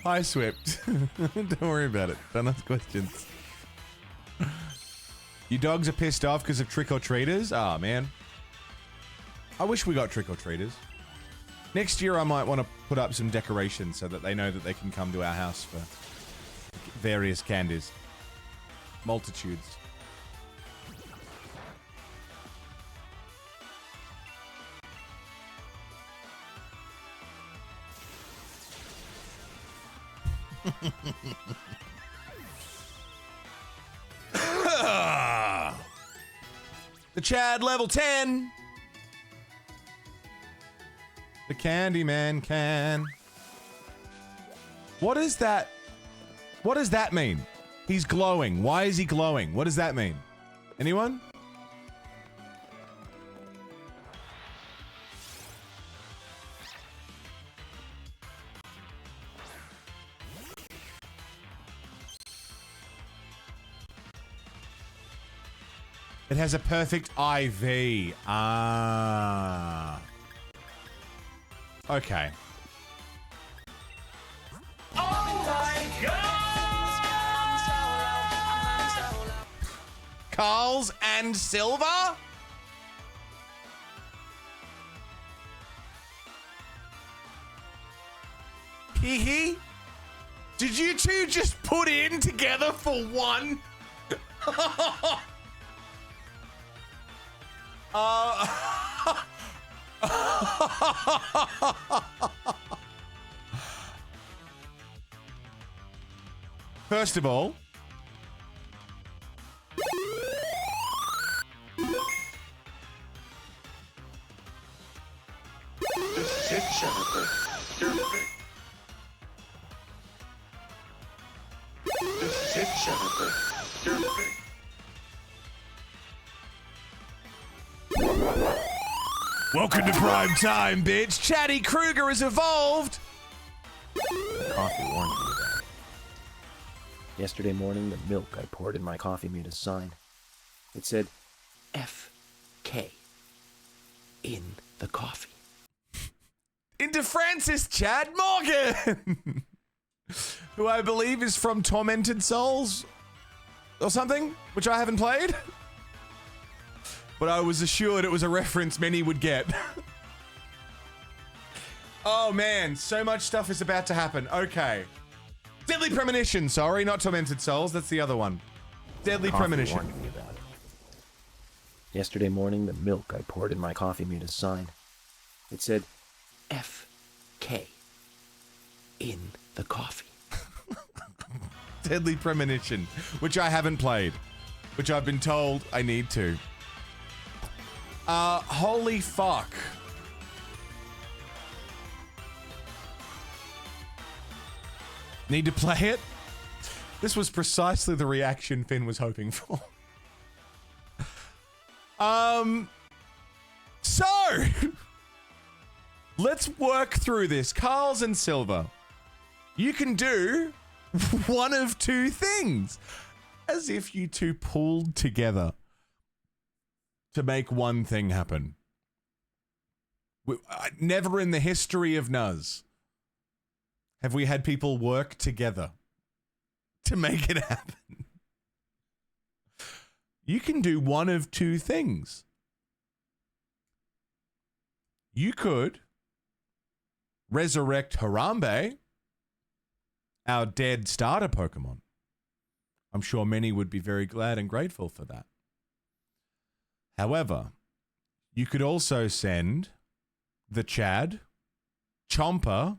I swept. Don't worry about it. Don't ask questions. You dogs are pissed off because of trick-or-treaters? Ah, man. I wish we got trick-or-treaters. Next year I might want to put up some decorations so that they know that they can come to our house for various candies. Multitudes. The Chad level 10. The Candyman can. What is that? What does that mean? He's glowing. Why is he glowing? What does that mean? Anyone? It has a perfect IV. Ah. Okay. Oh my god! Carl's and Silver? Hee. Did you two just put in together for one? First of all, This is it, Jennifer. This is it, Jennifer. welcome to prime time, bitch. Chatty Kruger has evolved. Coffee warned me that. Yesterday morning, the milk I poured in my coffee made a sign. It said, F.K. in the coffee. Into Francis Chad Morgan, who I believe is from Tormented Souls or something, which I haven't played. But I was assured it was a reference many would get. Oh man, so much stuff is about to happen. Okay. Deadly Premonition, sorry, not Tormented Souls, that's the other one. Deadly Coffee Premonition. warned me about it. Yesterday morning, the milk I poured in my coffee made a sign. It said, F.K. in the coffee. Deadly Premonition, which I haven't played, which I've been told I need to. Holy fuck. Need to play it? This was precisely the reaction Finn was hoping for. So let's work through this. Carl's and Silver. You can do one of two things. As if you two pulled together to make one thing happen. Never in the history of Nuz have we had people work together to make it happen. You can do one of two things. You could resurrect Harambe, our dead starter Pokemon. I'm sure many would be very glad and grateful for that. However, you could also send the Chad, Chomper,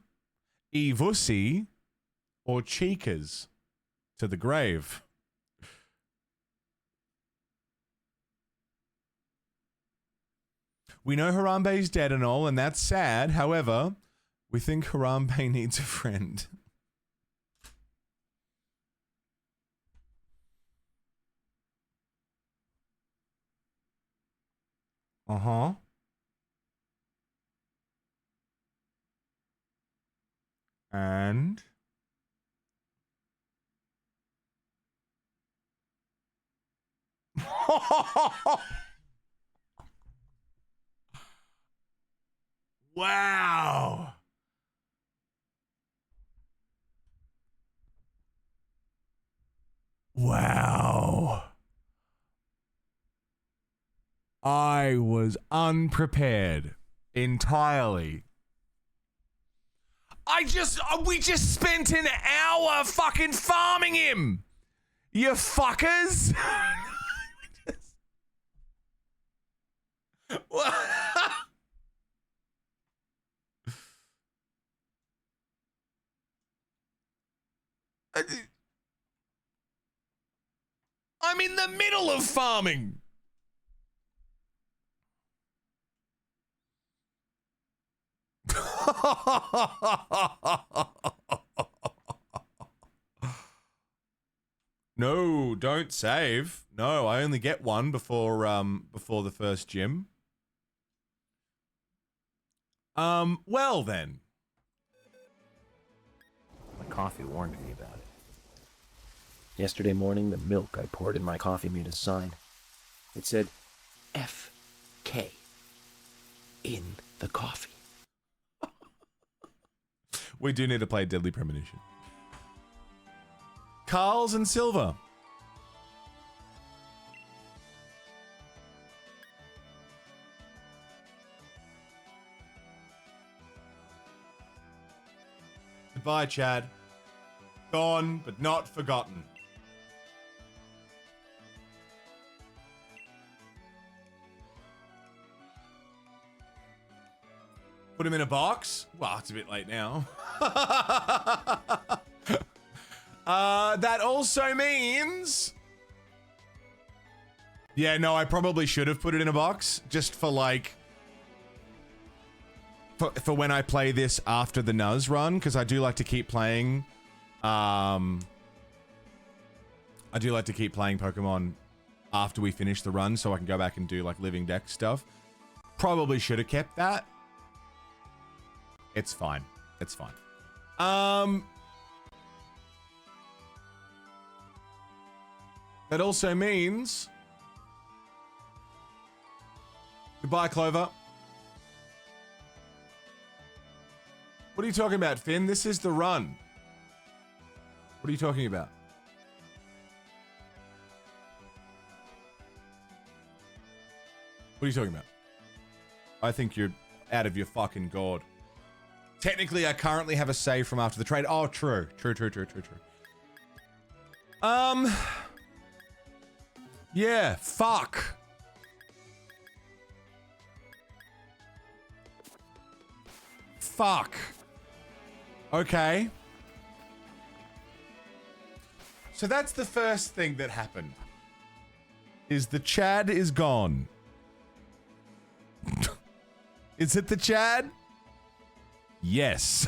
Evusi, or Cheekers to the grave. We know Harambe's dead and all, and that's sad. However, we think Harambe needs a friend. Uh-huh. And wow. Wow. I was unprepared entirely. We just spent an hour fucking farming him. You fuckers. I'm in the middle of farming. No, don't save. No, I only get one before the first gym. Well then. My coffee warned me about it. Yesterday morning, the milk I poured in my coffee made a sign. It said, FK in the coffee. We do need to play Deadly Premonition. Carls and Silver. Goodbye, Chad. Gone, but not forgotten. Put him in a box? Well, it's a bit late now. That also means... Yeah, no, I probably should have put it in a box, just for like... For when I play this after the Nuz run, because I do like to keep playing... I do like to keep playing Pokemon after we finish the run, so I can go back and do like living deck stuff. Probably should have kept that. It's fine. It's fine. That also means... Goodbye, Clover. What are you talking about, Finn? This is the run. What are you talking about? What are you talking about? I think you're out of your fucking gourd. Technically, I currently have a save from after the trade. Oh, true. True. Yeah, fuck. Fuck. Okay. So that's the first thing that happened. Is the Chad is gone. Is it the Chad? Yes.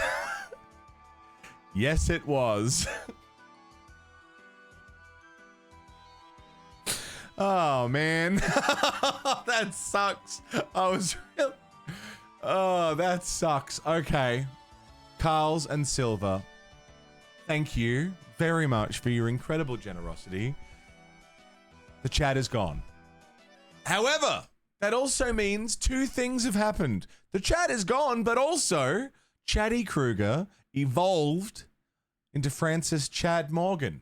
Yes, it was. Oh, man. That sucks. I was real... Oh, that sucks. Okay. Carls and Silver, thank you very much for your incredible generosity. The Chad is gone. However, that also means two things have happened. The Chad is gone, but also Chaddy Kruger evolved into Francis Chad Morgan.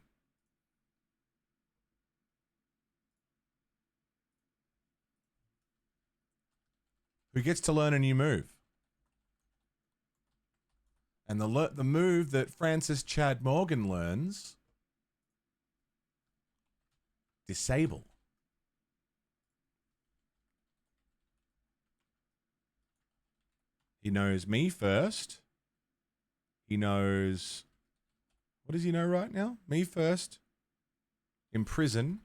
Who gets to learn a new move. And the move that Francis Chad Morgan learns, Disable. He knows me first. He knows... What does he know right now? Me first. Imprison.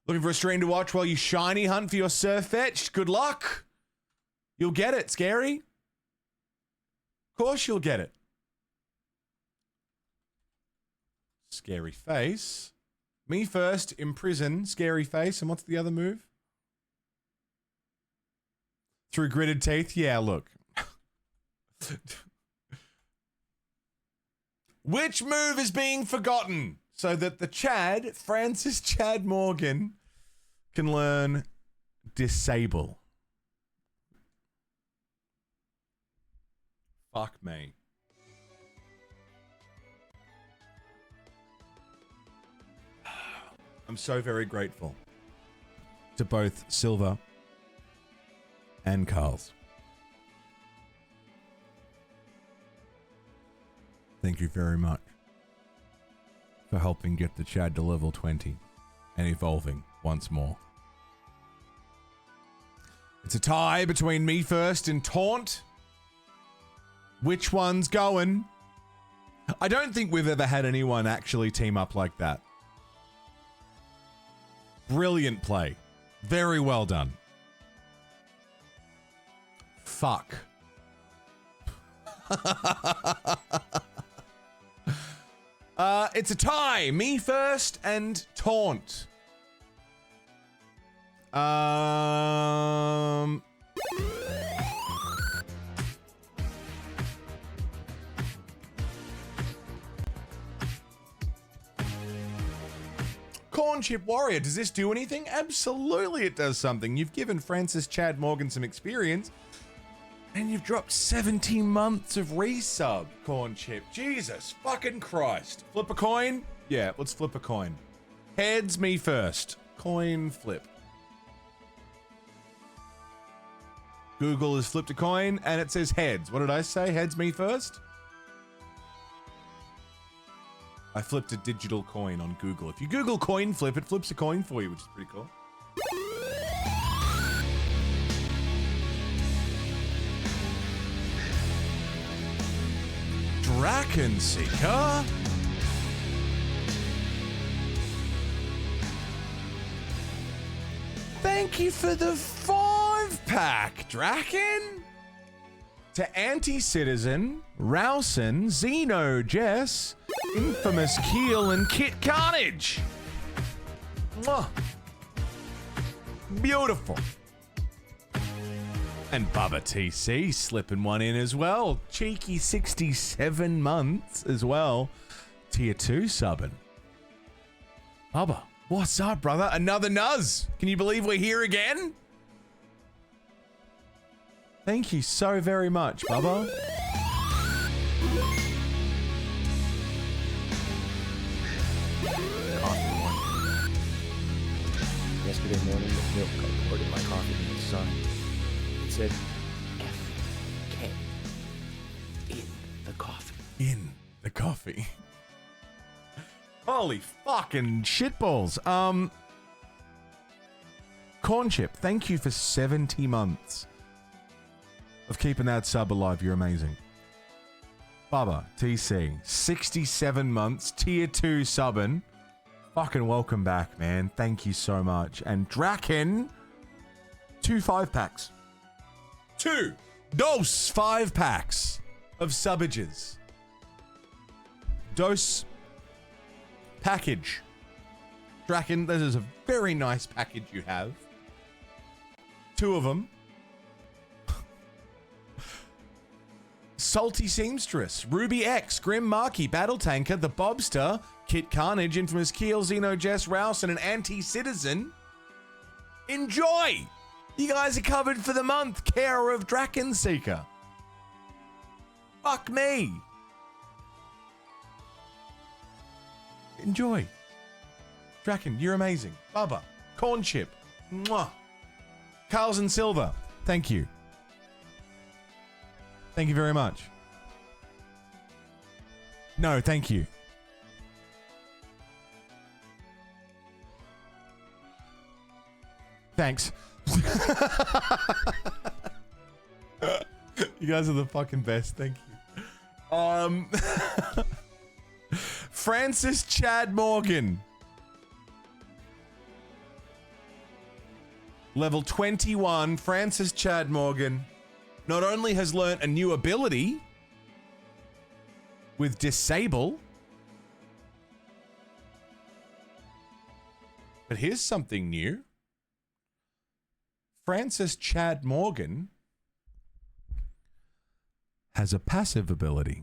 Looking for a stream to watch while you shiny hunt for your Surfetched? Good luck. You'll get it, Scary. Of course you'll get it. Scary Face. Me first, Imprison, Scary Face. And what's the other move? Through Gritted Teeth? Yeah, look. Which move is being forgotten so that the Chad, Francis Chad Morgan, can learn Disable? Fuck me. I'm so very grateful to both Silver and Carl's. Thank you very much for helping get the Chad to level 20 and evolving once more. It's a tie between me first and Taunt. Which one's going? I don't think we've ever had anyone actually team up like that. Brilliant play. Very well done. fuck. It's a tie. Me first and Taunt. Corn Chip Warrior, does this do anything? Absolutely it does something. You've given Francis Chad Morgan some experience, and you've dropped 17 months of resub, Corn Chip. Jesus fucking Christ. Flip a coin? Yeah, let's flip a coin. Heads, me first. Coin flip. Google has flipped a coin, and it says heads. What did I say? Heads, me first? I flipped a digital coin on Google. If you Google coin flip, it flips a coin for you, which is pretty cool. Drakenseeker? Thank you for the 5-pack, Draken! To Anti-Citizen, Rousen, Xeno, Jess, Infamous Keel, and Kit Carnage. Mwah. Beautiful. And Bubba TC slipping one in as well. Cheeky 67 months as well. Tier 2 subbing. Bubba, what's up, brother? Another Nuz. Can you believe we're here again? Thank you so very much, Bubba. Coffee morning. Yesterday morning, the milk I poured in my coffee from the sun. It said FK in the coffee. In the coffee. Holy fucking shitballs. Corn Chip, thank you for 70 months of keeping that sub alive. You're amazing. Bubba, TC, 67 months, tier 2 subbing. Fucking welcome back, man. Thank you so much. And Draken, 2 5-packs. 2 dose 5-packs of subbages. Dose package. Draken, this is a very nice package you have. 2 of them. Salty Seamstress, Ruby X, Grim Marky, Battle Tanker, The Bobster, Kit Carnage, Infamous Keel, Xeno, Jess, Rouse, and an Anti-Citizen. Enjoy! You guys are covered for the month. Care of Drakenseeker. Fuck me. Enjoy. Draken, you're amazing. Bubba, Corn Chip, mwah. Carls and Silver, thank you. Thank you very much. No, thank you. Thanks. You guys are the fucking best. Thank you. Francis Chad Morgan. Level 21, Francis Chad Morgan. Not only has learnt a new ability with Disable, but here's something new. Francis Chad Morgan has a passive ability.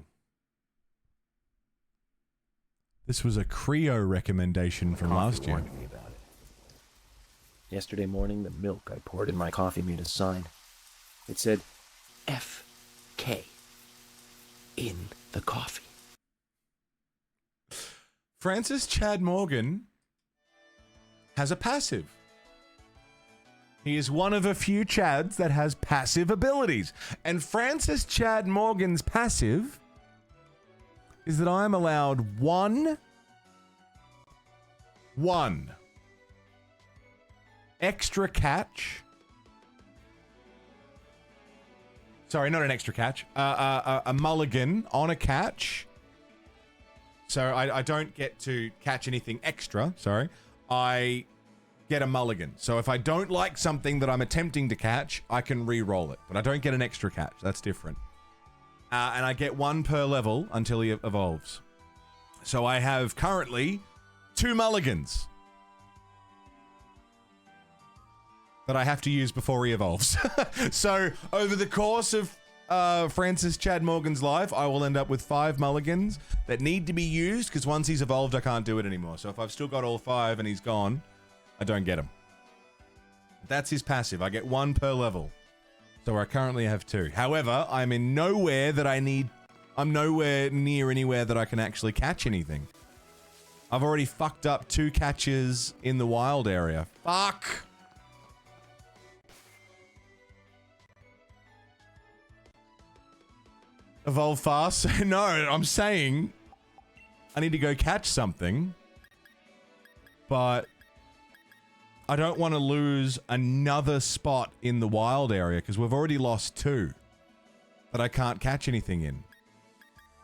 This was a Creo recommendation from last year. Warned me about it. Yesterday morning, the milk I poured in my coffee made a sign. It said FK in the coffee. Francis Chad Morgan has a passive. He is one of a few Chads that has passive abilities. And Francis Chad Morgan's passive is that I am allowed one extra catch. Sorry, not an extra catch. A mulligan on a catch. So I don't get to catch anything extra. Sorry. I get a mulligan. So if I don't like something that I'm attempting to catch, I can re-roll it. But I don't get an extra catch. That's different. And I get 1 per level until he evolves. So I have currently 2 mulligans that I have to use before he evolves. So over the course of Francis Chad Morgan's life, I will end up with 5 mulligans that need to be used, because once he's evolved, I can't do it anymore. So if I've still got all 5 and he's gone, I don't get him. That's his passive. I get 1 per level. So I currently have 2. However, I'm in nowhere that I'm nowhere near anywhere that I can actually catch anything. I've already fucked up 2 catches in the wild area. Fuck! Evolve fast? No, I'm saying I need to go catch something, but I don't want to lose another spot in the wild area, because we've already lost 2 that I can't catch anything in.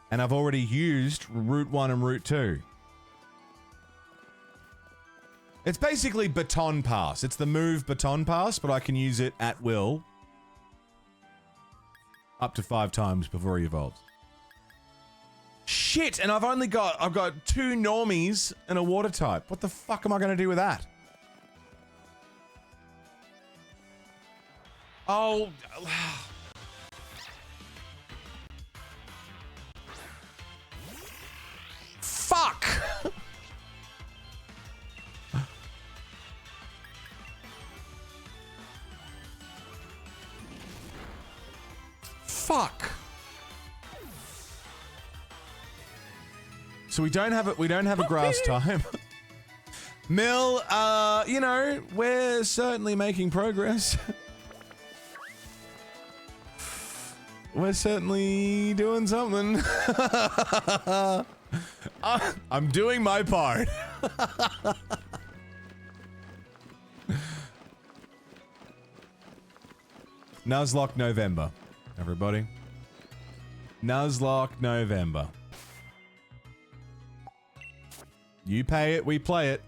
And I've already used Route 1 and Route 2. It's basically Baton Pass. It's the move Baton Pass, but I can use it at will. Up to 5 times before he evolves. Shit, and I've got 2 normies and a water type. What the fuck am I going to do with that? Oh. Fuck. Fuck. So we don't have a grass time. Mill, you know, we're certainly making progress. We're certainly doing something. I'm doing my part. Nuzlocke November, everybody. Nuzlocke November. You pay it, we play it.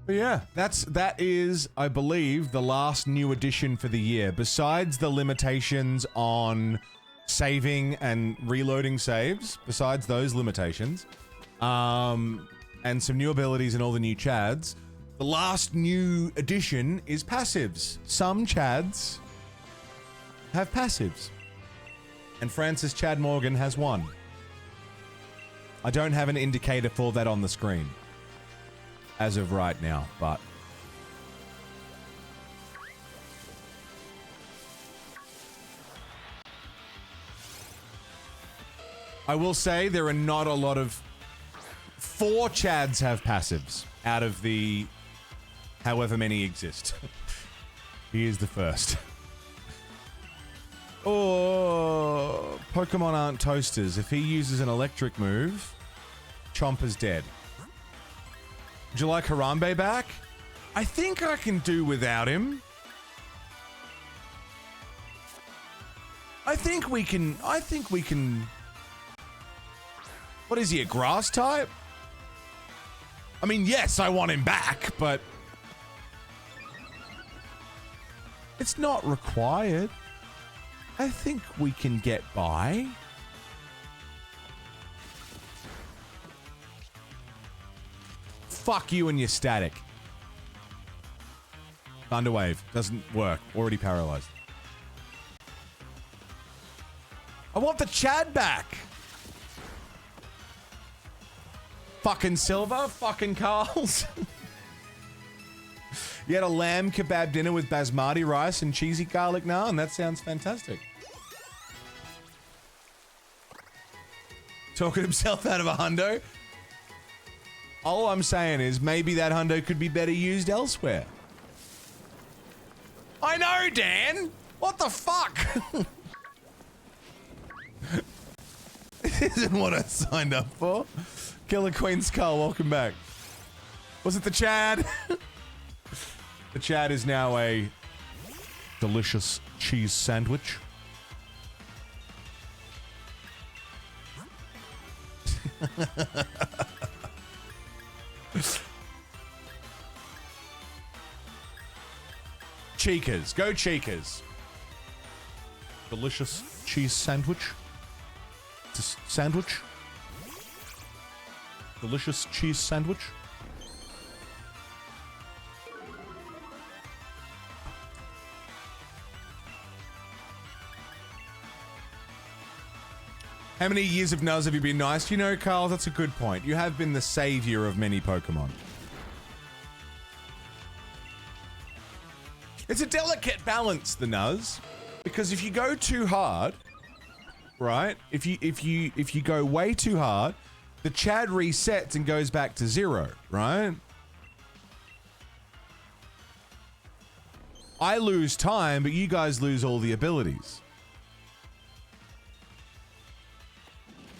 But yeah, that is, I believe, the last new addition for the year. Besides the limitations on saving and reloading saves, besides those limitations, and some new abilities and all the new chads, the last new addition is passives. Some chads have passives. And Francis Chad Morgan has one. I don't have an indicator for that on the screen as of right now, but I will say there are not a lot of 4 chads have passives out of the however many exist. He is the first. Oh, Pokemon aren't toasters. If he uses an electric move, Chompa's dead. Would you like Harambe back? I think I can do without him. I think we can. What is he, a grass type? I mean, yes, I want him back, but it's not required. I think we can get by. Fuck you and your static. Thunderwave doesn't work. Already paralyzed. I want the Chad back. Fucking Silver. Fucking Carl's. You had a lamb kebab dinner with basmati rice and cheesy garlic naan. That sounds fantastic. Talking himself out of a hundo. All I'm saying is maybe that hundo could be better used elsewhere. I know, Dan! What the fuck? This isn't what I signed up for. Killer Queen Skull, welcome back. Was it the Chad? The Chad is now a delicious cheese sandwich. Cheekers. Go Cheekers. Delicious cheese sandwich. It's a sandwich. Delicious cheese sandwich. How many years of Nuz have you been nice? You know, Carl, that's a good point. You have been the savior of many Pokemon. It's a delicate balance, the Nuz, because if you go too hard, right? If you go way too hard, the Chad resets and goes back to 0, right? I lose time, but you guys lose all the abilities.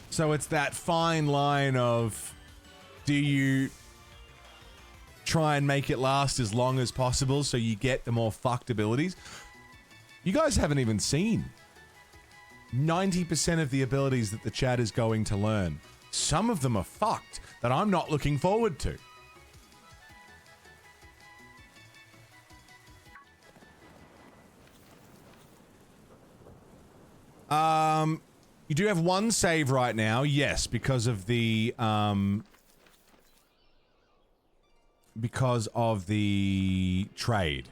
So it's that fine line of, do you try and make it last as long as possible so you get the more fucked abilities? You guys haven't even seen 90% of the abilities that the chat is going to learn. Some of them are fucked that I'm not looking forward to. You do have one save right now, yes, because of the trade.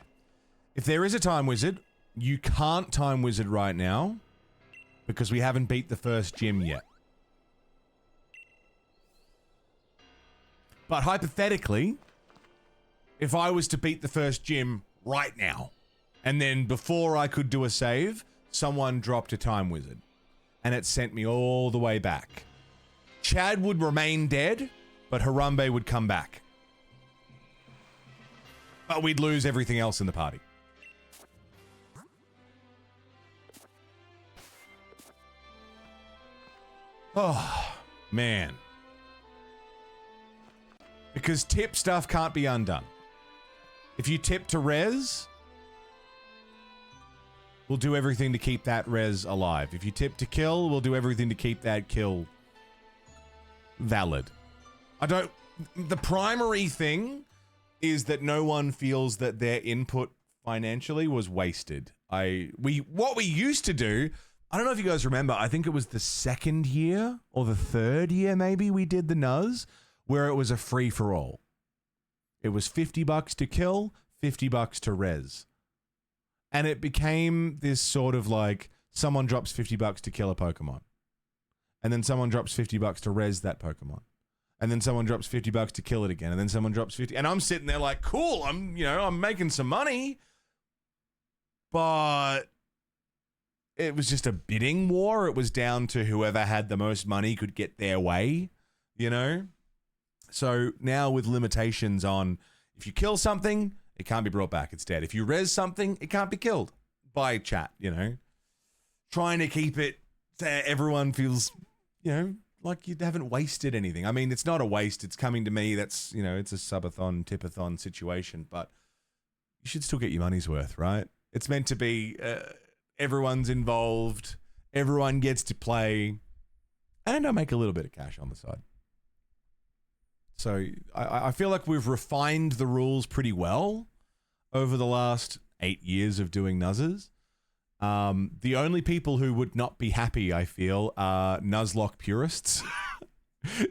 If there is a time wizard, you can't time wizard right now because we haven't beat the first gym yet. But hypothetically, if I was to beat the first gym right now, and then before I could do a save, someone dropped a time wizard, and it sent me all the way back. Chad would remain dead, but Harambe would come back. But we'd lose everything else in the party. Oh, man. Because tip stuff can't be undone. If you tip to res, we'll do everything to keep that res alive. If you tip to kill, we'll do everything to keep that kill valid. The primary thing is that no one feels that their input financially was wasted. What we used to do, I don't know if you guys remember, I think it was the second year or the third year maybe we did the Nuz, where it was a free-for-all. It was $50 to kill, $50 to res. And it became this sort of like, someone drops $50 to kill a Pokemon. And then someone drops $50 to res that Pokemon. And then someone drops $50 to kill it again. And then someone drops 50. And I'm sitting there like, cool, I'm making some money. But it was just a bidding war. It was down to whoever had the most money could get their way, you know? So now with limitations on, if you kill something, it can't be brought back. It's dead. If you res something, it can't be killed by chat, you know? Trying to keep it so everyone feels, you know, like you haven't wasted anything. I mean, it's not a waste. It's coming to me. That's, you know, it's a subathon, tipathon situation, but you should still get your money's worth, right? It's meant to be everyone's involved. Everyone gets to play. And I make a little bit of cash on the side. So I feel like we've refined the rules pretty well over the last 8 years of doing Nuzzes. The only people who would not be happy, I feel, are Nuzlocke purists.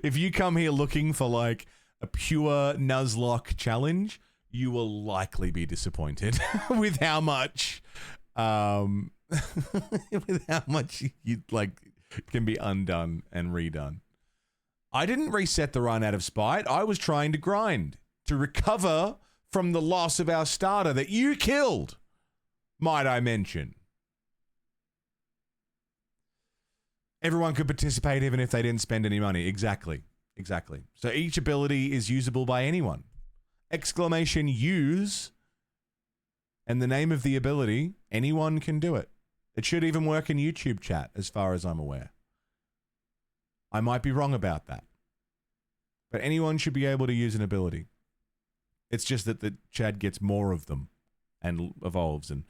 If you come here looking for like a pure Nuzlocke challenge, you will likely be disappointed with how much you like can be undone and redone. I didn't reset the run out of spite. I was trying to grind to recover from the loss of our starter that you killed, might I mention. Everyone could participate even if they didn't spend any money. Exactly. So each ability is usable by anyone. Exclamation use and the name of the ability, anyone can do it. It should even work in YouTube chat as far as I'm aware. I might be wrong about that. But anyone should be able to use an ability. It's just that the Chad gets more of them and evolves and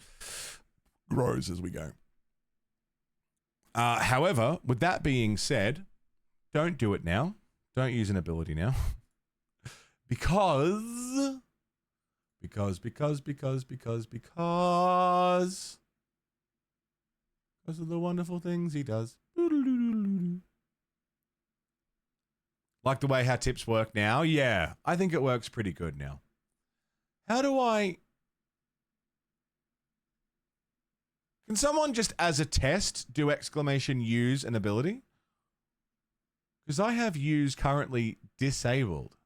grows as we go. However, with that being said, don't do it now. Don't use an ability now. Because of the wonderful things he does. Like the way how tips work now? Yeah, I think it works pretty good now. How do I... Can someone just as a test do exclamation use an ability? Because I have use currently disabled.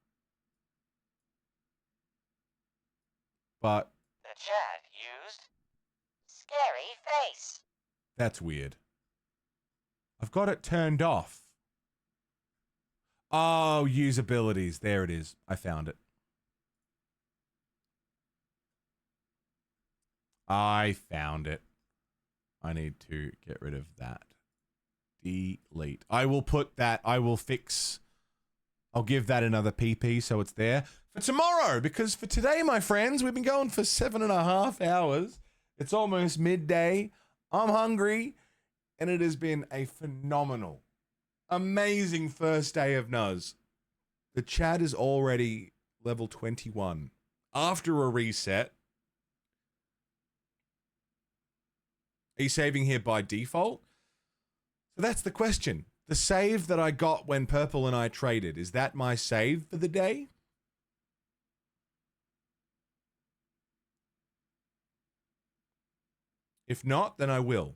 But The chat used scary face. that's weird. I've got it turned off. Oh, use abilities. There it is. I found it. I found it. I need to get rid of that. Delete. I will put that. I will fix. I'll give that another PP so it's there for tomorrow. Because for today, my friends, we've been going for 7.5 hours. It's almost midday. I'm hungry. And it has been a phenomenal, amazing first day of Nuz. The chat is already level 21 after a reset. Are you saving here by default? So that's the question. The save that I got when Purple and I traded, is that my save for the day? If not, then I will.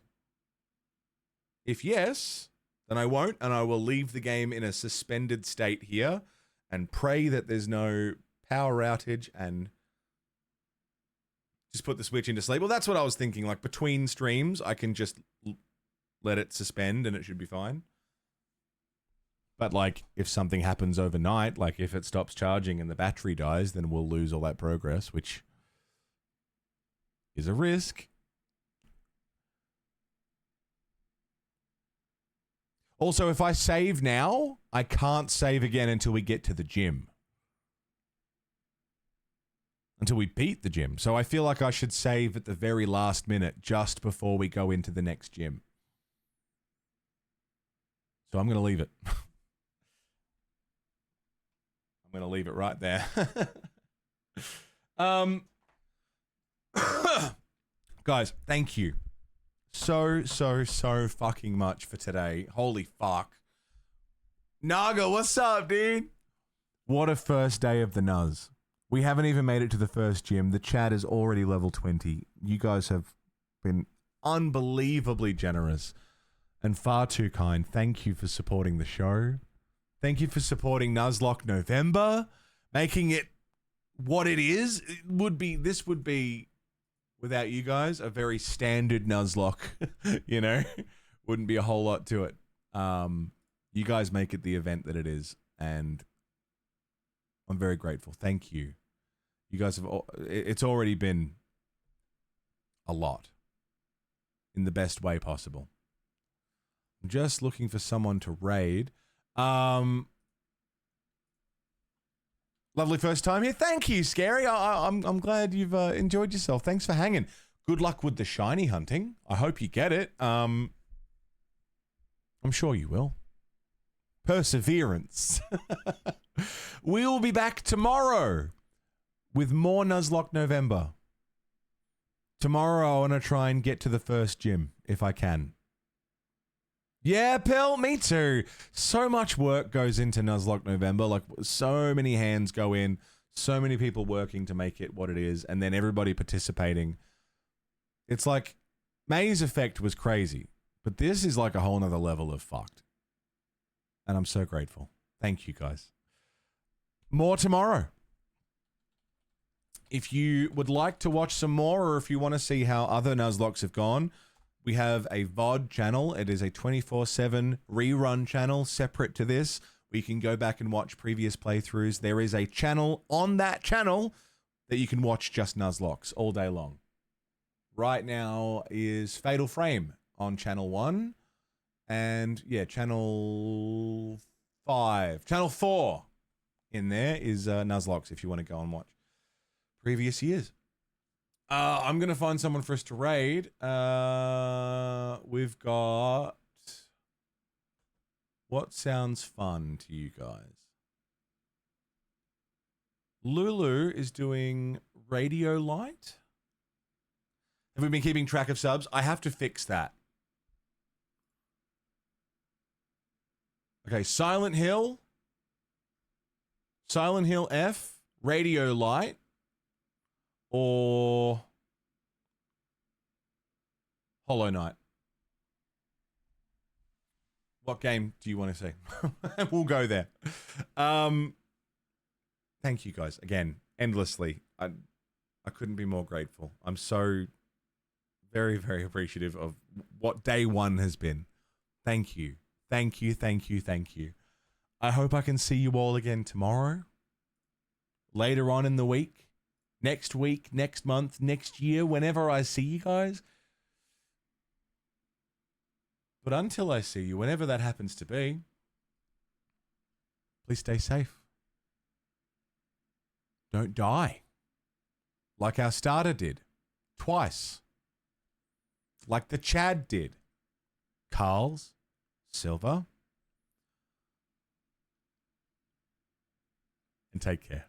If yes, then I won't, and I will leave the game in a suspended state here and pray that there's no power outage and just put the Switch into sleep. Well, that's what I was thinking. Like, between streams, I can just let it suspend and it should be fine. But, like, if something happens overnight, like if it stops charging and the battery dies, then we'll lose all that progress, which is a risk. Also, if I save now, I can't save again until we get to the gym. Until we beat the gym. So I feel like I should save at the very last minute just before we go into the next gym. So I'm going to leave it. I'm going to leave it right there. Guys, thank you. So fucking much for today. Holy fuck. Naga, what's up, dude? What a first day of the Nuz. We haven't even made it to the first gym. The chat is already level 20. You guys have been unbelievably generous and far too kind. Thank you for supporting the show. Thank you for supporting Nuzlocke November, making it what it is. This would be, without you guys, a very standard Nuzlocke, you know? Wouldn't be a whole lot to it. You guys make it the event that it is, and I'm very grateful. Thank you. You guys have, it's already been a lot in the best way possible. I'm just looking for someone to raid. Lovely first time here. Thank you, Scary. I'm glad you've enjoyed yourself. Thanks for hanging. Good luck with the shiny hunting. I hope you get it. I'm sure you will. Perseverance. We'll be back tomorrow with more Nuzlocke November. Tomorrow I want to try and get to the first gym if I can. Yeah, Pell, me too. So much work goes into Nuzlocke November. Like, so many hands go in, so many people working to make it what it is, and then everybody participating. It's like, Maze Effect was crazy, but this is like a whole nother level of fucked. And I'm so grateful. Thank you, guys. More tomorrow. If you would like to watch some more, or if you want to see how other Nuzlockes have gone, we have a VOD channel. It is a 24/7 rerun channel separate to this. We can go back and watch previous playthroughs. There is a channel on that channel that you can watch just Nuzlockes all day long. Right now is Fatal Frame on channel 1. And yeah, channel 5. Channel 4 in there is Nuzlocke if you want to go and watch previous years. I'm going to find someone for us to raid. We've got... What sounds fun to you guys? Lulu is doing Radio Light. Have we been keeping track of subs? I have to fix that. Okay, Silent Hill F, Radio Light, or Hollow Knight. What game do you want to see? We'll go there. Thank you guys again, endlessly. I couldn't be more grateful. I'm so very, very appreciative of what day one has been. Thank you. Thank you, thank you, thank you. I hope I can see you all again tomorrow, later on in the week, next month, next year, whenever I see you guys. But until I see you, whenever that happens to be, please stay safe. Don't die. Like our starter did. Twice. Like the Chad did. Carl's, Silver. And take care.